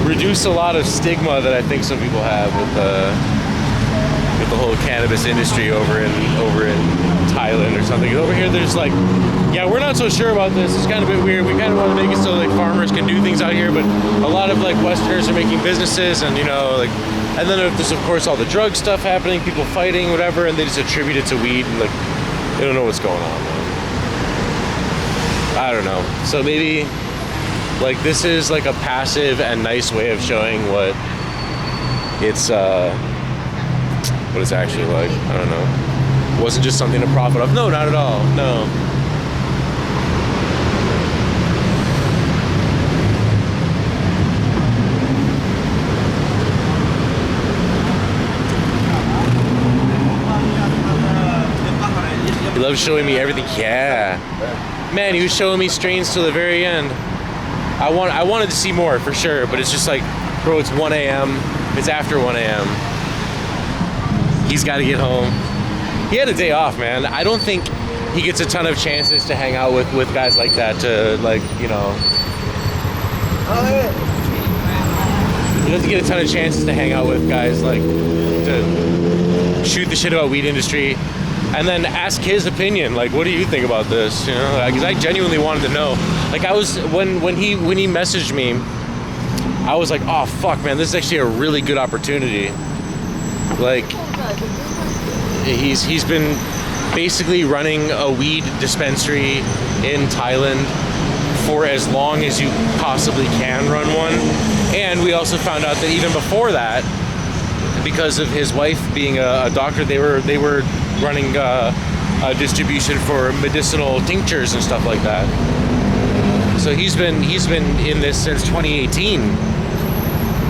reduce a lot of stigma that I think some people have with the whole cannabis industry over in Thailand or something. Over here, there's like, yeah, we're not so sure about this. It's kind of a bit weird. We kind of want to make it so like farmers can do things out here, but a lot of like Westerners are making businesses, and you know, like, and then there's of course all the drug stuff happening, people fighting, whatever, and they just attribute it to weed, and like, they don't know what's going on, man. I don't know. So maybe like this is like a passive and nice way of showing what it's actually like. I don't know. It wasn't just something to profit off. No, not at all. No. He loves showing me everything. Yeah. Man, he was showing me strains till the very end. I wanted to see more for sure, but it's just like, bro, it's 1 a.m. It's after 1 a.m. He's got to get home. He had a day off, man. I don't think he gets a ton of chances to hang out with guys like that, to like, you know. He doesn't get a ton of chances to hang out with guys like, to shoot the shit about weed industry and then ask his opinion. Like, what do you think about this? You know, because I genuinely wanted to know. Like, I was, when he messaged me, I was like, oh fuck, man, this is actually a really good opportunity. Like, he's been basically running a weed dispensary in Thailand for as long as you possibly can run one. And we also found out that even before that, because of his wife being a doctor, they were running a distribution for medicinal tinctures and stuff like that. So he's been in this since 2018.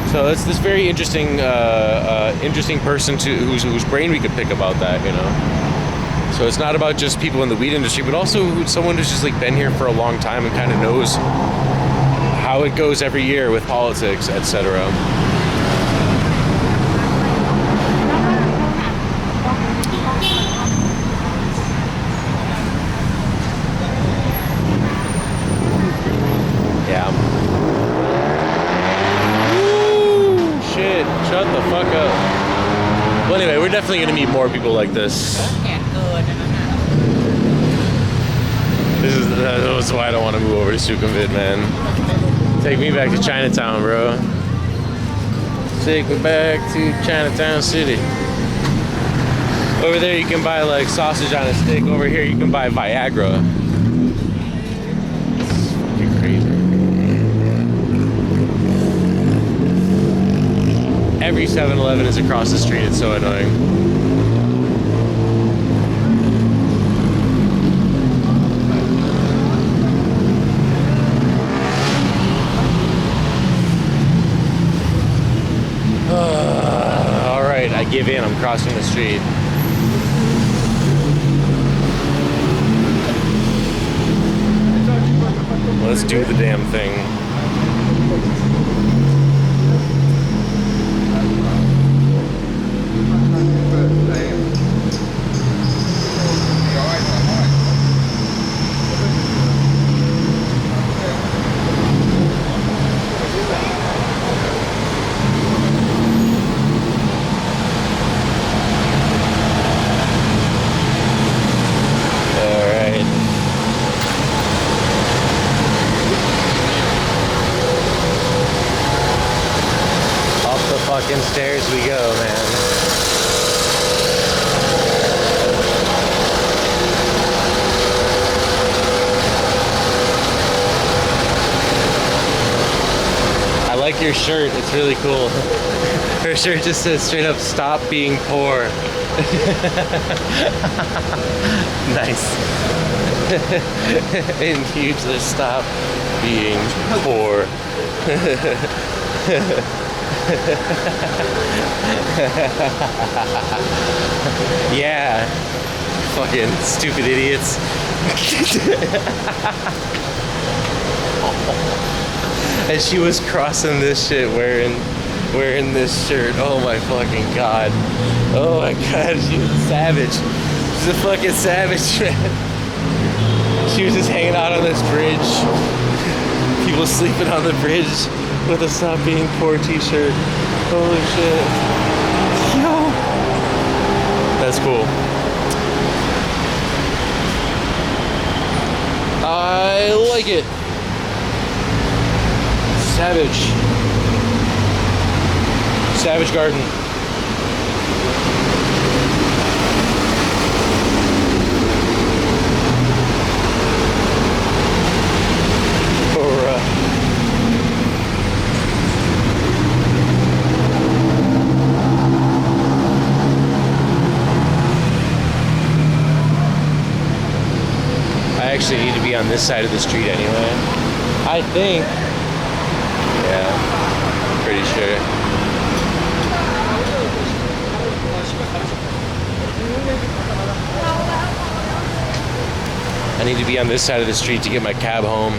So it's this very interesting person whose brain we could pick about that, you know. So it's not about just people in the weed industry, but also someone who's just like been here for a long time and kind of knows how it goes every year with politics, etc. fuck up. Well, anyway, we're definitely gonna meet more people like this. That's why I don't want to move over to Sukhumvit, man. Take me back to Chinatown, bro. Take me back to Chinatown City. Over there you can buy like sausage on a stick. Over here you can buy Viagra. It's fucking crazy. Every 7-Eleven is across the street. It's so annoying. All right, I give in. I'm crossing the street. Let's do the damn thing. Fucking stairs we go, man. I like your shirt, it's really cool. Her shirt just says straight up, "Stop being poor." Nice. In huge, "Stop being poor." Yeah, fucking stupid idiots. And she was crossing this shit wearing this shirt. Oh my fucking god. Oh my god, she's a savage. She's a fucking savage, man. She was just hanging out on this bridge. People sleeping on the bridge with a "Stop Being Poor" t-shirt. Holy shit. Yo. That's cool. I like it. Savage. Savage Garden. I actually need to be on this side of the street anyway. I think. Yeah, pretty sure. I need to be on this side of the street to get my cab home.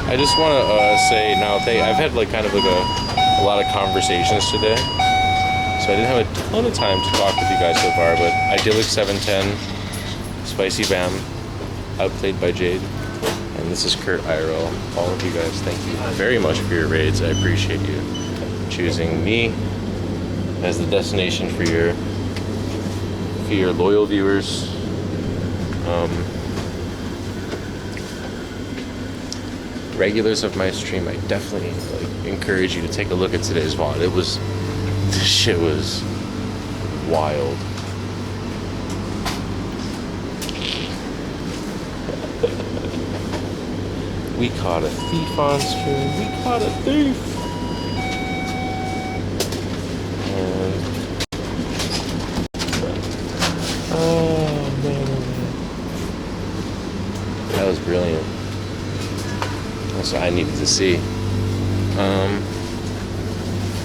I just want to say now, I've had like kind of like a lot of conversations today. So I didn't have a ton of time to talk with you guys so far, but Idyllic 710, Spicy Bam, outplayed by Jade, and this is Kurt IRL. All of you guys, thank you very much for your raids. I appreciate you choosing me as the destination for your loyal viewers. Regulars of my stream, I definitely encourage you to take a look at today's VOD. This shit was wild. We caught a thief on stream. We caught a thief. And oh man, that was brilliant. That's what I needed to see.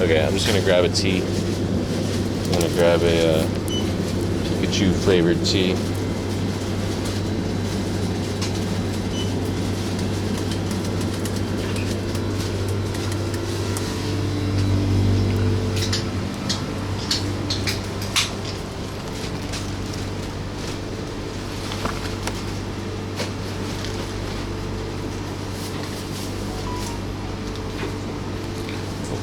Okay, I'm just gonna grab a tea. I'm gonna grab a Pikachu flavored tea. I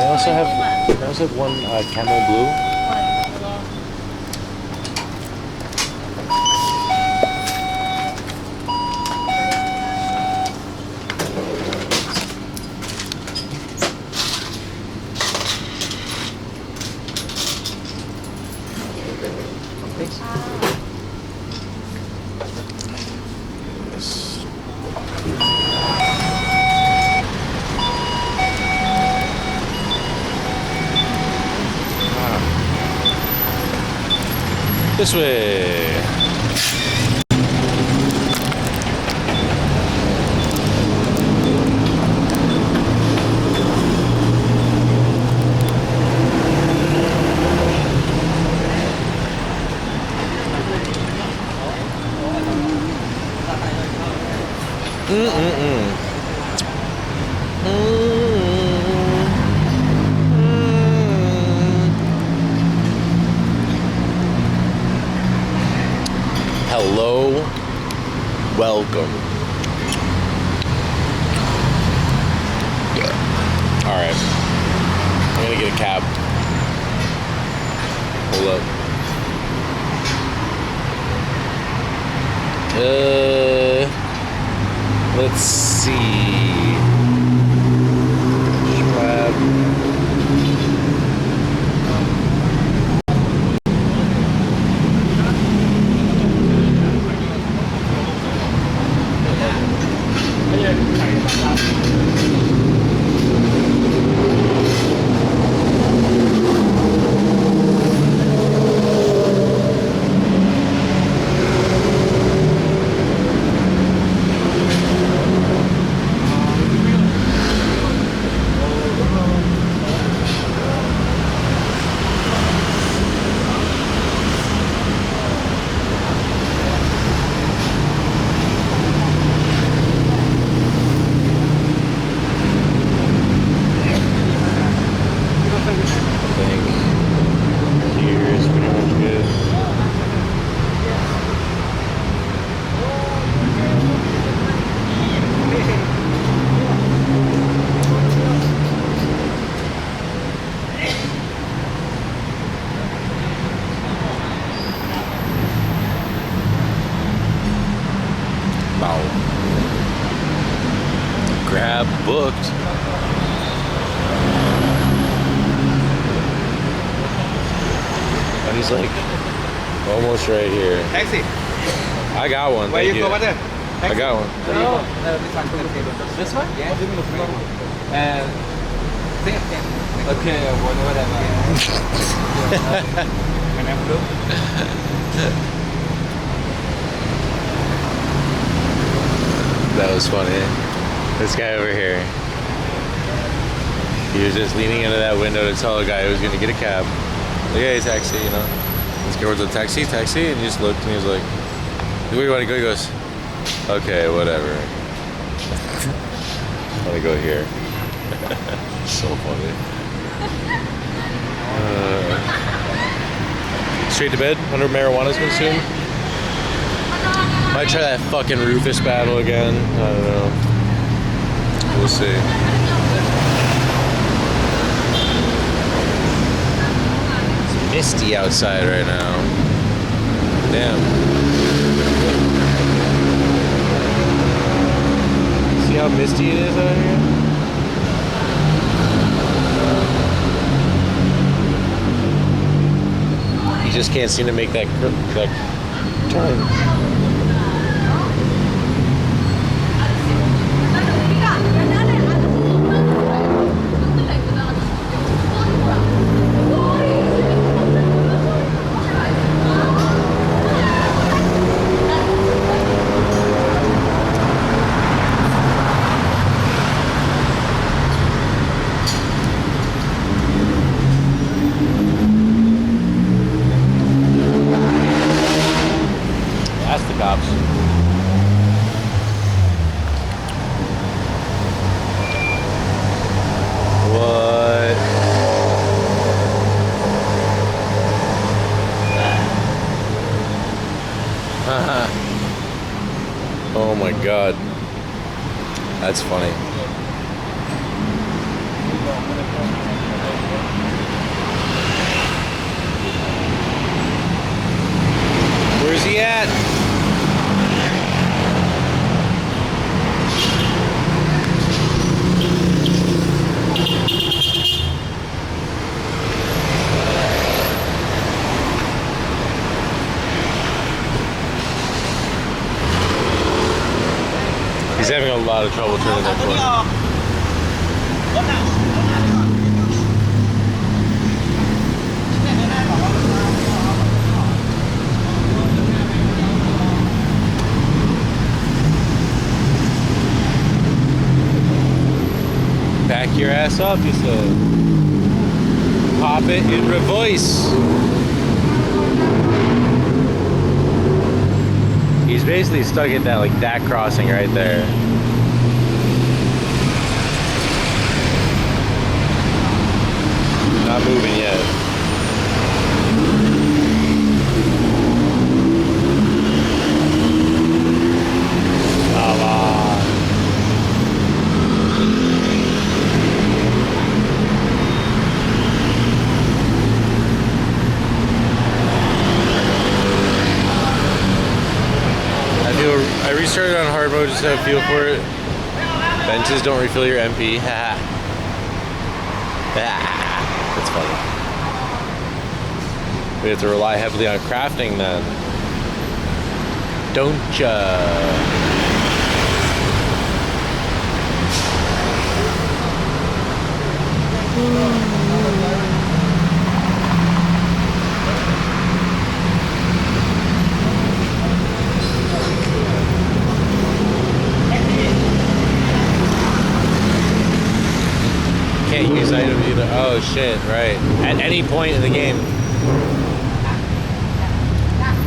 also have one camel blue. This way. Hello, welcome. All right, I'm gonna get a cab. Hold up. Let's see. Grab. Grab booked. And he's like almost right here. Taxi. I got one. Where Thank you you. go, brother? I got one. No, this one? Yeah. Okay, whatever. That was funny. This guy over here. He was just leaning into that window to tell a guy who was gonna get a cab. Like, hey, taxi, you know. Let's go to the taxi, and he just looked and he was like, where do you want to go? He goes, okay, whatever. I want to go here. So funny. Straight to bed? Wonder if marijuana's consumed? Might try that fucking Rufus battle again. I don't know. We'll see. It's misty outside right now. Damn. See how misty it is out here? You just can't seem to make that turn. Oh my god. That's funny. Where's he at? He's having a lot of trouble turning that corner. Back your ass up, he said. Pop it in reverse. He's basically stuck at that, like, that crossing right there. Not moving yet. Come on. I restarted on hard mode just to have a feel for it. Benches don't refill your MP. That's funny. We have to rely heavily on crafting then. Don't ya? Can't use items either. Oh shit, right. At any point in the game.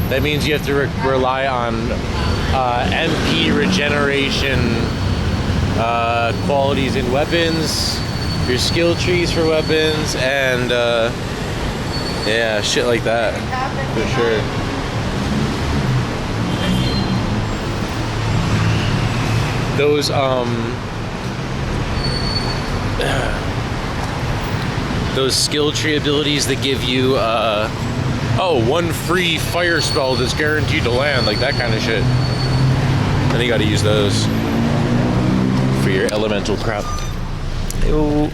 That means you have to rely on MP regeneration qualities in weapons, your skill trees for weapons, and yeah, shit like that. For sure. Those skill tree abilities that give you one free fire spell that's guaranteed to land, like that kind of shit. Then you gotta use those for your elemental crap. Ew.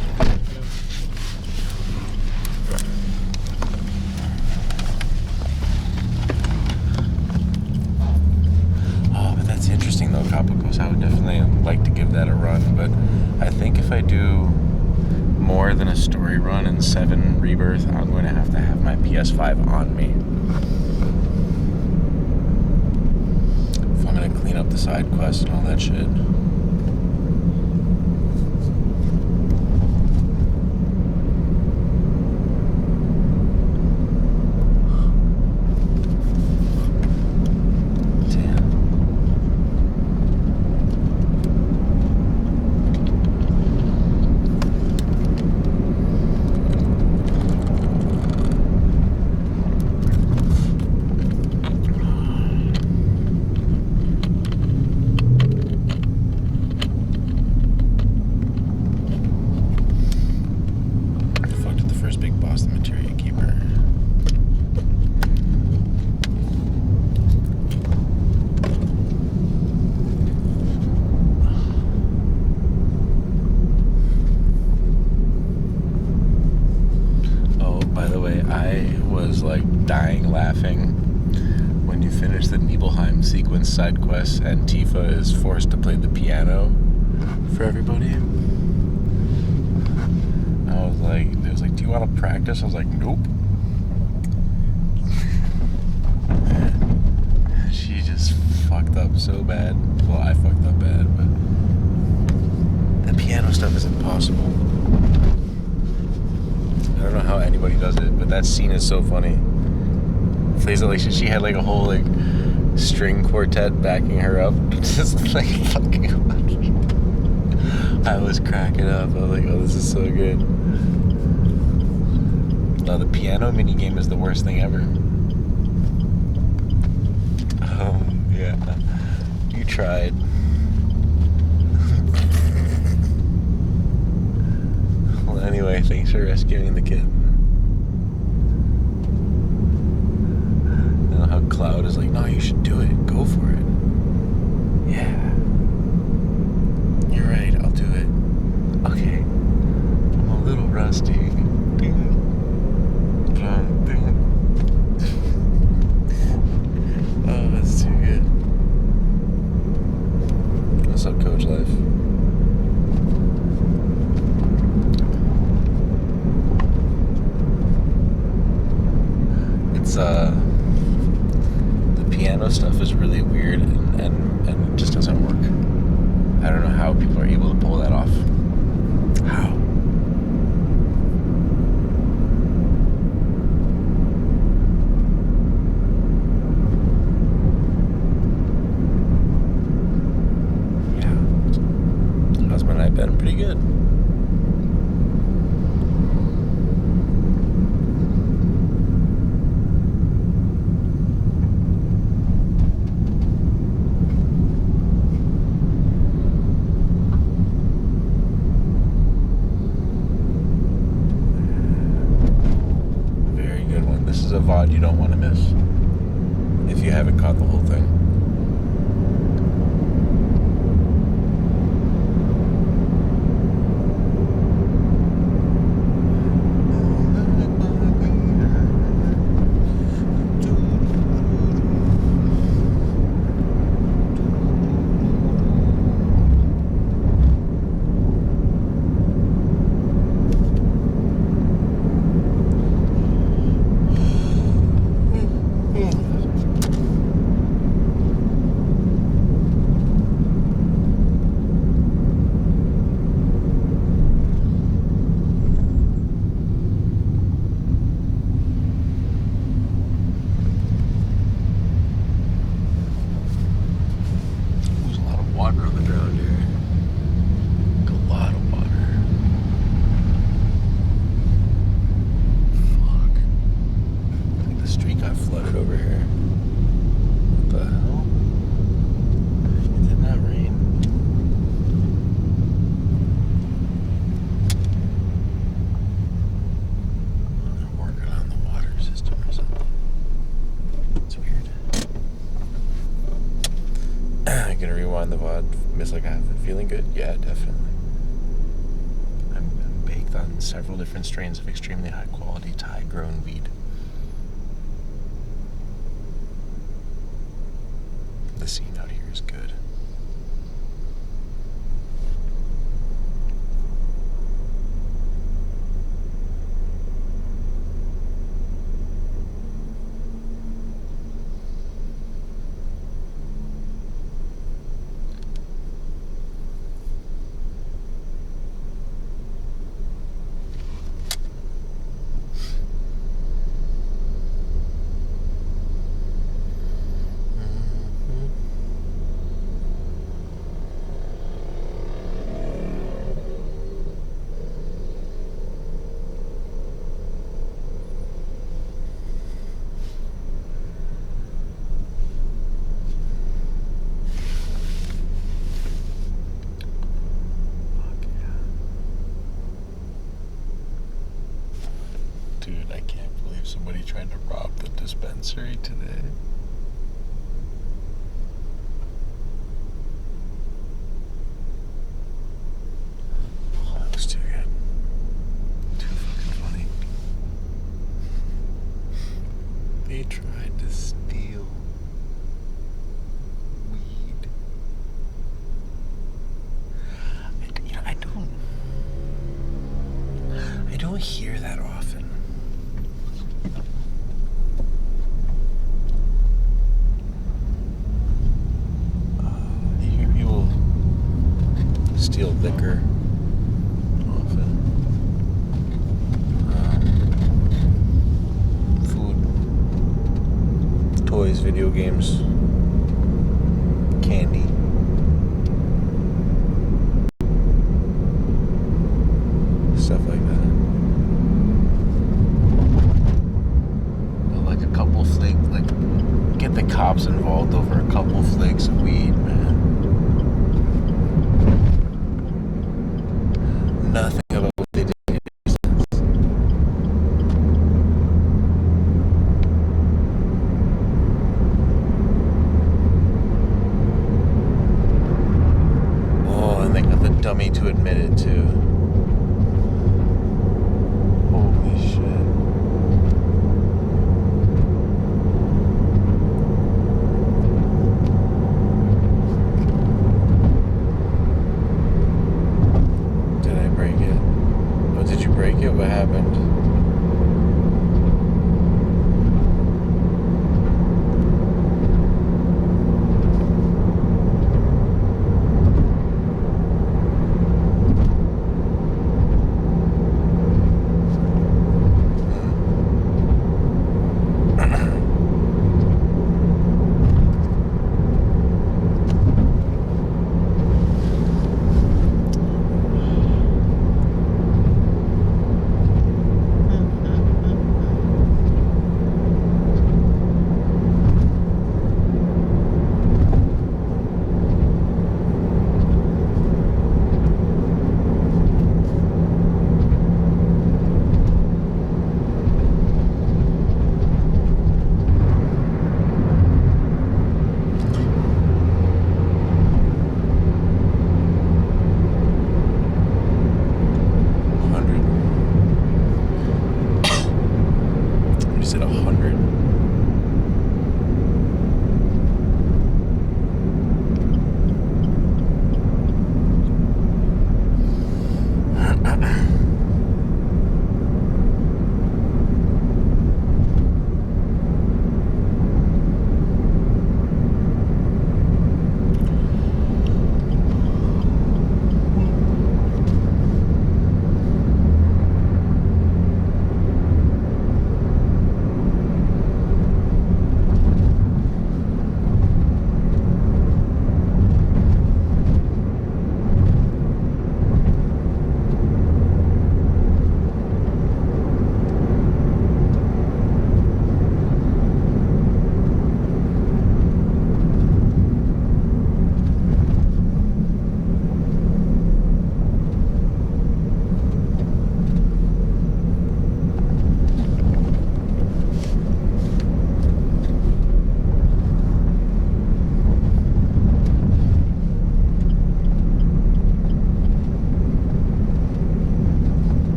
Oh, but that's interesting though, Capocos. I would definitely like to give that a run, but I think if I do more than a story run in 7 Rebirth, I'm going to have my PS5 on me. If I'm going to clean up the side quests and all that shit. was like dying laughing when you finish the Nibelheim sequence side quest and Tifa is forced to play the piano for everybody. I was like, it was like, do you want to practice? I was like, nope. She just fucked up so bad. Well, I fucked up bad, but the piano stuff is impossible. I don't know how anybody does it, but that scene is so funny. Plays it like she had like a whole like string quartet backing her up, just like fucking. I was cracking up. I was like, oh, this is so good. No, the piano minigame is the worst thing ever. Yeah. You tried. Well, anyway, thanks for rescuing the kid. You know how Cloud is like, no, you should do it. Go for it. Yeah. You're right, I'll do it. Okay. I'm a little rusty. Ding. Ding. Ding. Oh, that's too good. What's up, Coach Life? It's the piano stuff is really weird and it just doesn't work. I don't know how people are able to pull that off. How? Yeah. How's my night been? Pretty good. A VOD you don't want to miss if you haven't caught the whole thing. The VOD, miss like half it. Feeling good? Yeah, definitely. I'm baked on several different strains of extremely high quality Thai grown weed. The scene out here is good. Dude, I can't believe somebody tried to rob the dispensary today. Oh, that was too good. Too fucking funny. don't hear that often. You hear people steal liquor often. Food, toys, video games, candy. Stuff like that. But like a couple flakes, like get the cops involved over a couple flakes of weed, man. Nothing about what they did makes sense. Oh, and they got the dummy to admit it too. Holy shit. Did I break it? Oh, did you break it? What happened?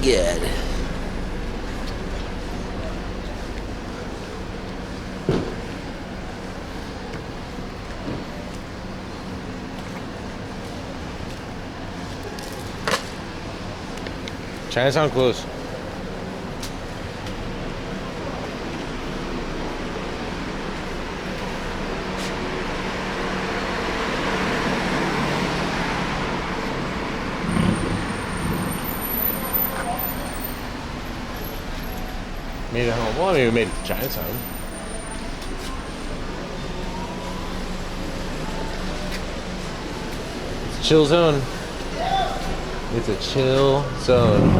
god. Chinatown close. Made it home. Well, I mean, we made it to Chinatown. It's a chill zone. It's a chill zone.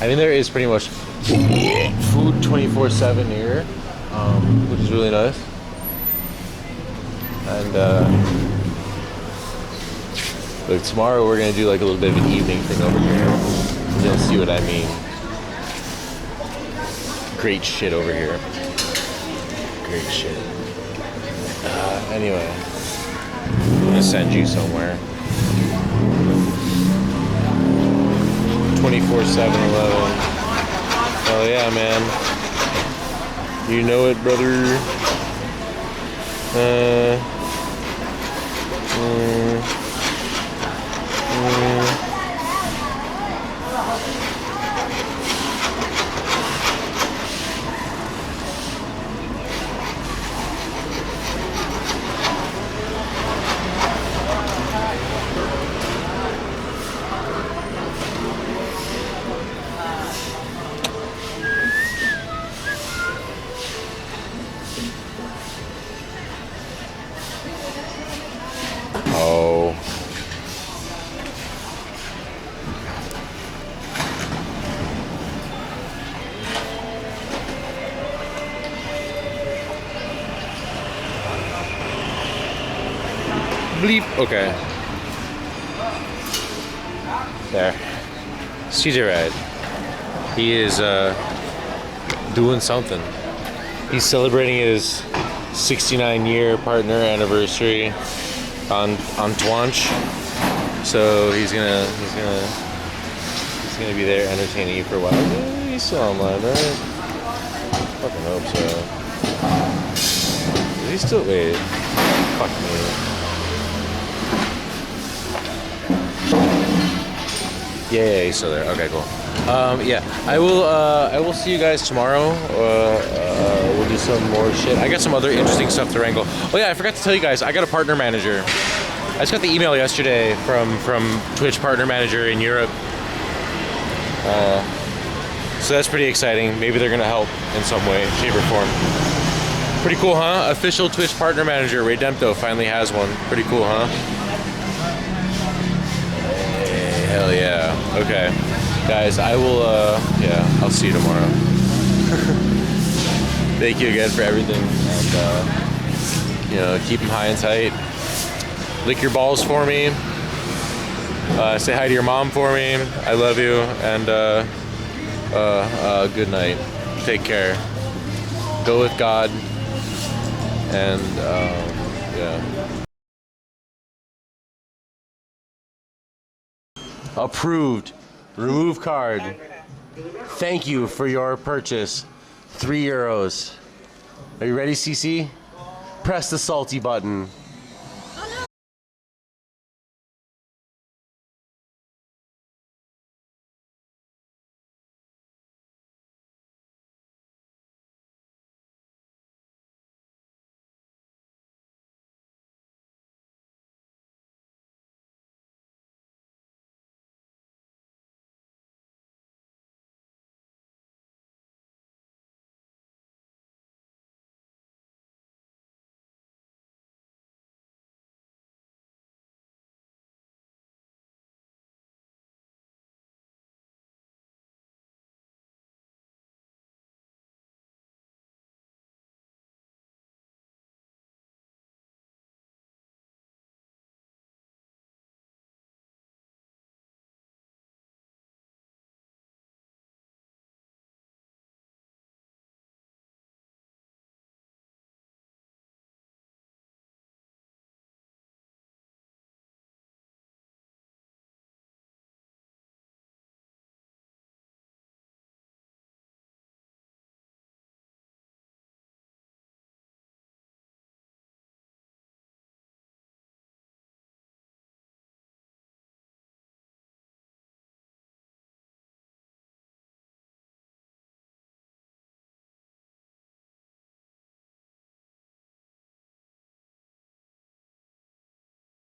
I mean, there is pretty much food 24/7 here, which is really nice. And like tomorrow, we're gonna do like a little bit of an evening thing over here. You'll see what I mean. Great shit over here. Great shit. Anyway, I'm gonna send you somewhere. 24/7/11. Hell yeah, man. You know it, brother. Oh. Bleep. Okay. There. CJ Ride. He is doing something. He's celebrating his 69-year partner anniversary on Twanch. So he's gonna be there entertaining you for a while. Yeah, he's still online, right? Fucking hope so. Is he still? Wait. Fuck me. Yeah, he's still there. Okay, cool. Yeah, I will see you guys tomorrow. We'll do some more shit. I got some other interesting stuff to wrangle. Oh yeah, I forgot to tell you guys, I got a partner manager. I just got the email yesterday from Twitch partner manager in Europe. So that's pretty exciting. Maybe they're gonna help in some way, shape, or form. Pretty cool, huh? Official Twitch partner manager, Redempto, finally has one. Pretty cool, huh? Hey, hell yeah. Okay. Guys, I will, yeah, I'll see you tomorrow. Thank you again for everything. And, you know, keep them high and tight. Lick your balls for me. Say hi to your mom for me. I love you. And, good night. Take care. Go with God. And, yeah. Approved. Remove card. Thank you for your purchase. €3. Are you ready, CC? Press the salty button.